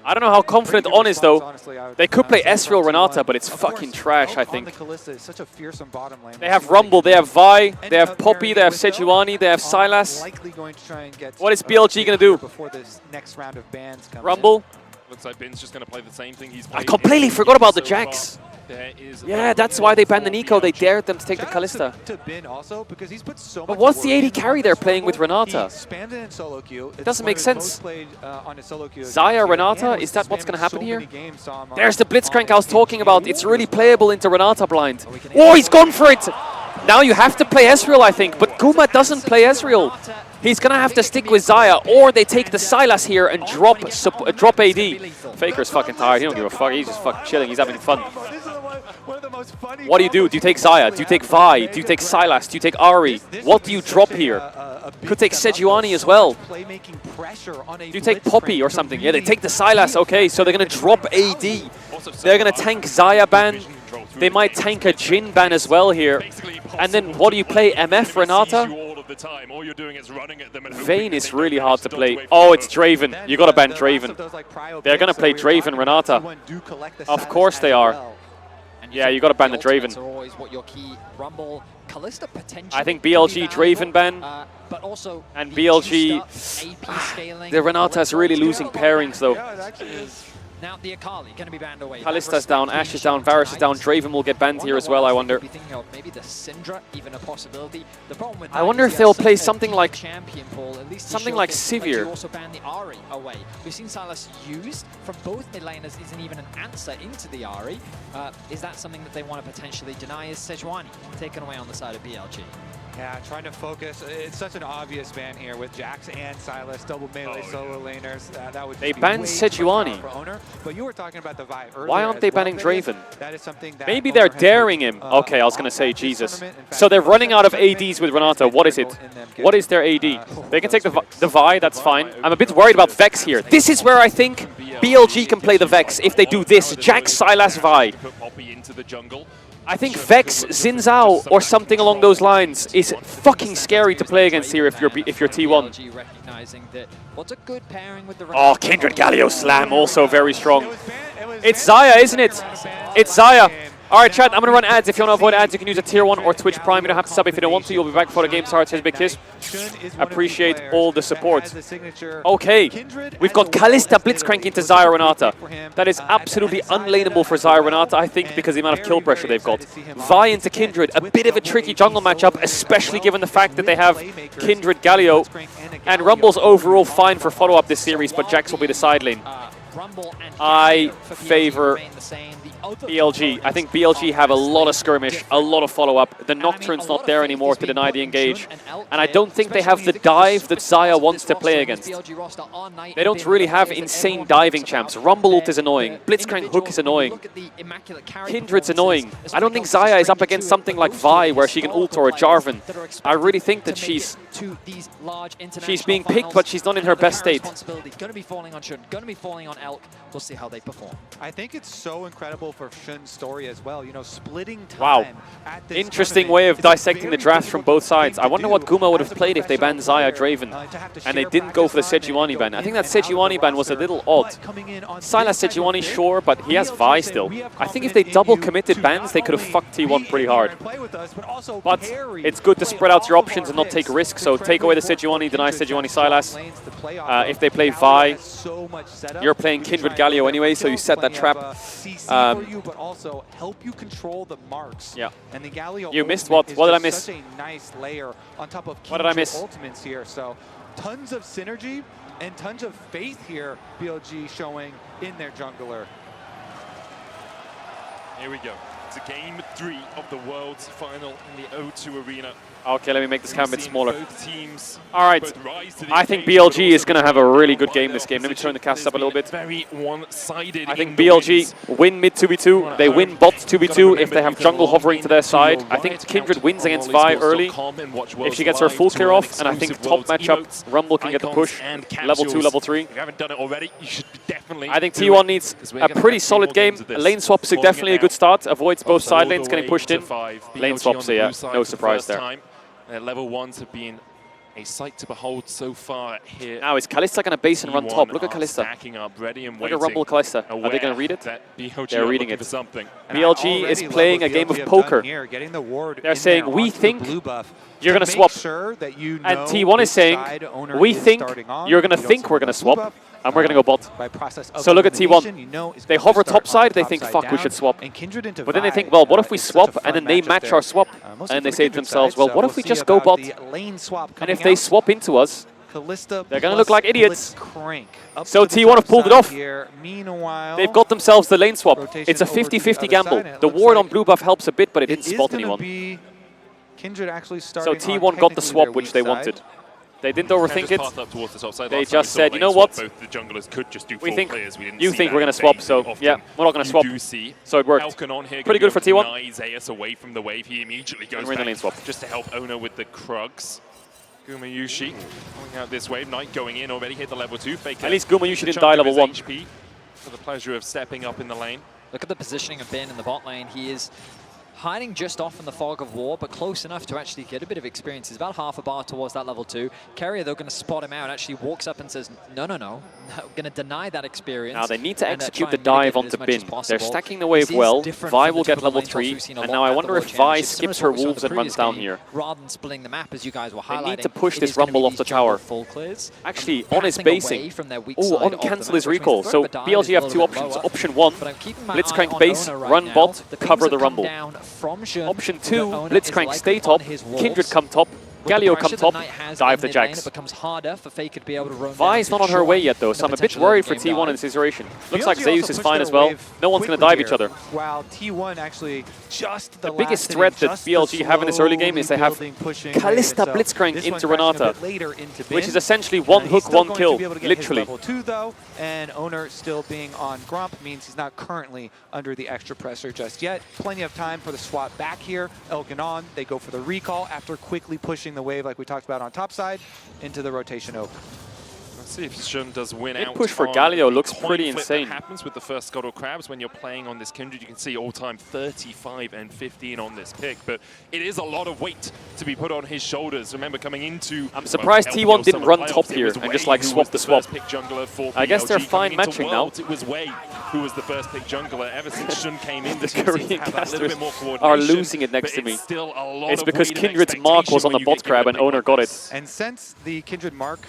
I don't know how confident On is though. They could play Ezreal Renata, but it's fucking trash, I think. They have Rumble, they have Vi, they have Poppy, they have Sejuani, they have Sylas. What is BLG going to do? Rumble? Looks like Bin's just going to play the same thing he's I completely forgot about the Jax. Yeah, that's why they banned the Nico. They dared them to take the Kalista. But what's the AD carry they're playing with Renata? It doesn't make sense. Xayah Renata, is that what's going to happen here? There's the Blitzcrank I was talking about. It's really playable into Renata blind. Oh, he's gone for it! Now you have to play Ezreal, I think, but Guma doesn't play Ezreal. He's going to have to stick with Xayah, or they take the Sylas here and drop AD. Faker's fucking tired. He don't give a fuck. He's just fucking chilling. He's having fun. What do? Do you take Xayah? Do you take Vi? Do you take Sylas? Do you take Ahri? What do you drop here? Could take Sejuani as well. Do you take Poppy or something? Yeah, they take the Sylas. Okay, so they're going to drop AD. They're going to tank Xayah ban. They might tank a Jhin ban as well here. And then what do you play? MF Renata? Vayne is really hard to play. Oh, it's Draven. You got to ban Draven. They're going to play Draven Renata. Of course they are. Yeah, you got to ban the Draven. I think BLG Draven ban. And BLG... The Renata's really losing pairings though. Now the Akali going to be banned away. Kalista's down, Ashe is down, Varus is down, Draven will get banned here as well, I wonder. Maybe the Syndra, even a possibility. The problem with I wonder if they'll play something like Sivir. Also ban the Ahri away. We've seen Sylas used from both mid laners isn't even an answer into the Ahri. Is that something that they want to potentially deny? Is Sejuani taken away on the side of BLG? Yeah, trying to focus. It's such an obvious ban here with Jax and Sylas, double melee solo laners. That would they banned Sejuani. But you were talking about the Vi earlier. Why aren't they banning Draven? That is something that maybe they're daring him. Okay, I was going to say Jesus. So they're running out of ADs with Renata. What is it? What is their AD? They can take the Vi, that's fine. I'm a bit worried about Vex here. This is where I think BLG can play the Vex if they do this. Jax, Sylas, Vi. I think Vex, Xin Zhao, or something along those lines is fucking scary to play against here if you're T1. Oh, Kindred Galio Slam, also very strong. It's Xayah, isn't it? It's Xayah. Alright, chat, I'm going to run ads. If you want to avoid ads, you can use a tier 1 or Twitch Prime. You don't have to sub if you don't want to. You'll be back for the game starts. Here's a big kiss. Appreciate all the support. Okay, we've got Kalista Blitzcrank into Xayah Renata. That is absolutely unlaneable for Xayah Renata, I think, because of the amount of kill pressure they've got. Vi into Kindred, a bit of a tricky jungle matchup, especially given the fact that they have Kindred Galio. And Rumble's overall fine for follow-up this series, but Jax will be the side lane. I favor BLG. I think BLG have a lot of skirmish, a lot of follow-up. The Nocturne's not there anymore to deny the engage. And I don't think they have the dive that Xayah wants to play against. They don't really have insane diving champs. Rumble ult is annoying. Blitzcrank hook is annoying. Kindred's annoying. I don't think Xayah is up against something like Vi where she can ult or a Jarvan. I really think that she's being picked, but she's not in her best state. Going to be falling on Shun, going to be falling on Elk. We'll see how they perform. I think it's so incredible for Shun's story as well. You know, splitting time. Wow. Interesting way of dissecting the draft from both sides. I wonder what Guma would have played if they banned Xayah Draven and they didn't go for the Sejuani ban. I think that Sejuani ban was a little odd. Sylas Sejuani, sure, but he has Vi still. I think if they double committed bans, they could have fucked T1 pretty hard. But it's good to spread out your options and not take risks. So take away the Sejuani, deny Sejuani Sylas. If they play Vi, you're playing Kindred Galio anyway, so you set that trap. But also help you control the marks. Yeah. And the Galio you missed what? What did I miss? Such a nice layer on top of what did I miss? Ultimates here. So tons of synergy. and tons of faith here, BLG showing in their jungler. Here we go. It's a game 3 of the World's Final in the O2 Arena. Okay, let me make this camera a bit smaller. All right, I think BLG is going to have a really good game this game. Let me turn the cast up a little bit. Very one-sided. I think BLG win mid 2v2. They win bot 2v2 if they have jungle hovering to their side. I think Kindred wins against Vi early if she gets her full clear off. And I think top matchup, Rumble can get the push. Level 2, level 3. If you haven't done it already, you should definitely. I think T1 needs a pretty solid game. Lane swaps are definitely a good start. Avoids both side lanes getting pushed in. Lane swaps are, yeah, no surprise there. Level 1s have been a sight to behold so far here. Now is Kalista going to base and run top? Look at Kalista. Up, ready and Look at Rumble Kalista. Are they going to read it? They're reading it. Something. BLG is playing a game of poker. They're saying, we think you're going to swap. And T1 is saying, we think you're going to think we're going to swap. And we're going to go bot. So look at T1. They hover top side, they think, fuck, we should swap. But then they think, well, what if we swap and then they match our swap? And they say to themselves, well, what if we just go bot? And if they swap into us, they're going to look like idiots. So T1 have pulled it off. They've got themselves the lane swap. It's a 50-50 gamble. The ward on blue buff helps a bit, but it didn't spot anyone. So T1 got the swap which they wanted. They didn't overthink it. They just said, you know what? We think you think we're going to swap, so yeah, we're not going to swap. So it worked. Pretty good for T1. Away from the wave, he immediately goes back lane swap just to help Ona with the Krugs. Gumayushi coming out this wave. Knight going in already, hit the level 2. Faker. At least Gumayushi didn't die level 1. HP for the pleasure of stepping up in the lane. Look at the positioning of Ben in the bot lane. He is hiding just off in the fog of war, but close enough to actually get a bit of experience. He's about half a bar towards that level 2. Carrier, though, going to spot him out, actually walks up and says, no, going to deny that experience. Now they need to execute the dive onto Bin. They're stacking the wave well. Vi will get level 3, and now I wonder if Vi skips her wolves and runs down here. Rather than splitting the map, as you guys were highlighting, they need to push this Rumble off the tower. Actually, On is basing. Oh, On cancel his recall. So BLG have 2 options. Option 1, Blitzcrank base, run bot, cover the Rumble. Option 2, Blitzcrank stay top, Kindred come top, Galio come top, dive the Jax. Vi is not on her way yet though, so I'm a bit worried for T1 in this iteration. Looks like Zeus is fine as well. No one's going to dive each other. While T1 actually just the biggest threat that BLG have in this early game is they have Kalista Blitzcrank into Renata, which is essentially one hook, one kill, literally. Level 2 though, and Owner still being on Gromp means he's not currently under the extra pressure just yet. Plenty of time for the swap back here. Elganon, they go for the recall after quickly pushing the wave like we talked about on top side into the rotation oak. Let's see if Shun does win out. Push for Galio looks pretty insane. That happens with the first Scuttle Crabs when you're playing on this Kindred. You can see all-time 35 and 15 on this pick, but it is a lot of weight to be put on his shoulders. Remember, coming into... I'm surprised T1 didn't run top here and just like swap the swap. I guess they're fine matching now. It was Wei who was the first pick jungler ever since Shun came in. The Korean casters are losing it next to me. It's because Kindred's mark was on the bot crab and Owner got it. And since the Kindred mark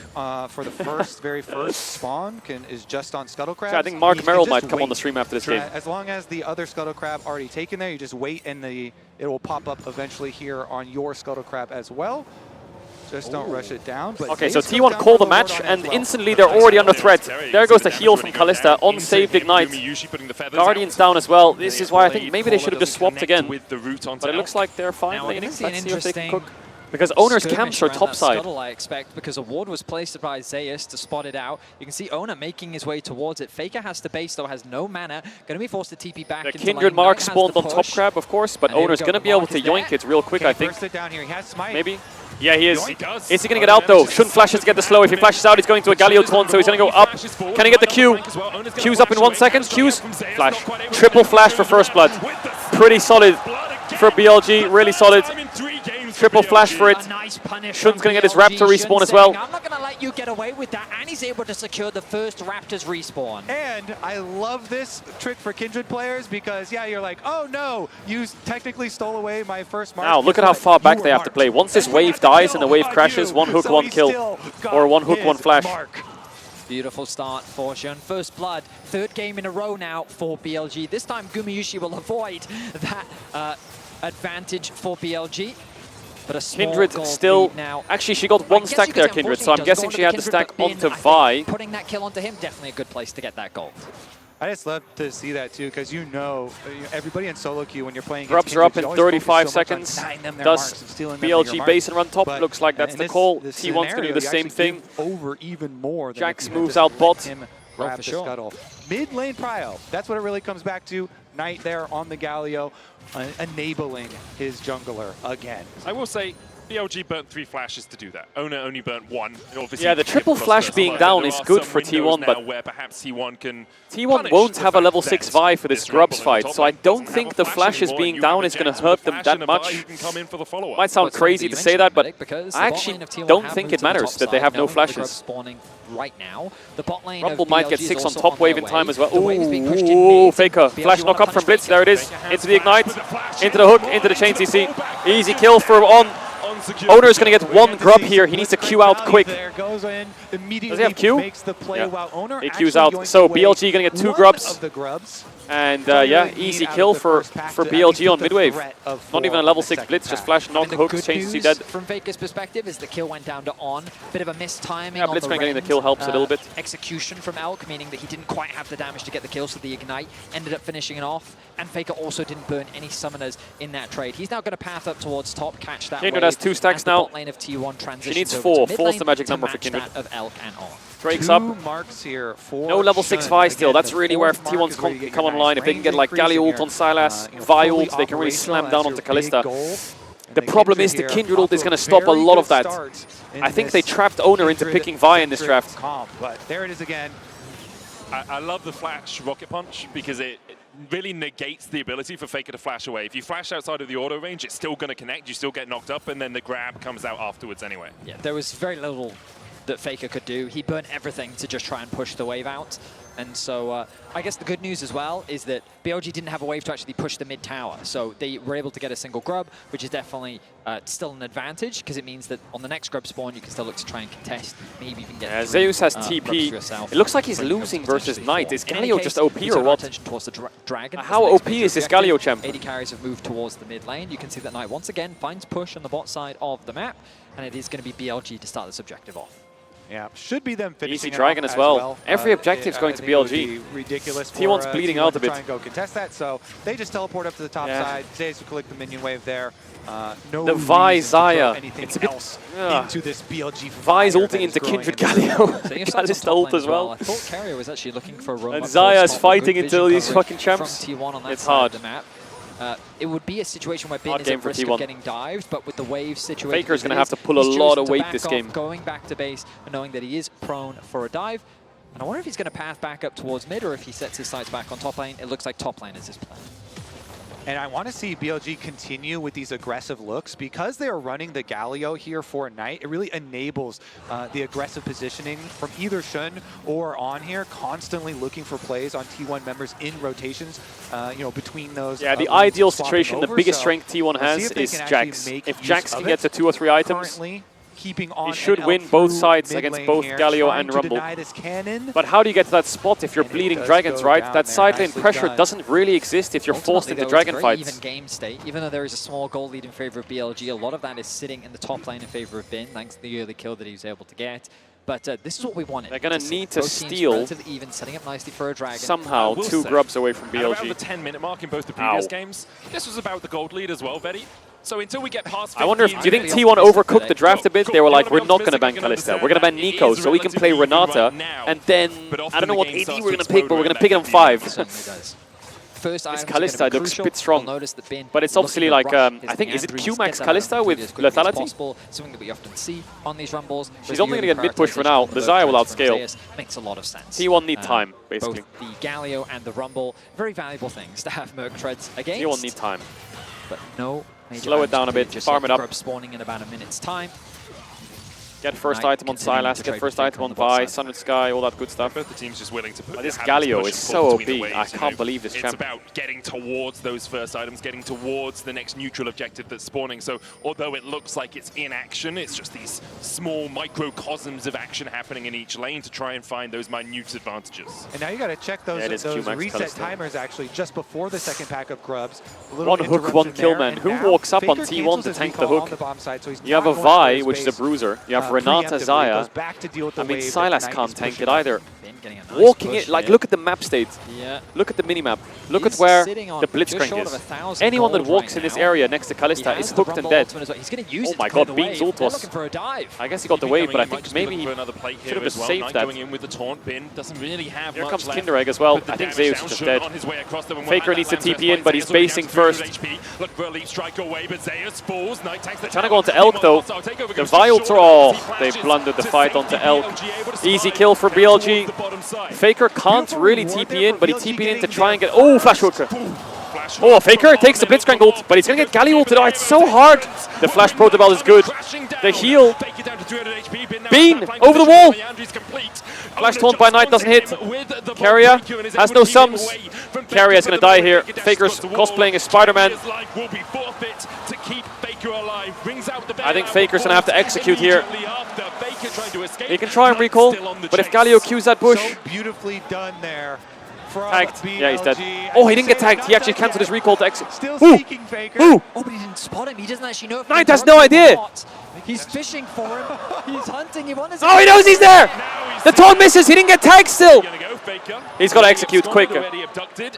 for the very first spawn is just on Scuttle Crabs. So I think Mark Merrill might come on the stream after this game. As long as the other Scuttle Crab already taken there, you just wait and it will pop up eventually here on your Scuttle Crab as well. Just don't rush it down. But okay, so T1 call the match, and instantly they're already under threat. There goes the heal from Kalista on saved Ignite. Guardian's down as well. This is why I think maybe they should have just swapped again. But it looks like they're fine laning. Let's see if they can cook. Because Owner's camps are topside. Scuttle, I expect, because a ward was placed by Zeus to spot it out. You can see Owner making his way towards it. Faker has to base, though, has no mana. Going to be forced to TP back into Kindred lane. Mark spawned on top crab, of course, but Owner's going to be able to yoink it real quick, I think. Maybe. Yeah, he is. Is he going to get out, though? Shun flashes to get the slow. If he flashes out, he's going to a Galio taunt, so he's going to go up. Can he get the Q? Q's up in 1 second. Q's flash. Triple flash for first blood. Pretty solid for BLG. Really solid. Triple flash for it. Shun's going to get his Raptor respawn as well. I'm not going to let you get away with that, and he's able to secure the first Raptor's respawn. And I love this trick for Kindred players because, yeah, you're like, oh no, you technically stole away my first mark. Now, look at how far back they have to play. Once this wave dies and the wave crashes, one hook, one kill. Or one hook, one flash. Beautiful start for Shun. First blood, third game in a row now for BLG. This time, Gumayushi will avoid that advantage for BLG. But a small Kindred gold still, lead now. actually she got one stack there, Kindred, so I'm guessing she had the stack onto Vi. Putting that kill onto him, definitely a good place to get that gold. I just love to see that too, because you know, everybody in solo queue when you're playing Grubs are up in 35 seconds. Does BLG base and run top? Looks like that's the call. T1's going to do the same thing. Over even more. Jax moves out bot. Grab the scuttle. Mid lane prio. That's what it really comes back to. Knight there on the Galio, enabling his jungler again. I will say, BLG burnt 3 flashes to do that. Ona only burnt 1. Obviously, yeah, the triple flash being down is good for T1, but where perhaps T1 won't have a level 6 Vi for this Grubs fight, so I don't think the flashes being down is going to hurt them that much. Might sound crazy to say that, but I actually don't think it matters that they have no flashes. Right now, the bot lane Rumble might get 6 on top wave in time as well. Ooh, Faker. Flash knock up from Blitz. There it is. Into the Ignite. Into the hook. Into the chain CC. Easy kill for On. Owner is going to get 1 grub here. He needs to Q out quick. Does he have Q? Yeah. He Qs out. So BLG going to get 2 grubs. And yeah, easy kill for BLG on mid-wave. Not even a level 6 blitz, just flash, knock, hook, change to see dead. From Faker's perspective is the kill went down to On. Bit of a missed timing. Yeah, Blitzcrank getting the kill helps a little bit. Execution from Elk, meaning that he didn't quite have the damage to get the kill, so the Ignite ended up finishing it off. And Faker also didn't burn any summoners in that trade. He's now going to path up towards top, catch that Kindred has 2 stacks now. Lane of T1 she needs 4. 4's the magic number for Kindred. Of Elk and On. Drake's up. Marks here for no level 6 Vi still. That's really where T1's come online. If they can get like Galio ult on Sylas, Vi ult, they can really slam down onto Kalista. The problem is the Kindred ult is going to stop a lot of that. I think they trapped Owner into picking Vi in this draft. But there it is again. I love the flash rocket punch because it really negates the ability for Faker to flash away. If you flash outside of the auto range, it's still going to connect. You still get knocked up, and then the grab comes out afterwards anyway. Yeah, there was very little that Faker could do. He burnt everything to just try and push the wave out. And so I guess the good news as well is that BLG didn't have a wave to actually push the mid tower. So they were able to get a single grub, which is definitely still an advantage because it means that on the next grub spawn, you can still look to try and contest, maybe even get Zeus has TP. It looks like he's losing versus Knight. Is Galio just OP or what? Towards the dragon. How OP is this Galio champ? 80 carries have moved towards the mid lane. You can see that Knight once again finds push on the bot side of the map, and it is going to be BLG to start this objective off. Yeah, should be them finishing easy dragon as well. Every objective is going to BLG. Ridiculous. T1's bleeding out a bit. Try and go contest that, so they just teleport up to the top side. Zeus will collect the minion wave there. No the Vi Zaya. It's a bit into this BLG. Vi's ulting into Kindred Galio. Kalista ult as well. I thought Carrier was actually looking for a roam. And Zaya's fighting until these fucking champs. T1 on that it's side hard. Of the map. It would be a situation where Bin is at risk of getting dived, but with the wave situation, Faker's going to have to pull a lot of weight this game. Going back to base and knowing that he is prone for a dive. And I wonder if he's going to path back up towards mid or if he sets his sights back on top lane. It looks like top lane is his plan. And I want to see BLG continue with these aggressive looks. Because they are running the Galio here for Knight, it really enables the aggressive positioning from either Shun or On here, constantly looking for plays on T1 members in rotations, you know, between those. Yeah, the ideal situation, the biggest strength T1 has is Jax. If Jax can get to 2 or 3 items, keeping On he should win both sides against both Galio and Rumble. But how do you get to that spot if you're bleeding dragons, right? That side lane pressure doesn't really exist if you're forced into dragon fights. Even game state, even though there is a small goal lead in favor of BLG, a lot of that is sitting in the top lane in favor of Bin, thanks to the early kill that he was able to get. But this is what we wanted. They're going to need to steal even, setting up nicely for a dragon. Somehow 2 grubs away from BLG. Around the 10-minute mark in both the previous games, this was about the gold lead as well, Vetti. So until we get past 15, I wonder if, do you think T1 overcooked the draft a bit? They were like, we're not going to ban Kalista. We're going to ban Nico, so we can play Renata. And then, I don't know what AD we're going to pick, but we're going to pick it on 5. First this Kalista looks a bit strong, but it's obviously like, I think, is it Q-Max Kalista with lethality? Something that we often see on these rumbles. She's only going to get mid-push for now. The Zaya will outscale. Makes a lot of sense. T1 need time, basically. Both the Galio and the Rumble, very valuable things to have Merc Treads against. T1 need time. But no major slow it down a bit, farm it up. Grub spawning in about a minute's time. Get first item on Sylas, get first item on Vi, Sunlit Sky, all that good stuff. Both the teams just willing to put This their Galio push is and pull so between the OP. I waves, you can't know. believe this It's champ. about getting towards those first items, getting towards the next neutral objective that's spawning. So although it looks like it's in action, it's just these small microcosms of action happening in each lane to try and find those minute advantages. And now you got to check those, those reset timers actually just before the second pack of grubs. One hook, one kill, man. Who walks up on T1 to tank the hook? You have a Vi, which is a bruiser. You have Renata, Zaya. I mean, Sylas can't tank it either. Walking it, like, look at the map state. Yeah. Look at the minimap. Look at where the Blitzcrank is. Anyone that walks in this area next to Kalista is hooked and dead. He's going to use oh my god, Bean's ult was... for a dive. I guess he got the wave, but I think maybe he should have well. saved that. Going in with the taunt bin, doesn't really have Here much comes left. Kinder Egg as well. I think Zeus is just dead. Faker needs to TP in, but he's basing first. Trying to go onto Elk though. The Vial oh, they blundered the fight onto Elk. Easy kill for BLG. Faker can't really TP in, but he TP'd in to try and get... Oh, flash hooker. Oh, Faker takes the Blitzcrank ult, but he's going to get Galio ulted. Oh, it's so hard. The flash protobell is good. The heal. Bean over the wall. Flash taunt by Knight doesn't hit. Carrier has no sums. Carrier is going to die here. Faker's cosplaying as Spider-Man. I think Faker's going to have to execute here. He can try and recall, but if Galio Qs that bush... So beautifully done there. Tagged. Yeah, he's dead. Oh, he didn't get tagged. He actually cancelled his recall to exit. Still seeking Faker. Oh, but he didn't spot him. He doesn't actually know if Knight has no idea. He's fishing for him. He's hunting. He wants. Oh, he knows he's there. The taunt misses. He didn't get tagged still. He's got to execute quicker.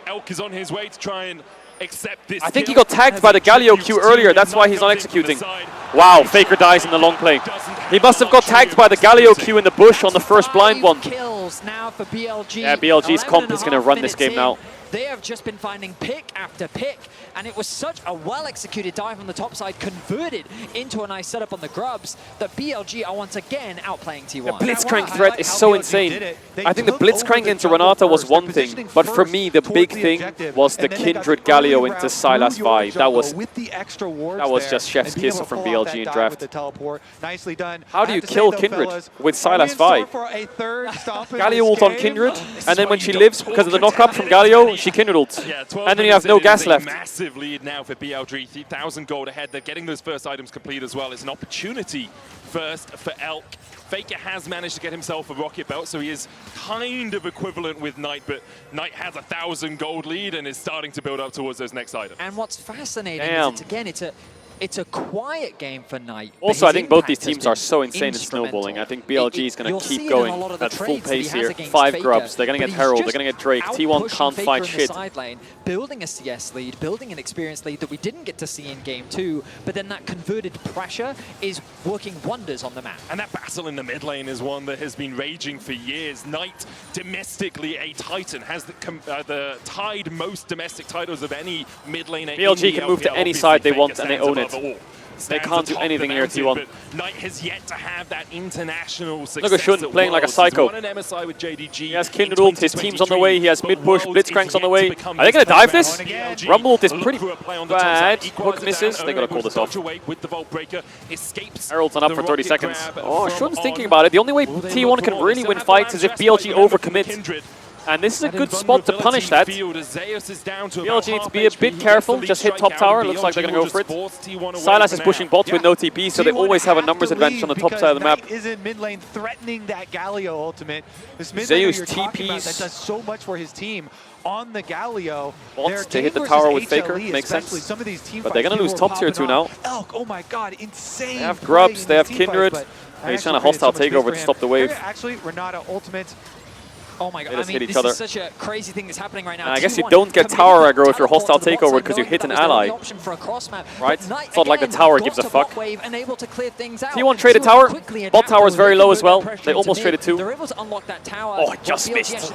Elk is on his way to try and accept this. I think he got tagged by the Galio Q earlier. That's why he's not executing. Wow, Faker dies in the long play. He must have got tagged by the Galio Q in the bush on the first blind one. Kills now for BLG. Yeah, BLG's comp is going to run this game now. They have just been finding pick after pick, and it was such a well-executed dive on the top side, converted into a nice setup on the grubs, that BLG are once again outplaying T1. The Blitzcrank threat is so insane. I think the Blitzcrank into Renata was one thing, but for me, the big thing was the Kindred Galio into Sylas Vi. That was just chef's kiss from BLG in draft. Nicely done. How do you kill Kindred with Sylas Vi? Galio ult on Kindred, and then when she lives because of the knock-up from Galio, she Kindred ults. And then you have no gas left. Massive lead now for BLG, 3,000 gold ahead. They're getting those first items complete as well. It's an opportunity first for Elk. Faker has managed to get himself a rocket belt, so he is kind of equivalent with Knight, but Knight has 1,000 gold lead and is starting to build up towards those next items. And what's fascinating is, again, it's a quiet game for Knight. Also, I think both these teams are so insane in snowballing. I think BLG is going to keep going at full pace here. 5 grubs, they're going to get Herald, they're going to get Drake. T1 can't fight shit. Building a CS lead, building an experience lead that we didn't get to see in Game 2, but then that converted pressure is working wonders on the map. And that battle in the mid lane is one that has been raging for years. Knight, domestically a Titan, has the tied most domestic titles of any mid lane. BLG can move to any side they want and they own it. They can't do anything here at T1. Knight has yet to have that international success. Look at Shun playing like a psycho. He has Kindred ult, his team's on the way, he has mid-push, Blitzcrank's on the way. Are they going to dive this? Rumble ult is pretty bad. Hook misses, they got to call this off. Herald's on up for 30 seconds. Oh, Shun's thinking about it. The only way T1 can really win fights is if BLG overcommits. And this is a good spot to punish that. BLG needs to be a bit careful, just hit top tower, looks like they're going to go for it. Sylas is pushing bot with no TP, so they always have a numbers advantage on the top side of the map. Is in mid lane threatening that Galio ultimate. This mid Zeus laner you're talking about TPs. that does so much for his team on the Galio. Wants to hit the tower with Faker, makes sense. But they're going to lose top tier 2 now. Elk, oh my god, insane. They have grubs, they have Kindred. He's trying to hostile takeover to stop the wave. Actually, Renata ultimate. Oh my god, I mean, this is such a crazy thing that's happening right now. And I guess you don't get tower aggro if you're hostile takeover because you hit an ally. Right? It's not like the tower gives a fuck. T1 traded tower. Bot tower is very low as well. They almost traded 2. Oh, just missed.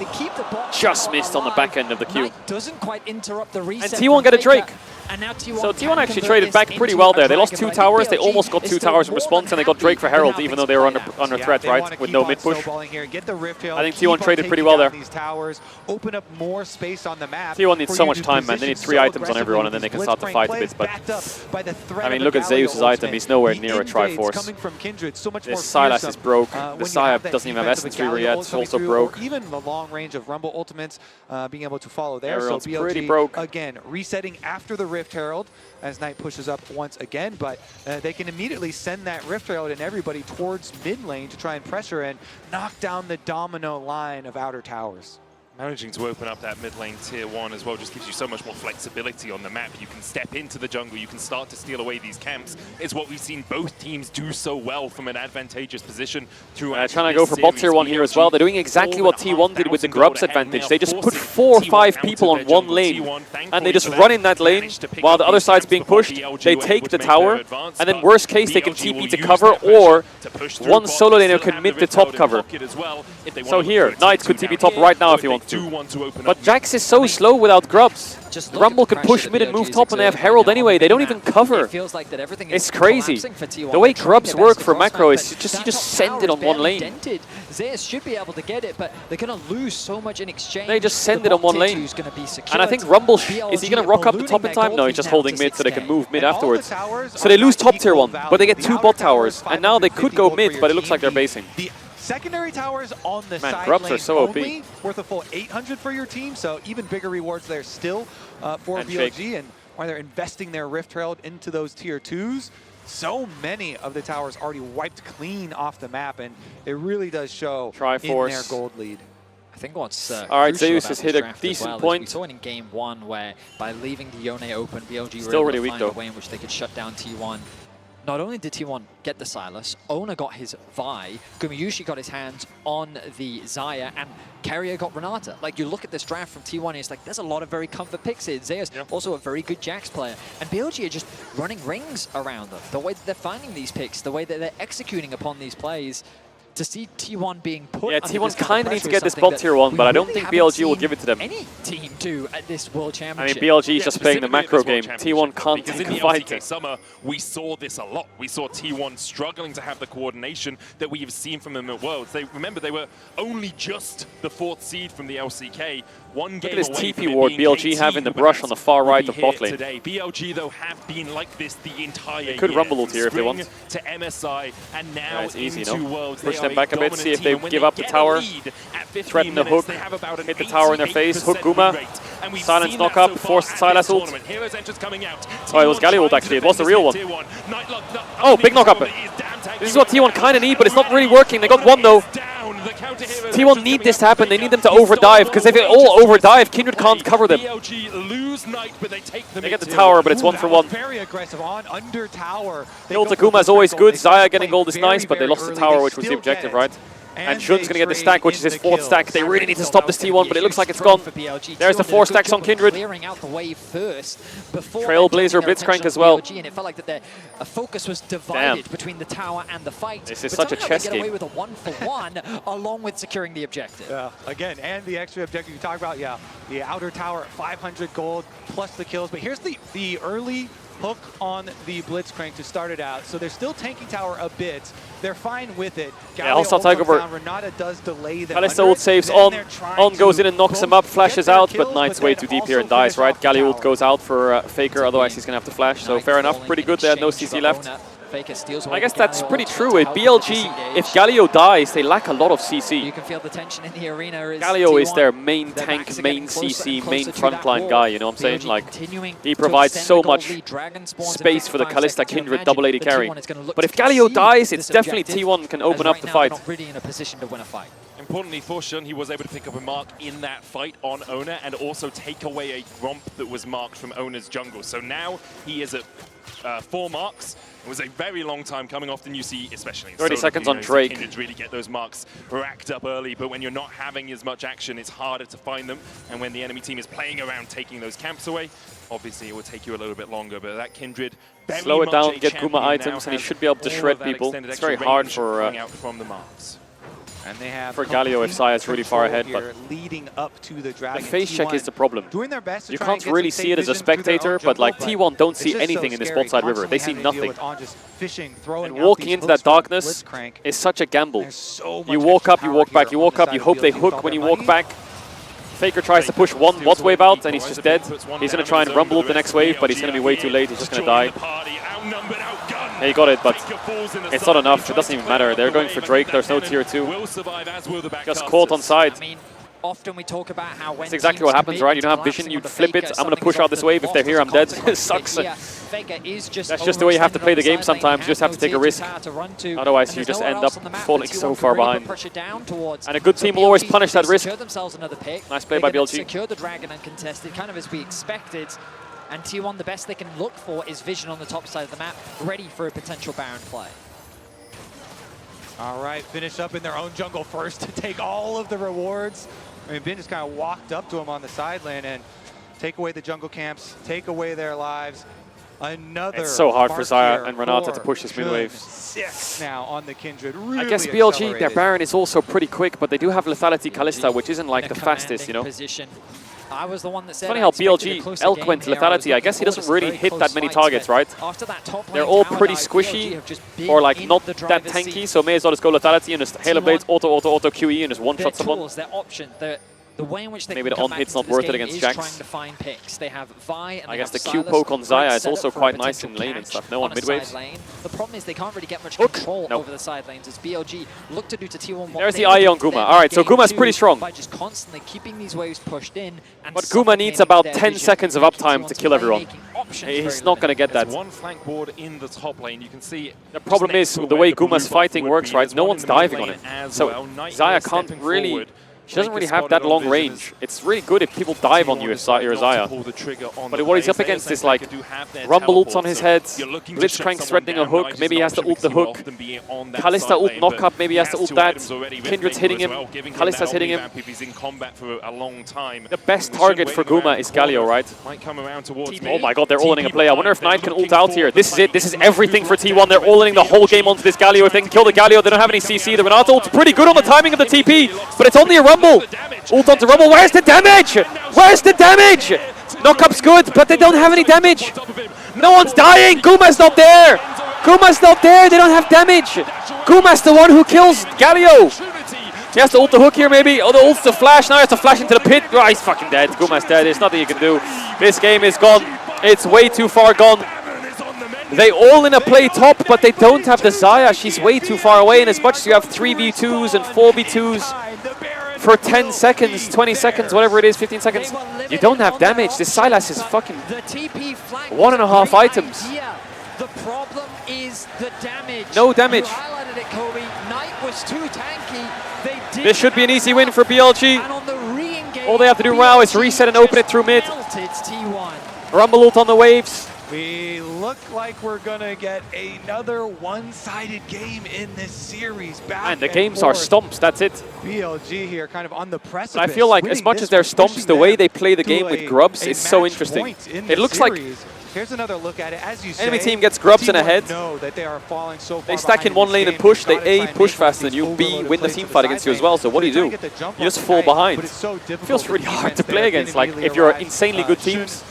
Just missed on the back end of the queue. Doesn't quite interrupt the reset. And T1 get a Drake. And now T1 so T1 actually traded back pretty well there. They lost 2 towers. They almost got 2 towers in response, and they got Drake for Herald, even though they were under threat, right? With no mid push. I think T1 traded pretty well there. Open up more space on the map. T1 needs so much time, man. They need 3 items on everyone, and then they can start to fight a bit. But I mean, look at Zeus's item. He's nowhere near a Triforce. This Sylas is broke. The Saya doesn't even have Essence Reaver yet. It's also broke. Even the long range of Rumble ultimates being able to follow there. Everyone's so BLG, pretty broke. Again, resetting after the Rift Herald as Knight pushes up once again, but they can immediately send that Rift Herald and everybody towards mid lane to try and pressure and knock down the domino line of outer towers. Managing to open up that mid lane tier 1 as well just gives you so much more flexibility on the map. You can step into the jungle, you can start to steal away these camps. It's what we've seen both teams do so well from an advantageous position throughout. Trying to go for bot tier 1 here as well. They're doing exactly what T1 did with the Grubs advantage. They just put 4 or 5 people on one lane, and they just run in that lane while the other side's being pushed. They take the tower, and then worst case they can TP to cover, or one solo laner can mid the top cover. So here, Knight could TP top right now if you want. But Jax is so slow without Grubs. Rumble can push mid and move top, and they have Herald anyway. They don't even cover. It's crazy. The way Grubs work for macro is you just send it on one lane. Zeus should be able to get it, but they're going to lose so much in exchange. They just send it on one lane. And I think Rumble, is he going to rock up the top in time? No, he's just holding mid so they can move mid afterwards. So they lose top tier 1, but they get 2 bot towers. And now they could go mid, but it looks like they're basing. Secondary towers on the side Grubs lane are so OP. only, worth a full 800 for your team, so even bigger rewards there still for BLG, and why they're investing their Rift Herald into those tier 2s. So many of the towers already wiped clean off the map, and it really does show Triforce in their gold lead. I think what's all right, Zeus has hit a decent point. We saw it in game 1 where by leaving the Yone open, BLG still were really able to weak find though. a way in which they could shut down T1. Not only did T1 get the Sylas, Ona got his Vi, Gumayushi got his hands on the Xayah, and Carrier got Renata. Like, you look at this draft from T1, and it's like, there's a lot of very comfort picks here. Zeus, also a very good Jax player. And BLG are just running rings around them. The way that they're finding these picks, the way that they're executing upon these plays, to see T1 being put Yeah, T1 kind of needs to get this bot tier 1, but I don't think BLG will give it to them. Any team do at this World I mean, Championship. BLG is just playing the macro game. T1 can't Because take in a the fight. LCK summer, we saw this a lot. We saw T1 struggling to have the coordination that we have seen from them at Worlds. Remember, they were only just the 4th seed from the LCK. One game Look at this away from TP it ward being BLG KT, have in the who brush on the far right will of be bot here lane. today. BLG, though, have been like this the entire year. They could Rumble ult here if they Spring want. to MSI, and now it's easy, into no? Worlds. Push They them are back a bit, dominant see if team, they and when give up the get a tower. lead at 15 Threaten the minutes, hook, they have about an hit the tower in their face, hook 88% Guma, win rate. And we've silence seen knock that up, so far forced at Sylas this ult. tournament. Heroes Enter's coming out. Oh, it was Galio ult actually, it was the real one. Oh, big knock up. This is what T1 kind of need, but it's not really working. They got one though. T1 need this to happen. They need them to overdive, because if they all overdive, Kindred can't cover them. They get the tower, but it's 1 for 1. Very aggressive on under tower. The ult of Guma is always good. Xayah getting gold is nice, but they lost the tower, which was the objective, right? And Jun's going to get the stack, which is his 4th stack. They really need to stop this T1, but it looks like it's gone. There's the 4 stacks on Kindred. Clearing out the wave first before Trailblazer Blitzcrank as well. BLG, and it felt like that their focus was divided between the tower and the fight. This is but such a somehow chess they get away game. with a 1-for-1 along with securing the objective. Yeah, again, and the extra objective you talk about, the outer tower, 500 gold plus the kills. But here's the early hook on the Blitzcrank to start it out. So they're still tanking tower a bit. They're fine with it. Yeah, hostile takeover. Renata does delay them. Kalista ult saves on. On goes in and knocks him up, flashes out, but Knight's way too deep here and dies, right? Galio ult goes out for Faker, otherwise he's going to have to flash. So fair enough, pretty good. They had no CC left. I guess that's pretty true. With BLG, if Galio dies, they lack a lot of CC. You can feel the tension in the arena. Galio is their main tank, main CC, main frontline guy, you know what I'm saying? Like, he provides so much space for the Kalista Kindred double AD carry. But if Galio dies, it's definitely T1 can open up the fight. Not really in a position to win a fight. Importantly for Shun, he was able to pick up a mark in that fight on Ona and also take away a Gromp that was marked from Ona's jungle. So now he is at 4 marks. It was a very long time coming. Often you see, especially in 30 solo seconds on queues, Drake. Kindreds really get those marks racked up early, but when you're not having as much action, it's harder to find them. And when the enemy team is playing around taking those camps away, obviously it will take you a little bit longer. But that Kindred, Slow it down, get champion Guma now, items, and he has should be able to all shred of that people. extended It's extra very hard range for coming out from the marks. And they have for Galio if Zaya's really far ahead. But leading up to the Dragon. the face check is the problem. Doing their best to you try can't and get really some see it as a safe vision through their spectator, own but like jungle, T1 don't it's see just anything so in this scary, bot side river. They see constantly having to deal nothing. with on just fishing, throwing And out walking these into that hooks from darkness Blitzcrank. is such a gamble. So You much walk extra up, you power walk back, here you on walk the up, side you of hope they BLG hook with when you all walk their back. Faker tries to push one bot wave out and he's just dead. He's going to try and rumble up the next wave, but he's going to be way too late. He's just going to die. Yeah, he got it, but it's not enough. It doesn't even matter. They're going for Drake. There's no tier 2. Just caught on side. I mean, often we talk about how when That's exactly what happens, right? You don't have vision, you flip it. I'm going to push out this wave. If they're here, I'm dead. It sucks. That's just the way you have to play the game sometimes. You just have to take a risk. Otherwise, you just end up falling so far behind. And a good team will always punish that risk. Nice play by BLG. Secure the Dragon uncontested, kind of as we expected. And T1, the best they can look for is vision on the top side of the map, ready for a potential Baron play. All right, finish up in their own jungle first to take all of the rewards. I mean, Bin just kind of walked up to him on the side lane and take away the jungle camps, take away their lives. Another It's so hard for Zaya mark and Renata to for push this mid wave. 6 now on the Kindred. Really I guess BLG, their accelerated. Baron is also pretty quick, but they do have Lethality Kalista, which isn't like the fastest, you know? Position. I was the one that said Funny how BLG, Eloquent, Lethality, I guess he doesn't really hit that many targets, right? They're all pretty squishy, or like not that tanky, so may as well just go Lethality and just Halo Blades, auto QE and just one-shot someone. Their option, the way in which they Maybe can the come back on-hit's into not this worth it game against is Jax. trying to find picks. They have Vi and I they guess have the Q Silas. poke on Zaya Great is also setup for a quite nice in potential lane and catch stuff. No on a mid side waves. lane. The problem is they can't really get much control over the side lanes as BLG look to do to T1. There's the IE on Guma. Alright, so Guma's pretty strong. By just constantly keeping these waves pushed in. And But Guma needs about 10 seconds of uptime to kill everyone. He's not going to get that. One flank board in the top lane. You can see the problem is the way Guma's fighting works, right? No one's diving on it. So Zaya can't really... She doesn't really have that long range. It's really good if people dive on you if you're Zaya. But what he's up against is like Rumble ults on his head, Blitzcrank threatening a hook, maybe he has to ult the hook, Kalista ult knock up, maybe he has to ult that, Kindred's hitting him, Kalista's hitting him. The best target for Guma is Galio, right? Oh my god, they're all-inning a play. I wonder if Knight can ult out here. This is it. This is everything for T1. They're all-inning the whole game onto this Galio. If they can kill the Galio, they don't have any CC. The Renata ult's pretty good on the timing of the TP, but it's only a Rumble. Ult onto Rumble. Where's the damage? Where's the damage? Knockup's good, but they don't have any damage. No one's dying. Guma's not there. Guma's not there. They don't have damage. Guma's the one who kills Galio. He has to ult the hook here, maybe. Oh, the ult's the flash. Now he has to flash into the pit. Oh, he's fucking dead. Guma's dead. There's nothing you can do. This game is gone. It's way too far gone. They all in a play top, but they don't have the Zaya. She's way too far away. And as much as you have 3v2s and 4v2s for 10 seconds, 20 seconds, whatever it is, 15 seconds, you don't have damage. This Sylas is fucking 1.5 items. The problem is the damage. No damage. You highlighted it, Kobe. Knight was too tanky. This should be an easy win for BLG. All they have to do now is reset and open it through mid. Rumble ult on the waves. We look like we're going to get another one-sided game in this series. And the games are stomps, that's it. BLG here kind of on the precipice. I feel like as much as they're stomps, the way they play the game with grubs is so interesting. It looks like here's another look at it. As you say, enemy team gets grubs in a head. Know that they are falling so far they stack in one lane and push. They A, push faster than you, B, win the team fight against you as well. So what do? You just fall behind. It feels really hard to play against. Like if you're insanely good teams,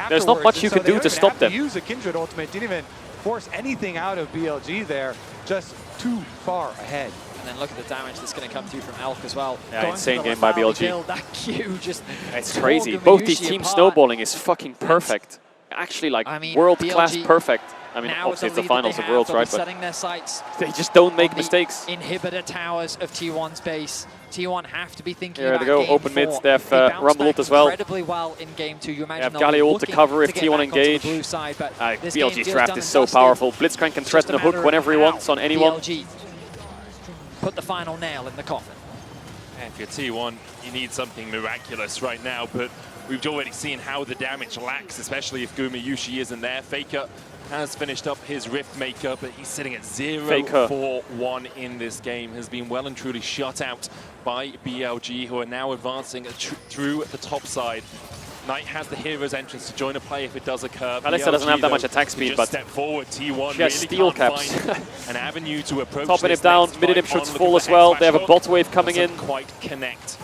there's not much you can do to stop them. Use a Kindred ultimate, didn't even force anything out of BLG there, just too far ahead. And then look at the damage that's going to come through from Elk as well. Yeah, insane game by BLG. Build, that Q just it's crazy. Both these teams snowballing is fucking perfect. Actually, like world-class perfect. I mean, obviously it's the finals of Worlds, right? But setting their sights they just don't make mistakes. Inhibitor towers of T1's base. T1 have to be thinking about game Here they go, open mids. They have Rumble ult as well. Incredibly well in game 2. You imagine they have Galio ult to cover if T1 engage. BLG's draft is so powerful. Blitzcrank can threaten a hook whenever he wants on anyone. BLG put the final nail in the coffin. And if you're T1, you need something miraculous right now, but we've already seen how the damage lacks, especially if Guma Yushi isn't there. Faker has finished up his Rift Maker, but he's sitting at 0-4-1 in this game. Has been well and truly shut out by BLG, who are now advancing through the top side. Knight has the hero's entrance to join a play if it does occur. Kalista doesn't have that much attack speed, but step forward. T1 she has really steel can't caps. find an avenue to approach. Topping this it down, next mid-inhib fight should on. fall Look as at well. the They have a X-Flash bot wave coming in. doesn't quite connect.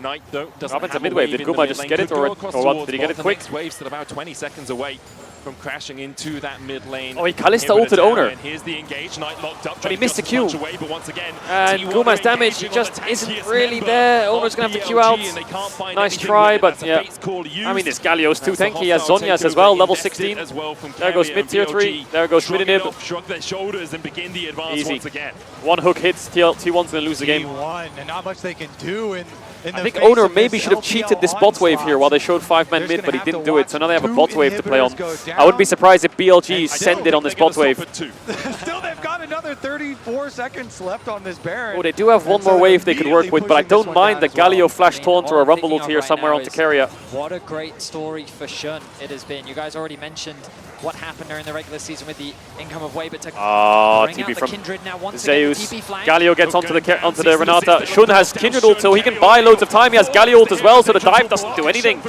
Knight though doesn't Happened to have a mid-wave. wave Did in the Guma mid just lane. get it, Could or go across what? towards Did he get bot. it The quick? next wave's still about 20 seconds away from crashing into that mid lane. Oh, he Kalista Inhibitor ulted tower, Owner. and here's the engage. Knight locked up. But he missed the Q. Away, but once again, And T1 Guma's are damage engaging on just the isn't tankiest really member there. of Owner's going to have to Q BLG, out. and they can't find Nice anything try, with it. but That's a yeah. base call used. I mean, this Galio's too That's a tanky. He has hostile Zhonya's as takeover well, level indexed 16. as well from There goes Carrier mid and tier 3. BLG. There goes Shrug mid it inhib. off, shrug their shoulders and begin the advance Easy. once again. One hook hits, T1's going to lose the game. T1, and not much they can do in I think Owner maybe should have cheated this bot wave here while they showed 5-man mid, but he didn't do it, so now they have a bot wave to play on. I wouldn't be surprised if BLG send it on this bot wave. Still, they've got another 34 seconds left on this Baron. Oh, they do have one more wave they could work with, but I don't mind the Galio flash taunt or a rumble ult here somewhere onto Carrier. What a great story for Shun it has been. You guys already mentioned what happened during the regular season with the income of wave, but to bring out TP the from Kindred now once Zeus. again, the TP flank. Galio gets onto the Renata. Shun has Kindred ult, so he can buy loads of time. He has Galio ult as well, so the dive doesn't do anything.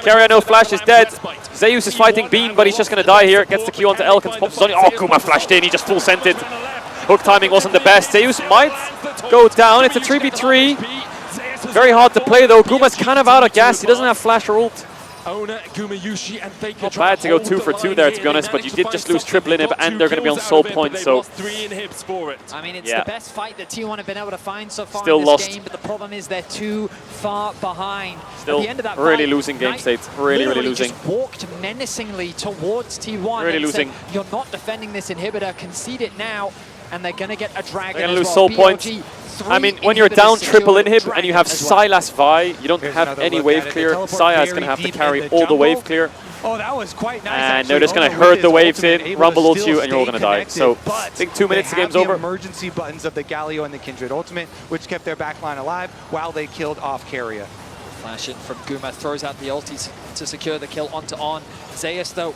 Carrier no flash is dead. Zeus is fighting Beam, but he's just going to die here. Gets the Q onto Elk and pops on. Oh, Guma flashed in. He just full sent it. Hook timing wasn't the best. Zeus might go down. It's a 3v3. Very hard to play though. Guma's kind of out of gas. He doesn't have flash or ult. Owner, Guma, Yushi, and Faker. Not bad to go 2 for 2 there, to be honest, but you did just lose triple inhib, and they're going to be on soul points, so... I mean, it's the best fight that T1 have been able to find so far Still in this lost. game, but the problem is they're too far behind. Still At the end of that really fight, losing game Knight state. Really literally losing. just walked menacingly towards T1 Really and losing. said, you're not defending this inhibitor, concede it now, and they're going to get a dragon. They're going to lose as soul well. points. BLG, I mean, 3 when you're down inhibitors triple secured, inhib and you have dragon as well. Sylas Vi, you don't have another any look wave at it. clear. They teleport Saya is very going to have to deep carry in the all the wave jungle. clear. Oh, that was quite nice. And they're actually. just going to Owner with herd his the waves ultimate, in, able rumble to ult still you, and you're all stay going to die. connected, So, but I think 2 minutes, the they game's have over. Emergency buttons of the Galio and the Kindred ultimate, which kept their backline alive while they killed off Carrier. Flash in from Guma, throws out the ultis to secure the kill onto On. Zeus, though,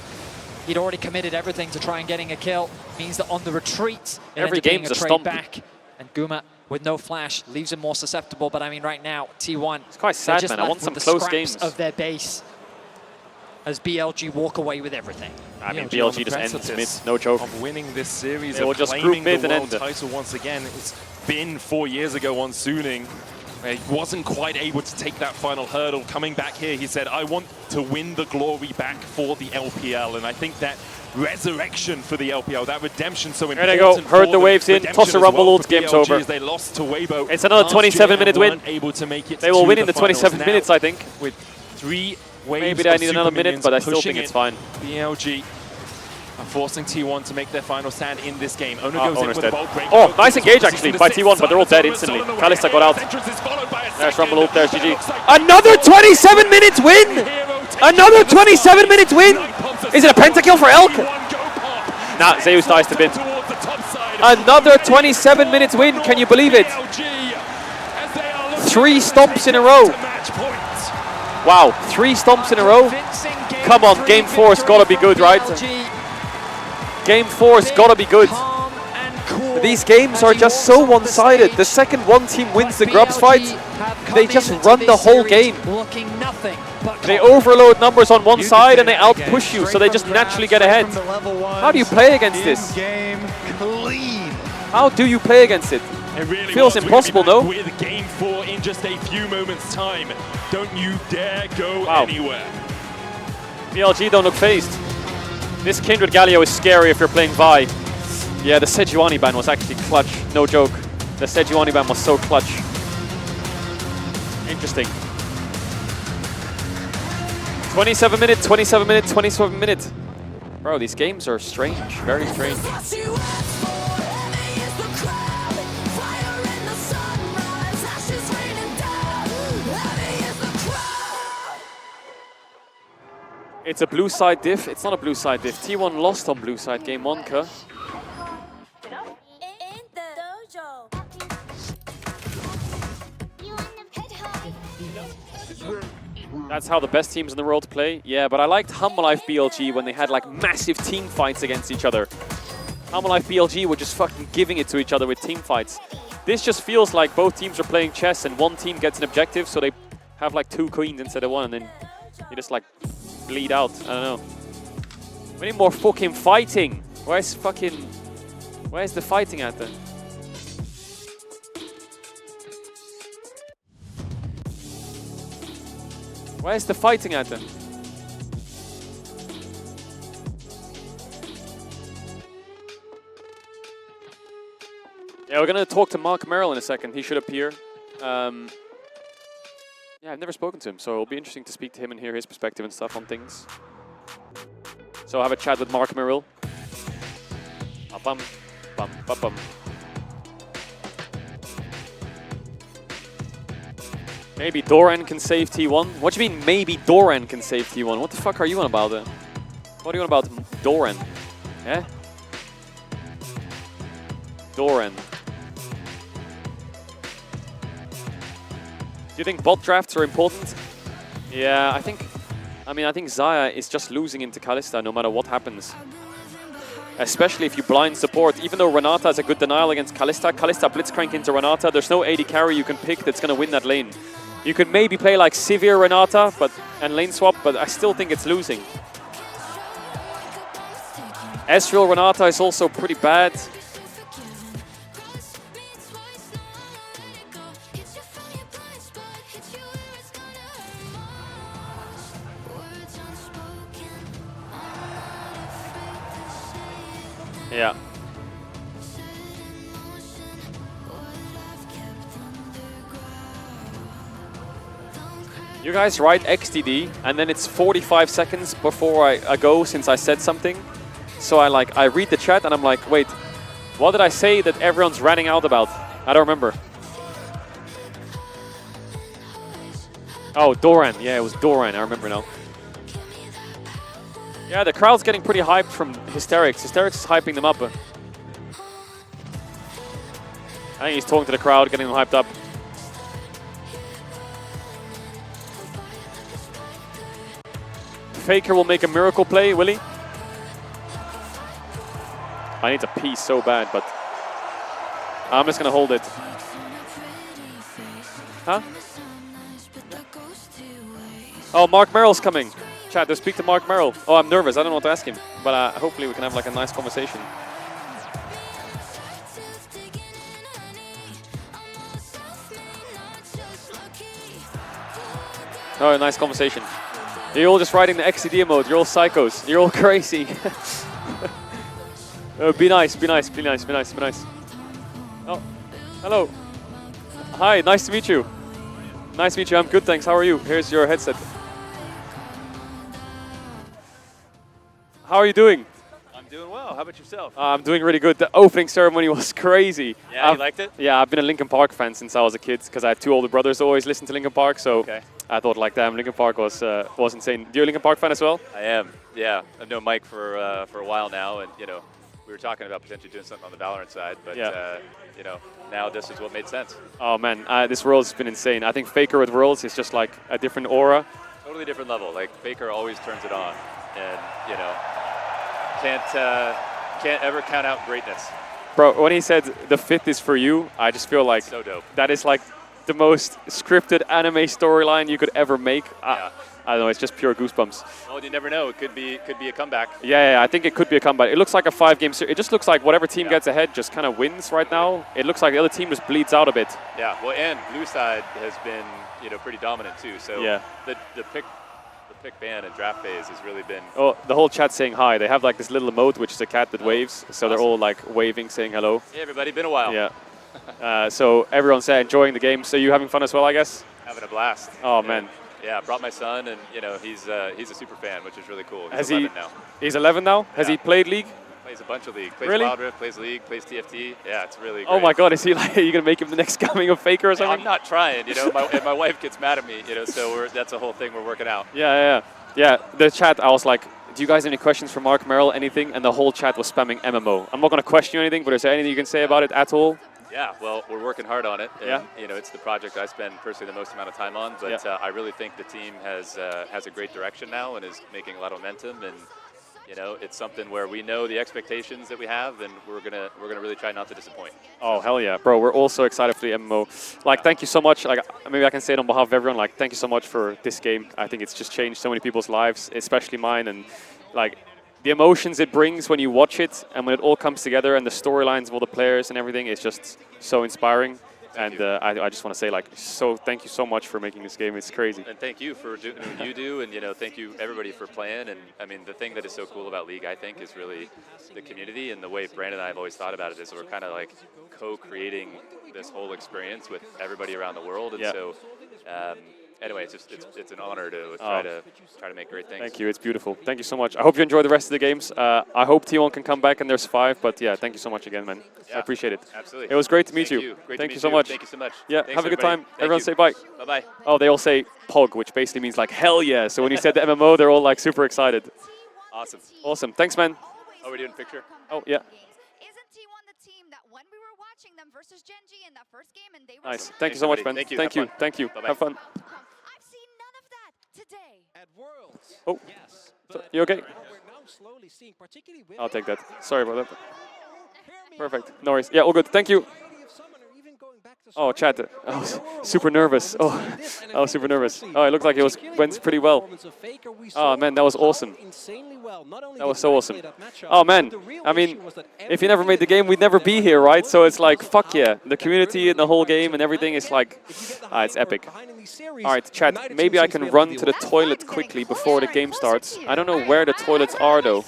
he'd already committed everything to try and getting a kill. Means that on the retreat, it Every ends up being game's a a trade stomp. back. And Guma, with no flash, leaves him more susceptible. But I mean, right now, T1, It's quite they're sad, just man. I left want with some the close scraps games. of their base as BLG walk away with everything. I mean, on BLG the just ends precipice mid, no joke. Of winning this series, They will of just group claiming mid the and world end it. title once again. It's been 4 years ago on Suning. He wasn't quite able to take that final hurdle. Coming back here, he said, I want to win the glory back for the LPL. And I think that resurrection for the LPL, that redemption so important. There they go, herd the waves in, toss a rumble ult, game's over. They lost to Weibo. It's another 27-minute win. Able to make it They will to win in the finals 27 now minutes, I think. With 3 waves Maybe they of need another super minute, minions but I still pushing think it's it. fine. BLG are forcing T1 to make their final stand in this game. Owner Oh, goes in Owner's with a dead. bold break. Oh, nice engage actually by T1, but they're all dead instantly. Kalista got out. There's rumble ult, there's GG. Another 27 minutes win! Another 27 minutes win! Is it a pentakill for Elk? Nah, Zeus dies to bin. Another 27 minutes win, can you believe it? 3 stomps in a row. Wow, 3 stomps in a row? Come on, game 4's gotta be good, right? Game 4's gotta be good. These games are just so one-sided. The second one team wins the Grubs fight, they just run the whole game. They overload numbers on one side and they out-push you, so they just naturally get ahead. How do you play against this? How do you play against it? It really Feels was. impossible, We'll no? be back with game 4 in just a few moments' time. Don't you dare go Wow. anywhere. BLG don't look phased. This Kindred Galio is scary if you're playing Vi. Yeah, the Sejuani ban was actually clutch, no joke. The Sejuani ban was so clutch. Interesting. 27 minutes, 27 minutes, 27 minutes. Bro, these games are strange, very strange. It's a blue side diff. It's not a blue side diff. T1 lost on blue side game 1, Ka. That's how the best teams in the world play. Yeah, but I liked Humble Life BLG when they had like massive team fights against each other. Humble Life BLG were just fucking giving it to each other with team fights. This just feels like both teams are playing chess and one team gets an objective, so they have like 2 queens instead of 1, and then He just like bleed out. I don't know. We need more fucking fighting. Where's the fighting at then? Where's the fighting at then? Yeah, we're gonna talk to Mark Merrill in a second. He should appear. Yeah, I've never spoken to him, so it'll be interesting to speak to him and hear his perspective and stuff on things. So I'll have a chat with Mark Merrill. Bum, bum, bum, bum. Maybe Doran can save T1. What do you mean maybe Doran can save T1? What the fuck are you on about then? What are you on about Doran? Yeah? Doran. Do you think bot drafts are important? Yeah, I think Xayah is just losing into Kalista no matter what happens. Especially if you blind support. Even though Renata is a good denial against Kalista, Kalista blitzcrank into Renata, there's no AD carry you can pick that's going to win that lane. You could maybe play like Sivir Renata and lane swap, but I still think it's losing. Ezreal Renata is also pretty bad. Yeah. You guys write XDD, and then it's 45 seconds before I go since I said something. So I read the chat and I'm like, wait, what did I say that everyone's ranting out about? I don't remember. Oh, Doran. Yeah, it was Doran. I remember now. Yeah, the crowd's getting pretty hyped from Hysterics. Hysterics is hyping them up. I think he's talking to the crowd, getting them hyped up. Faker will make a miracle play, will he? I need to pee so bad, but I'm just going to hold it. Huh? Oh, Mark Merrill's coming. Chat, to speak to Mark Merrill. Oh, I'm nervous. I don't know what to ask him. But hopefully we can have like a nice conversation. Oh, a nice conversation. You're all just writing the XCD mode. You're all psychos. You're all crazy. Be nice, be nice, be nice, be nice, be nice. Oh, hello. Hi, nice to meet you. Nice to meet you. I'm good, thanks. How are you? Here's your headset. How are you doing? I'm doing well. How about yourself? I'm doing really good. The opening ceremony was crazy. Yeah, you liked it? Yeah, I've been a Linkin Park fan since I was a kid because I had two older brothers who always listened to Linkin Park. So okay. I thought, like, damn, Linkin Park was insane. You're a Linkin Park fan as well? I am. Yeah, I've known Mike for a while now, and we were talking about potentially doing something on the Valorant side, but now this is what made sense. Oh man, this Worlds has been insane. I think Faker with Worlds is just like a different aura. Totally different level. Like Faker always turns it on, and can't ever count out greatness. Bro, when he said the fifth is for you, I just feel like so dope. That is like the most scripted anime storyline you could ever make. Yeah. I don't know, it's just pure goosebumps. Well, you never know. It could be a comeback. Yeah, I think it could be a comeback. It looks like a 5-game series. It just looks like whatever team gets ahead just kind of wins right now. It looks like the other team just bleeds out a bit. Yeah, well, and blue side has been pretty dominant too. So yeah. the pick ban and draft phase has really been. Oh, the whole chat's saying hi. They have like this little emote, which is a cat that waves. So awesome. They're all like waving, saying hello. Hey everybody, been a while. Yeah. So everyone's enjoying the game. So you having fun as well, I guess? Having a blast. Oh man. Yeah, I brought my son, and he's a super fan, which is really cool. He's 11 now. He's 11 now? Has he played League? Plays a bunch of League. Plays really? Wild Rift, plays League, plays TFT. Yeah, it's really great. Oh my God, is he like, are you going to make him the next coming of Faker or something? I'm not trying, and my wife gets mad at me, so that's a whole thing we're working out. Yeah. The chat, I was like, do you guys have any questions for Mark Merrill, anything? And the whole chat was spamming MMO. I'm not going to question you anything, but is there anything you can say about it at all? Yeah, well, we're working hard on it. And, yeah. It's the project I spend personally the most amount of time on, but I really think the team has a great direction now and is making a lot of momentum. And, You know, it's something where we know the expectations that we have, and we're gonna really try not to disappoint. Oh, hell yeah, bro. We're all so excited for the MMO. Like, thank you so much. Like, maybe I can say it on behalf of everyone. Like, thank you so much for this game. I think it's just changed so many people's lives, especially mine. And, like, the emotions it brings when you watch it and when it all comes together and the storylines of all the players and everything is just so inspiring. And I just want to say, like, thank you so much for making this game. It's crazy. And thank you for doing what you do, and, you know, thank you everybody for playing. And I mean, the thing that is so cool about League, I think, is really the community, and the way Brandon and I have always thought about it is we're kind of like co-creating this whole experience with everybody around the world. And so anyway, it's an honor to try to make great things. Thank you. It's beautiful. Thank you so much. I hope you enjoy the rest of the games. I hope T1 can come back and there's 5. But yeah, thank you so much again, man. Yeah, I appreciate it. Absolutely. It was great to meet you. Great thank to you meet so much. Thank you so much. Yeah, Thanks, have a good everybody. time. Thank Everyone you. say bye. Bye-bye. Oh, they all say POG, which basically means like hell yeah. So when you said the MMO, they're all like super excited. Awesome. Awesome. Thanks, man. Oh, we're doing a picture? Oh, yeah. Isn't T1 the team that when we were watching them versus Gen G in that first game and they were Nice. Thank you so much, man. Thank you. Thank you. Have fun. Thank you. Bye-bye. Have fun. I've seen none of that today. At Worlds. Oh, yes. you okay? We're now slowly seeing, particularly with I'll take that. Sorry about that. Perfect. No worries. Yeah, all good. Thank you. Oh, chat. I was super nervous. Oh, I was super nervous. Oh, it looked like it went pretty well. Oh, man, that was awesome. That was so awesome. Oh, man. I mean, if you never made the game, we'd never be here, right? So it's like, fuck yeah. The community and the whole game and everything is like, it's epic. All right, chat. Maybe I can run to the toilet quickly before the game starts. I don't know where the toilets are, though.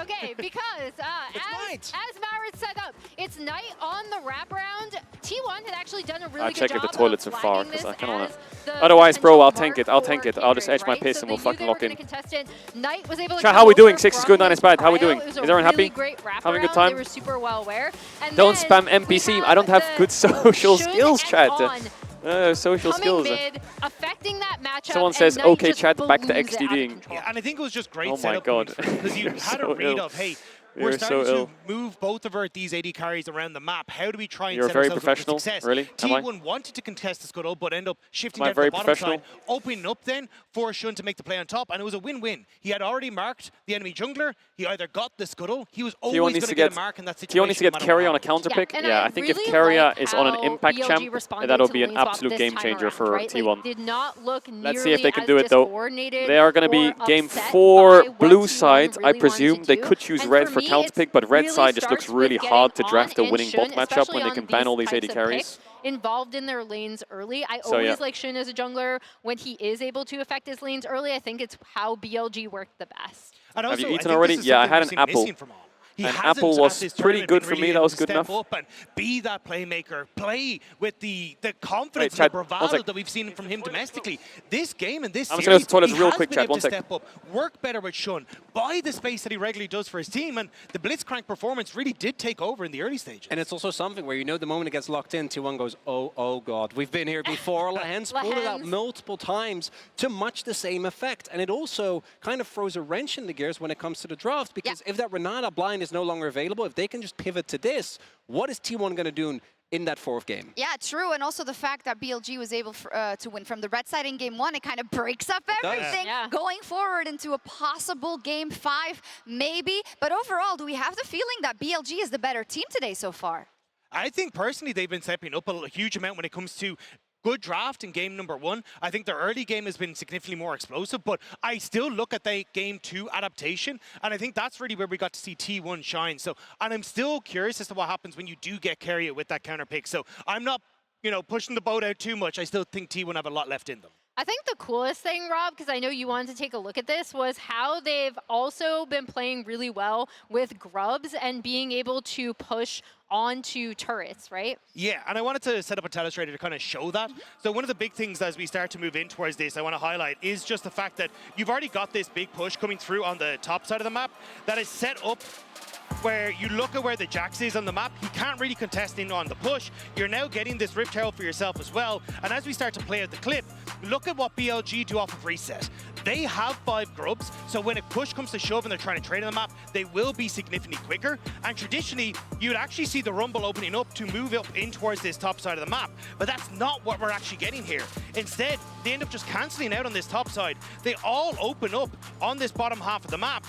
Okay, because as Marit set up, it's night on the wraparound. T1 had actually done a really I'll good check job if the toilets are of far, flagging because I this kind of want as to. the Otherwise, bro, I'll tank potential it. I'll tank it. I'll just mark edge my for pace Caedrel, and we'll right? So fucking they lock knew in. they were gonna contest it. Knight was able to Chat, come how we doing? over 6 is from good, 9 is bad. How we Cryo. doing? It was Is everyone really happy? great Having a good wraparound. time? They were super well aware. And Don't then spam NPC. we I don't have the good social Shun skills, and chat. On Social coming skills. mid, affecting that matchup. Someone and says, Knight okay, just chat, back to balloons it out of XDDing. control. And I think it was just great Oh my setup god. because you You're had so a read ill. of, hey, You're we're starting so ill. to move both of these AD carries around the map. How do we try and You're set very ourselves professional, up for success? really? Am I? T1 wanted to contest the scuttle, but ended up shifting Am I down to very the bottom professional? side, opening up then for Shun to make the play on top, and it was a win-win. He had already marked the enemy jungler. He either got the scuttle, he was always going to get a mark in that situation. T1 needs to get carry on a counter pick. Yeah, I think if Carrier is on an impact champ, that'll be an absolute game changer for T1. Did not look Let's see if they can do as it though. discoordinated They are going to be or game upset 4 by what blue T1 side, I really presume. wanted to They do. could choose And red for for me, counter it pick, but red really side just looks starts with really getting hard to On draft a and winning Shun, bot matchup especially when they on can ban all these types AD of carries. picks involved in their lanes early. I So, always yeah. like Shun as a jungler when he is able to affect his lanes early. I think it's how BLG worked the best. And Have also, you I eaten think already? this is Yeah, I something had we've an seen apple. missing from On. He An hasn't apple at was this pretty tournament good been for me. really That able was to good step enough. up and be that playmaker, play with the confidence chat, and the one bravado sec. that we've seen from him domestically. This game and this I'm just series, gonna go to the toilets he real has quick, been chat. able One to sec. step up, work better with Shun, buy the space that he regularly does for his team, and the Blitzcrank performance really did take over in the early stages. And it's also something where you know the moment it gets locked in, T1 goes, oh god, we've been here before. Lahens pulled it out multiple times to much the same effect. And it also kind of throws a wrench in the gears when it comes to the draft, because if that Renata blind is no longer available, if they can just pivot to this, what is T1 going to do in that 4th game? Yeah, true. And also the fact that BLG was able to win from the red side in game 1, it kind of breaks up everything going forward into a possible game 5, maybe. But overall, do we have the feeling that BLG is the better team today so far? I think personally they've been stepping up a huge amount when it comes to good draft in game number 1. I think their early game has been significantly more explosive, but I still look at the game 2 adaptation, and I think that's really where we got to see T1 shine. So, and I'm still curious as to what happens when you do get Carrier with that counter pick. So I'm not, pushing the boat out too much. I still think T1 have a lot left in them. I think the coolest thing, Rob, because I know you wanted to take a look at this, was how they've also been playing really well with grubs and being able to push onto turrets, right? Yeah, and I wanted to set up a telestrator to kind of show that. So one of the big things as we start to move in towards this, I want to highlight, is just the fact that you've already got this big push coming through on the top side of the map that is set up where you look at where the Jax is on the map, he can't really contest in on the push. You're now getting this Rift Herald for yourself as well. And as we start to play out the clip, look at what BLG do off of reset. They have 5 grubs, so when a push comes to shove and they're trying to trade on the map, they will be significantly quicker. And traditionally, you'd actually see the rumble opening up to move up in towards this top side of the map. But that's not what we're actually getting here. Instead, they end up just cancelling out on this top side. They all open up on this bottom half of the map.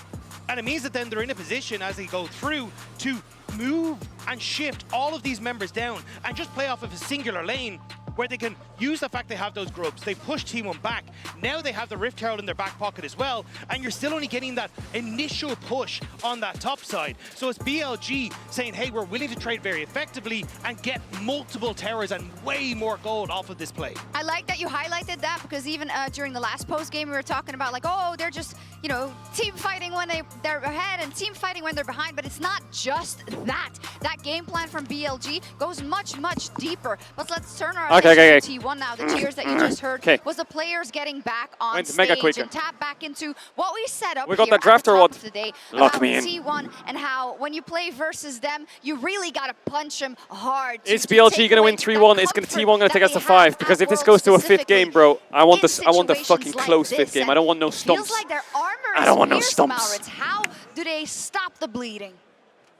And it means that then they're in a position as they go through to move and shift all of these members down and just play off of a singular lane where they can use the fact they have those grubs. They push T1 back. Now they have the Rift Herald in their back pocket as well, and you're still only getting that initial push on that top side. So it's BLG saying, hey, we're willing to trade very effectively and get multiple towers and way more gold off of this play. I like that you highlighted that, because even during the last post game we were talking about like, oh, they're just, you know, team fighting when they're ahead and team fighting when they're behind, but it's not just that. That game plan from BLG goes much, much deeper. But let's turn our attention to T1 now. The cheers that you just heard was the players getting back on stage and tap back into what we set up we got here that draft at the or top what? of the day Lock me in. T1 and how when you play versus them, you really got to punch them hard. Is BLG going to win 3-1? Is T1 going to take us to 5? Because if this goes to a 5th game, bro, I want the fucking close 5th game. I don't want no stumps. Like their armor I don't want no pierced, stumps. Maurits. How do they stop the bleeding?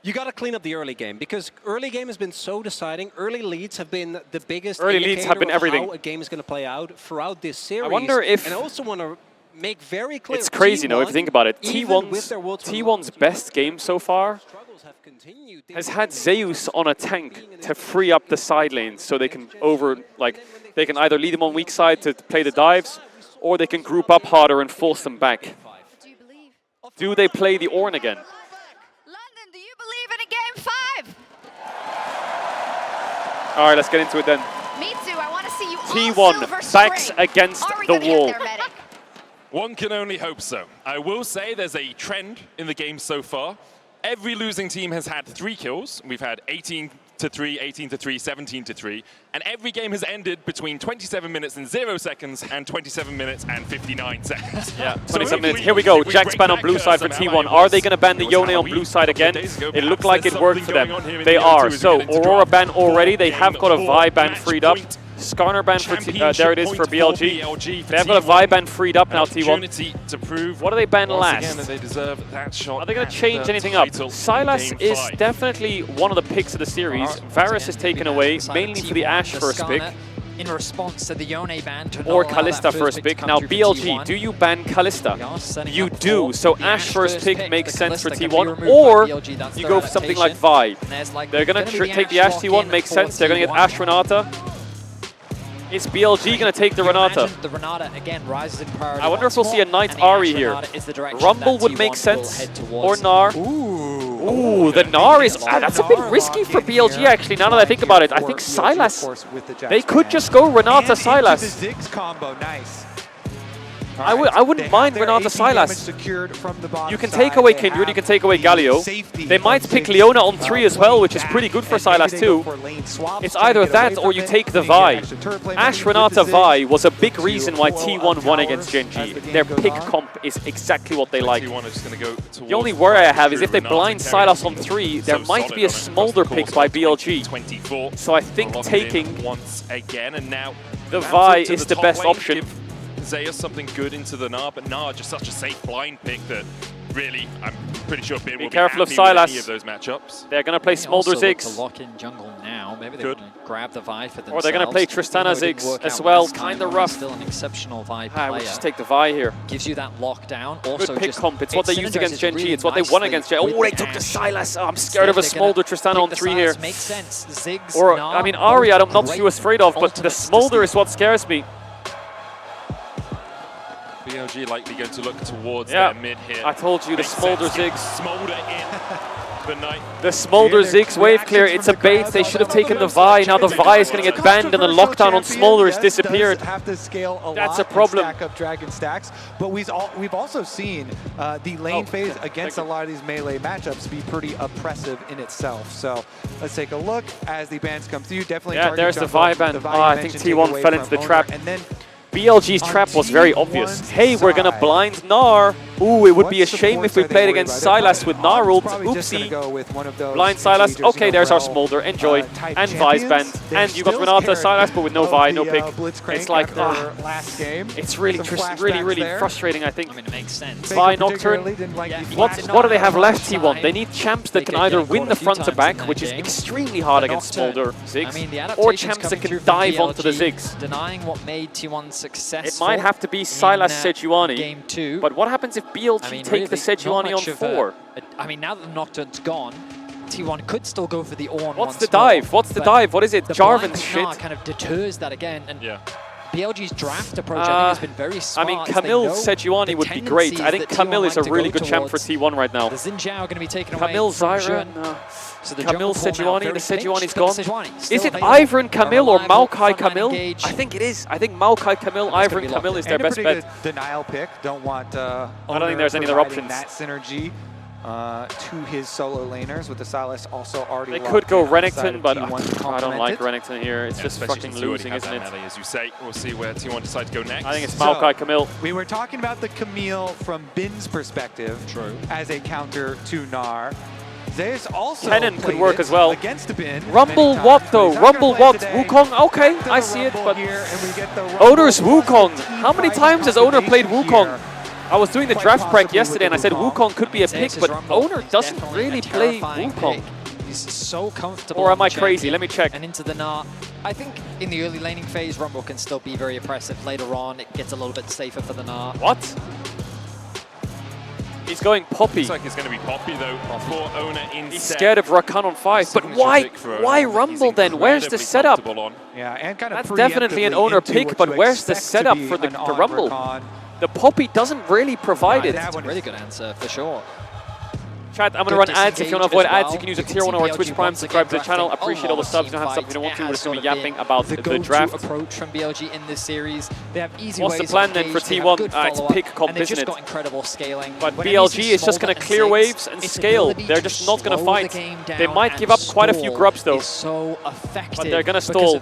You got to clean up the early game, because early game has been so deciding. Early leads have been the biggest early leads have been of everything. how a game is going to play out throughout this series. I wonder if... And I also want to make very clear... It's crazy, T1, no, if you think about it. T1's T1's best game so far has had Zeus on a tank to free up the side lanes so they can they can either lead them on weak side to play the dives, or they can group up harder and force them back. Do they play the Ornn again? London, do you believe in a game 5? All right, let's get into it then. Me too. I want to see you T1 backs against the wall. One can only hope so. I will say there's a trend in the game so far. Every losing team has had 3 kills. We've had 18-3, 18-3, 17-3, and every game has ended between 27 minutes and 0 seconds and 27 minutes and 59 seconds. Yeah, 27 minutes. Here we go. Jack's ban on blue side for T1. Are they going to ban the Yone on blue side again? It looked like it worked for them. They are. So Aurora ban already. They have got a Vi ban freed up. Skarner ban for there it is for BLG. They have got a Vi ban freed up now, T1. To prove what do they ban last? Again, they deserve that shot. Are they going to change anything up? Sylas is definitely one of the picks of the series. Varus is taken away, mainly for the Ashe first pick. In response to the Yone ban to or Kalista first pick. Now BLG, do you ban Kalista? You do, so Ashe first pick makes sense for T1, or you go for something like Vi. They're going to take the Ashe T1, makes sense. They're going to get Ashe Renata. Is BLG going to take the Renata? The Renata again rises in priority. I wonder if we'll see a Knight Ahri here. Rumble would make sense, or Gnar. Ooh, the Gnar is... that's a bit risky for BLG, actually, now that I think about it. I think Sylas... They could just go Renata Sylas. Ziggs combo, nice. I wouldn't mind Renata Sylas. You can take away Kindred, you can take away Galio. They might pick Leona on 3 as well, which is pretty good for Sylas too. It's either that or you take the Vi. Ashe Renata Vi was a big reason why T1 won against Gen.G. Their pick comp is exactly what they like. The only worry I have is if they blind Sylas on 3, there might be a Smolder pick by BLG. So I think taking once again, and now the Vi is the best option. Zeus something good into the Gnar, but Gnar just such a safe blind pick that really, I'm pretty sure Bin will be careful of happy with any Sylas. of those matchups. They're going to play Smolder Ziggs. To lock in jungle now. Maybe they can grab the Vi for themselves. Or they're going to play Tristana Ziggs as well. Kind of rough. Still an exceptional Vi player. I would just take the Vi here. Gives you that lockdown. Also good pick comp. It's what they used against Gen.G. Really it's what they won against Gen.G. Oh, they took the Sylas. Oh, I'm scared of a Smolder Tristana on 3 here. Makes sense. Ziggs, Or, I mean, Ahri I'm not too afraid of, but the Smolder is what scares me. BLG likely going to look towards their mid here. I told you, the Smolder Ziggs. Smolder in the Knight. The Smolder Ziggs wave clear, it's a bait. They should have taken the Vi. Now the Vi is going to get banned and the lockdown on Smolder has disappeared. Have to scale a That's lot a problem. and stack up Dragon stacks, but we've also seen the lane phase against a lot of these melee matchups be pretty oppressive in itself. So let's take a look as the bans come through. Definitely. Yeah, there's the Vi ban. I think T1 fell into the Owner, trap. and then BLG's trap was very obvious. Hey, we're going to blind Gnar. Ooh, it would be a shame if we played against Sylas with Gnar ult. Oopsie. Blind Sylas. Okay, there's our Smolder. Enjoy. And Vi's banned. And you got Renata Sylas, but with no Vi, no pick. It's like, it's really frustrating, I think. I mean, it makes sense. Vi Nocturne. What do they have left, T1? They need champs that can either win the front to back, which is extremely hard against Smolder Ziggs, or champs that can dive onto the Ziggs. Denying what made T1 successful. It might have to be Sylas Sejuani. Game 2. But what happens if BLG take the Sejuani on 4? I mean, now that the Nocturne's gone, T1 could still go for the Ornn. What's the dive? What's the dive? What is it? Jarvan's shit? Kind of deters that again. And yeah. BLG's draft approach, I think, has been very smart. I mean, Camille Sejuani would be great. I think Camille is a really good champ for T1 right now. The Xin Zhao going to be taken Camille away from Zyra? Jun. No. So the Camille Sejuani, the Sejuani's gone. Sejuani Is it Ivern Camille or Maokai Camille? I think it is. I think Maokai Camille, Ivern Camille is their best bet. Denial pick. Don't want. I don't think there's any other options. That synergy to his solo laners with the Sylas also already. They could go Renekton, Renekton, but I don't like Renekton here. It's just fucking losing, isn't it? As you say, we'll see where T1 decide to go next. I think it's Maokai Camille. We were talking about the Camille from Bin's perspective. True. As a counter to Gnar. Zeus also Kennen could work as well. Against Bin. Rumble what though? Rumble what? Wukong? Okay, I see it, but Owner's Wukong. How many times has Owner played Wukong? I was doing the draft prep yesterday and I said Wukong could be a pick, but Owner doesn't really play Wukong. He's so comfortable. Or am I crazy? Let me check. And into the Gnar. I think in the early laning phase, Rumble can still be very oppressive. Later on, it gets a little bit safer for the Gnar. What? He's going Poppy. Looks like it's going to be Poppy though for Owner instead. He's scared of Rakan on 5, but why Rumble then? Where's the setup? Yeah, and kind of that's definitely an Owner pick, but where's the setup for the Rumble? The Poppy doesn't really provide it. That's a really good answer, for sure. Chat, I'm going to run ads. If you want to avoid ads, you can use a tier 1 or a Twitch Prime. Subscribe to the channel. Appreciate all the subs. You don't have subs if you don't want to. We're just going to be yapping about the draft. Approach from BLG in this series. They have easy What's the plan then for T1? It's pick comp, isn't it? Got incredible scaling. But BLG is just going to clear waves and scale. They're just not going to fight. They might give up quite a few grubs though. But they're going to stall.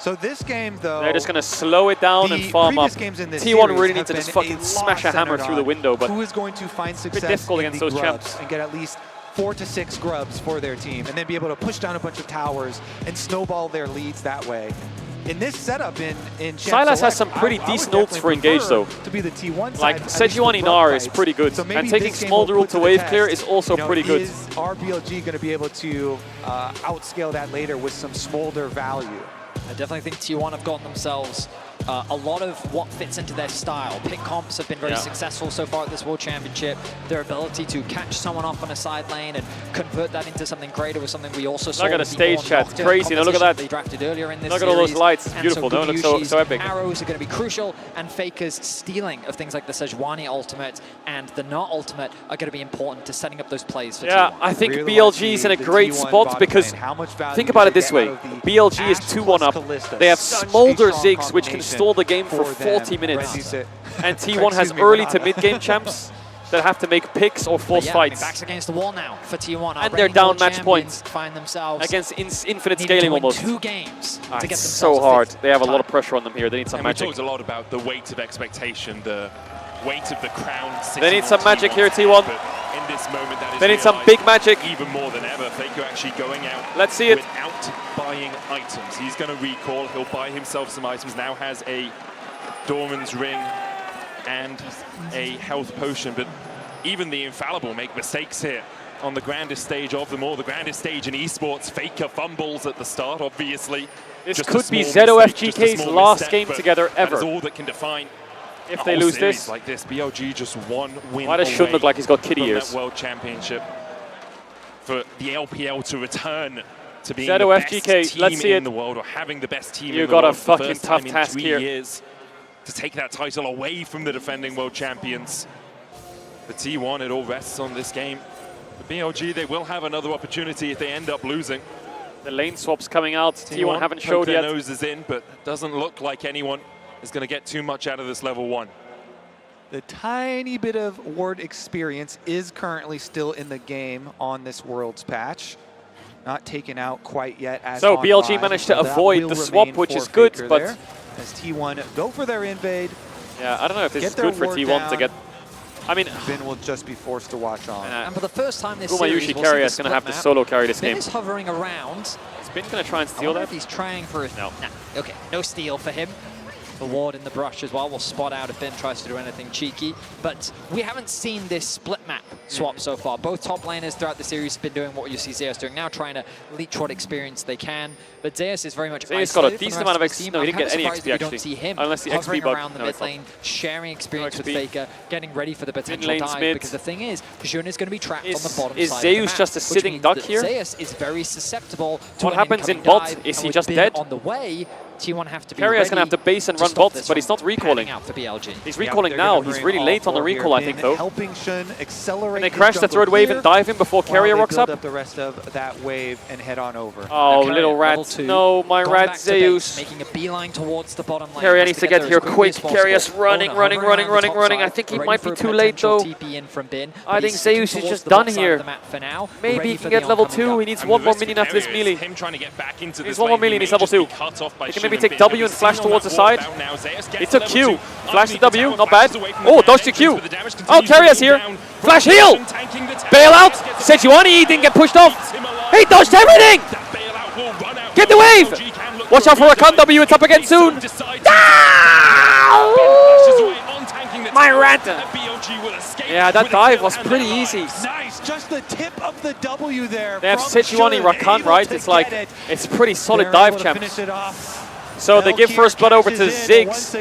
So this game, though, they're just going to slow it down and farm up. T1 really needs to just fucking smash a hammer through the window, but who is going to find success it's difficult against those champs and get at least 4 to 6 grubs for their team, and then be able to push down a bunch of towers and snowball their leads that way. In this setup in Sylas has some pretty decent ults for engage though. To be the T1 like Sejuani Gnar is pretty good, and taking Smolder ult to wave clear is also pretty good. Is RBLG going to be able to outscale that later with some Smolder value? I definitely think T1 have gotten themselves a lot of what fits into their style. Pick comps have been very successful so far at this World Championship. Their ability to catch someone off on a side lane and convert that into something greater was something we also saw. Look at the stage chat, it's crazy. Now look at that. They drafted earlier in this look at all those lights, it's beautiful. Don't look so epic. Arrows are going to be crucial, and Faker's stealing of things like the Sejuani ultimate and the Gnar ultimate are going to be important to setting up those plays for T1. I think BLG is in a great spot because think about it this way. BLG is 2-1 up. They have Smolder Ziggs, which can stall the game for 40 minutes. And T1 has early to mid-game champs that have to make picks or force fights. Backs against the wall now for T1. And they're down match points. Find themselves against infinite scaling almost. 2 games to get it's themselves so hard. They have a lot of pressure on them here. They need some magic. We talked a lot about the weight of expectation, the weight of the crown. They need some magic here, T1. In this moment, that is they need some big magic. Even more than ever. Faker actually going out. Let's see it. Without buying items. He's going to recall. He'll buy himself some items. Now has a Dorman's ring and a health potion. But even the infallible make mistakes here on the grandest stage of them all. The grandest stage in esports. Faker fumbles at the start, obviously. This could be Zedo FGK's last game together ever. That is all that can define. If they lose this, like this, BLG just one win. Why does Shun look like he's got kitty ears? That World Championship for the LPL to return to being Zedo the best FGK, team let's see in it. the world, or having the best team you in the got world a for the fucking first tough time in task 3 here. years to take that title away from the defending world champions. For T1, it all rests on this game. For BLG, they will have another opportunity if they end up losing. The lane swap's coming out. T1 haven't showed yet. Their noses in, but doesn't look like anyone is going to get too much out of this level 1. The tiny bit of ward experience is currently still in the game on this Worlds patch. Not taken out quite yet. As so BLG managed to avoid the swap, which is good, but as T1 go for their invade. Yeah, I don't know if this is good for T1 to get. I mean, Bin will just be forced to watch on. And for the first time this series, Gumayushi is going to have to solo carry this game. Bin is hovering around. Is Bin going to try and steal that? If he's trying for it. No. Nah. Okay, no steal for him. The ward in the brush as well will spot out if Bin tries to do anything cheeky. But we haven't seen this split map swap so far. Both top laners throughout the series have been doing what you see Zeus doing now, trying to leech what experience they can. But Zeus is very much Zeus got a decent amount of XP. No, he didn't get any XP actually. Don't see him unless the hovering XP bug. around the No, mid lane, sharing experience with Faker, getting ready for the potential dive. Mid. Because the thing is, Kajun is going to be trapped on the bottom is side Zeus of the map, just a sitting duck here? Zeus is very susceptible to what an happens in incoming bot? dive, Is and he with just Bin dead? on the way, T1 have to be Carrier's going to have to base and run bot, but he's not recalling. Out for BLG. He's recalling now. He's really late on the recall, I think, though. Helping Shun accelerate. And they crash the third wave and dive him before Carrier rocks up. The rest of that wave and head on over. Oh, little rat. No, my rat Zeus. Making a beeline towards the bottom lane. Carrier needs to get here quick. Carrier's running. I think he might be too late, though. I think Zeus is just done here. Maybe he can get level 2. He needs one more minion after this melee. Him trying to get back into He's one more minion. He's level 2. He can maybe take W and flash towards the side. He took Q. Flash to W. Not bad. Oh, dodge to Q. Oh, Carrier's here. Flash heal. Bail out. Sejuani, he didn't get pushed off. He dodged everything. Get the wave. Watch out for a Rakan W. It's up again soon. My rat. Yeah, that dive was pretty easy. Nice, just the tip of the W there. They have Sejuani Rakan, right? It's like, it's pretty solid dive, champs. So they give first blood over to Ziggs.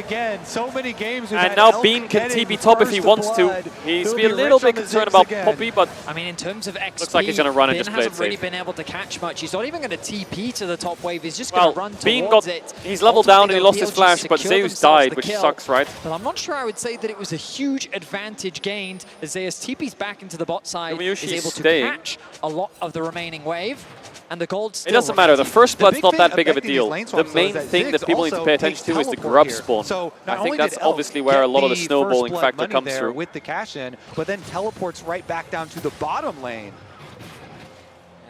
And now Bean can TP top if he wants to. He's a little bit concerned about Poppy, but I mean, in terms of XP, looks like he's going to run and Bin just play it hasn't really safe. been able to catch much. He's not even going to TP to the top wave. He's just going to run Bean towards got, it. he's leveled down and he lost his BLG flash, but secure Zeus themselves died, the which kill. sucks, right? But I'm not sure I would say that it was a huge advantage gained as Zeus TP's back into the bot side, is able to catch a lot of the remaining wave. And the gold still It doesn't matter. The first blood's not that big of a deal. The main thing that people need to pay attention to is the grub spawn. I think that's obviously where a lot of the snowballing factor comes through. With the cash in, but then teleports right back down to the bottom lane.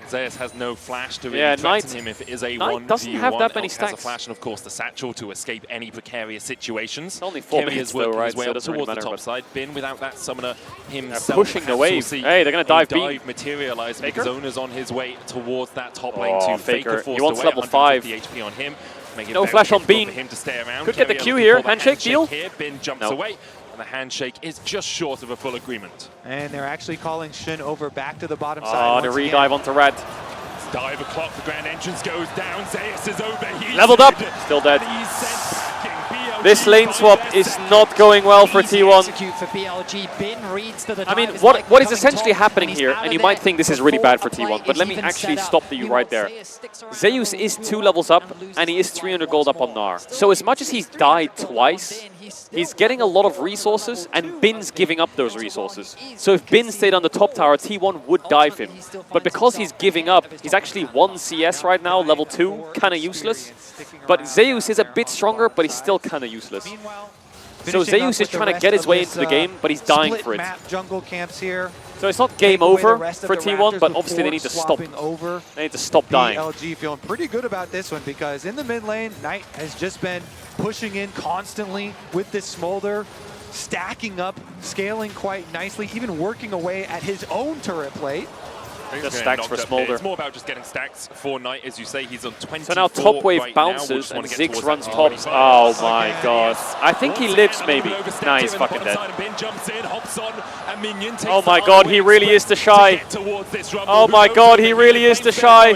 Zeus has no flash to really Yeah, threaten him if it is a 1v1. doesn't have that many Elk stacks. has a flash and of course the satchel to escape any precarious situations. It's only 4 Carrier minutes is working though, right? his way So it up doesn't really towards the matter. top side. Bin without that summoner himself. They're pushing the Perhaps we'll wave. see Hey, they're going to dive a B. dive materialize Faker? because Owner's on his way towards that top lane Oh, to Faker. forced He wants away, level 5. 150 HP on him. Making it No very flash on difficult Bean. for him to stay around. Could get the Carrier Q looking here. for the Handshake deal? Here. Bin jumps No. away. And the handshake is just short of a full agreement. And they're actually calling Shun over back to the bottom Oh, side. the re-dive onto Rad. Dive o'clock, the grand entrance goes down. Zeus is overheated. Leveled up. Still dead. This lane swap is not going well for T1. For BLG. Bin reads to the I mean, dive, what like is coming essentially top, happening and he's here, out and of you might there think this is really before bad for a play T1, but is let me even actually set up. stop you right there. Zeus is 2 levels up, and he is 300 gold up on Gnar. So as much as he's died twice, he's getting a lot of resources, and Bin's giving up those resources. So if Bin stayed on the top tower, T1 would dive him. But because he's giving up, he's actually 1 CS right now, level 2, kind of useless. But Zeus is a bit stronger, but he's still kind of useless. So Zeus is trying to get his way into the game, but he's dying for it. Jungle camps here. So it's not game over for T1, but obviously they need to stop. They need to stop dying. BLG feeling pretty good about this one because in the mid lane, Knight has just been pushing in constantly with this Smolder, stacking up, scaling quite nicely, even working away at his own turret plate. Just stacks for Smolder. It's more about just getting stacks for Knight, as you say. He's on 24. So now top wave right bounces now. and Ziggs runs tops. Oh my god. I think he lives maybe. Nah, he's fucking dead. Oh my god, he really is the shy. Oh my god, he really is the shy.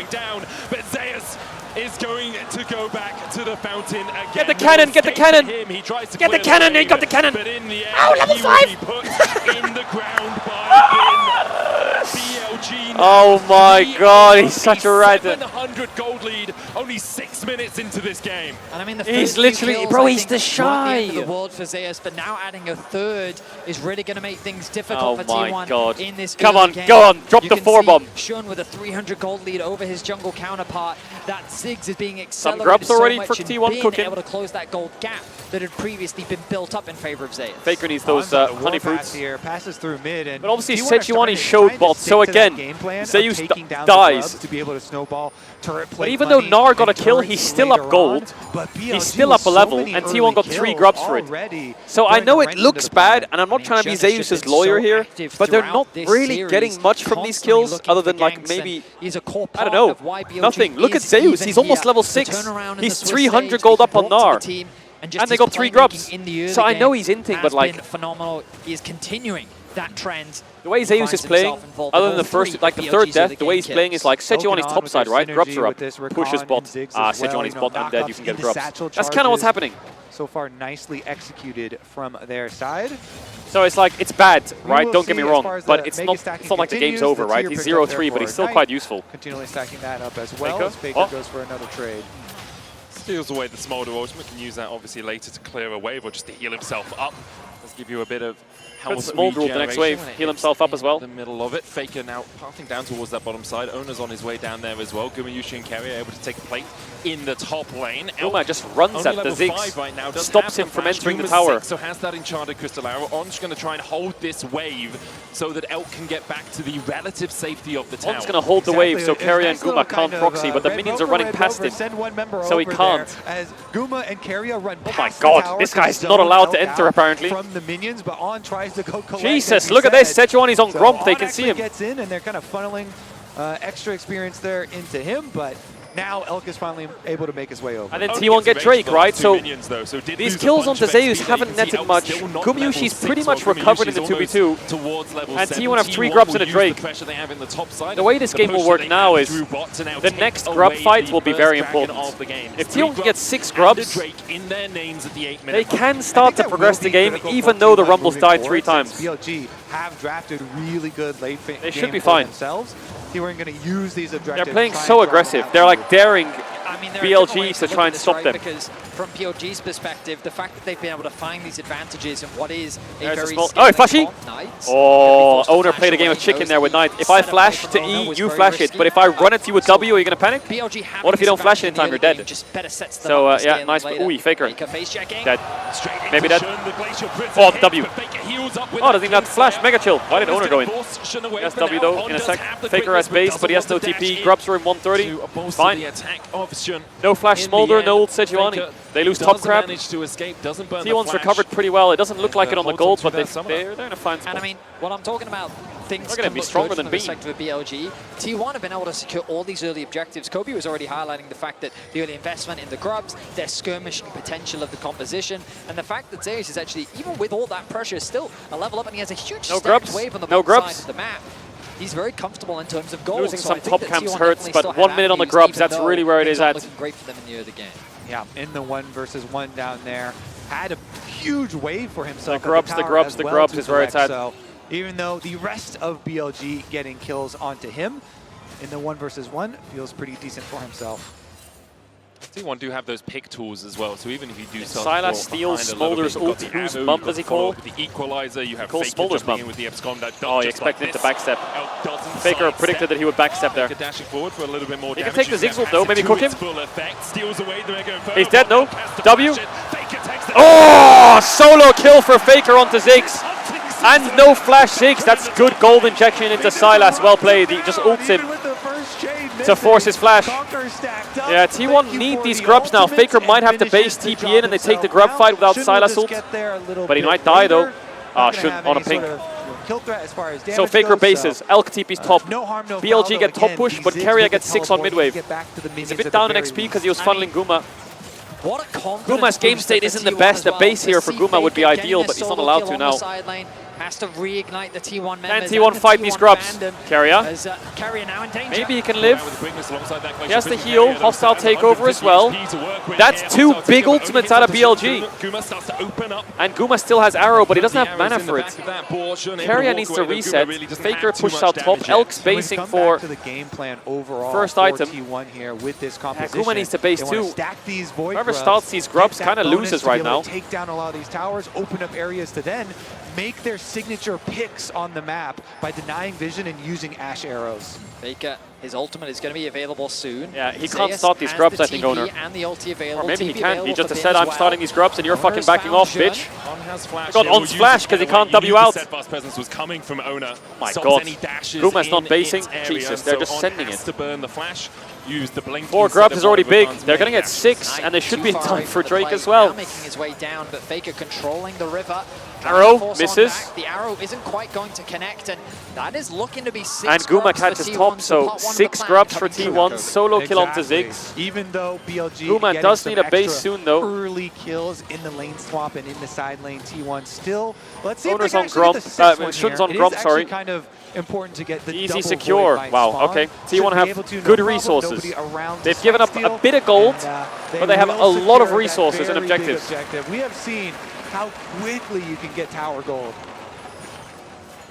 But Zeus is going to go back to the fountain again. Get the cannon, get the cannon. Get the cannon, he got the cannon. Oh, level 5. In the ground by BLG. Oh my god, he's such a rat. 700 gold lead, only 6 minutes into this game. And I mean, the He's first two literally, kills, bro, I he's think, the weren't shy. the end of the world for Zeus, but now adding a third is really going to make things difficult Oh for my T1 god. in this Come early on, game. go on, drop You the can 4-bomb. see Shun with a 300 gold lead over his jungle counterpart. That Ziggs is being accelerated grubs so already much, for and T1 being cooking. able to close that gold gap that had previously been built up in favor of Zeus. Faker needs those honey fruits. Here, passes through mid, and But obviously T1 are Sejuani starting showed to bot, so stick to that again, game plan of Zeus taking down dies. the grubs to be able to snowball turret But plate even though money Gnar got a and kill, turrets he's still up later gold. on, but BLG He's still up with a so level, many and early T1 got 3 kills grubs for it. already So I throwing know a it wrench looks into the plan. bad, and I'm not trying to be Shun has just Zeus' been lawyer so here, active but they're throughout not this really series, getting much from these constantly kills, looking other for than like ganks, maybe, and he's a core I don't part know, of why BLG nothing. Look at is Zeus, even he's almost here. level The 6. turnaround in He's the Swiss 300 stage gold being up on brought to Gnar. the team, and just And they his got 3 playmaking grubs. in the early So I know game he's inting, has but like, been phenomenal. He is continuing that trend. The way Zeus is playing, other than the first, like the third death, the way he's playing is like Sejuani's top side, right? Grubs are up, pushes bot. Sejuani's bot, I'm dead, you can get grubs. That's kind of what's happening. So far, nicely executed from their side. So it's like, it's bad, right? Don't get me wrong, but it's not like the game's over, right? He's 0-3, but he's still quite useful. Continually stacking that up as well as Faker goes for another trade. Steals away the Smolder ultimate, can use that obviously later to clear a wave or just to heal himself up. Let's give you a bit of health. Smolder the next wave, heal himself up as well. In the middle of it, Faker now pathing down towards that bottom side. Owner's on his way down there as well. Gumayushi and Kerry are able to take the plate in the top lane. Guma just runs at the Ziggs, right now, stops him from entering the tower. So has that enchanted Crystal Arrow. On's going to try and hold this wave so that Elk can get back to the relative safety of the tower. On's going to hold the wave so Kerry and Guma can't proxy, but the minions are running past him, so he can't. As Guma and Keria run oh my god, this guy's not allowed to enter apparently. From the minions, but On tries to go collect. Jesus, look at this, Sejuani's on Gromp, they can see him. Gets in and they're kind of funneling extra experience there into him, but now Elk is finally able to make his way over. And then T1 get Drake, right? So these kills onto Zeus haven't netted much. Gumayushi's pretty much recovered in the 2v2. And T1 have 3 grubs and a Drake. The way this game will work now is the next grub fight will be very important. If T1 can get 6 grubs, they can start to progress the game even though the Rumbles died 3 times. BLG have drafted really good late game. They should be fine. Themselves. They weren't going to use these objectives. They're playing so aggressive. They're like daring BLG to try and stop them. Because from BLG's perspective, the fact that they've been able to find these advantages in what is a very oh, flashy! Oh, Owner played a game of chicken there with Knight. If I flash to E, you flash it. But if I run at you with W, are you going to panic? What if you don't flash it in time? You're dead. So, yeah, nice. Ooh, Faker. Dead. Maybe dead. Oh, the W. Oh, doesn't even have to flash. Mega chill. Why did Owner go in? He has W though in a sec. Faker has base, but he has no TP. Grubs are in 130. Fine. No flash Smolder, no ult Sejuani. They lose top crab. T1's recovered pretty well. It doesn't look like it on the gold, but they're in a fine spot. And I mean, what I'm talking about, things are going to be stronger than Beam. Of BLG. T1 have been able to secure all these early objectives. Kobe was already highlighting the fact that the early investment in the grubs, their skirmishing potential of the composition, and the fact that Zeus is actually, even with all that pressure, still a level up, and he has a huge stacked wave on the bottom side of the map. He's very comfortable in terms of goals. Losing some top camps hurts, but 1 minute on the grubs, that's really where it is at. Looking great for them in the early game. Yeah, in the 1 versus 1 down there. Had a huge wave for himself. The grubs is where it's at. So even though the rest of BLG getting kills onto him, in the 1 versus 1 feels pretty decent for himself. T1 do have those pick tools as well, so even if you do start Silas steals Smolder's ult, whose bump does he call? The equalizer, you have Smolder's bump. with the Epscom that oh, you expected him to backstep. Faker predicted that he would backstep there. Dashing forward for a little bit more he can take the Ziggs ult though, maybe cook him. Away the he's dead, no? W. Oh, solo kill for Faker onto Ziggs. And no flash Ziggs, that's good gold injection into Silas, well played. He just ults him to force his flash. Yeah, T1 need these grubs now. Faker might have to base TP in and they take the grub fight without Silas ult. But he might die though. Ah, shouldn't on a ping. So Faker bases, Elk TP's top. BLG get top push, but Keria gets 6 on mid wave. He's a bit down in XP because he was funneling Guma. Guma's game state isn't the best. The base here for Guma would be ideal, but he's not allowed to now. Has to reignite the T1 members. Can T1 fight these grubs? Keria. Now in danger. Maybe he can live. He has the heal, hostile takeover as well. That's 2 big ultimates out of BLG. And Guma still has arrow, but he doesn't have mana for it. Keria needs to reset. Faker pushes out top. Elk's basing for first item. Guma needs to base too. Whoever starts these grubs kind of loses right now. Take down a lot of these towers, open up areas to then make their signature picks on the map by denying vision and using ash arrows. Faker, his ultimate is going to be available soon. Yeah, he can't start these grubs, I think, Owner. And the ulti available. Or maybe he can. He just said, I'm starting these grubs and you're fucking backing off, bitch. I got On's flash because he can't W out. Was coming from Owner. Oh my god. Guma's not basing. Jesus, they're just sending it. To burn the flash. Use the blink. 4 grubs is already big. They're going to get 6, and they should be in time for Drake as well. Making his way down, but Faker controlling the river. Arrow misses. The arrow isn't quite going to connect, and that is looking to be 6 And Guma grubs for catches T1, top, so part one of the 6 plan grubs for coming T1. through. Solo kill onto Exactly. Ziggs. Even though BLG Guma getting does some need a base extra soon, though. Early kills in the lane swap and in the side lane. T1 still. Let's see Owners if they on can actually get the sixth one Shun's here. on It is Grump, actually sorry. kind of important to get the Easy double secure. void by Wow, spawn. okay. Should T1 be have able to, no good problem, resources. nobody around to They've given up steal, a bit of gold, and, but they have will a lot of secure that resources and very big objectives. objective. We have seen how quickly you can get tower gold.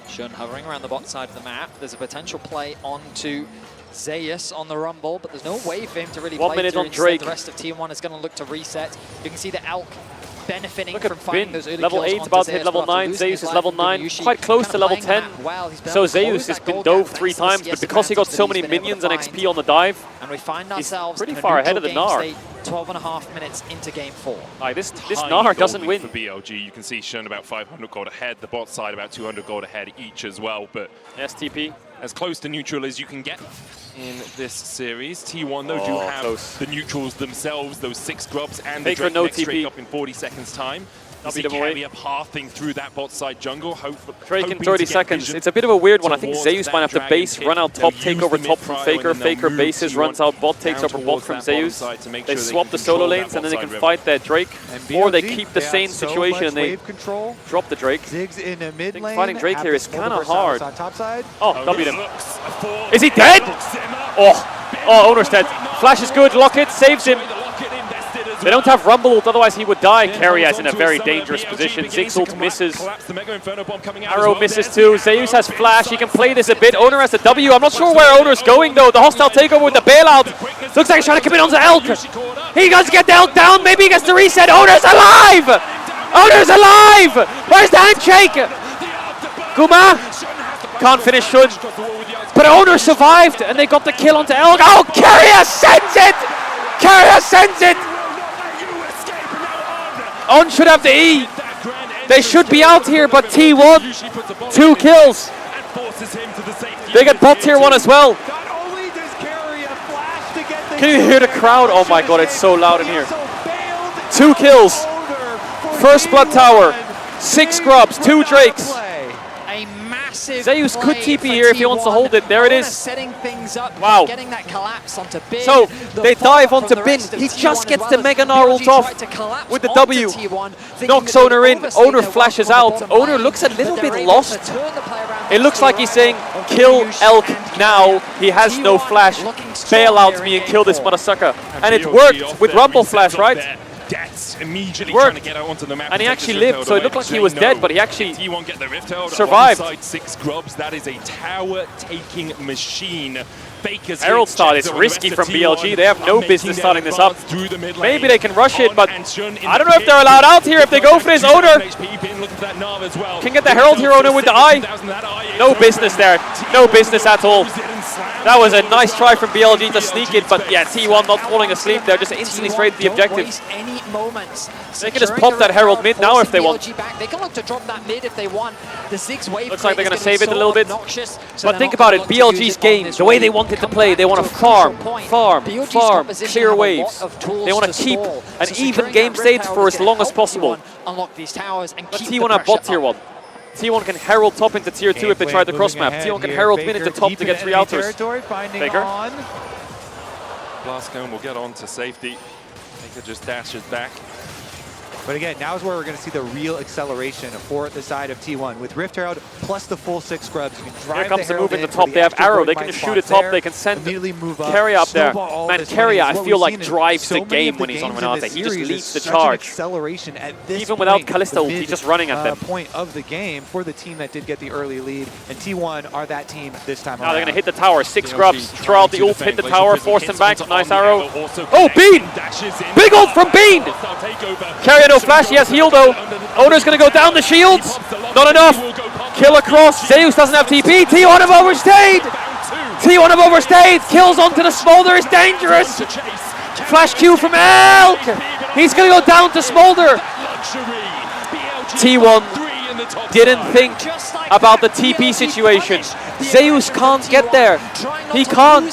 Shun hovering around the bot side of the map. There's a potential play onto Zeus on the rumble, but there's no way for him to really 1 play minute through. on Instead, Drake. the rest of T1 is going to look to reset. You can see the Elk benefiting Look at from finding Bin, those early level kills 8, onto about to Zeus, hit level but after 9. losing Zeus his is life level with 9, Yushi, quite close kind to of level playing 10. the map well. He's been So able to Zeus close has that been gold dove gap 3 thanks to the times, but CS because he got advantage so that many he's been able minions to and find. XP on the dive, And we find he's ourselves pretty in a far ahead neutral of the game Gnar. state, 12.5 minutes into game 4. Like this Tiny Gnar gold doesn't lead win. for BLG. You can see Shun about 500 gold ahead. The bot side about 200 gold ahead each as well. But STP as close to neutral as you can get in this series. T1 though do Oh, have close. the neutrals themselves, those 6 grubs and Faker the Drake no next TP. Drake up in 40 seconds time. You see beat him away. Carrier pathing through that bot side jungle. Drake in hoping 30 to get seconds. vision It's a bit of a weird one. I think towards Zeus that might have to dragon base, pit. run out They'll top, take use over the top from mid-prio Faker. and then they'll Faker move bases, T1 runs out bot, takes down over bot towards from that bottom Zeus. side to make They sure they swap can the solo control that lanes and then they bot can side fight their Drake. And Or they BLG, keep the have same so situation much and they wave control. drop the Drake. Ziggs in a mid lane. fighting Drake here is kind of hard. On top side. Oh, W him. Is he dead? Oh, Owner's dead. Flash is good. Locket saves him. They don't have Rumble ult, otherwise he would die. Carrier is in a very dangerous position. Ziggs ult misses. Arrow misses too. Zeus has Flash. He can play this a bit. Owner has a W. I'm not sure where Owner's going though. The hostile takeover with the bailout. Looks like he's trying to commit onto Elk. He does get the Elk down. Maybe he gets the reset. Owner's alive! Owner's alive! Where's the handshake? Guma can't finish Shun. But Owner survived and they got the kill onto Elk. Oh, Carrier sends it! Carrier sends it! On should have the E. They should be out here, but T1, 2 kills. They get bot tier 1 as well. Can you hear the crowd? Oh my god, it's so loud in here. 2 kills. First blood tower. 6 grubs, 2 drakes. A massive Zeus could play TP for here if he wants to T1. hold it. There it Owner is. setting things up, Wow. getting that collapse onto Bin. So The they follow-up dive from onto the Bin. rest of He T1 just as gets well the as Mega BLG Gnar ult tried off to collapse with the onto W. T1, thinking Knocks that they Owner would in. overstay Owner their flashes welcome on out. the bottom Owner lane, looks a but little they're bit able to lost. turn the play around It looks like he's saying, kill Elk now. He has no flash. Bail out me and kill this motherfucker. And it worked with Rumble Flash, right? Deaths immediately Worked. trying to get out onto the map And he take actually this lived, Rift so it Herald looked away. like he was They dead, know but he actually T1 get the Rift Herald survived. alongside 6 grubs. That is a tower-taking machine. Faker's Herald start checks is on the risky rest of from BLG. T1 They have no are business making starting their this up. advance through the mid Maybe lane. they can rush it, but And Shun in I don't the know if they're allowed out here if they go for this. Owner can get the Herald here, Owner with the eye. No business there. No business at all. That was a nice try from BLG to sneak it, but yeah, T1 not falling asleep there, just instantly straight to the objective. Any moments. They can just pop that Herald mid now if they want. Back. They can look to drop that mid if they want. The Ziggs wave Looks like they're going to save it a little bit. So But think about it, BLG's game, the way they want it to play, they want to farm, clear waves. They want to keep an even game state for as long as possible. Unlock these towers and But keep T1 have bot tier one. 1. T1 can herald top into tier 2 if they try the cross map. T1 can herald mid into top to get 3 outers. Faker. Blastcone will get on to safety. Faker just dashes back. But again, now is where we're going to see the real acceleration for the side of T1. With Rift Herald plus the full 6 scrubs, you can drive Here comes the Herald move in the for top. They have extra Arrow. void They can mind just shoot it spots top. They can send immediately move up, Carrier up there. snowball all Man, this Carrier, money I is what feel we've like seen in drives so the many game of when he's on games in Renate. this He just series. leads the Such an charge. acceleration at this Even without point, Kalista the ult, he's just running at them. point of the game for the team that did get the early lead. And T1 are that team this time Now around. they're going to hit the tower. 6 grubs. Throw out the ult, hit the tower, force him back. Nice arrow. Oh, Bean! Big ult from Bean! Carrier no flash. He has heal though. Owner's going to go down the shields. Not enough. Kill across. Zeus doesn't have TP. T1 have overstayed. T1 have overstayed. Kills onto the Smolder is dangerous. Flash Q from Elk. He's going to go down to Smolder. T1 didn't think about the TP situation. Zeus can't get there. He can't.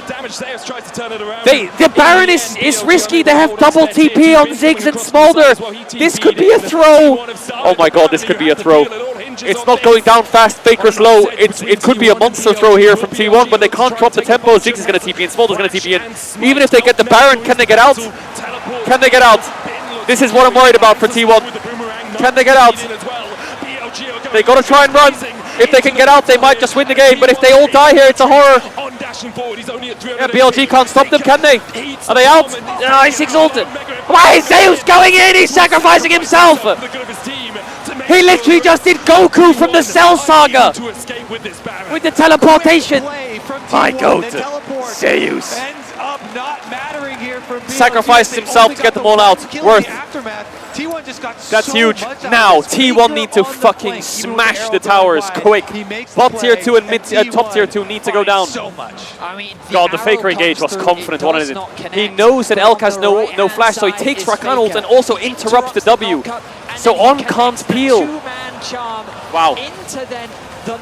of damage. Zeus tries to turn it around. The Baron is risky. They have double TP on Ziggs and Smolder. This could be a throw. Oh my god, this could be a throw. It's not going down fast. Faker's low. It could be a monster throw here from T1, but they can't drop the tempo. Ziggs is going to TP in. Smolder's going to TP in. Even if they get the Baron, can they get out? Can they get out? This is what I'm worried about for T1. Can they get out? They got to try and run. If they can get out, they might just win the game. But if they all die here, it's a horror. Yeah, BLG can't stop them, can they? Are they out? Oh, he's exalted. Why is Zeus going in? He's sacrificing himself. He literally just did Goku from the Cell Saga with the teleportation. My goat, Zeus. Sacrificed himself to get them all out. Worth. That's huge. Now T1 need to fucking smash the towers quick. Bot tier 2 and top tier 2 need to go down. God, the Faker engage was confident. He knows that Elk has no flash, so he takes Rakan ult and also interrupts the W. So on can't peel. Wow.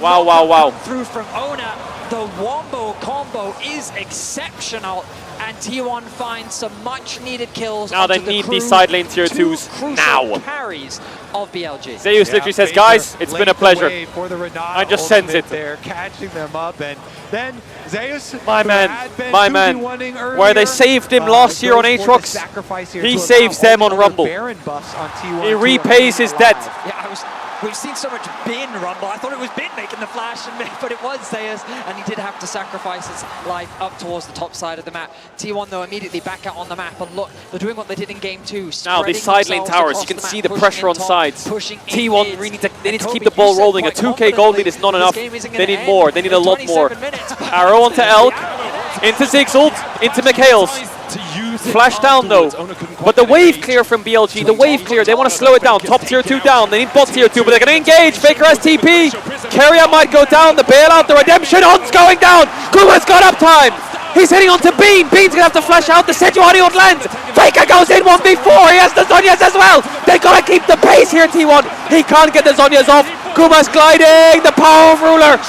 Wow. Through from Ona, the wombo combo is exceptional, and T1 finds some much needed kills. Now they need these side lane tier 2s now. Carries of BLG. Zeus literally says, guys, it's been a pleasure. I just sense it. They're catching them up, and then Zeus, my man, where they saved him last year on Aatrox, he saves them on Rumble. He repays his debt. We've seen so much Bin Rumble. I thought it was Bin making the flash, but it was Zeus, and he did have to sacrifice his life up towards the top side of the map. T1, though, immediately back out on the map, and look, they're doing what they did in Game 2. Now, these side lane towers, you can see the pressure on sides. T1 really they need to keep the ball rolling. A 2k gold lead is not enough. They need more. They need a lot more. Arrow onto Elk, into Ziggs ult, into Mikhail's. Flash down though, but the wave clear from BLG, the wave clear, they want to slow it down. Top tier 2 down, they need bot tier 2, but they're going to engage. Faker has TP, Keria might go down, the bailout, the redemption, On's going down. Kuma's got up time, he's hitting onto Bean, Bean's going to have to flash out, the Sejuani won't land. Faker goes in 1v4, he has the Zhonya's as well. They got to keep the pace here, T1. He can't get the Zhonya's off. Kuma's gliding, the power of Ruler.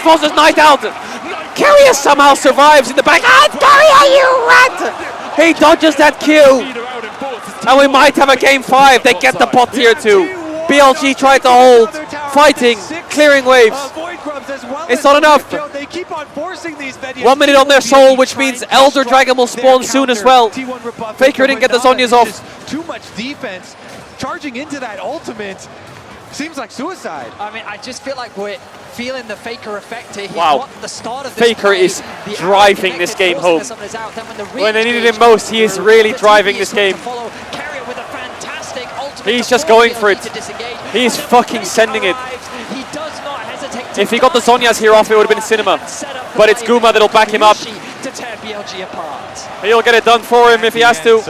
Forces Knight out. Keria somehow survives in the back. And Keria, you rat! He dodges that Q. And we might have a game 5. They get the bot tier 2. BLG tried to hold. Fighting. Clearing waves. It's not enough. 1 minute on their soul, which means Elder Dragon will spawn soon as well. Faker didn't get the Zhonya's off. Too much defense. Charging into that ultimate seems like suicide. I mean, I just feel like we're feeling the Faker effect here. Wow. The start of this Faker is driving this game home. When they needed him most, he is really driving this game. He's just going for it. He's fucking sending it. If he got the Zhonya's here off, it would have been cinema. But it's Guma that'll back him up. He'll get it done for him if he has to.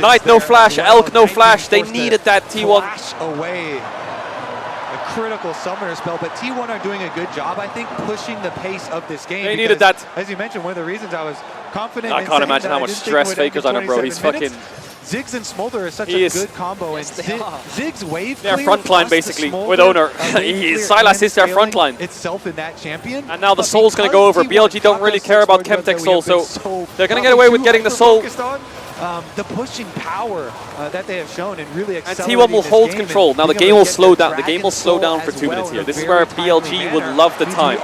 Knight no flash, Elk no flash. They needed that T1. Away. A critical summoner spell, but T1 are doing a good job, I think, pushing the pace of this game. They needed that. As you mentioned, one of the reasons I was confident. I can't imagine how much stress Faker's under, bro. He's fucking. Ziggs and Smolder is such a good combo, and Ziggs wave their frontline basically with Owner. Sylas is their frontline itself in that champion. And now the Soul's going to go over. BLG don't really care about Chemtech Soul, so they're going to get away with getting the Soul. The pushing power that they have shown and really accelerating. And T1 will hold control. Now the game will slow down. The game will slow down for 2 minutes here. This is where BLG would love the time.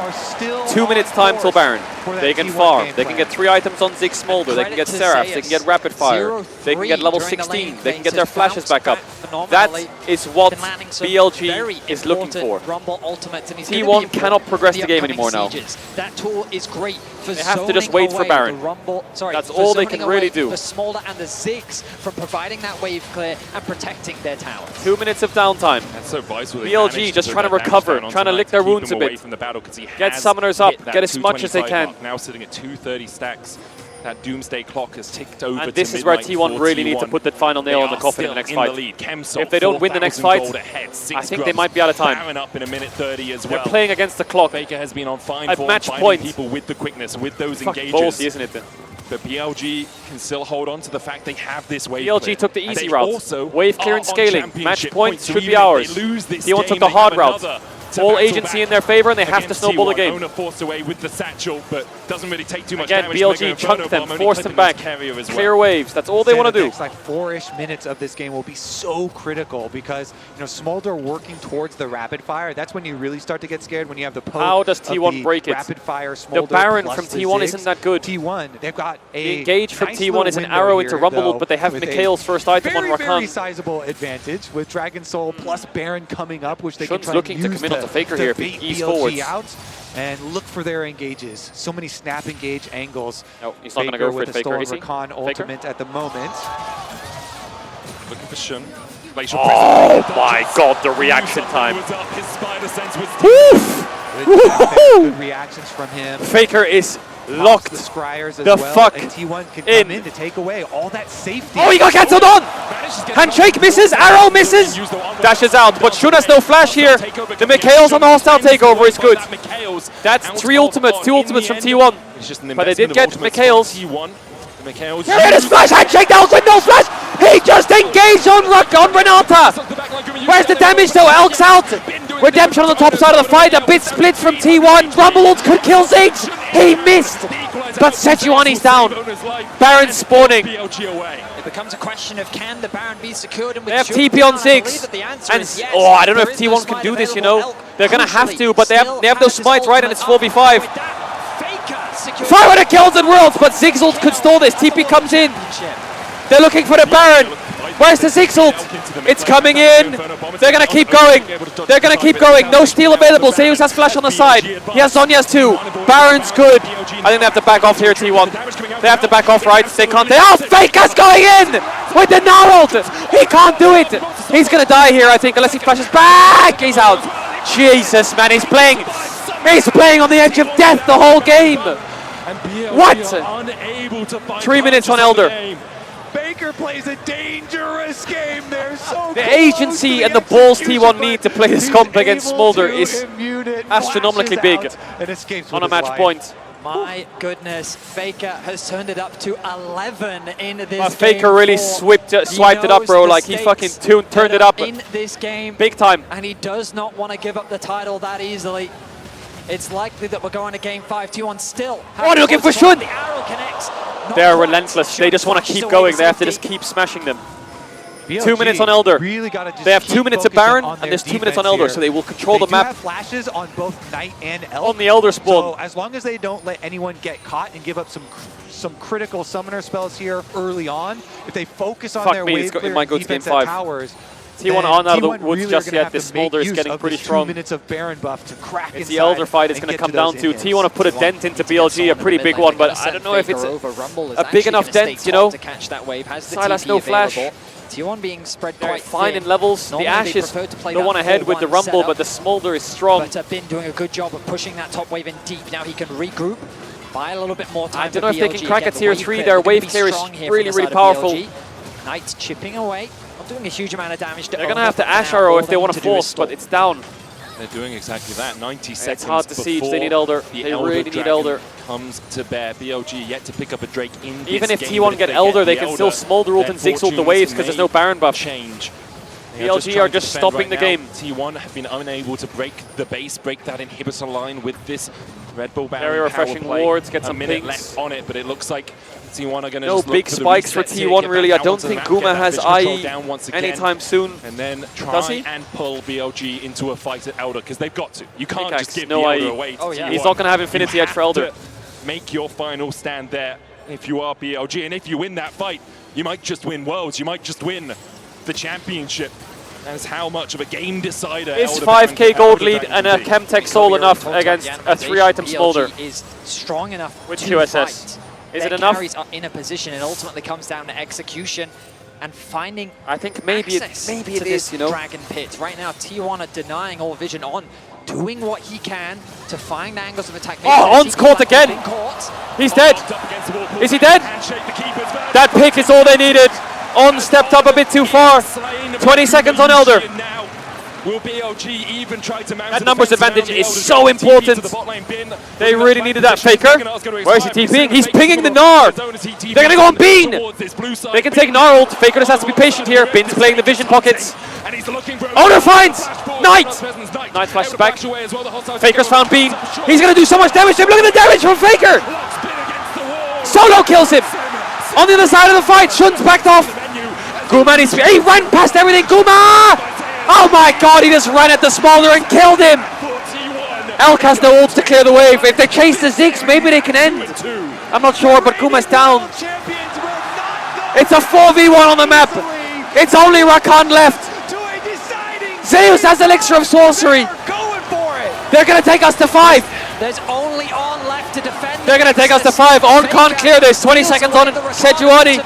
2 minutes time till Baron. They can farm. They can get 3 items on Ziggs Smolder. They can get Seraphs. They can get Rapid Fire. They can get level 16. They can get their flashes back up. That is what BLG is looking for. T1 cannot progress the game anymore now. That tool is great. They have to just wait for Baron. That's all they can really do. The Smolder and the Ziggs from providing that wave clear and protecting their towers. 2 minutes of downtime. That's so vital. BLG just trying to recover, trying to lick their wounds a bit. Get summoners up, get as much as they can. Now sitting at 230 stacks. That doomsday clock has ticked over. And this is where T1 really need to put the final nail in the coffin in the next fight. If they don't win the next fight, I think they might be out of time. Baron up in a minute 30 as well. They're playing against the clock. Faker has been on fine at form, match finding point. people with the quickness, with those Fucking engages. ballsy, isn't it? But BLG can still hold on to the fact they have this wave BLG clear. took the easy route. Also wave clear and scaling. Match points should be ours. T1 T1 took the hard route. All agency in their favor, and they have to snowball the game. Owner forced away with the satchel, but doesn't really take too much Again, damage. BLG chunked them, forced them back. Clear waves. That's all they want to do. Next, like 4-ish minutes of this game will be so critical because Smolder working towards the rapid fire. That's when you really start to get scared when you have the poke. How does T1 break it? Rapid fire Smolder. The Baron from T1 isn't that good. T1, they've got a the engage from T1 is an arrow into Rumble, but they have Mikhail's first item on Rakan. Very sizable advantage with Dragon Soul plus Baron coming up, which they can try and looking use to commit onto Faker here. Ease forwards. Out and look for their engages. So many snap engage angles. No, he's not going to go for it. Faker, is he? Rakan ultimate at the moment. Looking Oh my god, the reaction time. Good reactions from him. Faker is locked the scryers as the well, fuck and T1 could in. come in to take away all that safety. Oh, he got cancelled on! Handshake misses, arrow misses, dashes out, but Shun has no flash here. The Mikhail's on the hostile takeover is good. That's 3 ultimates, 2 ultimates from T1. But they did get Mikhail's. Here it is, flash handshake down with no flash! He just engaged on Renata! Where's the damage though? Elk's out! Redemption on the top side of the fight, a bit split from T1. Rumbleons could kill Ziggs! He missed! But Sejuani's down. Baron spawning. It becomes a question of can the Baron be secured? And they have TP on Ziggs. And oh, I don't know if T1 can do this, you know. They're gonna have to, but they have those smites, right? And it's 4v5. 500 kills in Worlds, but Ziggs ult could stall this. TP comes in. They're looking for the Baron. Where's the Ziggs ult? It's coming in. They're going to keep going. They're going to keep going. No steal available. Zeus has flash on the side. He has Zhonya's too. Baron's good. I think they have to back off here, T1. They have to back off, right? They can't. Oh, Faker's going in with the Gnar ult. He can't do it. He's going to die here, I think, unless he flashes back. He's out. Jesus, man. He's playing on the edge of death the whole game. What? 3 minutes on Elder. Baker plays a dangerous game there. The agency and the balls T1 need to play this comp against Smolder is astronomically big on a match point. My goodness, Faker has turned it up to 11 in this game. Faker really swiped it up, bro. Like he fucking turned it up in this game, big time. And he does not want to give up the title that easily. It's likely that we're going to game 5. T1 still. Oh, they're looking for Shun. The arrow connects. They're relentless. They just want to keep going. They have to just keep smashing them. BLG 2 minutes on Elder. Really gotta just they have 2 minutes of Baron, and there's 2 minutes on Elder, here. so they will control the do map. Have flashes on both Knight and Elk. On the Elder spawn. So as long as they don't let anyone get caught and give up some critical summoner spells here early on, if they focus on their wave clear might go to game defense 5. at towers, T1 aren't out of the woods really just yet. This Smolder is getting pretty strong. 2 minutes of Baron buff to crack it's the Elder fight is going to come down to. T1 have put a dent into BLG, a pretty big one, but I don't know if it's a big enough dent, you know. Sylas no flash. T1 being spread They're quite fine thin. in levels. Normally the Ash is the one ahead with the Rumble, but the Smolder is strong. But Bin doing a good job of pushing that top wave in deep. Now he can regroup, buy a little bit more time. I don't know if they can crack a tier 3. Their wave clear is really, really powerful. Knight's chipping away. Not doing a huge amount of damage to They're going to have to Ash Arrow if they want to force, but it's down. They're doing exactly that. 90 seconds. It's hard to siege. They need Elder. They really need Elder. Comes to bear. BLG yet to pick up a Drake in this Even if game, T1 get Elder, they can still Smolder ult and Ziggs ult the waves because there's no Baron buff. Change. BLG are just stopping the game. T1 have been unable to break the base, break that inhibitor line with this Red Bull Baron. Very refreshing wards, get some minute pings. left on it, but it looks like T1 are going to no big spikes for T1 really. I don't think Guma has IE anytime soon. And then try and pull BLG into a fight at Elder because they've got to. You can't just give the Elder away to T1. He's not going to have Infinity Edge for Elder. Make your final stand there if you are BLG, and if you win that fight, you might just win Worlds. You might just win the championship. That's how much of a game decider. Is 5k gold lead and a Chemtech Soul enough against a 3-item Smolder? Is strong enough. Which QSS? Is it enough? Carries are in a position, and ultimately comes down to execution and finding. I think maybe it is, you know. Dragon pit right now. T1 are denying all vision on, doing what he can to find angles of attack. Oh, On's caught again. He's dead. Is he dead? That pick is all they needed. On stepped up a bit too far. 20 seconds on Elder. Will BLG even try to mount that numbers advantage is so important. They really needed that. Faker. Where is he TPing? He's pinging the Gnar. They're going to go on Bean. They can take Gnar ult. Faker just has to be patient here. Bin's playing the vision pockets. Owner finds Knight. Knight flashes back. Faker's found Bean. He's going to do so much damage to him. Look at the damage from Faker. Solo kills him. On the other side of the fight, Shun's backed off. Guma, he ran past everything. Guma! Oh my god, he just ran at the Smolder and killed him! Elk has no ults to clear the wave. If they chase the Ziggs, maybe they can end. I'm not sure, but Guma's down. It's a 4v1 on the map. It's only Rakan left. Zeus has Elixir of Sorcery. They're going to take us to 5. There's only On left to defend. They're going to take us to 5. On can't clear this. 20 seconds on it. Sejuani.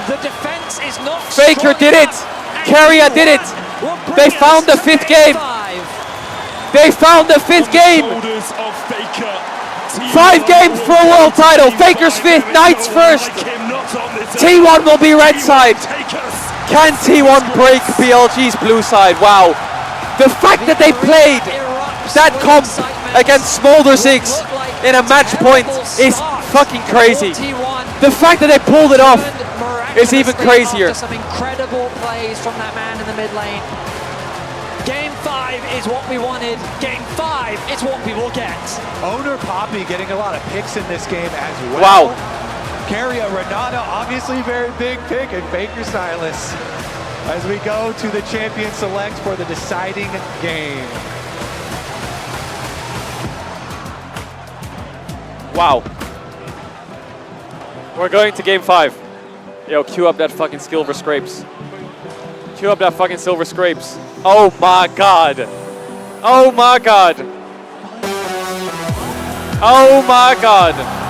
The defense is not Faker did it. Keria did it. They found the 5th game. They found the 5th game. 5 games for a world title. Faker's 5th, Knight's 1st. T1 will be red side. Can T1 break BLG's blue side? Wow. The fact that they played that comp against Smolder 6 in a match point is fucking crazy. The fact that they pulled it off is even crazier. Some incredible plays from that man in the mid lane. Game 5 is what we wanted. Game 5 is what we will get. Owner Poppy getting a lot of picks in this game as well. Wow. Keria, Renata, obviously very big pick, and Faker Silas as we go to the champion select for the deciding game. Wow. We're going to game 5. Yo, queue up that fucking silver scrapes. Queue up that fucking silver scrapes. Oh my god. Oh my god. Oh my god.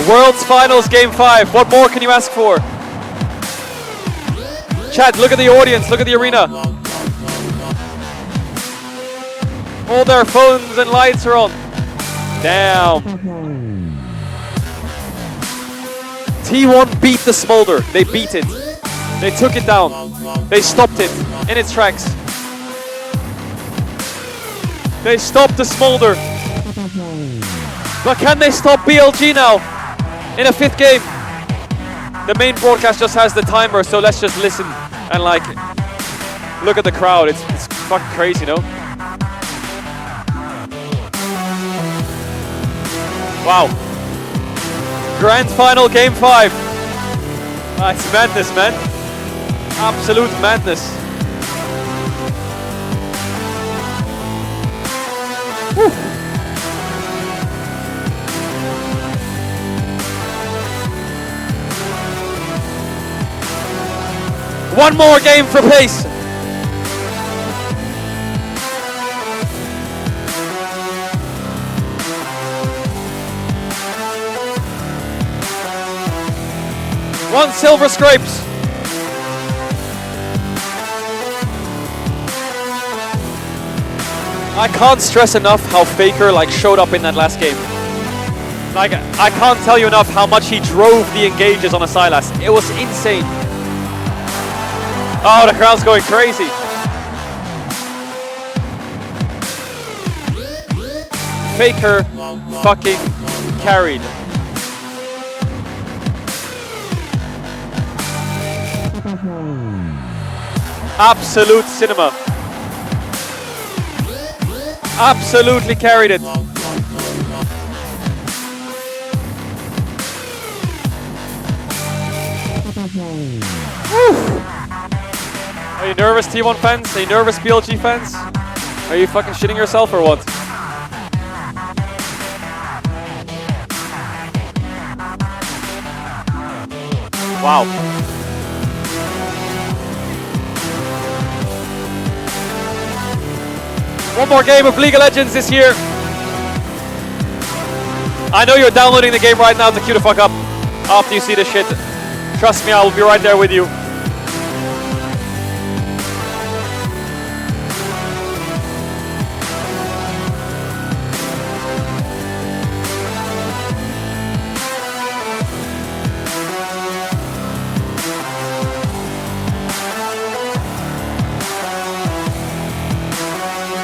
World's Finals Game 5. What more can you ask for? Chat, look at the audience, look at the arena. All their phones and lights are on. Damn. T1 beat the Smolder. They beat it. They took it down. They stopped it in its tracks. They stopped the Smolder. But can they stop BLG now? In a 5th game. The main broadcast just has the timer, so let's just listen and like look at the crowd. It's fucking crazy, no? Wow. Grand final game 5. It's madness, man. Absolute madness. Whew. One more game for pace. One silver scrapes. I can't stress enough how Faker like showed up in that last game. Like I can't tell you enough how much he drove the engages on a Sylas. It was insane. Oh, the crowd's going crazy. Faker fucking carried. Absolute cinema. Absolutely carried it. Woo. Are you nervous, T1 fans? Are you nervous, BLG fans? Are you fucking shitting yourself or what? Wow. One more game of League of Legends this year. I know you're downloading the game right now to queue the fuck up after you see this shit. Trust me, I will be right there with you.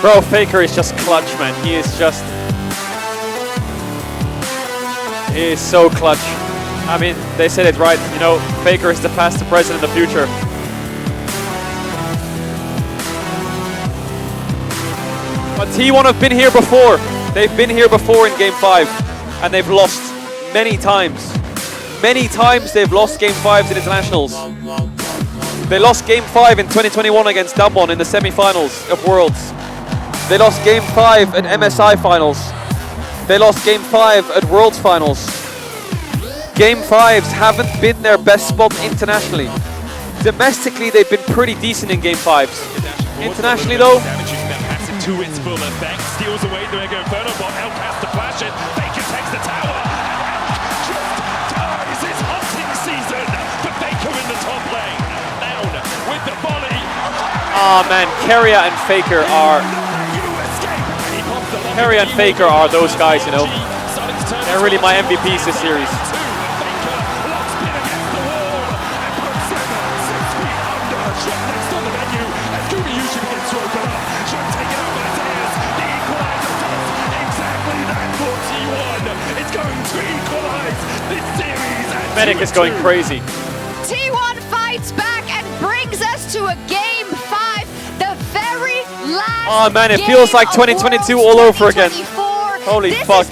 Bro, Faker is just clutch, man. He is so clutch. I mean, they said it right, you know, Faker is the past, the present, and the future. But T1 have been here before. They've been here before in Game 5, and they've lost many times. Many times they've lost Game 5s in internationals. They lost Game 5 in 2021 against Damwon in the semi-finals of Worlds. They lost Game 5 at MSI finals. They lost Game 5 at Worlds Finals. Game 5s haven't been their best spot internationally. Domestically, they've been pretty decent in Game 5s. Internationally, though, to its full effect, steals away the Mega Inferno bot. Elk has to flash it. Faker takes the tower. And Elk just dies. It's hunting season for Faker in the top lane. Down with the volley. oh man, Keria and Faker are those guys, you know. They're really my MVPs this series. Medic is going crazy. T1 fights back and brings us to a Game 5, the very last Oh man, it feels like 2022 all over again. Holy fuck.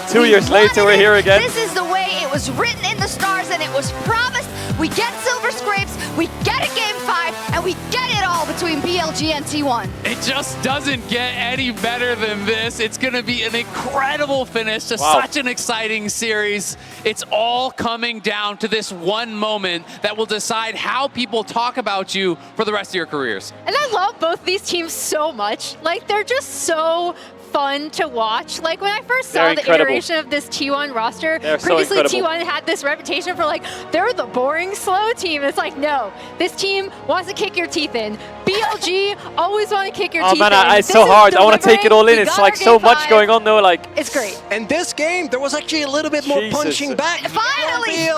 2 years later, we're here again. This is the way it was written in the stars and it was promised. We get Silver Scrapes, we get a Game 5, and we get it all between BLG and T1. It just doesn't get any better than this. It's going to be an incredible finish to such an exciting series. It's all coming down to this one moment that will decide how people talk about you for the rest of your careers. And I love both these teams so much. Like, they're just so fun to watch. Like, when I first saw the iteration of this T1 roster, previously T1 had this reputation for like, they're the boring, slow team. It's like, no, this team wants to kick your teeth in. BLG always want to kick your teeth in. Oh man, it's so hard. I want to take it all in. It's like so much going on though. Like, it's great. And this game, there was actually a little bit more punching back. Finally,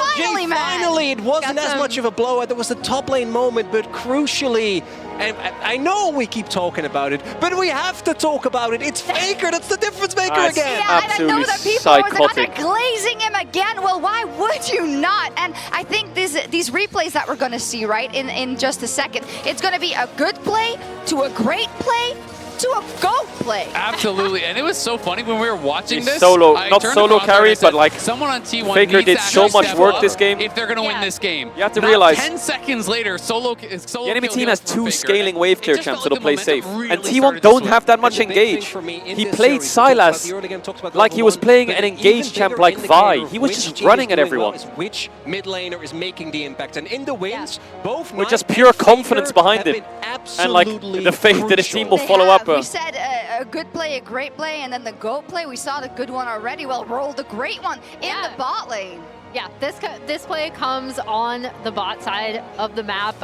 man. Finally, it wasn't as much of a blowout. There was the top lane moment, but crucially, and I know we keep talking about it, but we have to talk about it. It's Faker. That's the difference maker again. Yeah, and I know that people are like, glazing him again. Well, why would you not? And I think these replays that we're going to see, right, in just a second, it's going to be a good play to a great play to a GOAT play. Absolutely, and it was so funny when we were watching this. Solo, not solo carried, but like someone on T1 Faker did so much work this game. If they're going to win this game, you have to realize 10 seconds later, the enemy team has 2 scaling wave clear champs that'll play safe, and T1 don't have that much engage. He played Sylas like he was playing an engaged champ like Vi. He was just running at everyone. Which mid laner is making the impact, and in the wins, both with just pure confidence behind him, and like the faith that his team will follow up. We said a good play, a great play, and then the GOAT play. We saw the good one already. Well, rolled the great one in the bot lane. Yeah, this play comes on the bot side of the map.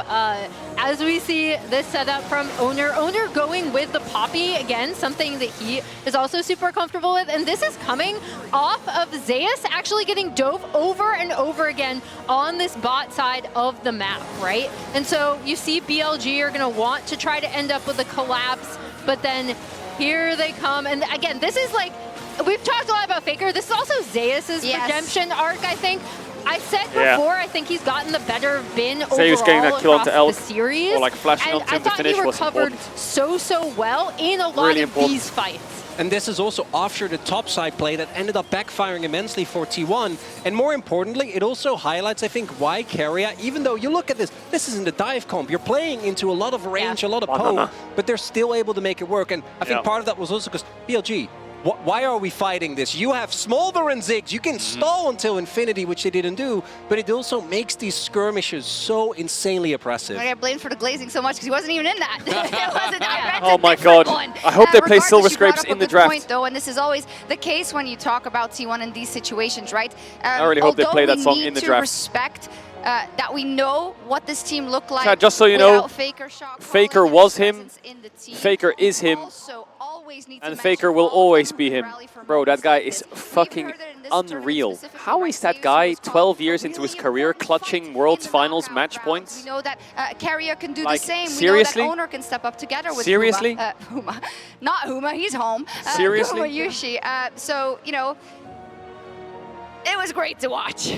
As we see this setup from Owner. Owner going with the Poppy, again, something that he is also super comfortable with. And this is coming off of Zeus actually getting dove over and over again on this bot side of the map, right? And so you see BLG are going to want to try to end up with a collapse, but then here they come. And again, this is like, we've talked a lot about Faker. This is also Zeus's redemption arc, I think. I said before, I think he's gotten the better bin overall getting that kill across onto Elk, the series. or like flashing and onto him I to thought finish he was recovered important. so well in a lot of these fights. And this is also after the topside play that ended up backfiring immensely for T1. And more importantly, it also highlights, I think, why Keria, even though you look at this isn't a dive comp. You're playing into a lot of range, a lot of poke, but they're still able to make it work. And I think part of that was also because BLG, why are we fighting this? You have Smolder and Ziggs. You can stall until infinity, which they didn't do, but it also makes these skirmishes so insanely oppressive. I got blamed for the glazing so much because he wasn't even in that. Oh my god. I hope they play Silver Scrapes in the draft. Point, though, and this is always the case when you talk about T1 in these situations, right? I really hope they play that song in the draft. Respect that we know what this team looked like. Just so you know, Faker was him, Faker is him, and Faker will always be him. Bro, that guy is fucking unreal. How is that guy 12 years into his career clutching Worlds Finals match points? We know that Keria can do like, the same. Seriously? We know that Owner can step up together with seriously? Huma. Not Huma, he's home. Seriously? Yushi. So, you know, it was great to watch.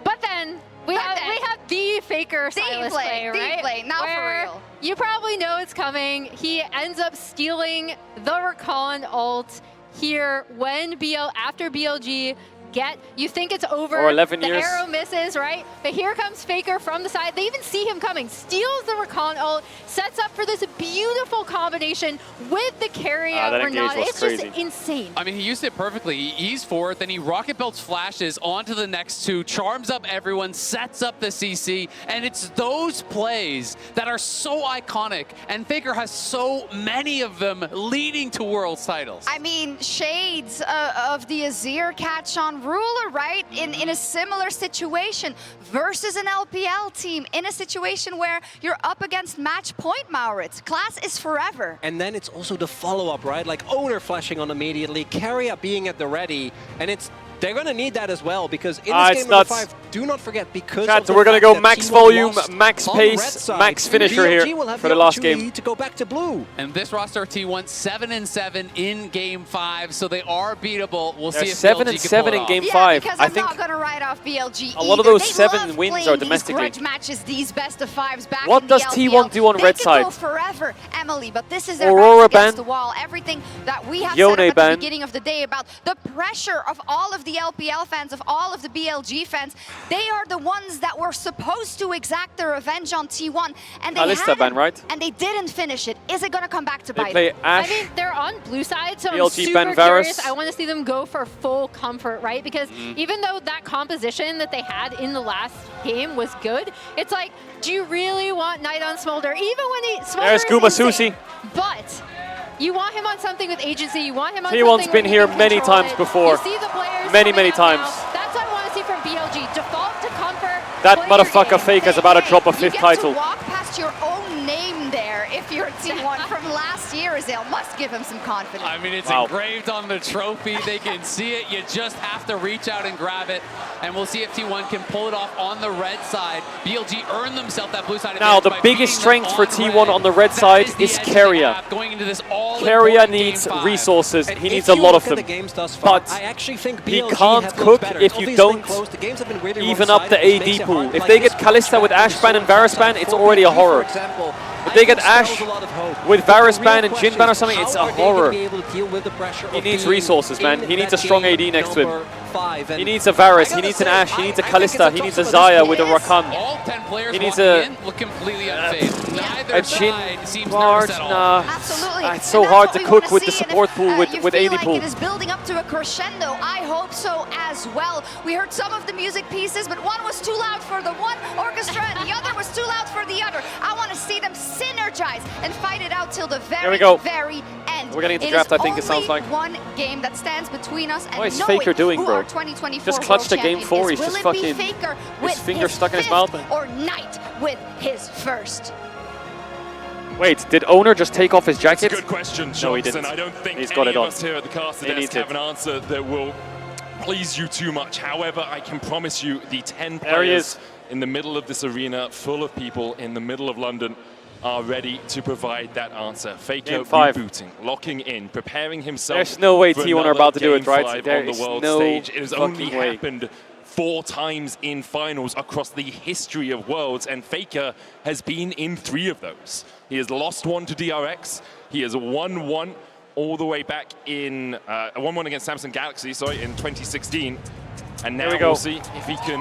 But then we have the Faker Sylas play, right? The play, now for real. You probably know it's coming. He ends up stealing the Rakan ult here when after BLG get. You think it's over. Or 11 the years. arrow misses, right? But here comes Faker from the side. They even see him coming. Steals the recon ult. Sets up for this beautiful combination with the carry that out engage Renata. was It's crazy. just insane. I mean, he used it perfectly. He's forward, then he rocket belts flashes onto the next two, charms up everyone, sets up the CC, and it's those plays that are so iconic, and Faker has so many of them leading to Worlds titles. I mean, shades of the Azir catch on Ruler, right? In a similar situation versus an LPL team, in a situation where you're up against match point, Maurits. Class is forever. And then it's also the follow-up, right? Like Owner flashing on immediately, Carrier being at the ready, and they're going to need that as well, because in this game number 5, do not forget, because Chat, of so the we're going to fact go that max T1 volume, lost max on the red pace, side, max finisher BLG here will have for the the last opportunity game. to go back to blue. And this roster T1 7-7 in Game 5, so they are beatable. We'll They're see if 7 BLG and can 7 pull in it Game off. 5. Because I I'm think not going to write off BLG a lot of those They 7 love wins playing are these domestically. grudge matches, these best of 5s back What in does the T1 LPL. do on they red could side? Go forever, Emily, but this is their Aurora backs against ban. the wall. Everything that we have Yone said up at ban. the beginning of the day about the pressure of all of the LPL fans, of all of the BLG fans, they are the ones that were supposed to exact their revenge on T1, and they Kalista hadn't, ban, right? and they didn't finish it. Is it going to come back to They bite play them? Ashe. I mean, they're on blue side, so I'm BLG super ban curious. Varus. I want to see them go for full comfort, right? Because even though that composition that they had in the last game was good, it's like, do you really want Knight on Smolder? Even when Smolder There's is Guma insane, Susi. But you want him on something with agency. You want him on T1's something been where he here can many control times it. before. You see the players Many coming out times. now. That's what I want to see from BLG. Default to comfort. That play your motherfucker game. Fake is about to drop a You 5th get title. to walk past your own name there if you're T1 from last year. Azale must give him some confidence. I mean, it's Wow. engraved on the trophy. They can see it. You just have to reach out and grab it. And we'll see if T1 can pull it off on the red side. BLG earned themselves that blue side. Now, the advantage by biggest beating them strength for T1 red. on the red That side the is edge they Carrier. have going into this all Carrier important needs Game 5. resources. And He if needs a you lot look of at them. the games thus far, But I actually think he BLG can't have cook looked better. if It's you obviously don't close. The games have been really even up the one-sided, which makes AD it pool. hard. If Like they this get Kalista with match Ashe ban and Varus ban, it's for already a BLG, horror. For example, If I they think get Ashe spells a lot of hope. with But the Varus real ban and question Jhin ban or is, something, it's how a are they gonna horror. be able to deal with the pressure He of needs being resources, man. in He needs that a strong game AD next to him. number 5? And He needs a Varus, I he gotta needs an say, Ashe, he needs a I think it's Kalista, he tough needs a one. Zaya with a This Rakan. All 10 players He needs walking a in look completely unfazed. Neither a Jhin side seems Bard, nervous at all. nah. Absolutely. It's so And that's hard what to we wanna cook with the see, and support if, pool you with feel AD like pool. it is building up to a crescendo. I hope so as well. We heard some of the music pieces, but one was too loud for the one orchestra and the other was too loud for the other. I want to see them synergize and fight it out till the Here we very, go. very end. We're getting into It draft, is I think it sounds only like. one game that stands between us and What is knowing Faker doing, who bro? our 2024 Just clutched world a game champion 4. is. He's just Will it be fucking Faker his with finger his stuck in his 5th mouth, man. or Knight with his first? Wait, did Owner just take off his jacket? It's a good question, No, he Shox, didn't. and I don't think He's any got it of on. us here at the Caster He Desk needs have it. an answer that will please you too much. However, I can promise you the 10 There he players is. in the middle of this arena, full of people in the middle of London, are ready to provide that answer. Faker Game 5. rebooting, locking in, preparing himself. There's no way for T1 are another about to do Game it, right? 5 There on the is world no stage. It has only fucking way. happened 4 times in finals across the history of Worlds, and Faker has been in 3 of those. He has lost 1 to DRX. He has won 1 all the way back in 1-1 against Samsung Galaxy, sorry, in 2016. And now Here we go. we'll see if he can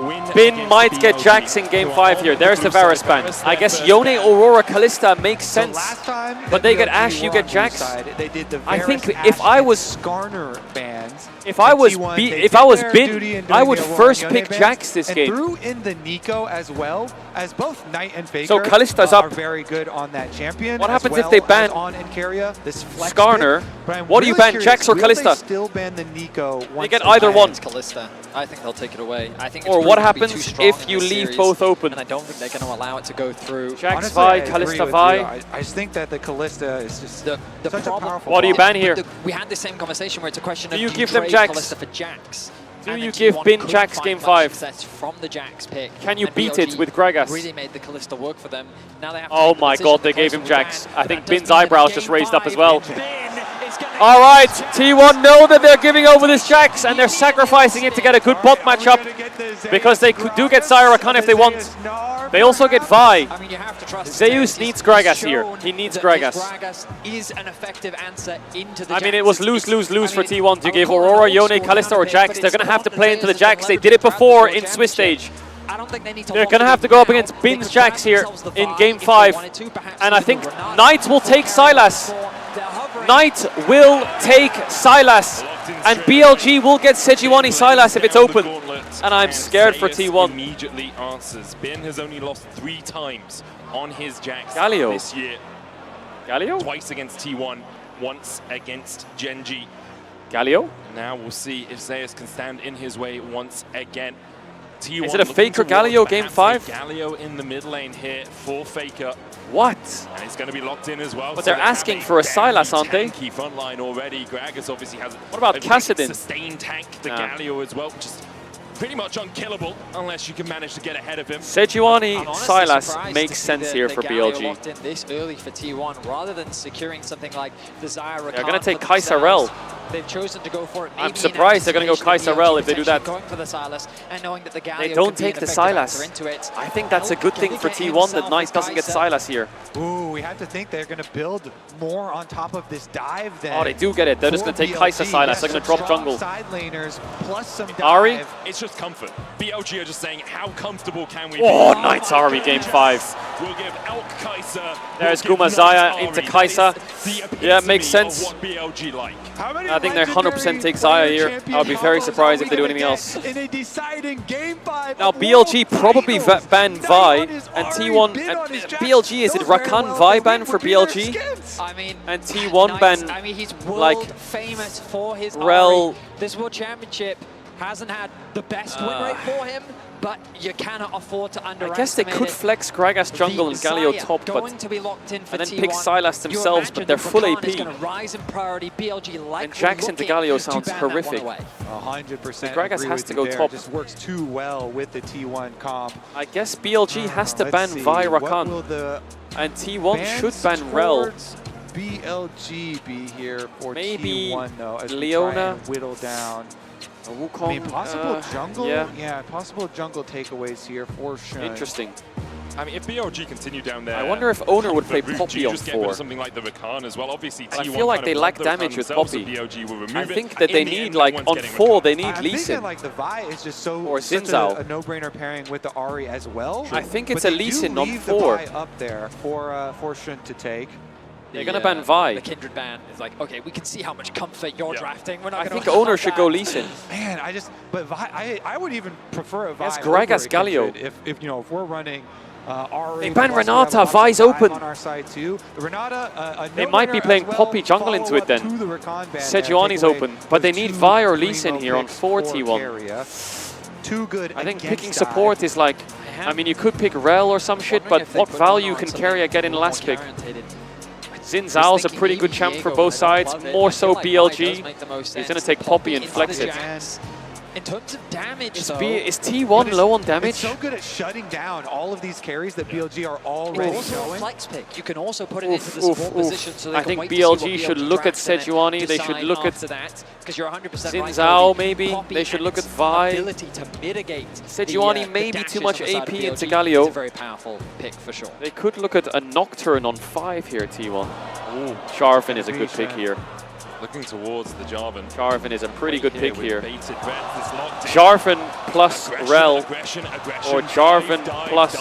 win. Bin against might get BLG, Jax in Game who are 5 on here. the There's the blue Varus side. ban. Varus I their guess first Yone, ban. Aurora, Kalista makes sense. Last time, But they get BLG Ashe, you were get on blue Jax. side. They did the I think Varus, if Ashe, I and was Skarner bans, If I and was T1, Bin, they if did I was their Bin, duty in I doing would the Aurora first Yone pick bans Jax this and game. threw in the Nico as well, as both Knight and Faker So Kalista's up. are very good on that champion. What as happens if well they ban as on Encaria, this flex Skarner? pick. But I'm What do you really ban, curious, Jax or will they Kalista? still ban the Nico once get they either ban one. It's Kalista. I think they'll take it away. I think it's Or proven what to be happens too strong if in you this leave series, both open? And I don't think they're going to allow it to go through. Jax Honestly, Vi, I agree Kalista with Vi. you. I just think that the Kalista is just The such a problem- powerful What do you combo. ban here? We had the same conversation where it's a question Do of you give them trade Jax? Kalista for Jax? Do And you then give T1 Bin couldn't Jax find Game much 5? success from the Jax pick. Can you and beat BLG it with Gragas? really made the Kalista work for them. Now they have to Oh make the my decision. god, they The gave closer him we Jax. ban, I but think that does Bin's mean that in eyebrows Game just raised up as 5, well. Bin is going All right, T1 know that they're giving over this Jax and they're sacrificing it to get a good bot matchup because they do get Zyra Rakan if they want. They also get Vi. I mean, you have to trust Zeus needs Gragas here. He needs Gragas. Gragas is an effective answer into the I mean, it was lose for T1 to give Aurora, Yone, Kalista or Jax. They're going to have to play into the Jax. They did it before in Swiss stage. I don't think they need to. They're going to have to go up against Bin's Jax here in Game 5. And I think Knight will take Sylas. Knight will take Sylas. And BLG will get Sejuani Sylas if it's open. And I'm scared for T1. Immediately answers. Bin has only lost 3 times on his Jax Galio this year. Galio? Twice against T1, once against Genji. Galio? Now we'll see if Zeus can stand in his way once again. T1 is it a Faker Galio Game 5? Galio in the mid lane here for Faker. What? And it's going to be locked in as well. But they're asking for a Sylas, aren't they? Tanky front line already. Gragas obviously has what about Kassadin? Sustained tank, the Galio as well, which is pretty much unkillable unless you can manage to get ahead of him. Sejuani Sylas makes sense here for BLG. Locked in this early for T1 rather than securing something like the Zyra. They're going to take Caedrel. They've chosen to go for it. I'm surprised they're going to go Caedrel if they do that. Going for the Sylas and knowing that the Galio they don't take the Sylas. I think that's a good thing for T1 that Knight doesn't get Sylas here. Ooh, we have to think they're going to build more on top of this dive then. Oh, they do get it. They're just going to take Kai'Sa Sylas. They're going to drop jungle. Side laners plus some dive. Ari? It's just comfort. BLG are just saying, how comfortable can we be? Oh, Knight's Ari Game 5. We'll give Elk Kai'Sa. There's Gumazaya into Kai'Sa. Yeah, makes sense. What BLG like. I think they're 100% take Xayah here. I would be very surprised if they do anything else. In a deciding Game 5. Now BLG probably ban Vi, and T1 BLG, is it Rakan Vi ban for BLG? I mean, and T1 ban, I mean, he's world like famous for his Rel. Ari. This World Championship hasn't had the best win rate for him, but you cannot afford to underestimate. I guess they could flex Gragas jungle and Galio top, but to be locked in for and then T1. pick Sylas themselves, but they're full AP. Rise in priority. BLG and Jax into Galio sounds horrific. 100%. Gragas has to go top. Just works too well with the T1 comp. I guess BLG has to ban Vi Rakan, and T1 should ban Rel. BLG be here for maybe T1 though, as Leona we try and whittle down. Wukong, I mean, possible jungle? Yeah, possible jungle takeaways here for sure. Interesting. I mean, if BLG continue down there, I wonder if Owner would play Poppy on 4. Something like the Rakan as well. Obviously, T1 I feel like they lack damage with Poppy. I think that they need, like, on 4, they need Lee Sin. Like the Vi is just so or such Xin a no-brainer pairing with the Ari as well. I think it's a Lee Sin on 4. The Vi up there for Shun to take. They're going to ban Vi. The Kindred ban is like, okay, we can see how much comfort you're drafting. We're not I think Owner should go Lee Sin. Man, but Vi, I would even prefer a Vi. Yes, Gragas Galio. If you know, if we're running Ari. They ban Renata, Vi's open. On our side too. Renata, they might be playing Poppy jungle into it then. Sejuani's open, but they need Vi or Lee Sin here on 4 T1. Too good. I think picking support is like, I mean, you could pick Rel or some shit, but what value can Keria get in last pick? Xin Zhao's a pretty good champ for both sides, more so BLG. He's going to take Poppy and flex it. In terms of damage, is T1 low on damage? It's so good at shutting down all of these carries that BLG are already showing. Flex pick. You can also put it into the support position so they I can think wait BLG should look at Sejuani. They should look at Xin Zhao maybe. They should look at Vi. Sejuani maybe too much AP into Galio. It's a very powerful pick for sure. They could look at a Nocturne on 5 here, T1. Ooh, Jarvan is a good pick here. Looking towards the Jarvan. Jarvan is a pretty good pick here. Jarvan plus Rel, or Jarvan plus...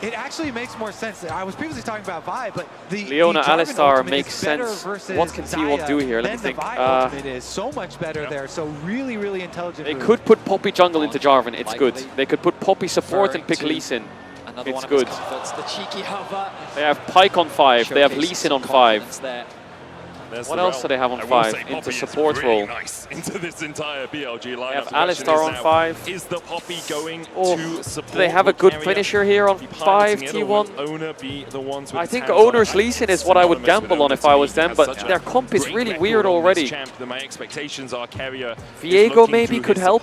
It actually makes more sense. I was previously talking about Vi, but the Leona the Alistar makes sense. What can T1 do here? Let me think. It is so much better there. So really, really intelligent. They could put Poppy jungle into Jarvan. It's good. They could put Poppy support and pick Lee Sin. It's good. The cheeky hover. They have Pyke on 5. They have Lee Sin on 5. What else do they have on 5 into support role? Nice into this entire BLG lineup. They have Alistar on 5. Is the Poppy going to support? Do they have a good finisher here on 5 T1? I think Owner's Lee Sin is what I would gamble on if I was them, but their comp is really weird already. My expectations are Keria Viego maybe could help.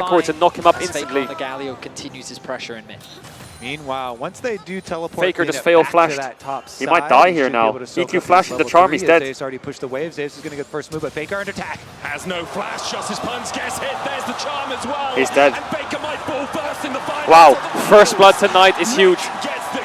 backwards and knock him up instantly. The Galio continues his pressure in mid. Meanwhile, once they do teleport, Faker just Cleanup fail back flashed. to that top He side, might die here should be now. able to soak EQ up flash this into level charm, 3 he's as dead. Zeus already pushed the wave. Zeus is going to get the first move, but Faker under attack. Has no flash, just his punch gets hit, there's the charm as well. He's dead. And Faker might fall first in the final. Wow, first blood tonight is huge. Gets the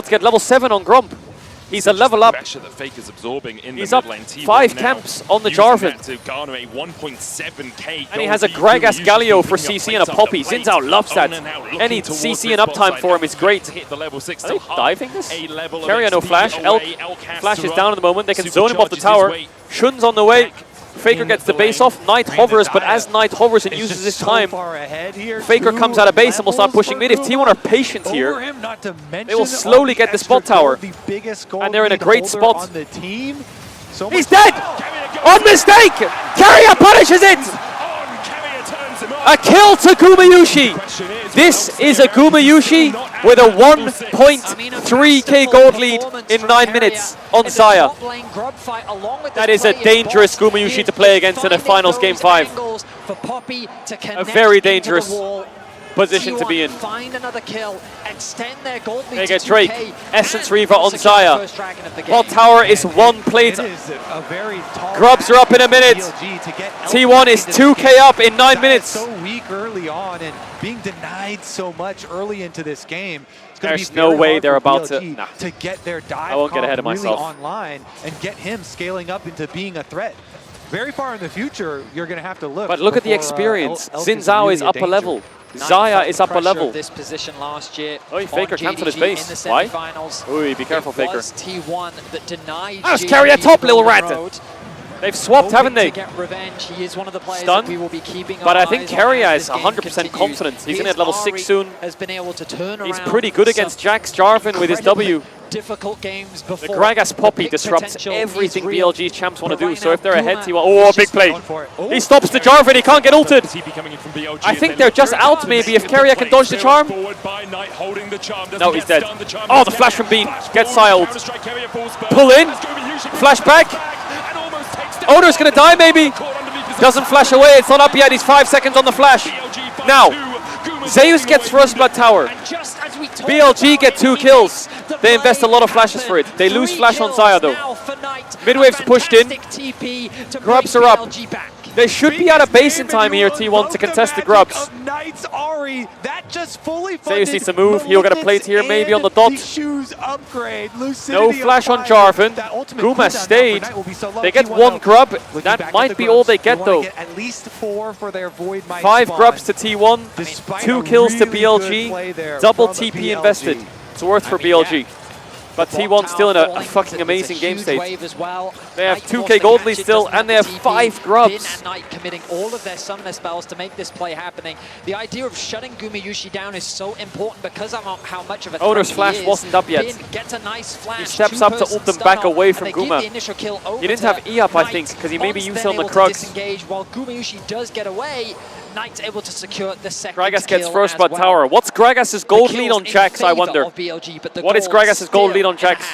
about to get level 7 on Gromp. He's a level up. Pressure that Faker's absorbing in He's the up mid lane. T1 5 now camps on the using Jarvan. that to garner a 1.7k And he has a Gragas Galio for CC and a Poppy. Xin Zhao loves that. Any CC and uptime for him is great. Are they diving this? Carrier no flash. Elk flash is down at the moment. They can zone him off the tower. Shun's on the way. Faker gets the base off. Knight hovers, but as Knight hovers and uses his time, Faker comes out of base and will start pushing mid. If T1 are patient here, they will slowly get the spot tower. And they're in a great spot. He's dead! On mistake! Carrier punishes it! A kill to Gumayushi! This is a Gumayushi with a 1.3k gold lead in 9 minutes on Xayah. That is a dangerous Gumayushi to play against in a finals game 5. A very dangerous position to be in. They get Drake, Essence Reaver on Xayah. Bot tower is 1 plate. Grubs are up in a minute. T1 is 2k up in 9 minutes. So weak early on and being denied so much early into this game. There's no way they're about to get their dive. I won't get ahead of really myself. Online and get him scaling up into being a threat. Very far in the future, you're going to have to look. But look at the experience. Xin Zhao is up a level. Xayah is up a level. This position last year. Oh, Faker cancelled his base. Why? Ooh, be careful, Faker. T1 that denied Let's carry a top, little rat. They've swapped, haven't they? Get revenge. He is one of the players Stunned, that we will be keeping but our I think eyes on Carrier as is this game 100% continues. confident. He's in His at level 6 soon. Has been able to turn He's around pretty good against Jax Jarvan with his W. Difficult games before. The Gragas Poppy disrupts everything BLG's champs want to do, so if they're ahead, T1... Oh, big play! He stops the Jarvan, he can't get ulted! I think they're just out, maybe, if Carrier can dodge the charm. No, he's dead. Oh, the flash from Bean gets Xayah ult. Pull in, flashback. Oner's gonna die, maybe. Doesn't flash away, it's not up yet, he's 5 seconds on the flash. Now, Zeus gets first blood tower. BLG get 2 kills. They invest a lot of flashes for it. They lose flash on Xayah though. Midwave's pushed in. Grubs are up. They should be out of base in time here, T1, to contest the grubs. Zeus needs to move. He'll get a plate here, maybe on the dot. No flash on Jarvan. Guma stayed. They get 1 grub. That might be all they get though. 5 grubs to T1, 2 kills to BLG, double TP invested. It's worth for BLG. But T1 still in a fucking amazing game state. They have 2k gold lead still, and they have 5 grubs. And Knight committing all of their summoner spells to make this play happening. The idea of shutting Gumayushi down is so important because of how much of a threat Oner's flash wasn't up yet. Gets a nice flash. He steps up to ult them back away from Guma. He didn't have E up, I think, because he maybe used it on the Krugs. While Gumayushi does get away, Knight's able to secure the second Gragas gets first blood tower. What's Gragas' gold lead on Jax, I wonder? What is Gragas' gold lead on Jax?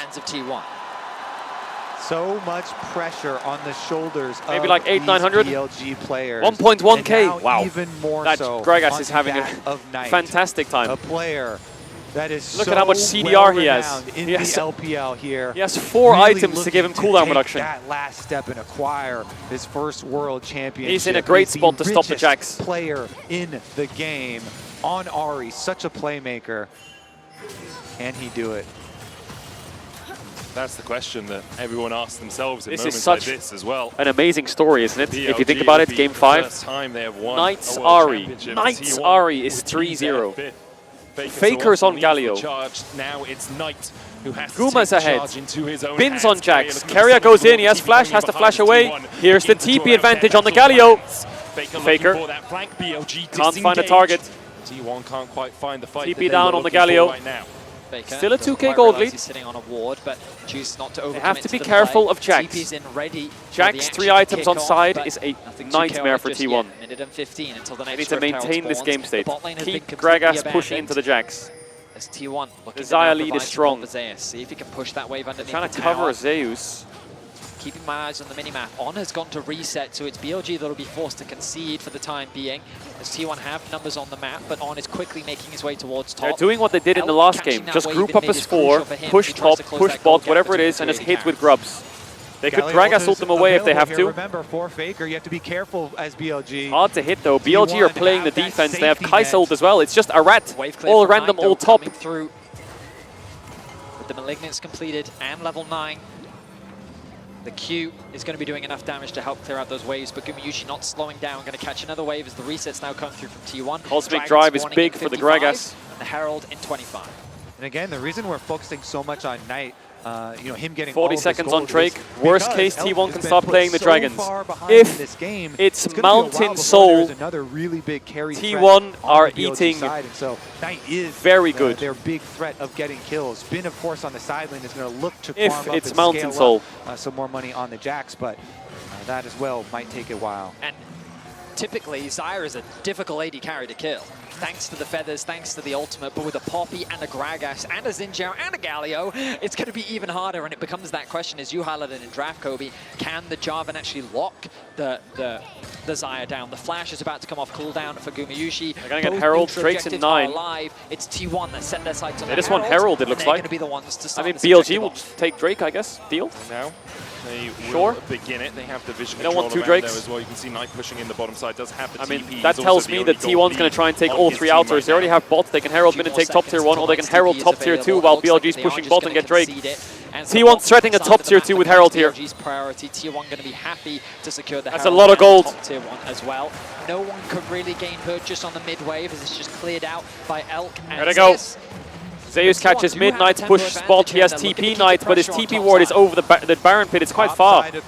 So much pressure on the shoulders maybe of like 800-900 BLG players. 1.1k. Wow. Even more that so Gragas is having a fantastic time. A player that is Look at how much CDR he has. In the LPL here. He has 4 really items to give him cooldown reduction. That last step and acquire his first world championship. He's in a great spot to stop the Jax. Player in the game on Ahri, such a playmaker. Can he do it? That's the question that everyone asks themselves in This moments is such like this as well. an amazing story, isn't it? BLG If you think about it, will be game the 5. first time they have won Knight's a world Ahri. championship. Knight's T1 Ahri is will be their 3-0. fifth. Faker's on Galio. Now it's Knight who has Guma's to take ahead. charge into his own Bins hands. on Jax. Carrier Carrier goes in, he has flash, has to flash away. Here's the TP advantage on the Galio. Faker can't find a target. T1 can't quite find the fight. TP down on the Galio. Right now. Still a 2k gold lead. He's sitting on a ward, but choose not to They have overcommit to be the careful play. of Jax. TP's in ready Jax, for the 3 action items to on kick off, side but is a nothing too nightmare for chaotic just T1. yet. Minute and 15 until the They next need to Red Herald maintain this spawns. game state. The bot lane has Keep been completely Gragas pushing into the Jax. As T1 looking The to now Xayah lead is provide strong. support for Zeus. See if he can push that wave underneath. Trying to the cover tower. Zeus. Keeping my eyes on the minimap. On has gone to reset, so it's BLG that'll be forced to concede for the time being. As T1 have numbers on the map, but On is quickly making his way towards top. They're doing what they did in the last game. Just group up as 4, push top, push bot, whatever it is, and just hit with grubs. They could Gragas ult them away if they have to. Remember, for Faker, you have to be careful as BLG. Hard to hit though. BLG are playing the defense. They have Kai'Sa ult as well. It's just a rat. All random, all top. The Malignant's completed and level 9. The Q is going to be doing enough damage to help clear out those waves, but Gumayusi not slowing down, going to catch another wave as the resets now come through from T1. Cosmic Drive is big for the Gragas. And the Herald in 25. And again, the reason we're focusing so much on Knight, you know, him getting 40 seconds on Drake. Worst case, T1 can start playing the Dragons. If it's Mountain Soul, another really big carry T1 are eating so Knight is very good. Their big threat of getting kills. Bin, of course, on the side lane is going to look to if farm up it's and Mountain scale Soul. up, some more money on the Jax, but that as well might take a while. And typically, Xayah is a difficult AD carry to kill. Thanks to the feathers, thanks to the ultimate, but with a Poppy and a Gragas and a Xin Zhao and a Galio, it's going to be even harder, and it becomes that question, as you highlighted in draft, Kobe, can the Jarvan actually lock the Xayah down? The Flash is about to come off cooldown for Gumayusi. They're going to get Herald, Drake's in 9. Alive. It's T1 that set their sights on They just want Herald, it looks like. Going to be the ones to start I mean, BLG will take Drake, I guess. Deal? Now they Sure. will begin it. They have the vision They don't control want two around Drakes. there as well. You can see Knight pushing in the bottom side. Does have the TP. I mean, that tells me that T1's going to try and take all 3 outers. They already have bots. They can Herald mid and take top tier 1, or they can Herald top tier 2 while BLG's pushing bot and get Drake. T1's threatening a top tier 2 with Herald here. BLG's priority. T1 going to be happy to secure the That's Herald a lot of gold. Top tier 1 as well. No one could really gain purchase on the mid wave as it's just cleared out by Elk and There they go. Zeus. Zeus catches mid, Knight's push spot. He has TP Knight, but his TP ward is over the Baron pit. It's quite far. Do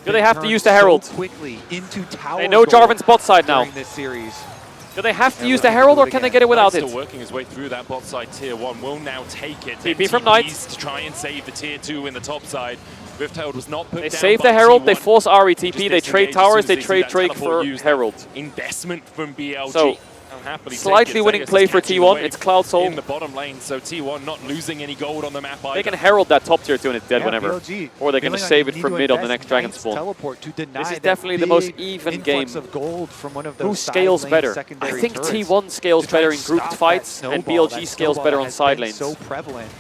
they have to use the Herald? They know Jarvan's bot side now. Do they have to use the Herald, or can they get it without it? Still working his way through that bot side. Tier 1 will now take it. TP from Knight to try and save the tier 2 in the top side. Rift Herald was not put They down save by the Herald, T1. they force Ahri TP, they Just trade disengage towers, as soon they as see trade that Drake teleport for used. Herald. Investment from BLG. So, I'll happily slightly take it. winning Zeus play is for catching the T1, wave it's Cloud Soul. in the bottom lane, so T1 not losing any gold on the map either. They can Herald that top tier 2 and it's dead Yeah, whenever. BLG Or they're going to feeling save like it you for need to mid on the invest next Dragon Knight's Spawn. teleport to deny This is that definitely the most big even game. influx of gold from one of Who those scales side lane better? I secondary think turrets T1 scales to try better and in grouped stop fights, that and snowball. BLG That scales snowball better that on has side been lanes. so prevalent.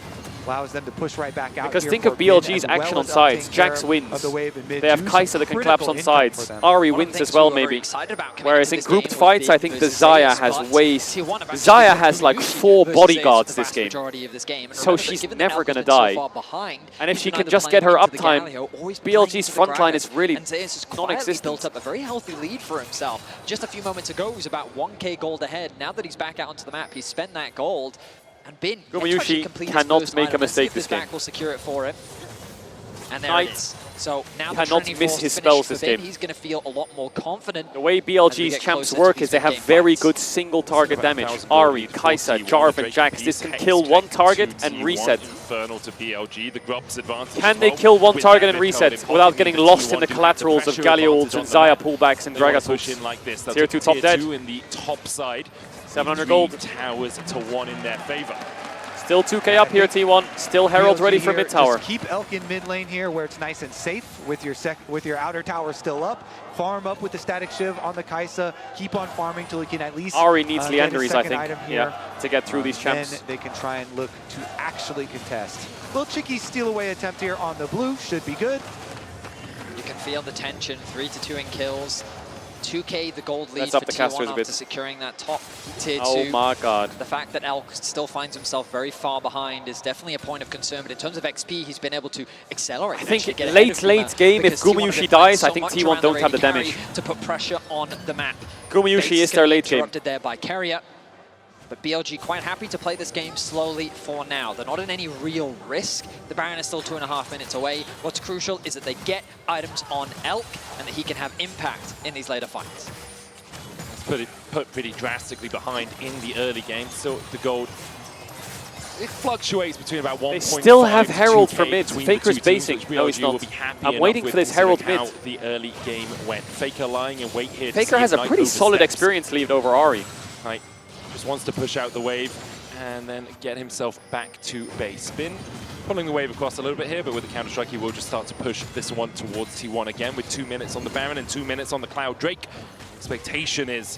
Allows them to push right back out Because here think for of Bin, BLG's as well action on as sides. taking Jax care wins. of the wave in mid. They have Juice, Kai'Sa that can collapse on critical income for sides. them. Ahri One of wins the as things well, we were very maybe. excited about coming Whereas into in this grouped game was fights, the I think the versus Xayah Zeus, has but way... T1 have actually Xayah been has like Gumayusi 4 versus bodyguards Zeus the this vast game. majority of this game. And So remember that she's given never Elk has going to been so die. far behind, And if he's she been can either just playing get her into the uptime, Galio or he's playing BLG's into the front line is Gragas. really And Zeus has quietly non-existent. built up a very healthy lead for himself. Just a few moments ago, he was about 1k gold ahead. Now that he's back out onto the map, he's spent that gold. And Bin Gumayusi cannot make a mistake this game. Back will secure it for him. And there Knight it is. So now the cannot Trinity miss Force his finished spells for this Bin. game. He's going to feel a lot more confident. The way as we BLG's get champs closer work to is they these have big very fights. good single target damage. 1,000 Ahri, gold Kai'Sa, T1, Jarvan, Drake Jax. is This can haste kill one to target and T1, reset. Infernal to BLG, the Grub's advantage. Can as they well, kill one with target that and mid code reset in without pocket, getting the lost in T1 the do have collaterals of pressure Galio advantage ults and on the Xayah map. pullbacks and They wanna Gragas push ults? in like this. They'll Tier take 2 top tier dead. 2 in the top side. 700 3 gold. towers to 1 in their favor. Still 2k up here, T1. Still Herald BLG ready for here, mid tower. just keep Elk in mid lane here where it's nice and safe with your outer tower still up. Farm up with the static shiv on the Kai'Sa. Keep on farming till he can at least Ahri needs get his Leanderies, I second think, item here. to get through these champs. Then they can try and look to actually contest. Little cheeky steal away attempt here on the blue should be good. You can feel the tension, 3-2 in kills. 2k the gold lead Let's up for the T1 casters a after bit. securing that top tier 2. Oh my god. The fact that Elk still finds himself very far behind is definitely a point of concern, but in terms of XP, he's been able to accelerate. I think get ahead late of Guma game, if because T1 have Gumayusi been playing dies, so I think much T1 around don't their have the AD carry damage. to put pressure on the map. Gumayusi Bates is their gonna be late game. interrupted there by Carrier. But BLG quite happy to play this game slowly for now. They're not in any real risk. The Baron is still 2.5 minutes away. What's crucial is that they get items on Elk and that he can have impact in these later fights. It's put pretty drastically behind in the early game. So the gold, it fluctuates between about 1.5 They still have to Herald 2K for mid. between Faker's the two teams, basing. which No, he's BLG not. will be happy I'm enough waiting with for this considering Herald mid. how the early game went. Faker lying in wait here to Faker see has if a Knight pretty solid oversteps. experience lead over Ahri. Knight just wants to push out the wave and then get himself back to base. Bin pulling the wave across a little bit here, but with the counter-strike, he will just start to push this one towards T1 again with 2 minutes on the Baron and 2 minutes on the Cloud Drake. Expectation is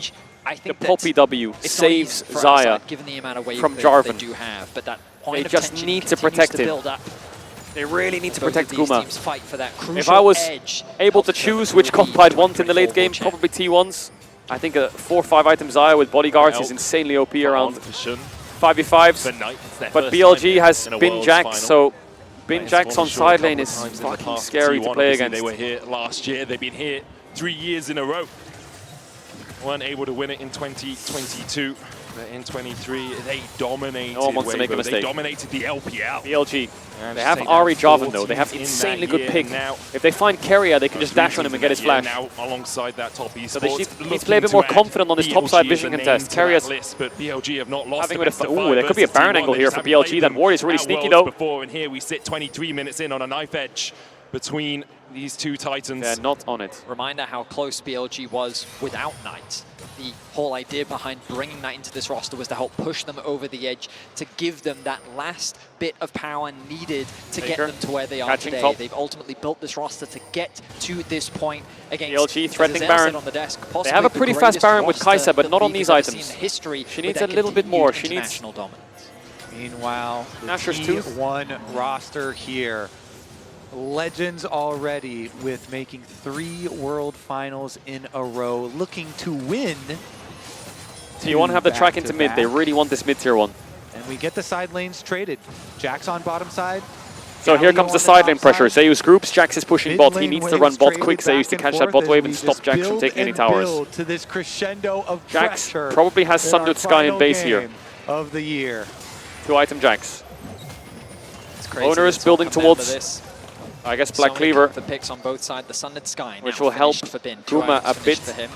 Siege, I think the Poppy W it's not easy saves for Xayah Outside, given the amount of wave from they Jarvan. do have, but that point They of just tension need to continues protect him. build up. They really need to Both protect of these Kuma. teams fight for that If crucial I was edge, able to choose which comp I'd want in the late game, probably T1s. I think a 4 or 5 item Xayah with bodyguards is insanely OP around 5v5s. But BLG has Bin Jax, so Bin Jax on side lane is fucking scary to play against. They were here last year. They've been here 3 years in a row. Weren't able to win it in 2022. But in 23, they dominated. No one wants to make a mistake. They dominated the LPL. BLG. They have Ari Jarvan though. They have insanely good pick. Now, if they find Keria, they can just dash on him and get his flash. Now, alongside that top esports, so they need to play a bit more confident on this top side vision contest. Keria's list, but BLG have not lost. Ooh, there could be a Baron angle here for BLG. That ward is really sneaky though. Before, and here we sit 23 minutes in on a knife edge. between these two titans. They're not on it. Reminder how close BLG was without Knight. The whole idea behind bringing Knight into this roster was to help push them over the edge, to give them that last bit of power needed to get them to where they are today. Top. They've ultimately built this roster to get to this point against BLG threatening as Baron. On the desk, they have a pretty fast Baron with Kai'Sa, but not on these items. History she needs a little bit more. She needs dominance. Meanwhile, the Nasher's Tooth. T1 roster here. Legends already with making 3 World Finals in a row, looking to win. T1 have the track into mid. They really want this mid tier 1. And we get the side lanes traded. Jax on bottom side. So here comes the side lane pressure. Zeus groups, Jax is pushing bot. He needs to run bot quick, Zeus, to catch that bot wave and stop Jax from taking any towers. To this crescendo of Jax probably has Sundered Sky in base here. Of the year. 2-item Jax. Owner is building towards this. I guess Black Cleaver. The picks on both sides, the Sundered Sky which will help Guma a bit. For him.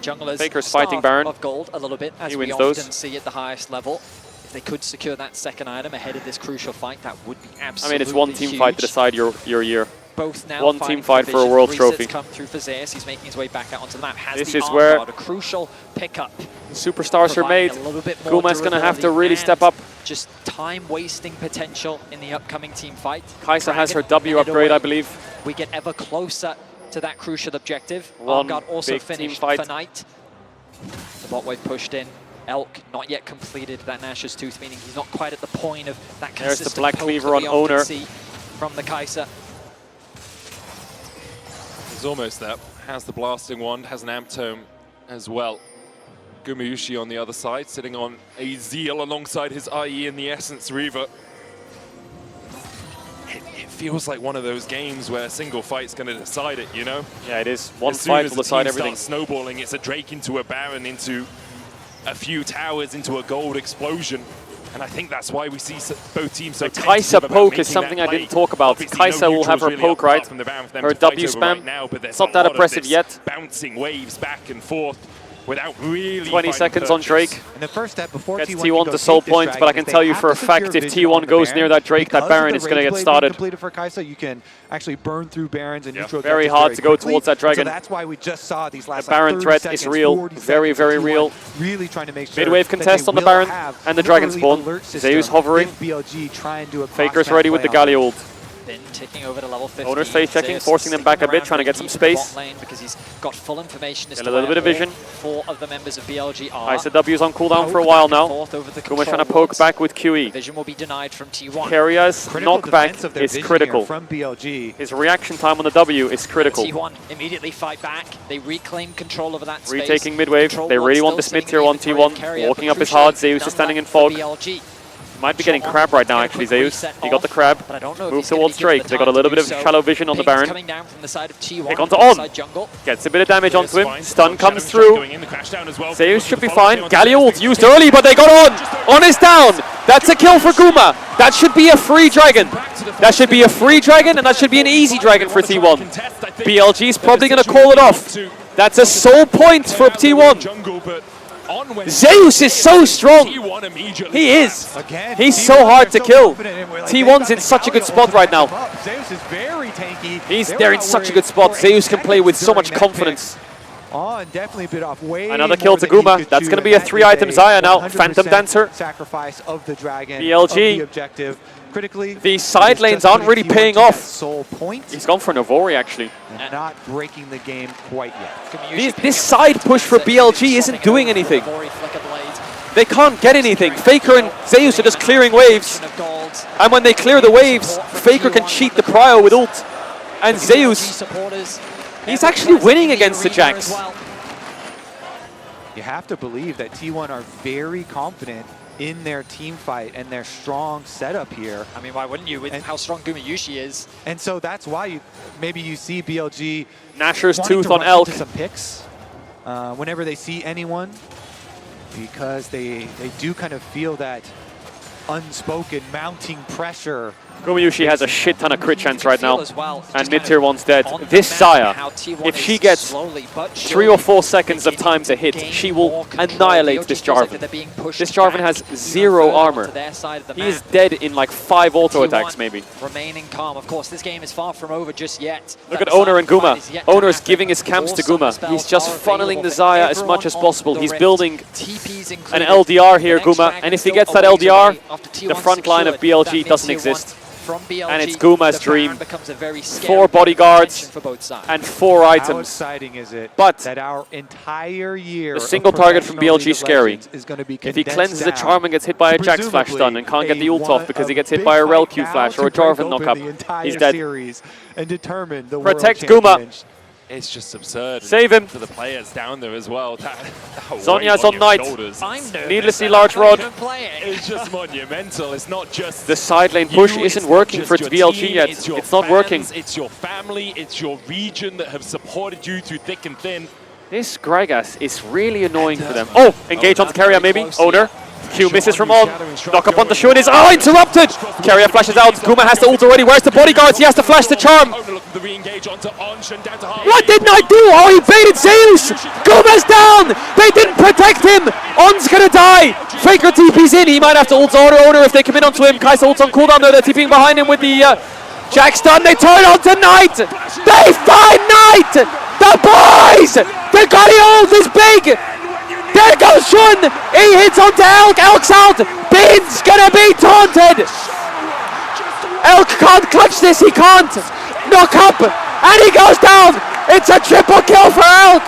Junglers Faker's fighting Baron. Of gold a little bit, as he we wins often those. see at the highest level. If they could secure that second item ahead of this crucial fight, that would be absolutely I mean, it's one team fight to decide your year. Both now one team fight for a world trophy. Come through for Zeus. He's making his way back out onto the map. Has this the is where a crucial pickup. Superstars are made. Guma's going to have to really step up. Just time-wasting potential in the upcoming team fight. Kai'Sa has her W upgrade, I believe. We get ever closer to that crucial objective. One Armguard also big finished team fight. for Knight. The bot wave pushed in. Elk not yet completed that Nasher's Tooth, meaning he's not quite at the point of that consistent. There's the Black poke Cleaver that on we often Owner. see from the Kai'Sa. He's almost there. Has the blasting wand, has an amp tome as well. Gumayushi on the other side, sitting on a Zeal alongside his IE and the Essence Reaver. It feels like one of those games where a single fight's going to decide it, you know? Yeah, it is. One as soon fight as will the decide team everything. starts snowballing, it's a Drake into a Baron, into a few towers, into a gold explosion. And I think that's why we see both teams so Kai'Sa poke is something I didn't talk about. Kai'Sa will have her poke right. Her W spam. It's not that impressive yet. Bouncing waves back and forth without really 20 seconds on Drake. And the first step before gets T1 to soul points, but I can tell you for a fact if T1 goes near that Drake, that Baron is going to get started. Completed for Kai'Sa, you can actually burn through Barons and neutral. Very hard to go towards that Dragon. So that's why we just saw these last the Baron 30 threat seconds, is real, very, very real. Really trying to make sure Midwave contest on the Baron and the Dragon spawn. Zeus hovering. BLG try and do a Faker's ready with the Galio ult. Then ticking over to level 50. Owner's face checking, forcing them back a bit, trying to get some space. Lane because he's got full information as Get to a little bit of vision. 4 of the members of BLG are. Kai'Sa W's on cooldown for a while now. Guma trying to poke back with QE. Vision will be denied from T1. Karia's knockback is critical. From BLG. His reaction time on the W is critical. T1 immediately fight back. They reclaim control over that space. Retaking midwave. They really want this mid tier 1 T1. Walking up is hard. Zeus is standing in fog. Might be getting crab right now, actually, Zeus. He got the crab. Move towards Drake. They got a little bit of shallow vision on the Baron. Pick onto On. Gets a bit of damage onto him. Stun comes through. Zeus should be fine. Galio ult used early, but they got On. On is down. That's a kill for Guma. That should be a free dragon. That should be a free dragon, and that should be an easy dragon for T1. BLG is probably going to call it off. That's a soul point for T1. Zeus is so strong. He is. He's so hard to kill. T1's in such a good spot right now. Zeus is very tanky. They're in such a good spot. Zeus can play with so much confidence. On definitely a bit off. Way another kill to Guma. That's going to be a 3-item Xayah now. Phantom Dancer. Sacrifice of the dragon. BLG. The objective. Critically, the side lanes aren't really paying off. Soul point. He's gone for Novori actually. And not breaking the game quite yet. This side push for BLG isn't doing anything. They can't get anything. Faker and Zeus are just clearing waves. And when they clear the waves, Faker can cheat the prio with ult. And Zeus, he's actually winning against the Jax. You have to believe that T1 are very confident in their team fight and their strong setup here. I mean, why wouldn't you with how strong Gumayushi is? And so that's why maybe you see BLG Nasher's Tooth on Elk. Some picks whenever they see anyone, because they do kind of feel that unspoken mounting pressure Gumayushi has a shit ton of crit chance right now, well. and mid-tier 1's dead. This Xayah, if she gets 3 or 4 seconds of time to hit, she will annihilate this Jarvan. This Jarvan has 0 armor. He is dead in like 5 auto attacks, maybe. Remaining calm. Of course, this game is far from over just yet. Look at Owner and Guma. Owner's giving his camps to Guma. He's just funneling the Xayah as much as possible. He's building an LDR here, Guma, and if he gets that LDR, the front line of BLG doesn't exist. And it's Guma's dream. 4 bodyguards and 4 items. How exciting is it but that our entire year the single target from BLG is scary. Is going to be if he cleanses a Charm and gets hit by a Jax flash stun and can't get the ult off because he gets hit by a Rel Q flash or a Jarvan knockup, he's dead. And determine the Protect Guma. It's just absurd. Save him. For the players down there as well. Zonya's on Knight. Needlessly large rod. It's just monumental. It's not just... The side lane push isn't working for BLG yet. It's not working. It's your family, it's your region that have supported you through thick and thin. This Gragas is really annoying for them. Oh, engage onto Carrier maybe. Owner. Q misses from on. Knock up on the Shun is interrupted. Carrier flashes out. Guma has the ult already. Where's the bodyguards? He has to flash the Charm. What didn't I do? Oh, he baited Zeus. Guma's down. They didn't protect him. On's gonna die. Faker TP's in. He might have to ult Owner if they come in onto him. Kai'Sa ult's on cooldown though. They're TPing behind him with the Jax stun. They turn onto Knight. They find Knight. The boys. The Gotti ult is big. There goes Shun! He hits onto Elk! Elk's out! Bin's gonna be taunted! Elk can't clutch this, he can't! Knock up! And he goes down! It's a triple kill for Elk!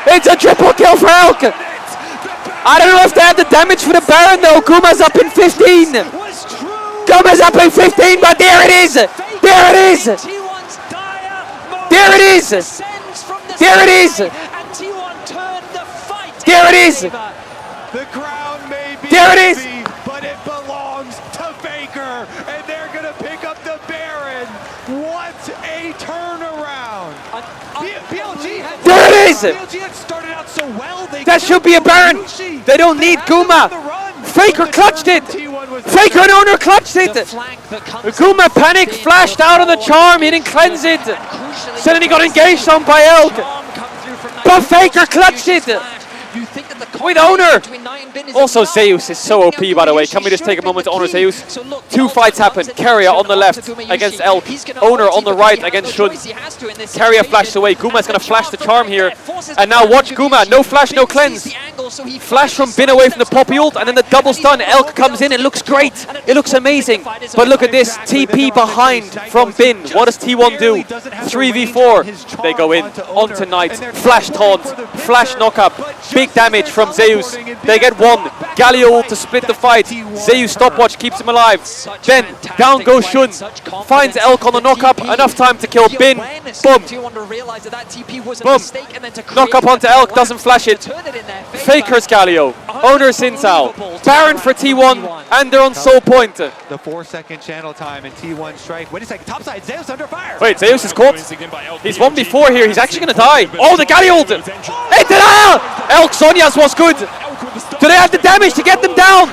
It's a triple kill for Elk! I don't know if they had the damage for the Baron though. Guma's up in 15! Guma's up in 15, but there it is! There it is! There it is! There it is! There it is! The crown may be there it is! Heavy, but it belongs to Faker, and they're gonna pick up the Baron. What a turnaround! BLG had there it is! BLG had started out so well. That should be a Baron. They don't need Guma. Faker clutched it. Faker and Owner clutched it. Guma panic flashed out on the Charm. He didn't cleanse it. Suddenly got engaged on by Elk. But Faker clutched it. With Owner! Also, Zeus is so OP, by the way. Can we just take a moment to honor Zeus? 2 fights happen. Carrier on the left against Elk. Owner on the right against Shun. Carrier flashed away. Guma's going to flash the Charm here. And now watch Guma. No flash, no cleanse. Flash from Bin away from the Poppy ult. And then the double stun. Elk comes in. It looks great. It looks amazing. But look at this. TP behind from Bin. What does T1 do? 3v4. They go in. Onto Knight. Flash taunt. Flash knockup. Big damage from Zeus. They get 1. Galio ult to split the fight. Zeus stopwatch keeps him alive. Then down goes Shun. Finds Elk on the knockup. Enough time to kill Bin. Boom. Boom. Knockup onto Elk. Doesn't flash it. Faker's Galio. Owner's Sinsal. Baron for T1. And they're on soul point. The 4-second channel time and T1 strike. Wait a second. Topside. Zeus under fire. Wait, Zeus is caught. He's 1v4 here. He's actually going to die. Oh, the Galio ult. Hey, denial! Elk Sonya's was good. Do they have the damage to get them down?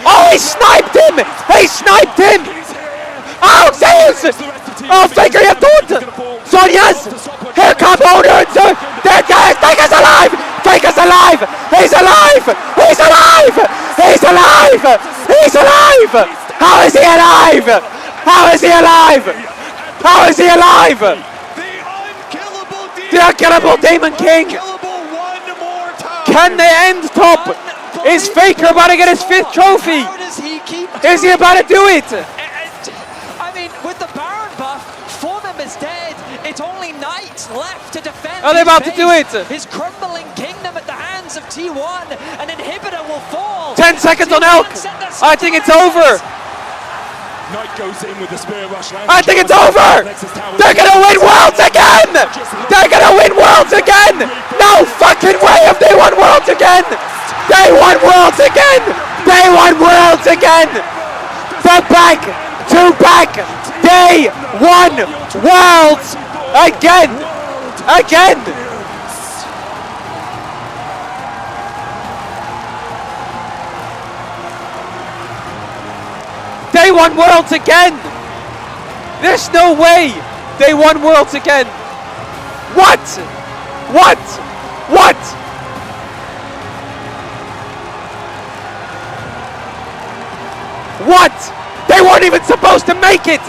Oh, he sniped him! He sniped him! Oh, Zeus! Oh, Faker, you have taunt! Sonya's! Here come Owner! Dead guys! Faker's alive! Faker's alive! He's alive! He's alive! He's alive! He's alive! How is he alive? How is he alive? How is he alive? The unkillable Demon King! Can they end top? Is Faker about to get his 5th trophy? Is he about to do it? I mean, with the Baron buff, 4 members dead. It's only Knight left to defend. Are they about to do it? His crumbling kingdom at the hands of T1. An inhibitor will fall. 10 seconds on Elk. I think it's over. Knight goes in with the spear rush. I think it's over! They're gonna win Worlds again! They're gonna win Worlds again! No fucking way have they won Worlds again! They won Worlds again! They won Worlds again! They're back to back! They won Worlds again! Again! They won won Worlds again! There's no way they won Worlds again! What? What? What? What? They weren't even supposed to make it!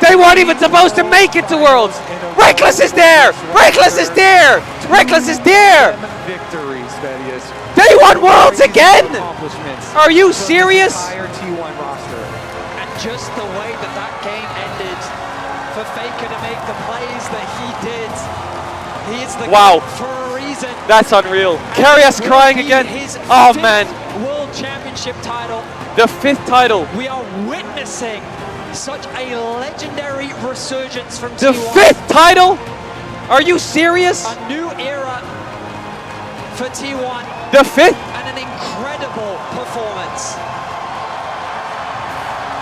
They weren't even supposed to make it to Worlds! Reckless is there! Reckless is there! Reckless is there! Victories, Vedius. They won Worlds again! Are you serious? T1 roster. And just the way that that game ended, for Faker to make the plays that he did, he is the Wow. GOAT for a reason. That's unreal. Karius crying again. Oh man. World Championship title. The 5th title. We are witnessing such a legendary resurgence from The T1. 5th title? Are you serious? A new era for T1. The 5th? And an incredible performance.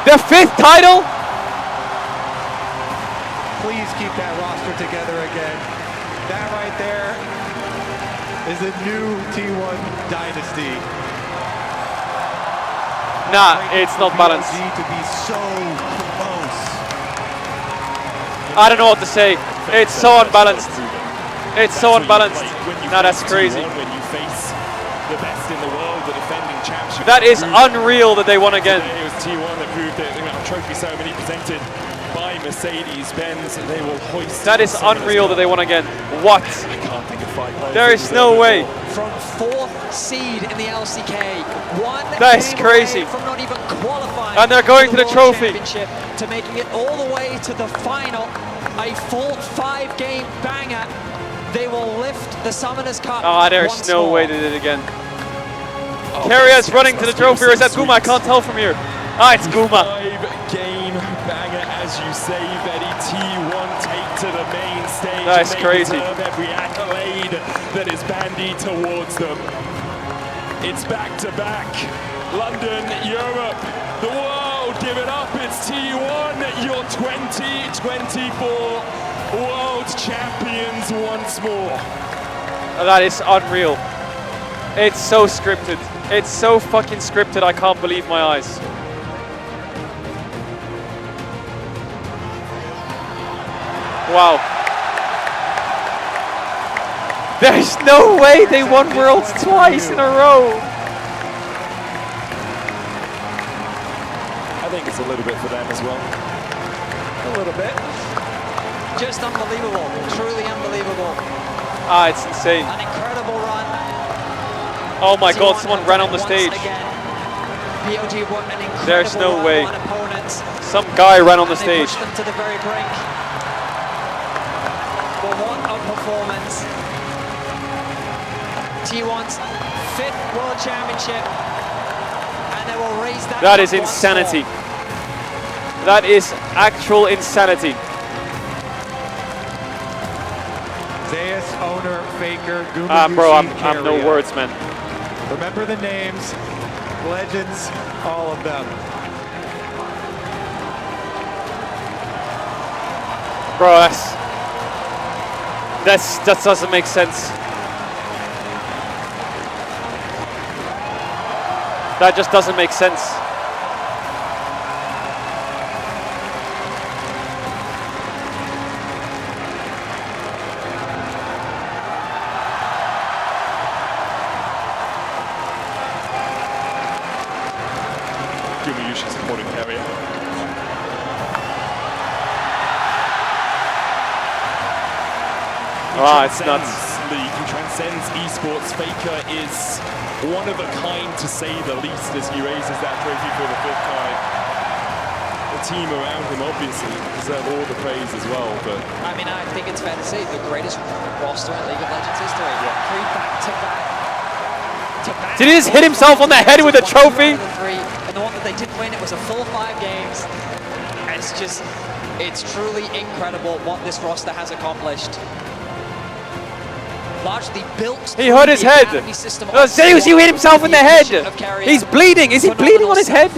The 5th title? Please keep that roster together again. That right there is a new T1 dynasty. Nah, it's not balanced. To be so close. I don't know what to say. It's so unbalanced. It's so unbalanced. Nah, that's crazy. When you face the best in the world, the defending champs. That is unreal that they won again. It was T1 that proved it. The amount of trophy ceremony presented by Mercedes-Benz. They will hoist. That is unreal that they won again. What? I can't think of 5 players. There is no way. From 4th seed in the LCK, one That is game crazy. away from not even qualifying. And they're going for to the World trophy. Championship, to making it all the way to the final. A full 5-game banger. They will lift the Summoners Cup. Ah, there's once no more. way they did it again. Karius running to the trophy, or is that Guma? I can't tell from here. Ah, it's Guma. 5-game banger, as you say, Betty. T1 take to the main stage. That's and they crazy. deserve every accolade that is bandied towards them. It's back-to-back. London, Europe, the world, give it up. It's T1, your 2024 World Champions once more. That is unreal. It's so scripted. It's so fucking scripted, I can't believe my eyes. Wow. There's no way they won Worlds twice in a row. I think it's a little bit for them as well. A little bit. Just unbelievable. Truly unbelievable. Ah, it's insane. An incredible run. Oh my god, T1 someone have ran done on the it stage. once again. VOD won an incredible There's no run way. on opponents. Some guy ran on the And they stage. pushed them to the very brink. But what a performance. T1's 5th World Championship. And they will raise that That cup is once insanity. more. That is actual insanity. Zeus, Owner, Faker, Guma, Ah, bro, I'm Yushi, no Keria. words, man. Remember the names, legends, all of them. Bro, that doesn't make sense. That just doesn't make sense. Yushi supporting Carrier. Ah, it's nuts. League, he transcends esports. Faker is one of a kind, to say the least, as he raises that trophy for the 5th time. The team around him obviously deserve all the praise as well, but I mean, I think it's fair to say the greatest roster in League of Legends history. 3 back-to-back. Did he just hit himself on the head with a trophy? And the one that they didn't win, it was a full 5 games. It's truly incredible what this roster has accomplished. Largely built. He hurt his head. Zeus, you hit himself in the head. He's bleeding. Is he bleeding on his head?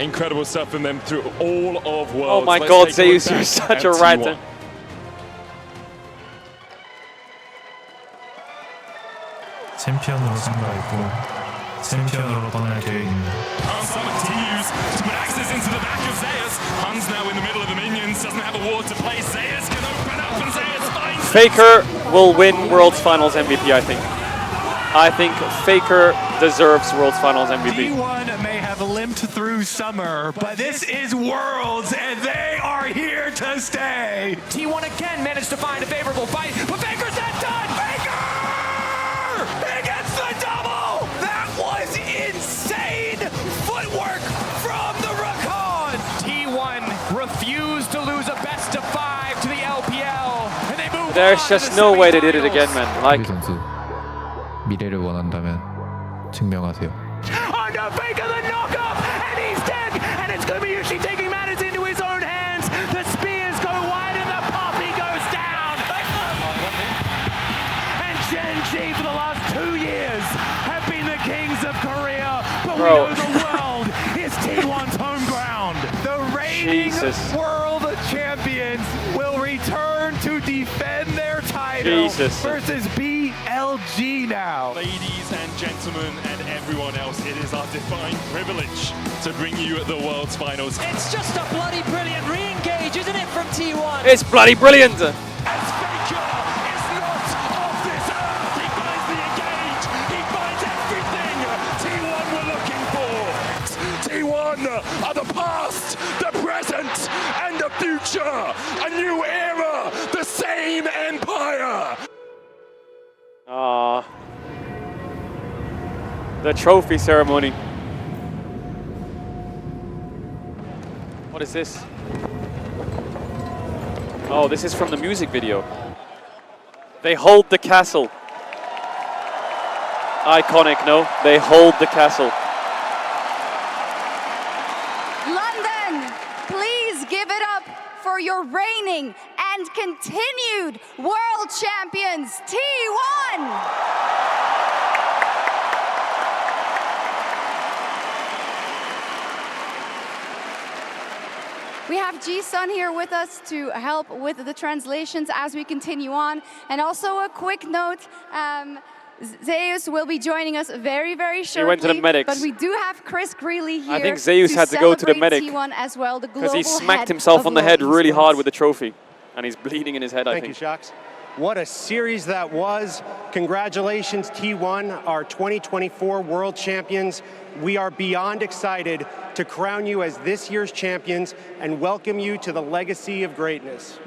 incredible stuff from them through all of Worlds. Oh my god, Zeus, you're such a rat. 챔피언으로 참가했고 챔피언으로 떠날 계획입니다. Summon teams to fires into the back of Zeus. Hun's now in the middle of the minions, doesn't have a ward to play. Zeus can open up and Zeus finds... Faker will win World's Finals MVP, I think. I think Faker deserves World's Finals MVP. T1 may have limped through summer, but this is Worlds, and they are here to stay. T1 again managed to find a favorable fight, but Faker's not done! Faker! He gets the double! That was insane footwork from the Rakan! T1 refused to lose a best of 5 to the LPL, and they move There's on just to the no way they did it semifinals. again, man. Like, 선수 미래를 원한다면 증명하세요. Under Faker the knock-up, and he's dead, and it's going to be Yushi taking matters into his own hands. The spears go wide, and the poppy goes down. And Gen G for the last 2 years have been the kings of Korea, but we know the world is T1's home ground. The reigning Jesus. world champions will return to defend their title versus BLG now. Ladies and gentlemen and everyone else, it is our divine privilege to bring you the World's Finals. It's just a bloody brilliant re-engage, isn't it, from T1? it's bloody brilliant! As Faker is not of this earth, he finds the engage, he finds everything T1 were looking for. T1 are the past, the present, and the future. A new era, the same empire. The trophy ceremony. What is this? Oh, this is from the music video. They hold the castle. Iconic, no? They hold the castle. London, please give it up for your reigning and continued world champions, T1! We have Ji-sun here with us to help with the translations as we continue on. And also a quick note, Zeus will be joining us very, very shortly. He went to the medics. But we do have Chris Greeley here. I think Zeus had to go to the medic T1 as well, the because he global smacked head himself of on the head Global really Esports. hard with the trophy. And he's bleeding in his head, I Thank think. you, Shocks. What a series that was. Congratulations, T1, our 2024 world champions. We are beyond excited to crown you as this year's champions and welcome you to the legacy of greatness.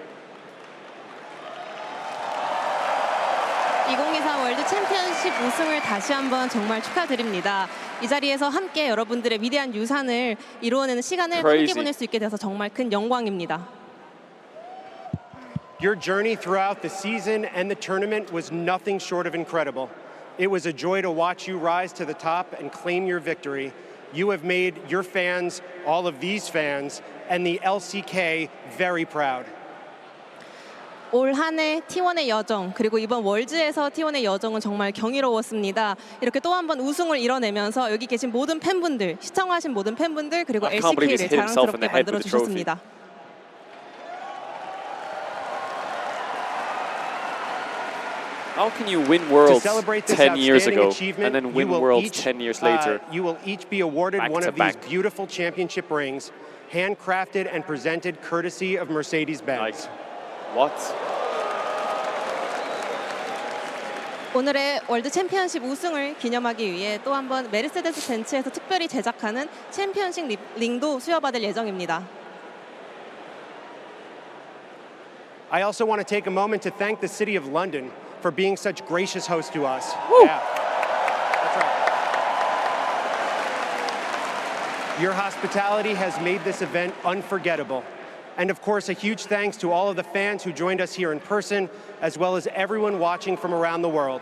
2023 월드 챔피언십 우승을 다시 한번 정말 축하드립니다. 이 자리에서 함께 여러분들의 위대한 유산을 이루어내는 시간을 함께 보낼 수 있게 돼서 정말 큰 영광입니다. Your journey throughout the season and the tournament was nothing short of incredible. It was a joy to watch you rise to the top and claim your victory. You have made your fans, all of these fans, and the LCK very proud. 올 한 해 T1의 여정, 그리고 이번 월즈에서 T1의 여정은 정말 경이로웠습니다. 이렇게 또 한 번 우승을 이뤄내면서 여기 계신 모든 팬분들, 시청하신 모든 팬분들, 그리고 LCK를 자랑스럽게 만들어주셨습니다. How can you win Worlds 10 years ago and then win Worlds 10 years later? You will each be awarded one of these beautiful championship rings, handcrafted and presented courtesy of Mercedes-Benz. What? 오늘의 월드 챔피언십 우승을 기념하기 위해 또 한 번 메르세데스 벤츠에서 특별히 제작하는 챔피언십 링도 수여받을 예정입니다. I also want to take a moment to thank the City of London for being such gracious hosts to us. Yeah, that's right. Your hospitality has made this event unforgettable. And of course, a huge thanks to all of the fans who joined us here in person, as well as everyone watching from around the world.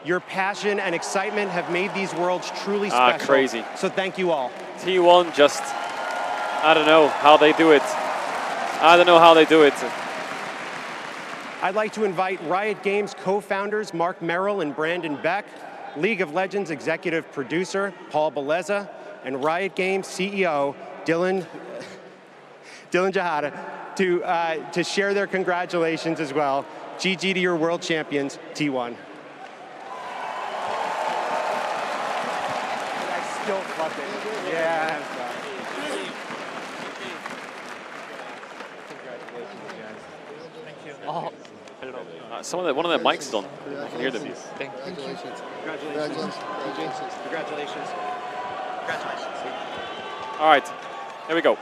Your passion and excitement have made these worlds truly special. Crazy. So thank you all. T1 just, I don't know how they do it. I don't know how they do it. I'd like to invite Riot Games co-founders Mark Merrill and Brandon Beck, League of Legends executive producer Paul Beleza, and Riot Games CEO Dylan Jahada to share their congratulations as well. GG to your world champions, T1. I still love it. Yeah. One of their mics is on. I can hear them. Congratulations. Congratulations. Congratulations. Congratulations. All right, here we go.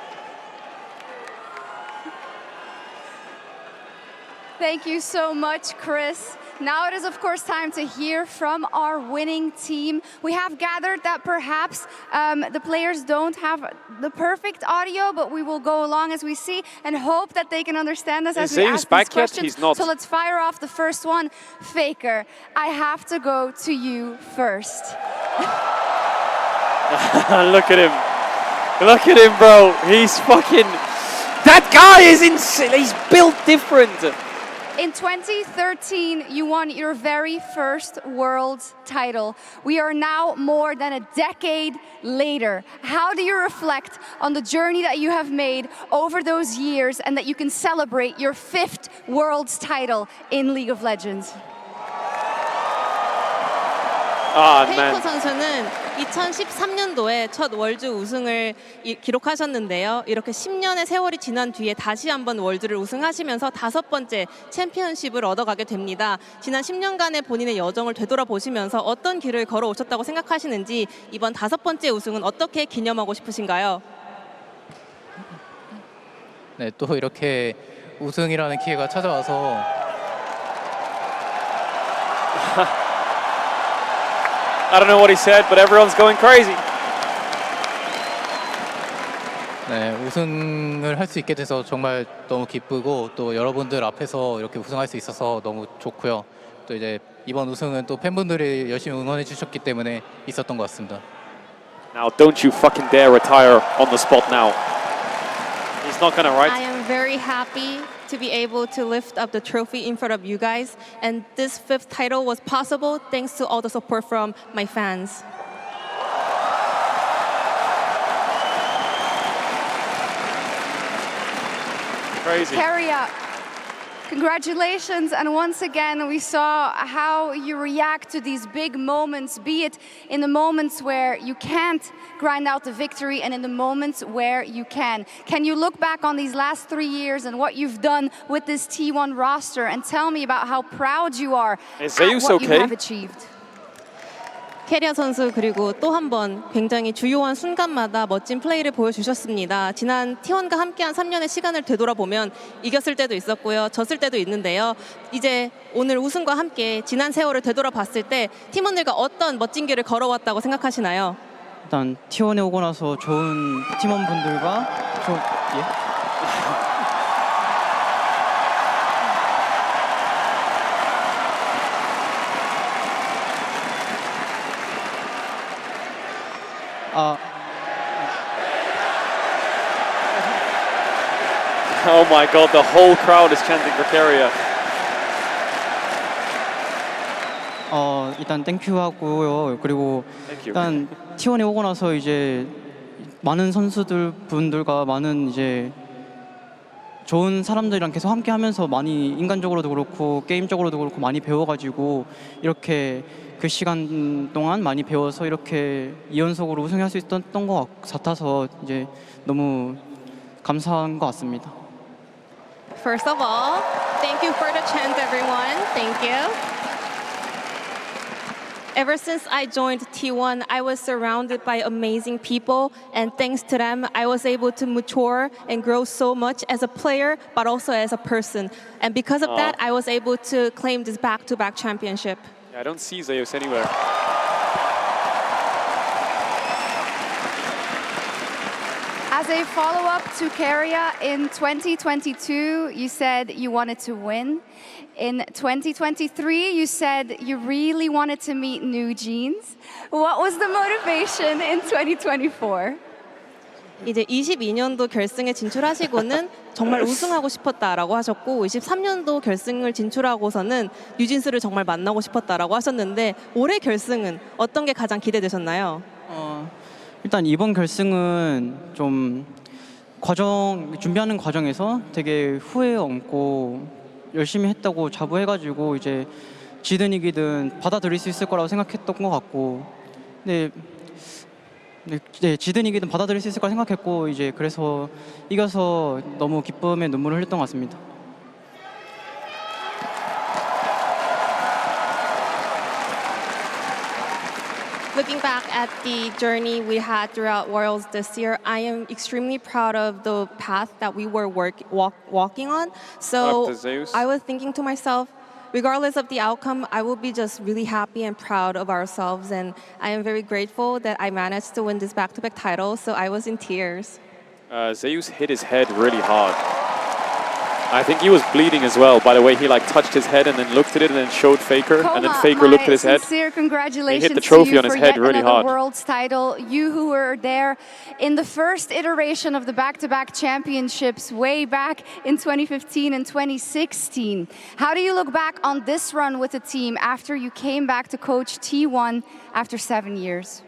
Thank you so much, Chris. Now it is, of course, time to hear from our winning team. We have gathered that perhaps the players don't have the perfect audio, but we will go along as we see and hope that they can understand us as we ask these questions. He's not. So let's fire off the first one. Faker, I have to go to you first. Look at him. Look at him, bro. He's fucking... That guy is insane. He's built different. In 2013, you won your very first world title. We are now more than a decade later. How do you reflect on the journey that you have made over those years and that you can celebrate your 5th world's title in League of Legends? 페이커 선수는 2013년도에 첫 월드 우승을 기록하셨는데요. 이렇게 10년의 세월이 지난 뒤에 다시 한번 월드를 우승하시면서 5번째 챔피언십을 얻어가게 됩니다. 지난 10년간의 본인의 여정을 되돌아보시면서 어떤 길을 걸어오셨다고 생각하시는지 이번 5번째 우승은 어떻게 기념하고 싶으신가요? 네, 또 이렇게 우승이라는 기회가 찾아와서 I don't know what he said, but everyone's going crazy. 네, 우승을 할 수 있게 돼서 정말 너무 기쁘고 또 여러분들 앞에서 이렇게 우승할 수 있어서 너무 좋고요. 또 이제 이번 우승은 또 팬분들이 열심히 응원해 주셨기 때문에 있었던 것 같습니다. Now don't you fucking dare retire on the spot now. He's not gonna, right? I am very happy to be able to lift up the trophy in front of you guys, and this 5th title was possible thanks to all the support from my fans. Crazy. Caria, congratulations, and once again we saw how you react to these big moments, be it in the moments where you can't grind out the victory and in the moments where you can. Can you look back on these last 3 years and what you've done with this T1 roster and tell me about how proud you are at what you have achieved? 캐리어 선수 그리고 또 한 번 굉장히 주요한 순간마다 멋진 플레이를 보여주셨습니다. 지난 T1과 함께한 3년의 시간을 되돌아보면 이겼을 때도 있었고요. 졌을 때도 있는데요. 이제 오늘 우승과 함께 지난 세월을 되돌아봤을 때 팀원들과 어떤 멋진 길을 걸어왔다고 생각하시나요? 일단 T1에 오고 나서 좋은 팀원분들과 Oh my god, the whole crowd is chanting for Caria. 일단 땡큐 하고요. 그리고 일단 T1에 오고 나서 이제 많은 선수들 분들과 많은 이제 좋은 사람들이랑 계속 함께 하면서 많이 인간적으로도 그렇고 게임적으로도 그렇고 많이 배워가지고 이렇게 그 시간 동안 많이 배워서 이렇게 2연속으로 우승할 수 있었던 것 같아서 이제 너무 감사한 것 같습니다. First of all, thank you for the chant, everyone. Thank you. Ever since I joined T1, I was surrounded by amazing people, and thanks to them, I was able to mature and grow so much as a player, but also as a person. And because of that, I was able to claim this back-to-back championship. Yeah, I don't see Zeus anywhere. As a follow-up to Caria, in 2022, you said you wanted to win. In 2023, you said you really wanted to meet New Jeans. What was the motivation in 2024? 이제 22년도 결승에 진출하시고는 정말 우승하고 싶었다라고 하셨고 23년도 결승을 진출하고서는 뉴진스를 정말 만나고 싶었다라고 하셨는데 올해 결승은 어떤 게 가장 기대되셨나요? 일단 이번 결승은 좀 준비하는 과정에서 되게 후회 없고 열심히 했다고 자부해가지고 이제 지든 이기든 받아들일 수 있을 거라고 생각했던 것 같고 네, 지든 이기든 받아들일 수 있을 거라 생각했고 이제 그래서 이겨서 너무 기쁨에 눈물을 흘렸던 것 같습니다. Looking back at the journey we had throughout Worlds this year, I am extremely proud of the path that we were walking on. So I was thinking to myself, regardless of the outcome, I will be just really happy and proud of ourselves. And I am very grateful that I managed to win this back-to-back title, so I was in tears. Zeus hit his head really hard. I think he was bleeding as well. By the way, he like touched his head and then looked at it and then showed Faker, and then Faker looked at his head. Sincere congratulations he hit the trophy to you on his for head yet really another hard. World's title. You who were there in the first iteration of the back-to-back championships way back in 2015 and 2016. How do you look back on this run with the team after you came back to coach T1 after 7 years?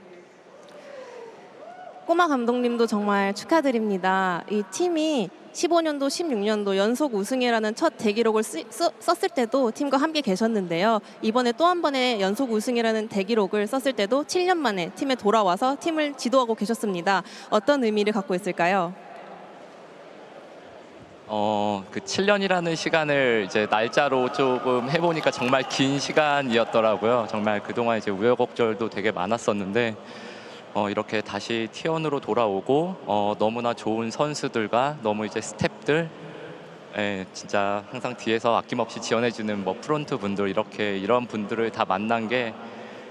꼬마 감독님도 정말 축하드립니다. 이 팀이 15년도, 16년도 연속 우승이라는 첫 대기록을 썼을 때도 팀과 함께 계셨는데요. 이번에 또 한 번의 연속 우승이라는 대기록을 썼을 때도 7년 만에 팀에 돌아와서 팀을 지도하고 계셨습니다. 어떤 의미를 갖고 있을까요? 그 7년이라는 시간을 이제 날짜로 조금 해보니까 정말 긴 시간이었더라고요. 정말 그동안 이제 우여곡절도 되게 많았었는데 이렇게 다시 T1으로 돌아오고 너무나 좋은 선수들과 너무 이제 스태프들 진짜 항상 뒤에서 아낌없이 지원해주는 뭐 프론트 분들 이런 분들을 다 만난 게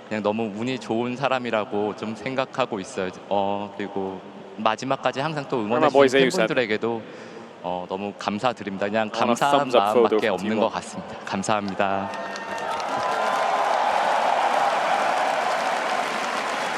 그냥 너무 운이 좋은 사람이라고 좀 생각하고 있어요. 그리고 마지막까지 항상 또 응원해주신 팬분들에게도 너무 감사드립니다. 그냥 감사한 마음밖에 없는 것 같습니다. 감사합니다.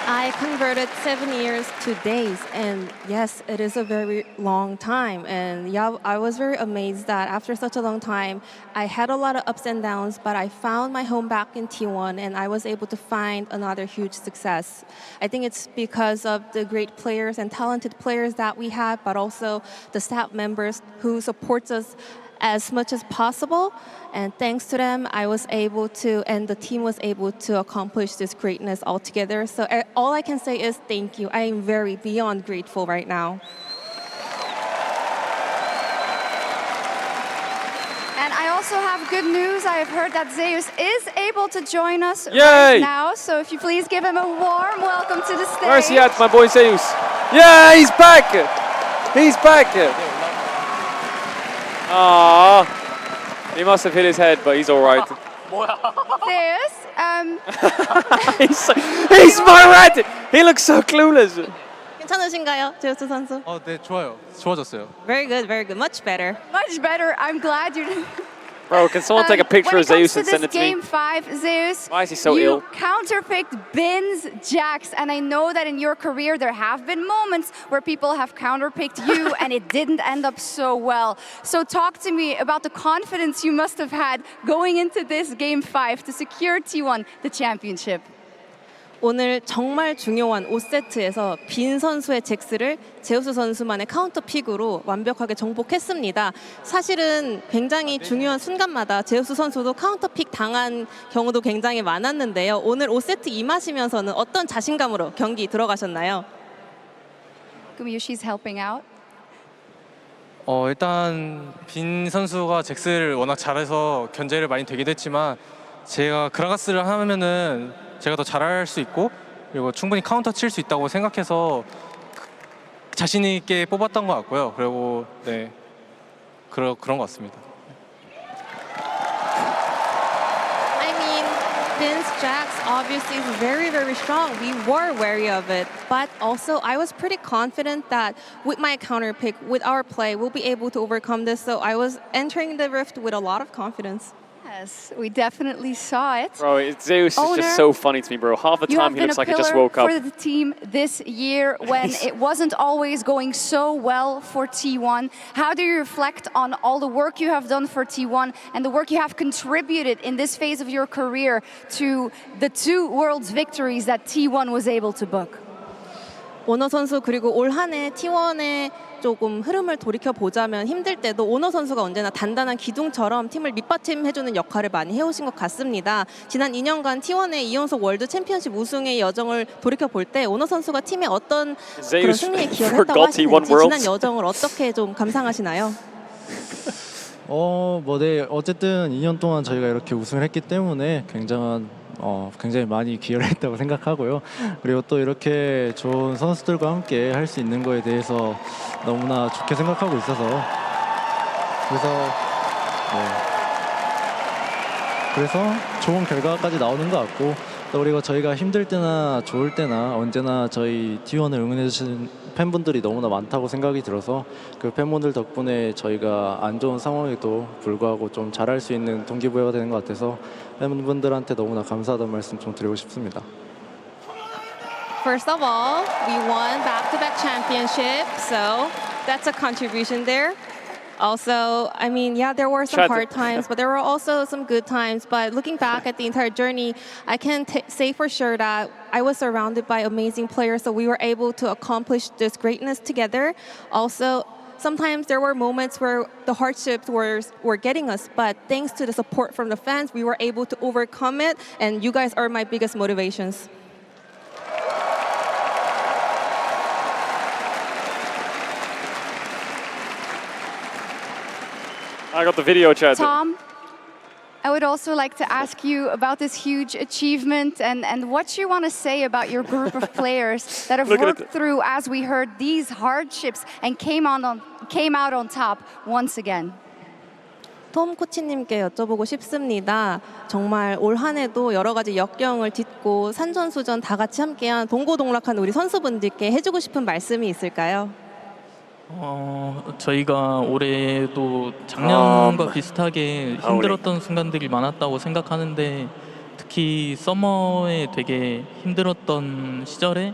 I converted 7 years to days, and yes, it is a very long time. And yeah, I was very amazed that after such a long time, I had a lot of ups and downs, but I found my home back in T1, and I was able to find another huge success. I think it's because of the great players and talented players that we have, but also the staff members who supports us as much as possible, and thanks to them, I was able to, and the team was able to accomplish this greatness all together. So all I can say is thank you. I am very beyond grateful right now. And I also have good news. I have heard that Zeus is able to join us Yay! right now. So if you please give him a warm welcome to the stage. Where's he at, my boy Zeus? Yeah, he's back! He's back! Ah, he must have hit his head, but he's all right. Zeus, he's my rat! He looks so clueless. 괜찮으신가요, 제우스 선수? 네, 좋아요. 좋아졌어요. Very good, very good. Much better. Much better. I'm glad you. Bro, can someone take a picture of Zeus and send it to me? Game 5, Zeus, why is he so you ill? counterpicked Bin's Jax, and I know that in your career there have been moments where people have counterpicked you and it didn't end up so well. So talk to me about the confidence you must have had going into this Game 5 to secure T1 the championship. 오늘 정말 중요한 5세트에서 빈 선수의 잭스를 제우스 선수만의 카운터 픽으로 완벽하게 정복했습니다. 사실은 굉장히 중요한 순간마다 제우스 선수도 카운터 픽 당한 경우도 굉장히 많았는데요. 오늘 5세트 임하시면서는 어떤 자신감으로 경기 들어가셨나요? Kumiyoshi's helping out. 일단 빈 선수가 잭스를 워낙 잘해서 견제를 많이 되긴 했지만 제가 그라가스를 하면은 제가 더 잘할 수 있고 그리고 충분히 카운터 칠 수 있다고 생각해서 자신 있게 뽑았던 것 같고요. 그리고 네 그런 것 같습니다. I mean, Bin's Jax obviously is very, very strong. We were wary of it, but also I was pretty confident that with my counter pick, with our play, we'll be able to overcome this. So I was entering the rift with a lot of confidence. Yes, we definitely saw it. Bro, Zeus is just so funny to me, bro. Half the time he looks like he just woke up. You have been a pillar for the team this year when it wasn't always going so well for T1. How do you reflect on all the work you have done for T1 and the work you have contributed in this phase of your career to the 2 Worlds victories that T1 was able to book? 오너 선수 그리고 올 한 해 T1의 조금 흐름을 돌이켜 보자면 힘들 때도 오너 선수가 언제나 단단한 기둥처럼 팀을 밑받침해주는 역할을 많이 해오신 것 같습니다. 지난 2년간 T1의 2연속 월드 챔피언십 우승의 여정을 돌이켜 볼 때 오너 선수가 팀에 어떤 그런 승리에 기여를 했다고 하시는지 지난 여정을 어떻게 좀 감상하시나요? 네, 어쨌든 2년 동안 저희가 이렇게 우승을 했기 때문에 굉장한 굉장히 많이 기여를 했다고 생각하고요. 그리고 또 이렇게 좋은 선수들과 함께 할 수 있는 거에 대해서 너무나 좋게 생각하고 있어서 그래서 좋은 결과까지 나오는 것 같고 또 그리고 저희가 힘들 때나 좋을 때나 언제나 저희 T1을 응원해 주시는 팬분들이 너무나 많다고 생각이 들어서 그 팬분들 덕분에 저희가 안 좋은 상황에도 불구하고 좀 잘할 수 있는 동기부여가 되는 것 같아서 팬분들한테 너무나 감사하다는 말씀 좀 드리고 싶습니다. First of all, we won back-to-back championship, so that's a contribution there. Also, I mean, yeah, there were some hard times, but there were also some good times. But looking back at the entire journey, I can say for sure that I was surrounded by amazing players, so we were able to accomplish this greatness together. Also, sometimes there were moments where the hardships were getting us, but thanks to the support from the fans, we were able to overcome it, and you guys are my biggest motivations. I got the video chat. Tom, I would also like to ask you about this huge achievement and what you want to say about your group of players that have worked through, as we heard, these hardships and came out on top once again. 톰 코치님께 여쭤보고 싶습니다. 정말 올 한 해도 여러 가지 역경을 딛고 산전수전 다 같이 함께한 동고동락한 우리 선수분들께 해주고 싶은 말씀이 있을까요? 저희가 올해도 작년과 비슷하게 힘들었던 순간들이 많았다고 생각하는데 특히 서머에 되게 힘들었던 시절에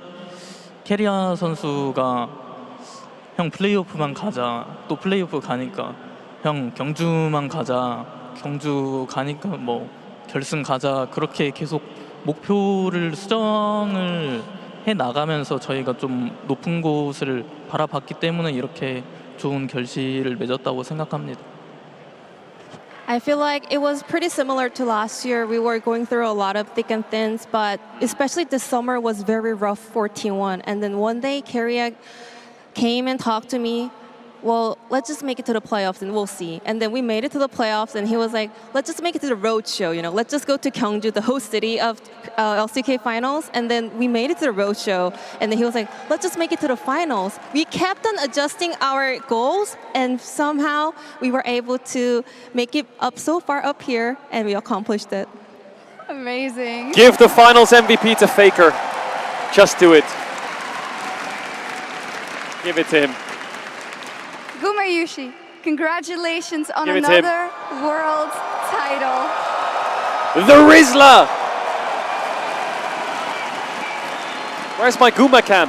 캐리아 선수가 형 플레이오프만 가자, 또 플레이오프 가니까 형 경주만 가자, 경주 가니까 뭐 결승 가자, 그렇게 계속 목표를 수정을 해 나가면서 저희가 좀 높은 곳을 바라봤기 때문에 이렇게 좋은 결실을 맺었다고 생각합니다. I feel like it was pretty similar to last year. We were going through a lot of thick and thins, but especially this summer was very rough for T1. And then one day, Carrie came and talked to me. Well, let's just make it to the playoffs and we'll see. And then we made it to the playoffs and he was like, let's just make it to the road show, you know, let's just go to Gyeongju, the host city of LCK finals. And then we made it to the road show. And then he was like, let's just make it to the finals. We kept on adjusting our goals and somehow we were able to make it up so far up here and we accomplished it. Amazing. Give the finals MVP to Faker. Just do it. Give it to him. Gumayushi, congratulations on Give it to him. another world title. The Rizzler! Where's my Guma cam?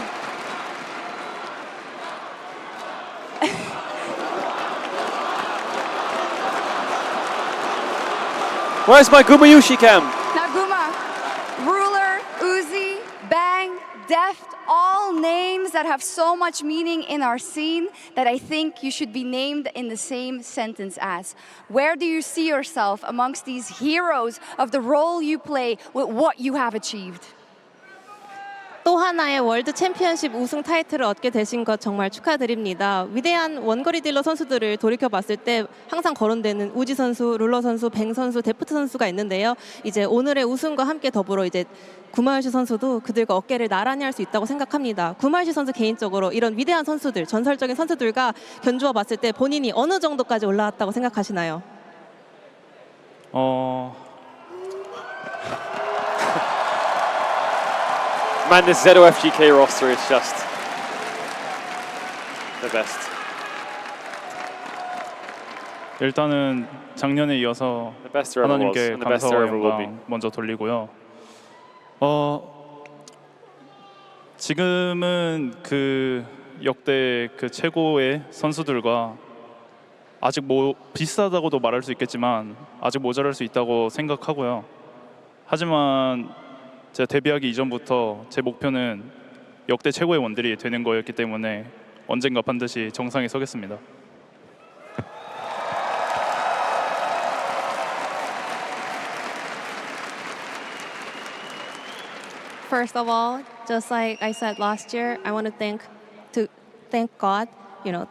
Where's my Gumayushi cam? Now Guma, Ruler, Uzi, Bang, Deft, all names that have so much meaning in our scene that I think you should be named in the same sentence as. Where do you see yourself amongst these heroes of the role you play with what you have achieved? 또 하나의 월드 챔피언십 우승 타이틀을 얻게 되신 것 정말 축하드립니다. 위대한 원거리 딜러 선수들을 돌이켜봤을 때 항상 거론되는 우지 선수, 룰러 선수, 뱅 선수, 데프트 선수가 있는데요. 이제 오늘의 우승과 함께 더불어 이제 구마요시 선수도 그들과 어깨를 나란히 할 수 있다고 생각합니다. 구마요시 선수 개인적으로 이런 위대한 선수들, 전설적인 선수들과 견주어 봤을 때 본인이 어느 정도까지 올라왔다고 생각하시나요? Man, this ZOFGK roster is just the best. 일단은 작년에 이어서 하나님께 감사와 영광 먼저 돌리고요. 지금은 그 역대 그 최고의 선수들과 아직 뭐 비슷하다고도 말할 수 있겠지만 아직 모자랄 수 있다고 생각하고요. 하지만 제가 데뷔하기 이전부터 제 목표는 역대 최고의 원딜이 되는 거였기 때문에 언젠가 반드시 정상에 서겠습니다. First of all, just like I said last year, I want to thank God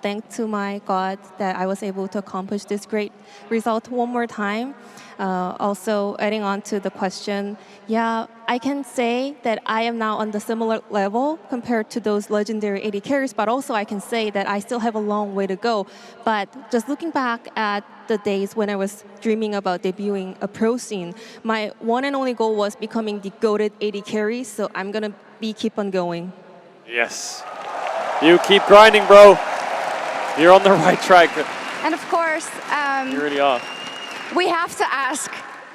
thank to my God that I was able to accomplish this great result one more time. Also, adding on to the question, yeah, I can say that I am now on the similar level compared to those legendary AD carries, but also I can say that I still have a long way to go. But just looking back at the days when I was dreaming about debuting a pro scene, my one and only goal was becoming the goated AD carry, so I'm gonna keep on going. Yes. You keep grinding, bro. You're on the right track. And of course, You really are. we have to ask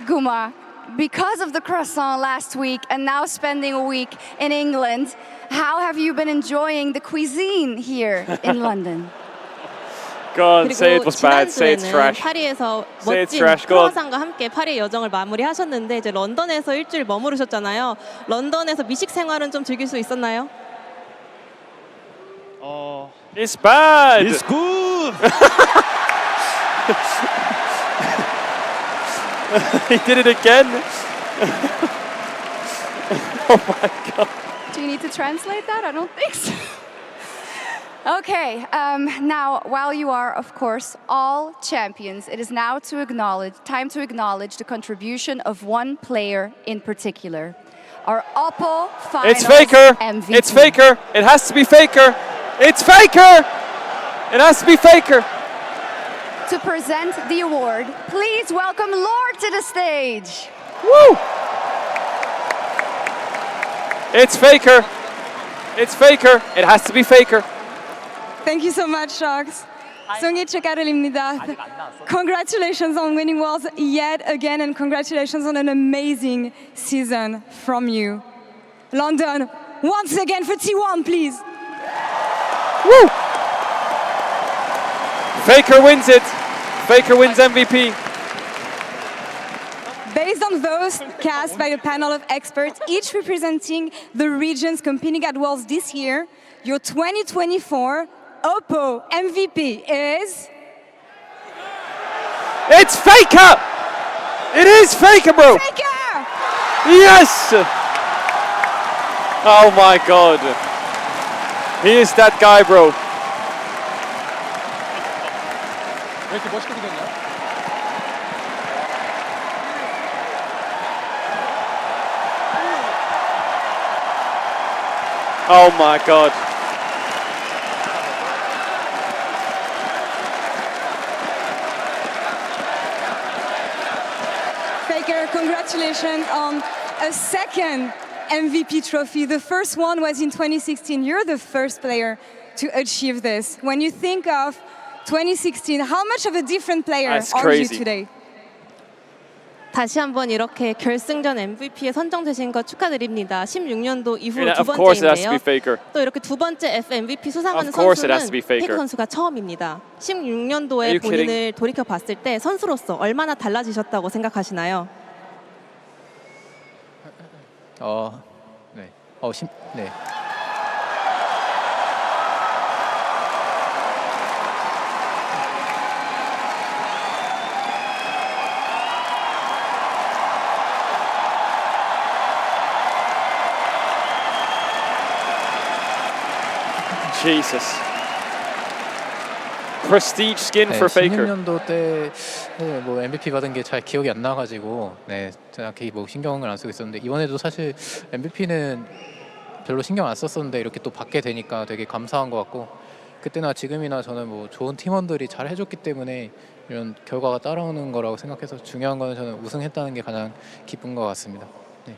Guma, because of the croissant last week and now spending a week in England, how have you been enjoying the cuisine here in London? Go on, say it was bad, say it's trash. 파리에서 Say it's 멋진 trash, go on. 크루아상과 함께 파리의 여정을 마무리하셨는데 이제 런던에서 일주일 머무르셨잖아요. 런던에서 미식 생활은 좀 즐길 수 있었나요? It's bad. It's good. He did it again. Oh my God. Do you need to translate that? I don't think so. Okay, now while you are, of course, all champions, it is now time to acknowledge the contribution of one player in particular. Our Oppo Finals It's Faker. MVP. It's Faker. It has to be Faker. It's Faker. It has to be Faker. To present the award, please welcome Lord to the stage. Woo! It's Faker. It's Faker. It has to be Faker. Thank you so much, Sharks. 송이치 Caedrel입니다. Congratulations on winning Worlds yet again, and congratulations on an amazing season from you. London, once again for T1, please. Woo! Faker wins it. Faker wins MVP. Based on votes cast by a panel of experts, each representing the regions competing at Worlds this year, your 2024 Oppo MVP is... It's Faker! It is Faker, bro! Faker! Yes! Oh my God. He is that guy, bro. Oh my God. Faker, congratulations on a second MVP trophy. The first one was in 2016. You're the first player to achieve this. When you think of 2016, how much of a different player are you today? 다시 한번 이렇게 결승전 MVP에 선정되신 거 축하드립니다. 16년도 이후로 Yeah, 두 of course it has to 번째인데요. be Faker. 또 이렇게 두 번째 FMVP 수상하는 Of course it has 선수는 to be Faker. 페이커 선수가 처음입니다. Are 16년도에 you 본인을 kidding? 돌이켜 봤을 때 선수로서 얼마나 달라지셨다고 생각하시나요? 네. 네. Jesus. Prestige skin 네, for Faker. 16년도 때 뭐 MVP 받은 게 잘 기억이 안 나가지고 정확히 뭐 신경을 안 쓰고 있었는데 이번에도 사실 MVP는 별로 신경 안 썼었는데 이렇게 또 받게 되니까 되게 감사한 것 같고 그때나 지금이나 저는 뭐 좋은 팀원들이 잘 해줬기 때문에 이런 결과가 따라오는 거라고 생각해서 중요한 거는 저는 우승했다는 게 가장 기쁜 것 같습니다. 네.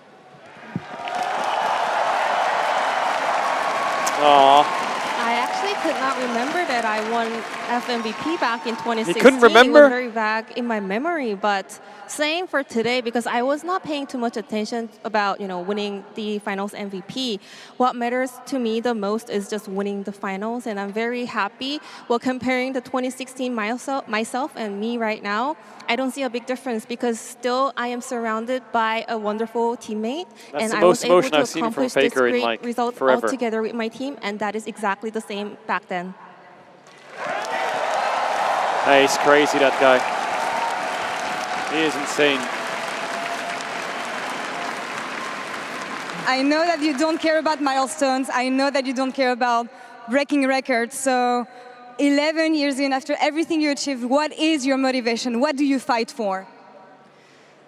I actually could not remember that I won FMVP back in 2016. He couldn't remember? It was very vague in my memory, but same for today because I was not paying too much attention about, winning the finals MVP. What matters to me the most is just winning the finals, and I'm very happy. Well, comparing the 2016 myself and me right now, I don't see a big difference because still I am surrounded by a wonderful teammate, That's and the I most was able emotion to I've seen from accomplish this Faker in, great like, result forever. all together with my team, and that is exactly the same back then. Hey, he's crazy, that guy. He is insane. I know that you don't care about milestones. I know that you don't care about breaking records. So 11 years in, after everything you achieved, what is your motivation? What do you fight for?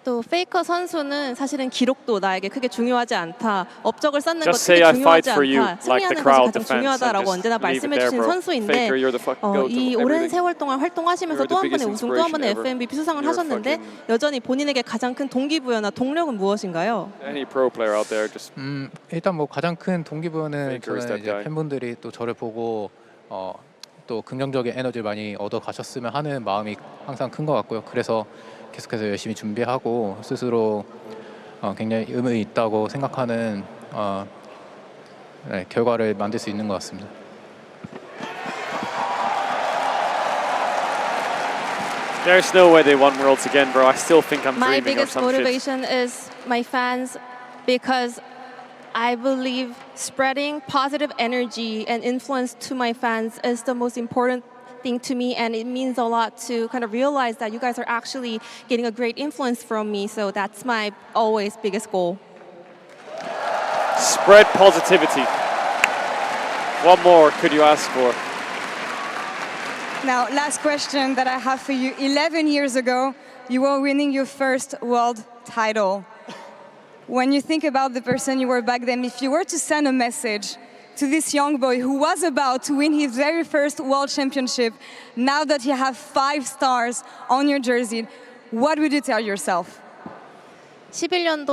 또 페이커 선수는 사실은 기록도 나에게 크게 중요하지 않다. 업적을 쌓는 것 Just say 크게 I fight 중요하지 for you, 않다. like the 승리하는 crowd, 것이 the 가장 fans, and 중요하다라고 just 언제나 leave it 말씀해 there, 주신 bro. 선수인데 Faker, you're the fucking goat 이 of 오랜 everything. 세월 동안 활동하시면서 You're 또 the 한 번의 biggest 우승, 또 한 번의 inspiration FMVP 수상을 ever. 하셨는데 You're 여전히 본인에게 가장 큰 동기부여나 동력은 무엇인가요? Any pro player out there, just 일단 뭐 가장 큰 동기부여는 Faker is 저는 that 이제 guy. 팬분들이 또 저를 보고 또 긍정적인 에너지를 많이 얻어 가셨으면 하는 마음이 항상 큰 것 같고요. 그래서 계속해서 열심히 준비하고 스스로 굉장히 의미 있다고 생각하는 결과를 만들 수 있는 것 같습니다. There's no way they won Worlds again, bro. I still think I'm My dreaming or biggest some shit. motivation is my fans because I believe spreading positive energy and influence to my fans is the most important thing to me, and it means a lot to kind of realize that you guys are actually getting a great influence from me. So that's my always biggest goal. Spread positivity. What more could you ask for? Now, last question that I have for you. 11 years ago, you were winning your first world title. When you think about the person you were back then, if you were to send a message to this young boy who was about to win his very first world championship, now that you have 5 stars on your jersey, what would you tell yourself? 11년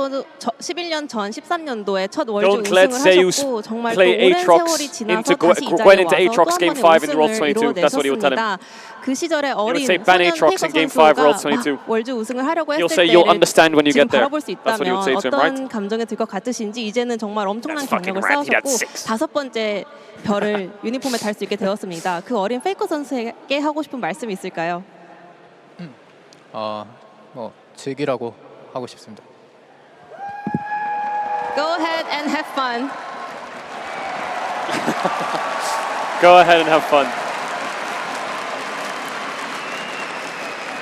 전 13년도에 첫 월드 Don't let 우승을 Zeus 하셨고 정말 또 play 오랜 Aatrox 세월이 지나서 into 다시 이 went 자리에 into 와서 Aatrox 또 한 Game 번의 5 in World 우승을 22. That's what he would tell him. 이뤄내셨습니다. 그 시절에 어린 say ban 소년 Aatrox 페이커 in Game 5 World 선수가 22. 월드 우승을 하려고 He'll 했을 say you'll 때를 understand when you 지금 get there. 바라볼 수 That's what he would say 있다면 to him, right? 어떤 감정이 들 것 같으신지 이제는 정말 엄청난 That's fucking 경력을 right. He got 쌓으셨고 6. 5번째 별을 유니폼에 달 수 있게 되었습니다. 그 어린 페이커 선수에게 하고 싶은 말씀이 있을까요? 뭐 즐기라고 하고 싶습니다. Go ahead and have fun. Go ahead and have fun.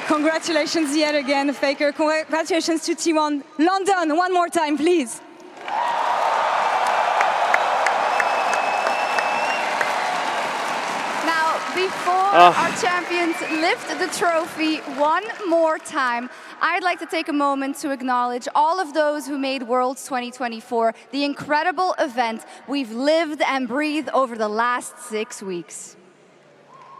Congratulations yet again, Faker. Congratulations to T1 London. One more time, please. Now, before our champions lift the trophy one more time, I'd like to take a moment to acknowledge all of those who made Worlds 2024 the incredible event we've lived and breathed over the last 6 weeks.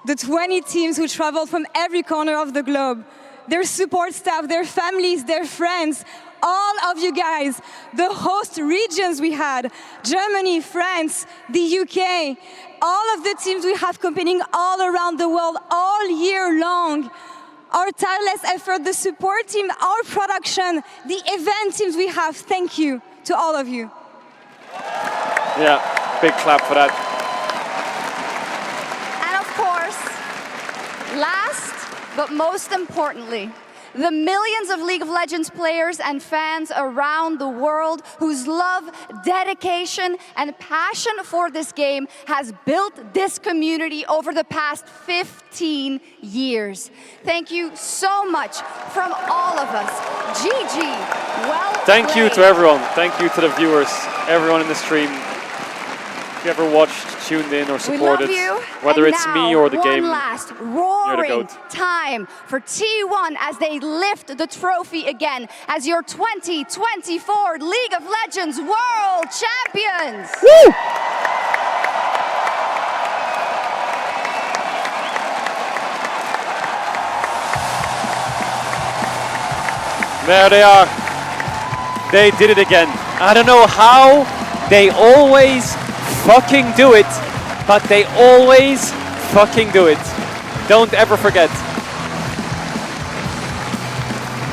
The 20 teams who traveled from every corner of the globe, their support staff, their families, their friends, all of you guys, the host regions we had, Germany, France, the UK, all of the teams we have competing all around the world all year long. Our tireless effort, the support team, our production, the event teams we have, thank you to all of you. Yeah, big clap for that. And of course, last but most importantly, the millions of League of Legends players and fans around the world whose love, dedication, and passion for this game has built this community over the past 15 years. Thank you so much from all of us. GG, well Thank you played. to everyone. Thank you to the viewers, everyone in the stream. If you ever watched, tuned in, or We supported, love you. whether And it's now, me or the one game, last you're the roaring goat. time for T1 as they lift the trophy again as your 2024 League of Legends World Champions. Woo! There they are. They did it again. I don't know how they always fucking do it, but they always fucking do it. Don't ever forget.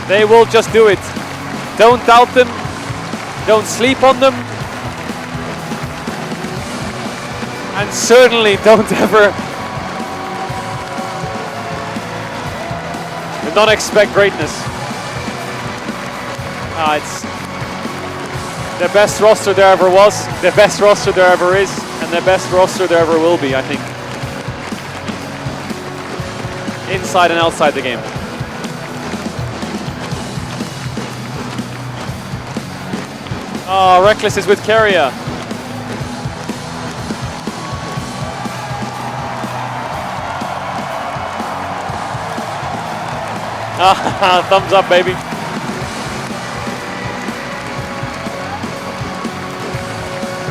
They will just do it. Don't doubt them. Don't sleep on them. And certainly don't ever not expect greatness. It's the best roster there ever was, the best roster there ever is, and the best roster there ever will be, I think. Inside and outside the game. Oh, Reckless is with Keria. Thumbs up, baby.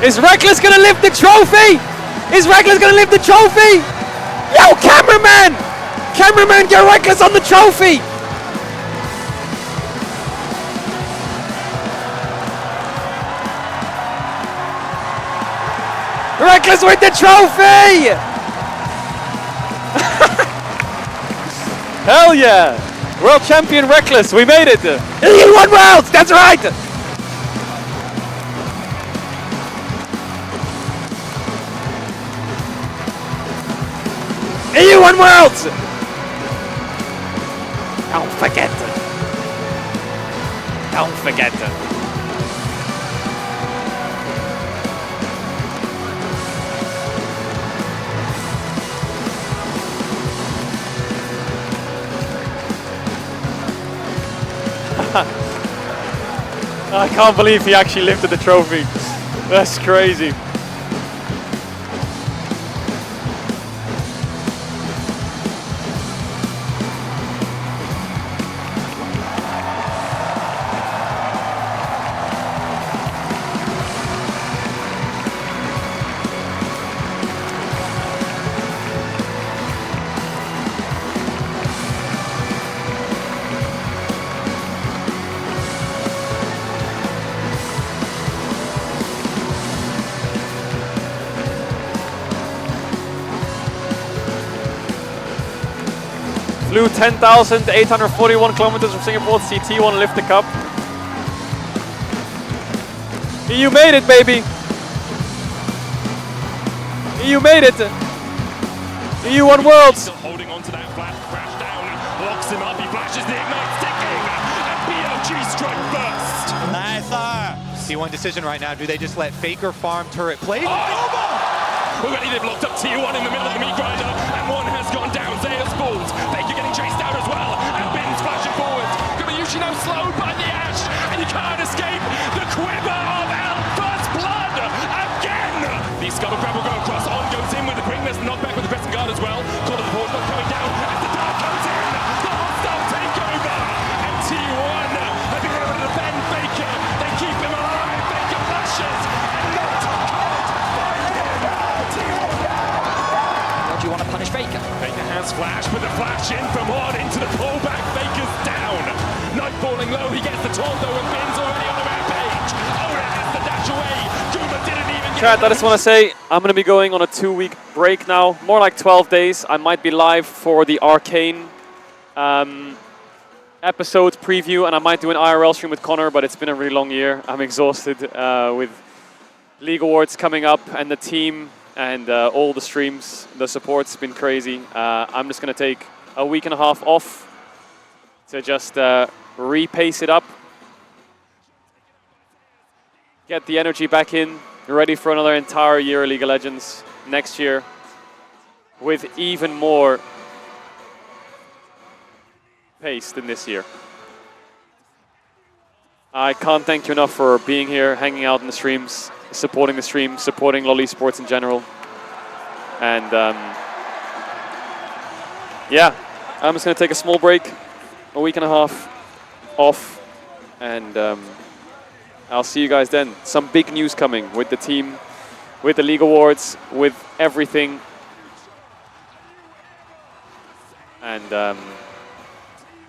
Is Reckless gonna lift the trophy? Is Reckless gonna lift the trophy? Yo, cameraman! Cameraman, get Reckless on the trophy! Reckless with the trophy! Hell yeah! World champion Reckless, we made it! He won Worlds, that's right! You won Worlds! Don't forget. Don't forget. I can't believe he actually lifted the trophy. That's crazy. Flew 10,841 kilometers from Singapore to see T1 lift the cup. You made it, baby. You made it. You won Worlds. Still holding on to that flash, crash down, locks him up, he flashes the ignite sticking, and BLG strike first. Nice. T1 decision right now. Do they just let Faker farm turret play? Already they've locked up T1 in the middle of the meat grinder, and one has gone down. Zeus falls. Faker getting chased out as well, and Bin's flashing forward. Gumayushi now slowed by the Ash, and you can't escape the quiver of First Blood again. The scuttle grab will go across. On goes in with the bring. There's the knockback with the pressing guard as well. Call of the forward block coming down as the dart comes in. The hostile takeover, and T1 have been able to defend Faker. They keep him alive. Faker flashes, and not Do you want to punish Faker? Faker has flash, but the flash in from Horde into the pullback. Faker's down. Knight falling low. He gets the taunt though, and Bin's already on the rampage. Oda has the dash away. Guma didn't even get Chat, I just want to say I'm going to be going on a 2-week break now. More like 12 days. I might be live for the Arcane episode preview, and I might do an IRL stream with Connor, but it's been a really long year. I'm exhausted with League Awards coming up and the team and all the streams. The support's been crazy. I'm just going to take a week and a half off to just repace it up, get the energy back in, ready for another entire year of League of Legends next year with even more pace than this year. I can't thank you enough for being here, hanging out in the streams, supporting the stream, supporting LoL Esports in general. And yeah, I'm just going to take a small break, a week and a half off, and I'll see you guys then. Some big news coming with the team, with the League Awards, with everything. And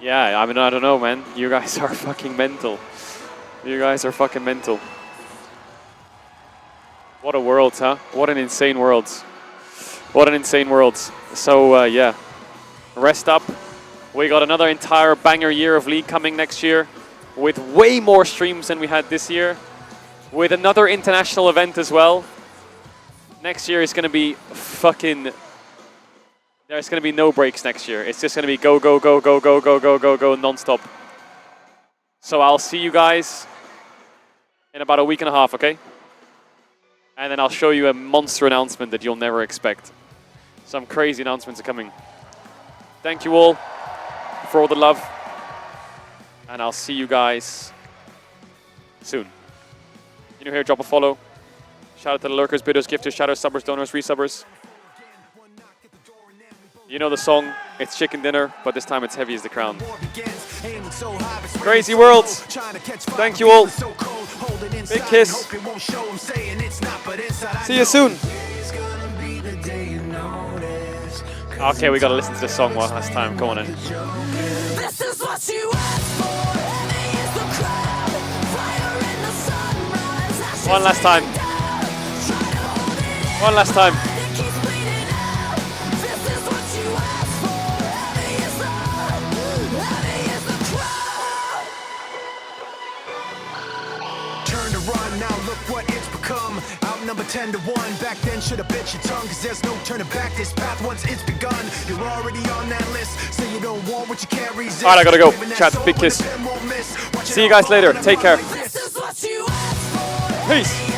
yeah, I mean, I don't know, man. You guys are fucking mental. You guys are fucking mental. What a world, huh? What an insane world. What an insane world. So yeah, rest up. We got another entire banger year of League coming next year with way more streams than we had this year, with another international event as well. Next year is going to be fucking... There's going to be no breaks next year. It's just going to be go, go, go, go, go, go, go, go, go, non-stop. So I'll see you guys in about a week and a half, okay? And then I'll show you a monster announcement that you'll never expect. Some crazy announcements are coming. Thank you all for all the love. And I'll see you guys soon. You know, here, drop a follow. Shout out to the lurkers, bidders, gifters, shadows, subbers, donors, resubbers. You know the song. It's chicken dinner, but this time it's heavy as the crown. Crazy world. Thank you all. Big kiss. See you soon. Okay, we gotta listen to this song one last time. Come on in. One last time. One last time. Turn to run, now look what it's become. Outnumbered 10 to 1. Back then should have bit your tongue, cause there's no turning back. This path once it's begun. You're already on that list. Say you don't want what you can't resist. Alright, I gotta go. Chat, big kiss. See you guys later. Take care. Peace.